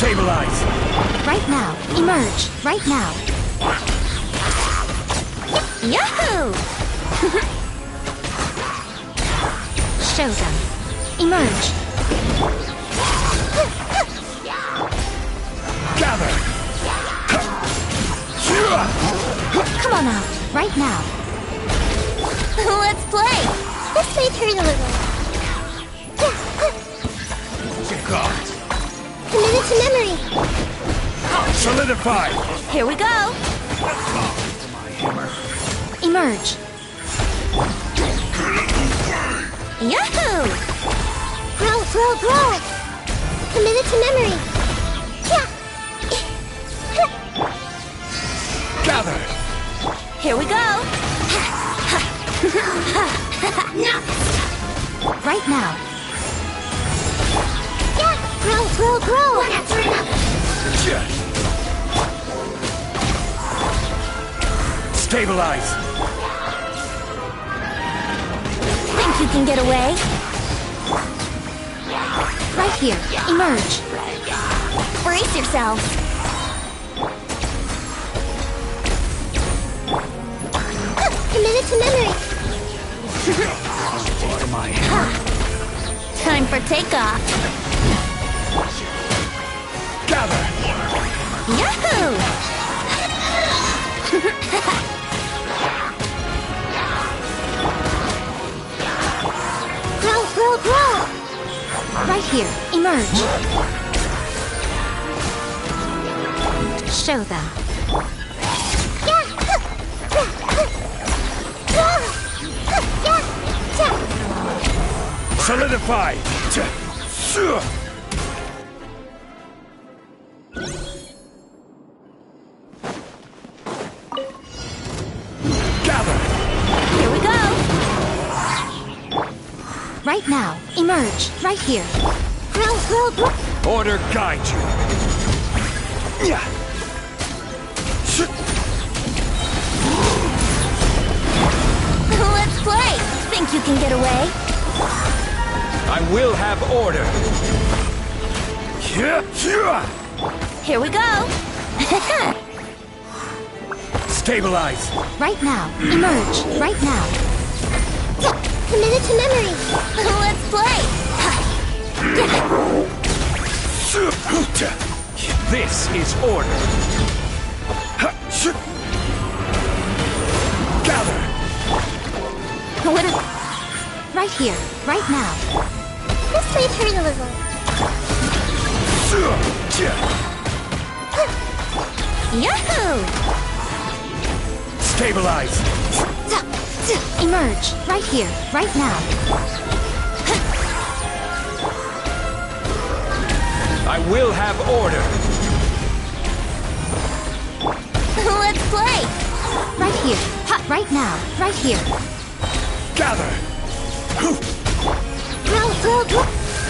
Stabilize! Right now. Emerge. Right now. Yahoo! Show them. Emerge. Gather! Come on out. Right now. Let's play! This may hurt a little. Committed to memory. Solidify! Here we go. Emerge. Yahoo! Grow! Committed to memory. Gather! Here we go. Right now. Grow! Stabilize! Think you can get away? Right here. Emerge. Brace yourselves. Committed to memory. Time for takeoff. Gather! Yahoo! Grow! Right here. Emerge. Show them. Solidify! Gather! Here we go. Right now. Emerge. Right here. Grow! Order guide you! Let's play. Think you can get away? I will have order! Here we go. Stabilize! Right now. Emerge. Right now. Committed to memory. Let's play. This is order! Gather! Right here. Right now. This may hurt a little. Yahoo! Stabilize! Emerge. Right here. Right now. I will have order! Let's play. Right here. Right now. Right here. Gather! Grow!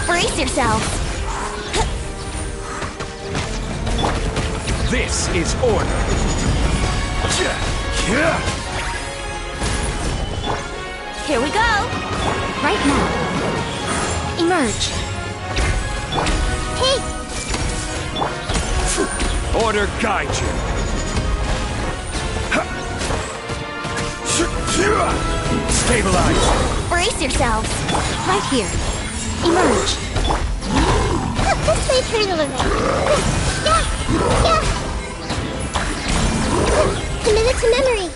Brace yourselves. This is order! Here we go. Right now. Emerge. Hey! Order guide you! Stabilize! Brace yourselves. Right here. Emerge. This may hurt a little. Committed to memory.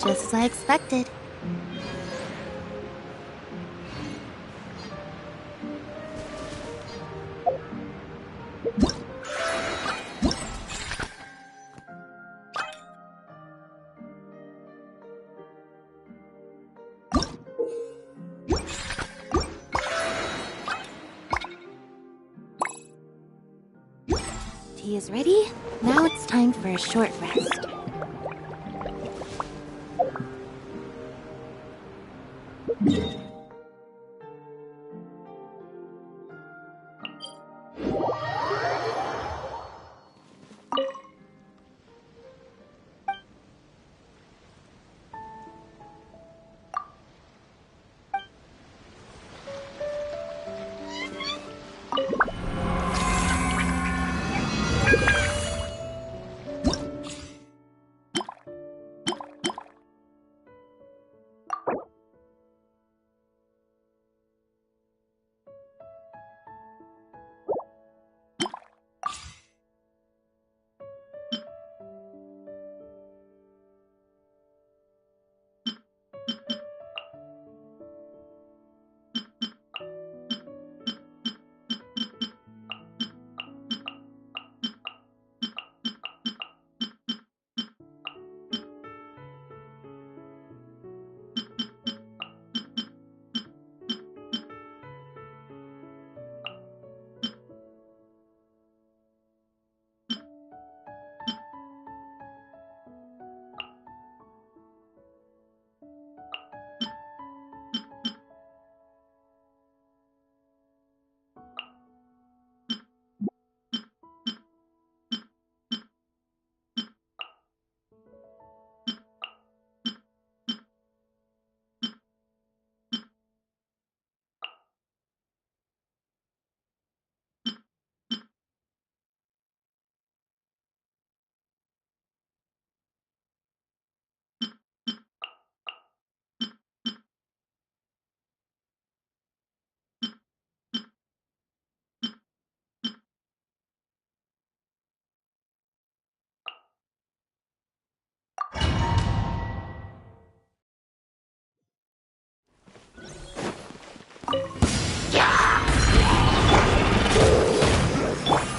Just as I expected. Tea is ready. Now it's time for a short rest.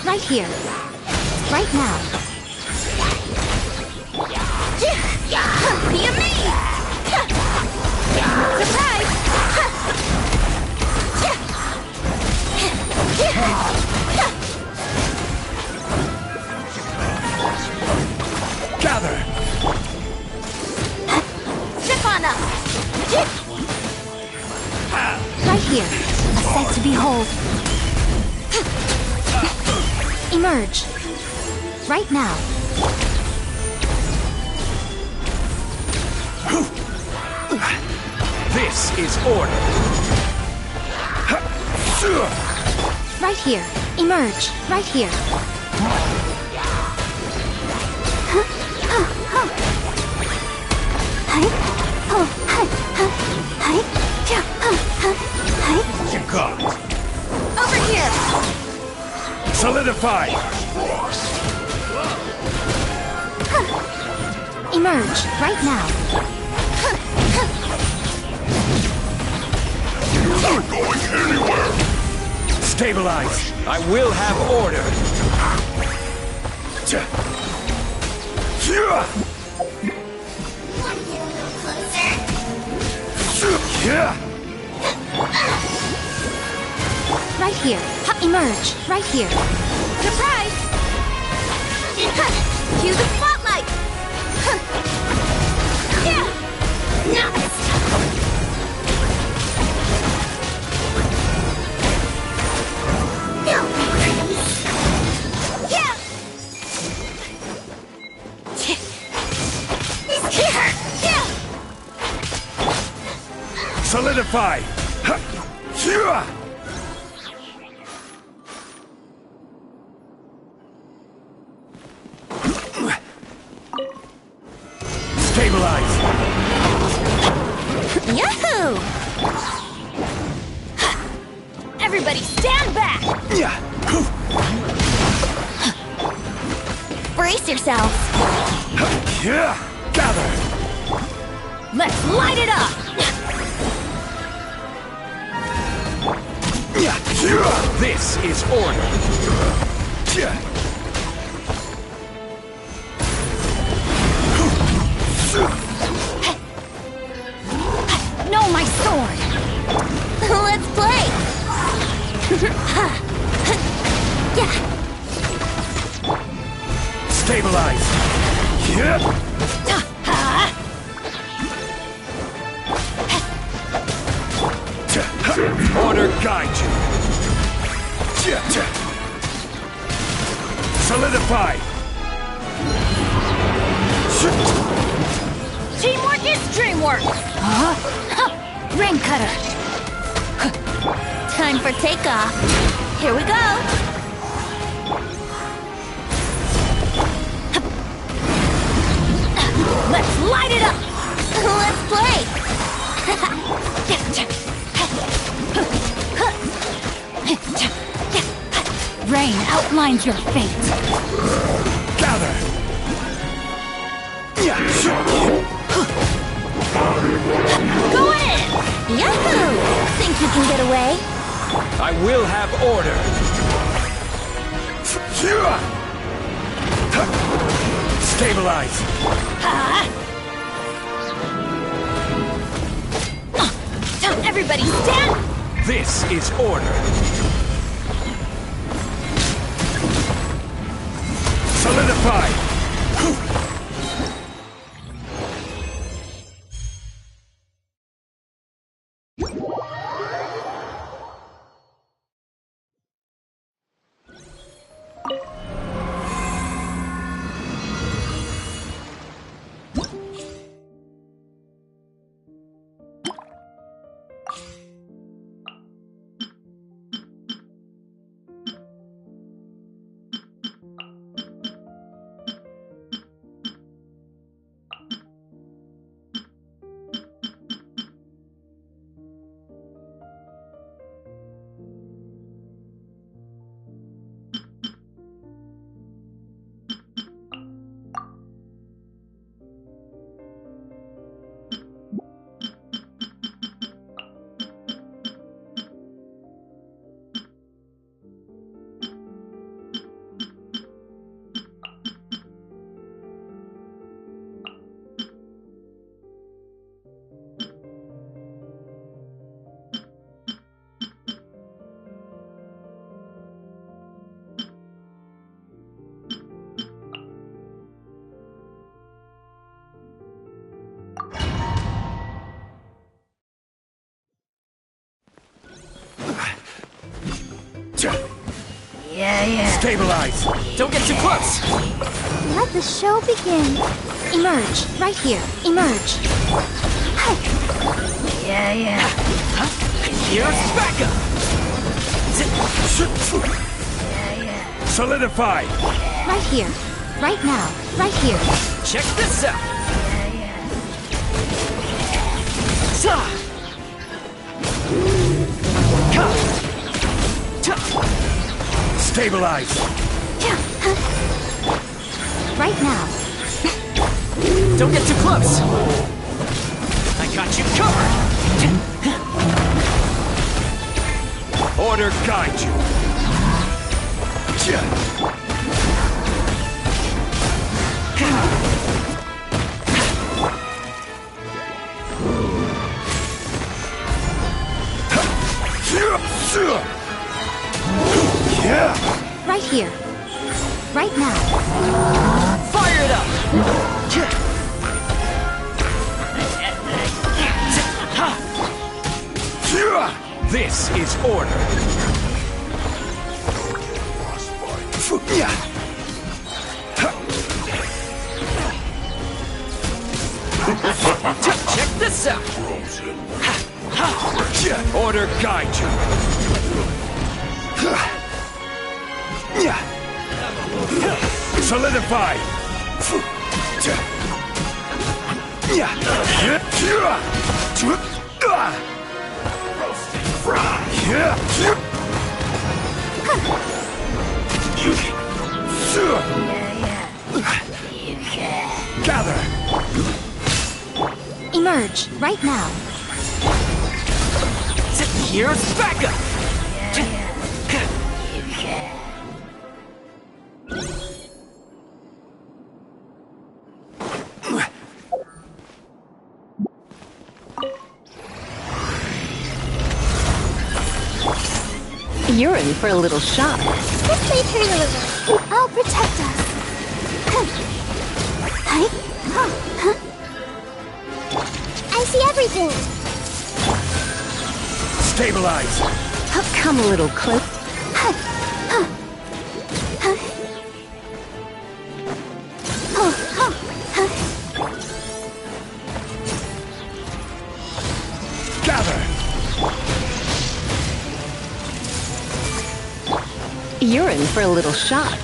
Right here. Right now. You me! Surprise! Gather! Step on up! Right here, a sight to behold. Emerge. Right now. This is order. Right here. Emerge. Right here. Over here. Solidify. Emerge. Right now. Not going anywhere. Stabilize. I will have order. Right here. Emerge. Right here. Surprise! Cue the spotlight! Solidify. Stabilize. Yahoo! Everybody stand back! Brace yourselves! Gather! Let's light it up! This is order. No, my sword! Let's play! Stabilize. Order guide you. Solidify. Teamwork is dreamwork! Rain cutter! Time for takeoff. Here we go! Let's light it up! Let's play! Rain outlines your fate. Gather. Go in! Yahoo! Think you can get away? I will have order. Stabilize. Everybody stand! This is order. Solidify. Stabilize! Don't get too close! Let the show begin. Emerge. Right here. Emerge. Here's Becca! Solidify! Right here. Right now. Right here. Check this out! Stabilize! Right now. Don't get too close! I got you covered! Order guide you! Right here. Right now. Fire it up! This is order! Check this out! Order guide you! Solidify! Gather! Emerge. Right now. Here's Becca! You're in for a little shock. This may turn a little. I'll protect us. Hi. I see everything. Stabilize! Come a little close. Gather! You're in for a little shock.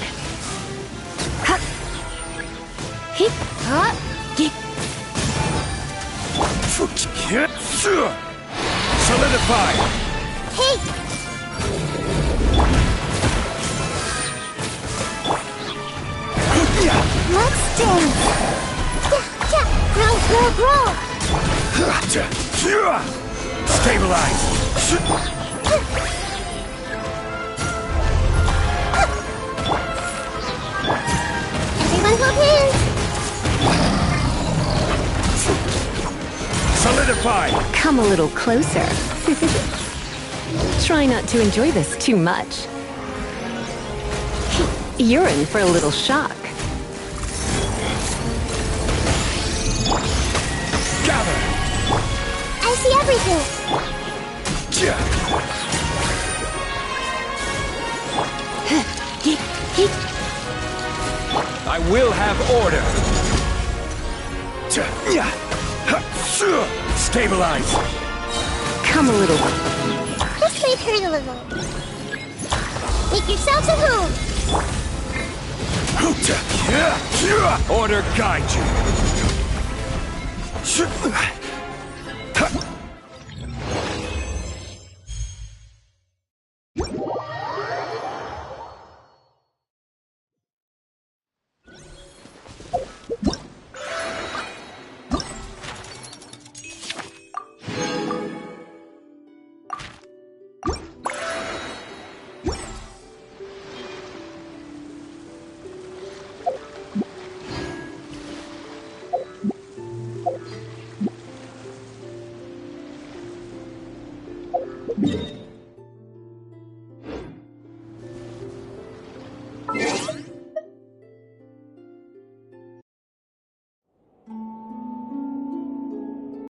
Solidify! Hey! Let's dance. Grow, grow, grow! Stabilize! Everyone hold hands! Solidify! Come a little closer. Try not to enjoy this too much. You're in for a little shock. Gather! I see everything! I will have order! Stabilize! Come a little. This may hurt a little. Make yourselves at home! Order guide you!